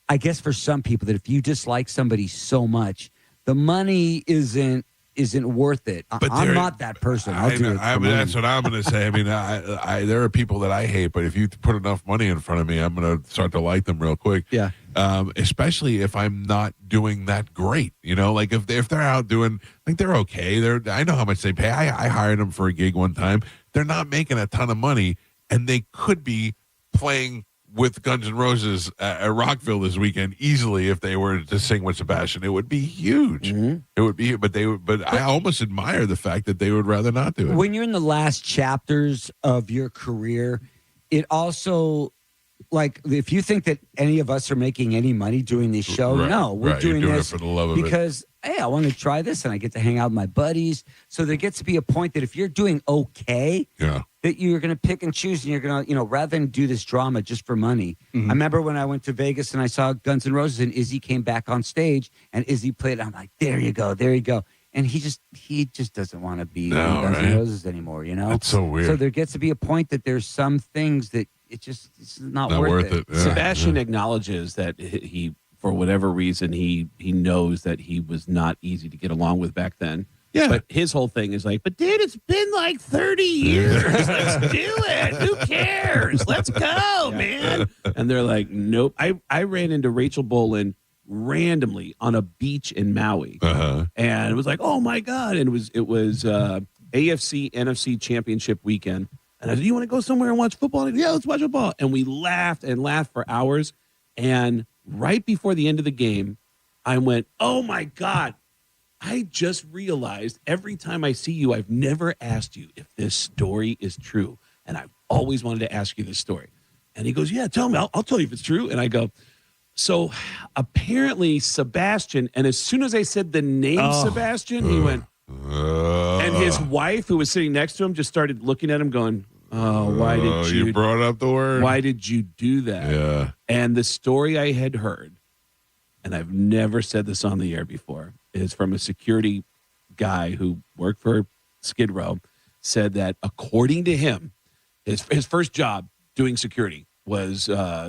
I guess for some people, that if you dislike somebody so much, the money isn't worth it. But I'm not that person. I'll do it. That's what I'm going to say. I mean, I there are people that I hate, but if you put enough money in front of me, I'm going to start to like them real quick. Yeah. Especially if I'm not doing that great. You know, like if they're out doing, like, they're okay. I know how much they pay. I hired them for a gig one time. They're not making a ton of money, and they could be playing with Guns N' Roses at Rockville this weekend easily if they were to sing with Sebastian. It would be huge. Mm-hmm. It would be, but I almost admire the fact that they would rather not do it. When you're in the last chapters of your career, it also, like, if you think that any of us are making any money doing this show, Right, no, we're right. You're doing doing this it for the love of it. because, hey, I want to try this and I get to hang out with my buddies. So there gets to be a point that if you're doing okay, that you're going to pick and choose, and you're going to, you know, rather than do this drama just for money. Mm-hmm. I remember when I went to Vegas and I saw Guns N' Roses, and Izzy came back on stage, and Izzy played. I'm like, there you go. And he just doesn't want to be in Guns N' Roses anymore, you know? That's so weird. So there gets to be a point that there's some things that it's not worth it. Yeah, Sebastian acknowledges that he, for whatever reason, he knows that he was not easy to get along with back then. Yeah. But his whole thing is like, but dude, it's been like 30 years. Let's do it. Who cares? Let's go, man. And they're like, nope. I ran into Rachel Bolan randomly on a beach in Maui. And it was like, oh my God. And it was AFC NFC championship weekend. And I said, you want to go somewhere and watch football? And I go, yeah, let's watch football. And we laughed and laughed for hours. And right before the end of the game, I went, oh my God. I just realized every time I see you, I've never asked you if this story is true. And I've always wanted to ask you this story. And he goes, yeah, tell me. I'll tell you if it's true. And I go, so apparently Sebastian, and as soon as I said the name Sebastian, he went, and his wife, who was sitting next to him, just started looking at him going, oh, why did you brought up the word? Why did you do that? Yeah. And the story I had heard, and I've never said this on the air before, is from a security guy who worked for Skid Row, said that according to him, his first job doing security was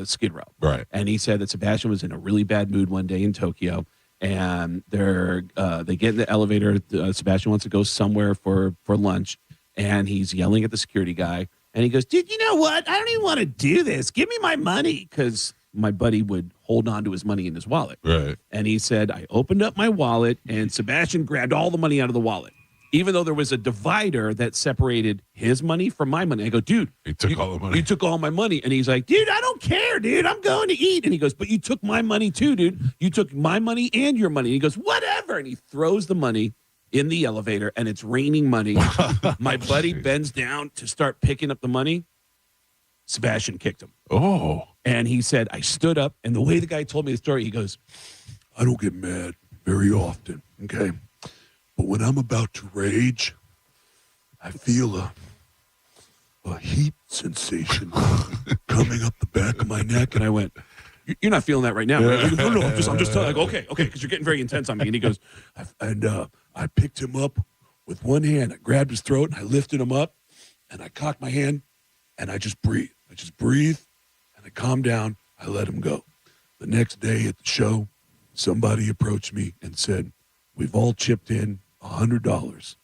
Skid Row. Right. And he said that Sebastian was in a really bad mood one day in Tokyo, and they get in the elevator. Sebastian wants to go somewhere for lunch, and he's yelling at the security guy, and he goes, dude, you know what? I don't even want to do this. Give me my money, because my buddy would hold on to his money in his wallet. Right. And he said, I opened up my wallet, and Sebastian grabbed all the money out of the wallet, even though there was a divider that separated his money from my money. I go, dude, he took all the money. You took all my money. And he's like, dude, I don't care, dude. I'm going to eat. And he goes, but you took my money too, dude. You took my money and your money. And he goes, whatever. And he throws the money in the elevator, and it's raining money. My buddy bends down to start picking up the money. Sebastian kicked him. Oh. And he said, I stood up, and the way the guy told me the story, he goes, I don't get mad very often, okay? But when I'm about to rage, I feel a heat sensation coming up the back of my neck. And I went, you're not feeling that right now, right? He goes, no, I'm just telling you. I go, okay, because you're getting very intense on me. And he goes, I picked him up with one hand. I grabbed his throat, and I lifted him up, and I cocked my hand, and I just breathed. And I calmed down. I let him go. The next day at the show, somebody approached me and said, we've all chipped in $100.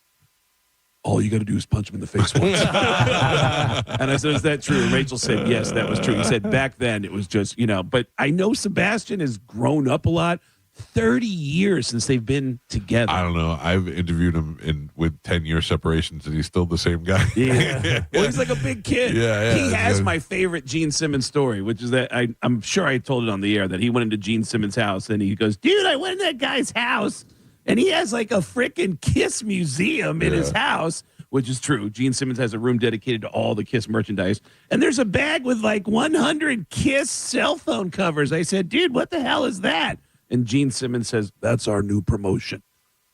All you got to do is punch him in the face once. And I said, is that true? And Rachel said, yes, that was true. He said, back then it was just, but I know Sebastian has grown up a lot. 30 years since they've been together. I don't know. I've interviewed him with 10-year separations, and he's still the same guy. Yeah. Well, he's like a big kid. Yeah. He has my favorite Gene Simmons story, which is that I'm sure I told it on the air that he went into Gene Simmons' house, and he goes, dude, I went in that guy's house, And he has like a freaking Kiss museum in his house, which is true. Gene Simmons has a room dedicated to all the Kiss merchandise. And there's a bag with like 100 Kiss cell phone covers. I said, dude, what the hell is that? And Gene Simmons says, that's our new promotion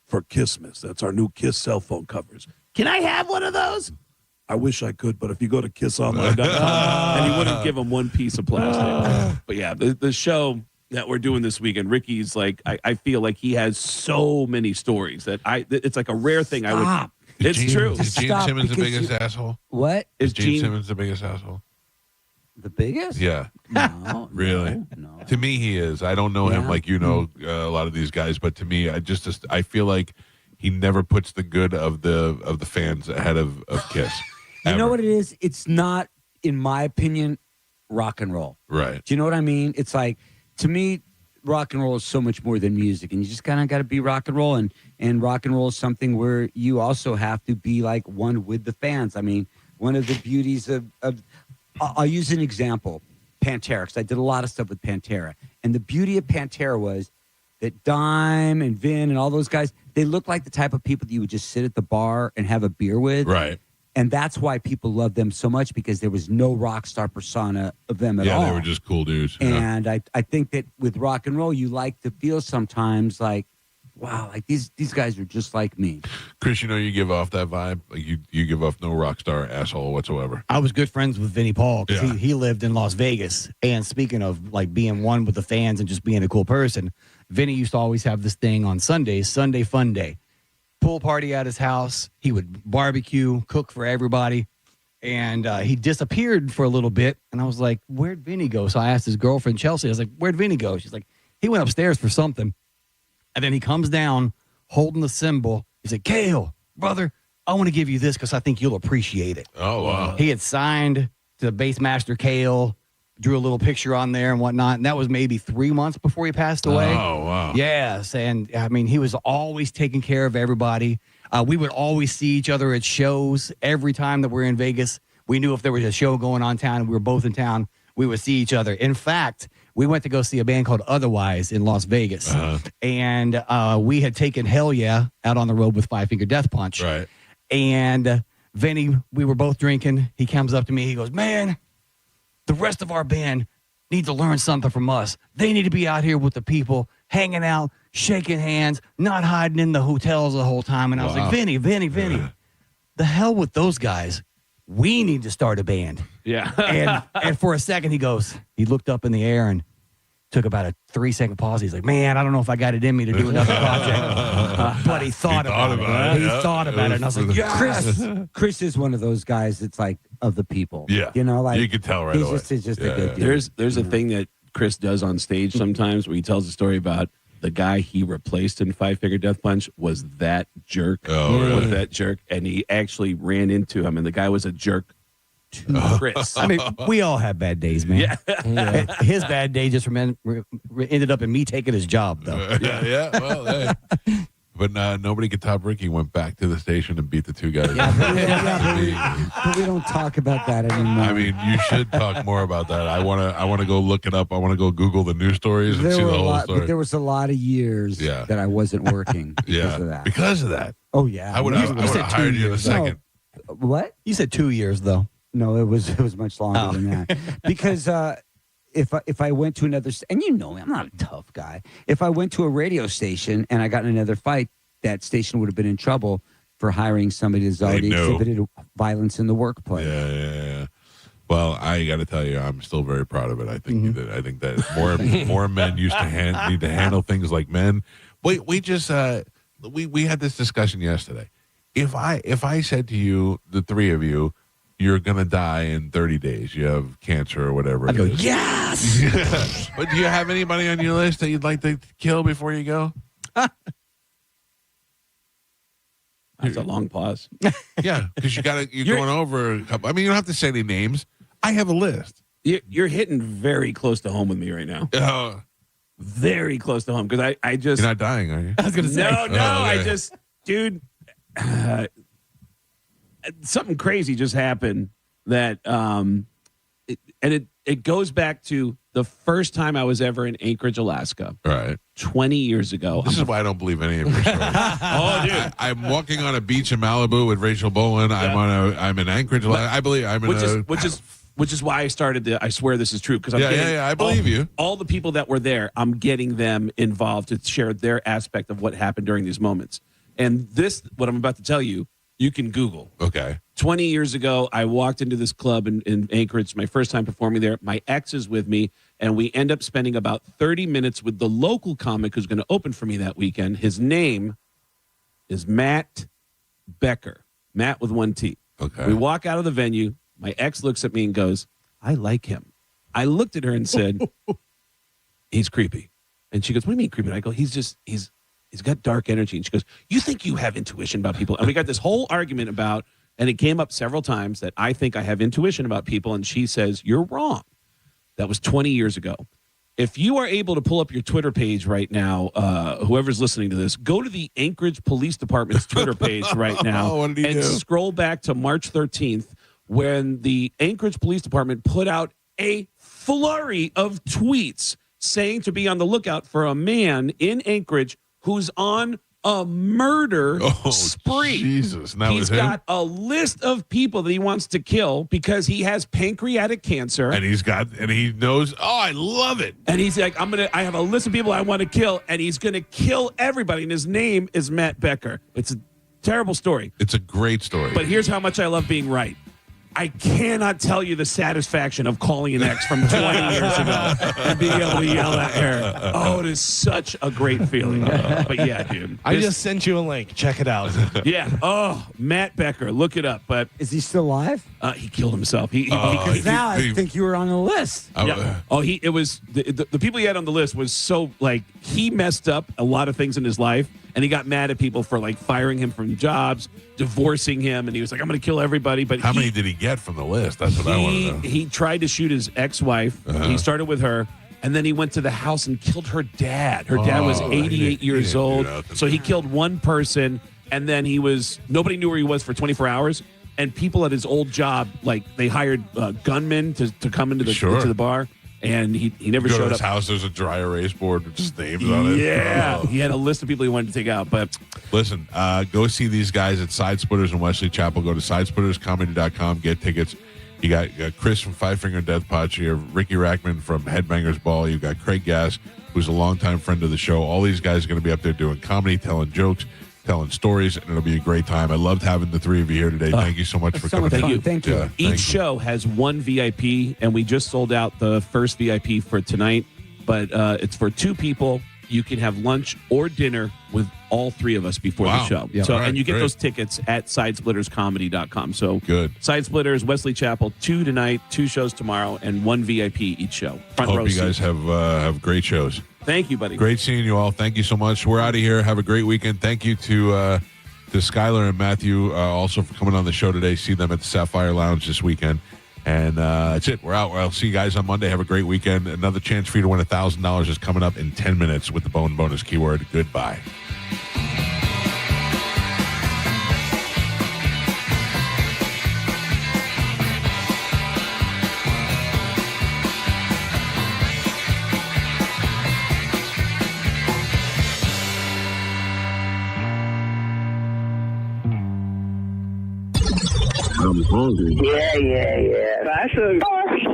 for Kissmas. That's our new Kiss cell phone covers. Can I have one of those? I wish I could, but if you go to kissonline.com, and he wouldn't give him one piece of plastic. But yeah, the show that we're doing this weekend, Ricky's like, I feel like he has so many stories that it's like a rare thing. Stop. It's true. Is Gene Simmons the biggest asshole? What? Is Gene Simmons the biggest asshole? The biggest? Yeah. No. Really? No. To me, he is. I don't know him like you know a lot of these guys, but to me, I feel like he never puts the good of the fans ahead of Kiss. You know what it is? It's not, in my opinion, rock and roll. Right. Do you know what I mean? It's like, to me, rock and roll is so much more than music, and you just kind of got to be rock and roll, and rock and roll is something where you also have to be like one with the fans. I mean, one of the beauties of I'll use an example, Pantera, because I did a lot of stuff with Pantera, and the beauty of Pantera was that Dime and Vin and all those guys, they looked like the type of people that you would just sit at the bar and have a beer with. Right. And that's why people loved them so much, because there was no rock star persona of them at all. Yeah, they were just cool dudes. And I think that with rock and roll, you like to feel sometimes like, wow, like these guys are just like me. Chris, you know you give off that vibe. Like you give off no rock star asshole whatsoever. I was good friends with Vinnie Paul because he lived in Las Vegas. And speaking of like being one with the fans and just being a cool person, Vinnie used to always have this thing on Sundays, Sunday Fun Day. Pool party at his house. He would barbecue, cook for everybody. And he disappeared for a little bit. And I was like, where'd Vinnie go? So I asked his girlfriend, Chelsea, I was like, where'd Vinnie go? She's like, he went upstairs for something. And then he comes down holding the symbol. He's like, Kale, brother, I want to give you this because I think you'll appreciate it. Oh, wow. He had signed to Bassmaster Kale, drew a little picture on there and whatnot. And that was maybe 3 months before he passed away. Oh, wow. Yes. And I mean, he was always taking care of everybody. We would always see each other at shows. Every time that we're in Vegas, we knew if there was a show going on town and we were both in town, we would see each other. In fact, we went to go see a band called Otherwise in Las Vegas. And we had taken Hell Yeah out on the road with Five Finger Death Punch. Right. And Vinny, we were both drinking. He comes up to me. He goes, man, the rest of our band need to learn something from us. They need to be out here with the people, hanging out, shaking hands, not hiding in the hotels the whole time. And I was like, Vinny, the hell with those guys. We need to start a band. Yeah. and for a second, he looked up in the air and took about a 3-second pause. He's like, man, I don't know if I got it in me to do another project. But he thought about it. He thought about it. And I was like, yes. Chris is one of those guys that's like of the people. Yeah. You know, like you can tell right he's away. He's just a good dude. There's a thing that Chris does on stage sometimes where he tells a story about the guy he replaced in Five Finger Death Punch was that jerk. Oh, really? Was that jerk. And he actually ran into him, and the guy was a jerk to Chris. I mean, we all have bad days, man. Yeah. His bad day just ended up in me taking his job, though. Yeah. Well, hey. But nobody could top Ricky. Went back to the station and beat the two guys. But we don't talk about that anymore. I mean, you should talk more about that. I want to go look it up. I want to go Google the news stories and see the whole story. But there was a lot of years that I wasn't working because of that. Because of that. Oh yeah. I would have hired you in a second. No. What? You said 2 years though. No, it was much longer than that. Because if I went to another, and you know me, I'm not a tough guy. If I went to a radio station and I got in another fight, that station would have been in trouble for hiring somebody that's already exhibited violence in the workplace. Yeah. Well, I got to tell you, I'm still very proud of it. I think that more men used to need to handle things like men. We just we had this discussion yesterday. If I said to you, the three of you, you're going to die in 30 days. You have cancer or whatever. I go, yes! But do you have anybody on your list that you'd like to kill before you go? That's a long pause. Yeah, because you're going over a couple. I mean, you don't have to say any names. I have a list. You're hitting very close to home with me right now. Very close to home because I just. You're not dying, are you? I was going to say. No, okay. I just, dude. Something crazy just happened that it goes back to the first time I was ever in Anchorage, Alaska. Right. 20 years ago. This is why I don't believe any of your stories. Oh, dude. I'm walking on a beach in Malibu with Rachel Bowen. Yeah. I'm in Anchorage. I believe I'm in which is why I started I swear this is true, because I believe you. All the people that were there, I'm getting them involved to share their aspect of what happened during these moments. And this, what I'm about to tell you, you can Google. Okay. 20 years ago, I walked into this club in Anchorage, my first time performing there. My ex is with me, and we end up spending about 30 minutes with the local comic who's going to open for me that weekend. His name is Matt Becker. Matt with one T. Okay. We walk out of the venue. My ex looks at me and goes, I like him. I looked at her and said, he's creepy. And she goes, what do you mean creepy? And I go, he's got dark energy. And she goes, you think you have intuition about people? And we got this whole argument about, and it came up several times, that I think I have intuition about people. And she says, you're wrong. That was 20 years ago. If you are able to pull up your Twitter page right now, whoever's listening to this, go to the Anchorage Police Department's Twitter page right now and scroll back to March 13th, when the Anchorage Police Department put out a flurry of tweets saying to be on the lookout for a man in Anchorage who's on a murder spree. Jesus. He's got a list of people that he wants to kill because he has pancreatic cancer. And he knows, I love it. And he's like, I have a list of people I want to kill, and he's going to kill everybody. And his name is Matt Becker. It's a terrible story. It's a great story. But here's how much I love being right. I cannot tell you the satisfaction of calling an ex from 20 years ago and being able to yell at her. Oh, it is such a great feeling. But yeah, dude. I just sent you a link. Check it out. Yeah. Oh, Matt Becker. Look it up. But is he still alive? He killed himself. Because now I think you were on the list. Yeah. It was the people he had on the list was so, like, he messed up a lot of things in his life. And he got mad at people for, like, firing him from jobs, divorcing him, and he was like, I'm going to kill everybody. But how many did he get from the list? That's what I want to know. He tried to shoot his ex-wife. He started with her, and then he went to the house and killed her dad. Her dad was 88 years old. So he killed one person, and then nobody knew where he was for 24 hours. And people at his old job, like, they hired gunmen to come into the bar. And he never showed up. His house, there's a dry erase board with just names on it. Yeah, he had a list of people he wanted to take out. But listen, go see these guys at Side Splitters in Wesley Chapel. Go to sidesplitterscomedy.com. Get tickets. You got Chris from Five Finger Death Punch. You have Ricky Rackman from Headbangers Ball. You got Craig Gass, who's a longtime friend of the show. All these guys are going to be up there doing comedy, telling jokes, telling stories, and it'll be a great time. I loved having the three of you here today. Thank you so much for coming. Thank you. Yeah, Each show has one VIP, and we just sold out the first VIP for tonight, but it's for two people. You can have lunch or dinner with all three of us before the show. Yeah, and you get those tickets at sidesplitterscomedy.com. So good. Side Splitters, Wesley Chapel, 2 tonight, 2 shows tomorrow, and 1 VIP each show. Hope you guys have great shows. Thank you, buddy. Great seeing you all. Thank you so much. We're out of here. Have a great weekend. Thank you to Skylar and Matthew also for coming on the show today. See them at the Sapphire Lounge this weekend. And that's it. We're out. I'll see you guys on Monday. Have a great weekend. Another chance for you to win $1,000 is coming up in 10 minutes with the Bone Bonus keyword. Goodbye. I'm hungry. Yeah. That's a... I'm a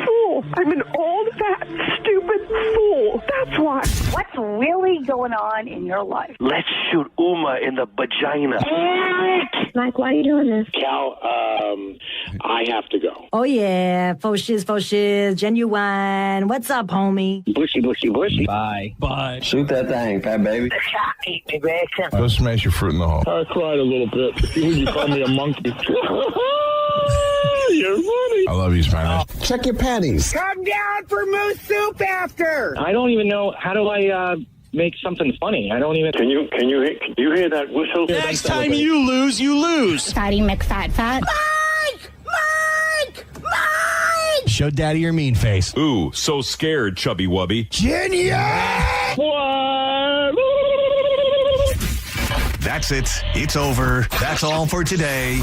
fool. I'm an old, fat, stupid fool. That's why. What's really going on in your life? Let's shoot Uma in the vagina. Mike, why are you doing this? Cal, I have to go. Oh, yeah. Faux shiz, genuine. What's up, homie? Bushy. Bye. Shoot that thing, fat baby. Eat me, baby. Go smash your fruit in the hole. I cried a little bit. You call me a monkey. You're funny. I love you, Spanish. Check your panties. Come down for moose soup after. I don't even know. How do I make something funny? I don't even. Can you hear that whistle? Next time you lose. Fatty McFat. Mike! Show daddy your mean face. Ooh, so scared, chubby wubby. Genius! What? That That's it. It's over. That's all for today.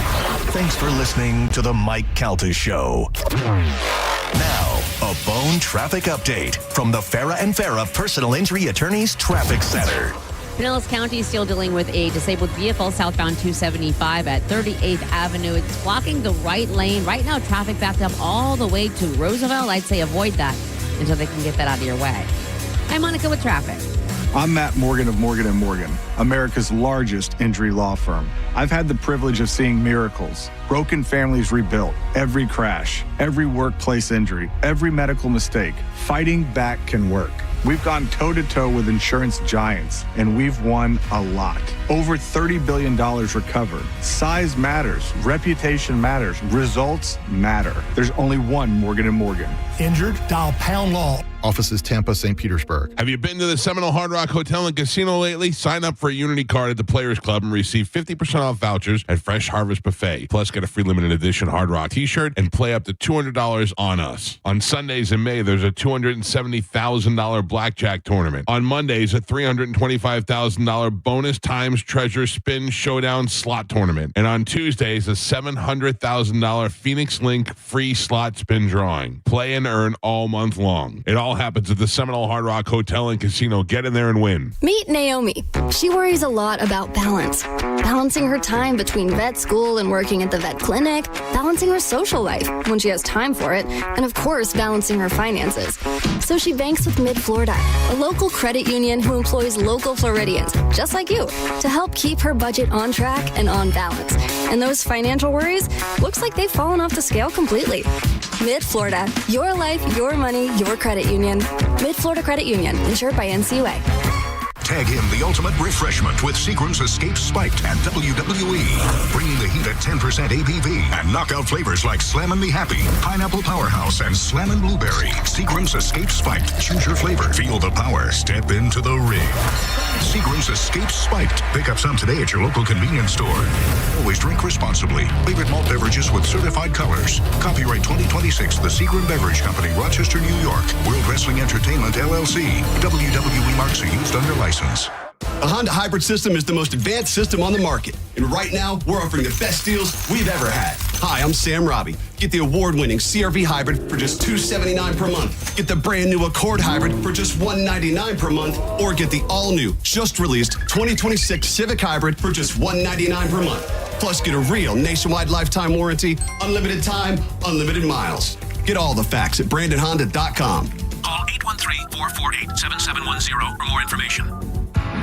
Thanks for listening to The Mike Calta Show. Now, a phone traffic update from the Farah and Farah Personal Injury Attorneys Traffic Center. Pinellas County is still dealing with a disabled vehicle southbound 275 at 38th Avenue. It's blocking the right lane. Right now, traffic backed up all the way to Roosevelt. I'd say avoid that until they can get that out of your way. I'm Monica with traffic. I'm Matt Morgan of Morgan & Morgan, America's largest injury law firm. I've had the privilege of seeing miracles, broken families rebuilt, every crash, every workplace injury, every medical mistake. Fighting back can work. We've gone toe-to-toe with insurance giants, and we've won a lot. Over $30 billion recovered. Size matters. Reputation matters. Results matter. There's only one Morgan & Morgan. Injured? Dial pound law. Offices Tampa, St. Petersburg. Have you been to the Seminole Hard Rock Hotel and Casino lately? Sign up for a Unity card at the Players Club and receive 50% off vouchers at Fresh Harvest Buffet. Plus, get a free limited edition Hard Rock t-shirt and play up to $200 on us. On Sundays in May, there's a $270,000 blackjack tournament. On Mondays, a $325,000 bonus times treasure spin showdown slot tournament. And on Tuesdays, a $700,000 Phoenix Link free slot spin drawing. Play and earn all month long. It all happens at the Seminole Hard Rock Hotel and Casino. Get in there and win. Meet Naomi. She worries a lot about balance. Balancing her time between vet school and working at the vet clinic, balancing her social life when she has time for it, and of course, balancing her finances. So she banks with Mid-Florida, a local credit union who employs local Floridians, just like you, to help keep her budget on track and on balance. And those financial worries, looks like they've fallen off the scale completely. Mid-Florida, your life, your money, your credit union. Mid-Florida Credit Union, insured by NCUA. Tag him the ultimate refreshment with Seagram's Escape Spiked at WWE. Bringing the heat at 10% ABV and knockout flavors like Slammin' Me Happy, Pineapple Powerhouse, and Slammin' Blueberry. Seagram's Escape Spiked. Choose your flavor. Feel the power. Step into the ring. Seagram's Escape Spiked. Pick up some today at your local convenience store. Always drink responsibly. Favorite malt beverages with certified colors. Copyright 2026, the Seagram Beverage Company, Rochester, New York. World Wrestling Entertainment, LLC. WWE marks are used under license. The Honda Hybrid System is the most advanced system on the market. And right now, we're offering the best deals we've ever had. Hi, I'm Sam Robbie. Get the award-winning CR-V Hybrid for just $279 per month. Get the brand-new Accord Hybrid for just $199 per month. Or get the all-new, just-released 2026 Civic Hybrid for just $199 per month. Plus, get a real nationwide lifetime warranty, unlimited time, unlimited miles. Get all the facts at BrandonHonda.com. Call 813-448-7710 for more information.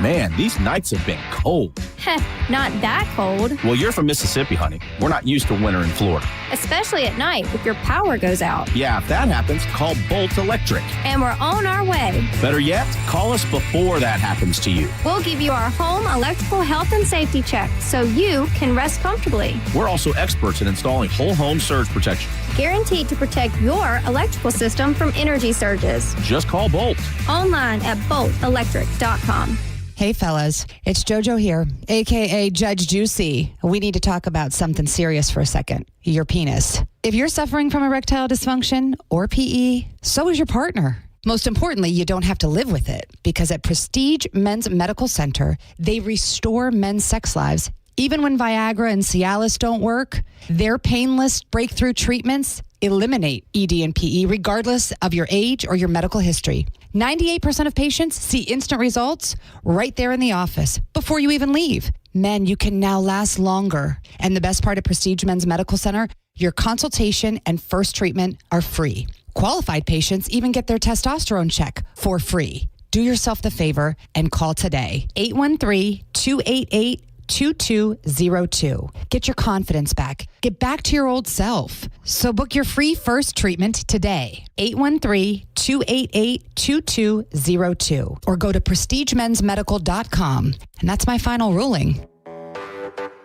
Man, these nights have been cold. Heh, not that cold. Well, you're from Mississippi, honey. We're not used to winter in Florida. Especially at night if your power goes out. Yeah, if that happens, call Bolt Electric. And we're on our way. Better yet, call us before that happens to you. We'll give you our home electrical health and safety check so you can rest comfortably. We're also experts in installing whole home surge protection. Guaranteed to protect your electrical system from energy surges. Just call Bolt. Online at boltelectric.com. Hey, fellas, it's JoJo here, a.k.a. Judge Juicy. We need to talk about something serious for a second, your penis. If you're suffering from erectile dysfunction or PE, so is your partner. Most importantly, you don't have to live with it because at Prestige Men's Medical Center, they restore men's sex lives. Even when Viagra and Cialis don't work, their painless breakthrough treatments eliminate ED and PE regardless of your age or your medical history. 98% of patients see instant results right there in the office before you even leave. Men, you can now last longer. And the best part of Prestige Men's Medical Center, your consultation and first treatment are free. Qualified patients even get their testosterone check for free. Do yourself the favor and call today. 813-288-2202. Get your confidence back. Get back to your old self. So book your free first treatment today. 813-288-2202. Or go to prestigemensmedical.com. And that's my final ruling.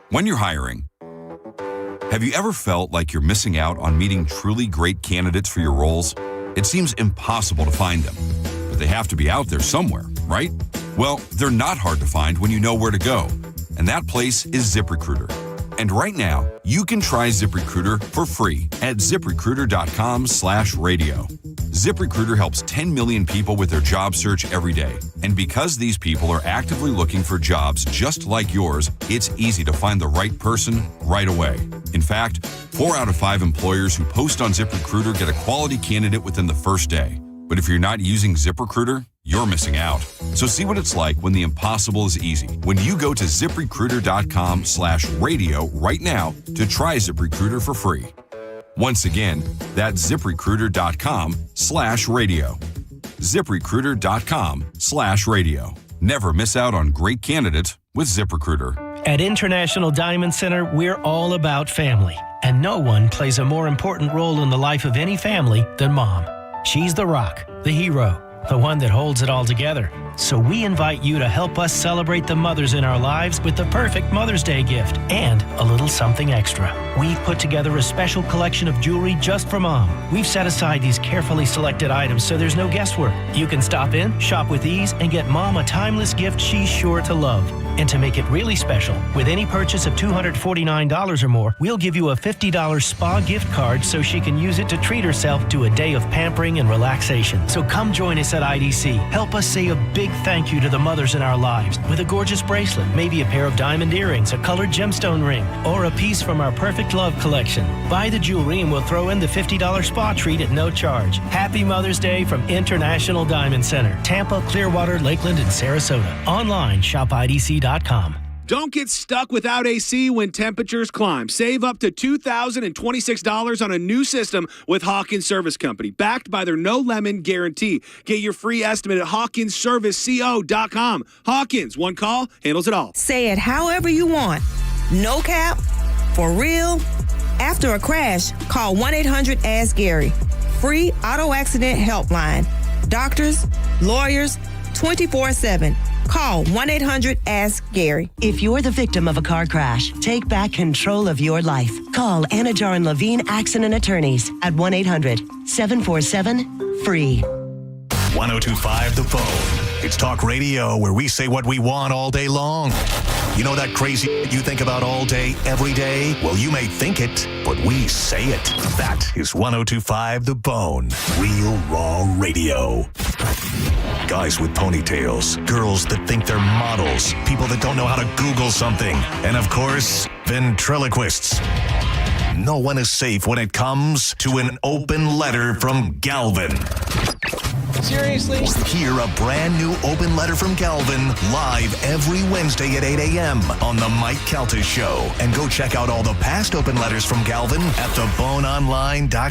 When you're hiring, have you ever felt like you're missing out on meeting truly great candidates for your roles? It seems impossible to find them, but they have to be out there somewhere, right? Well, they're not hard to find when you know where to go. And that place is ZipRecruiter. And right now, you can try ZipRecruiter for free at ZipRecruiter.com/radio. ZipRecruiter helps 10 million people with their job search every day. And because these people are actively looking for jobs just like yours, it's easy to find the right person right away. In fact, 4 out of 5 employers who post on ZipRecruiter get a quality candidate within the first day. But if you're not using ZipRecruiter, you're missing out. So see what it's like when the impossible is easy. When you go to ZipRecruiter.com/radio right now to try ZipRecruiter for free. Once again, that's ZipRecruiter.com/radio. ZipRecruiter.com/radio. Never miss out on great candidates with ZipRecruiter. At International Diamond Center, we're all about family. And no one plays a more important role in the life of any family than Mom. She's the rock, the hero, the one that holds it all together. So we invite you to help us celebrate the mothers in our lives with the perfect Mother's Day gift and a little something extra. We've put together a special collection of jewelry just for Mom. We've set aside these carefully selected items so there's no guesswork. You can stop in, shop with ease, and get Mom a timeless gift she's sure to love. And to make it really special, with any purchase of $249 or more, we'll give you a $50 spa gift card so she can use it to treat herself to a day of pampering and relaxation. So come join us at IDC. Help us say a big thank you to the mothers in our lives with a gorgeous bracelet, maybe a pair of diamond earrings, a colored gemstone ring, or a piece from our Perfect Love collection. Buy the jewelry and we'll throw in the $50 spa treat at no charge. Happy Mother's Day from International Diamond Center, Tampa, Clearwater, Lakeland, and Sarasota. Online, shopidc.com. Don't get stuck without AC when temperatures climb. Save up to $2,026 on a new system with Hawkins Service Company, backed by their no-lemon guarantee. Get your free estimate at HawkinsServiceCO.com. Hawkins, one call, handles it all. Say it however you want. No cap, for real. After a crash, call 1-800-ASK-GARY. Free auto accident helpline. Doctors, lawyers, 24/7. Call 1-800-ASK-GARY. If you're the victim of a car crash, take back control of your life. Call Anajar and Levine Accident Attorneys at 1-800-747-FREE. 1025 The Phone. It's talk radio where we say what we want all day long. You know that crazy you think about all day, every day? Well, you may think it, but we say it. That is 1025 The Bone. Real raw radio. Guys with ponytails, girls that think they're models, people that don't know how to Google something, and of course, ventriloquists. No one is safe when it comes to an open letter from Galvin. Seriously? Hear a brand new open letter from Galvin live every Wednesday at 8 a.m. on The Mike Calta Show. And go check out all the past open letters from Galvin at theboneonline.com.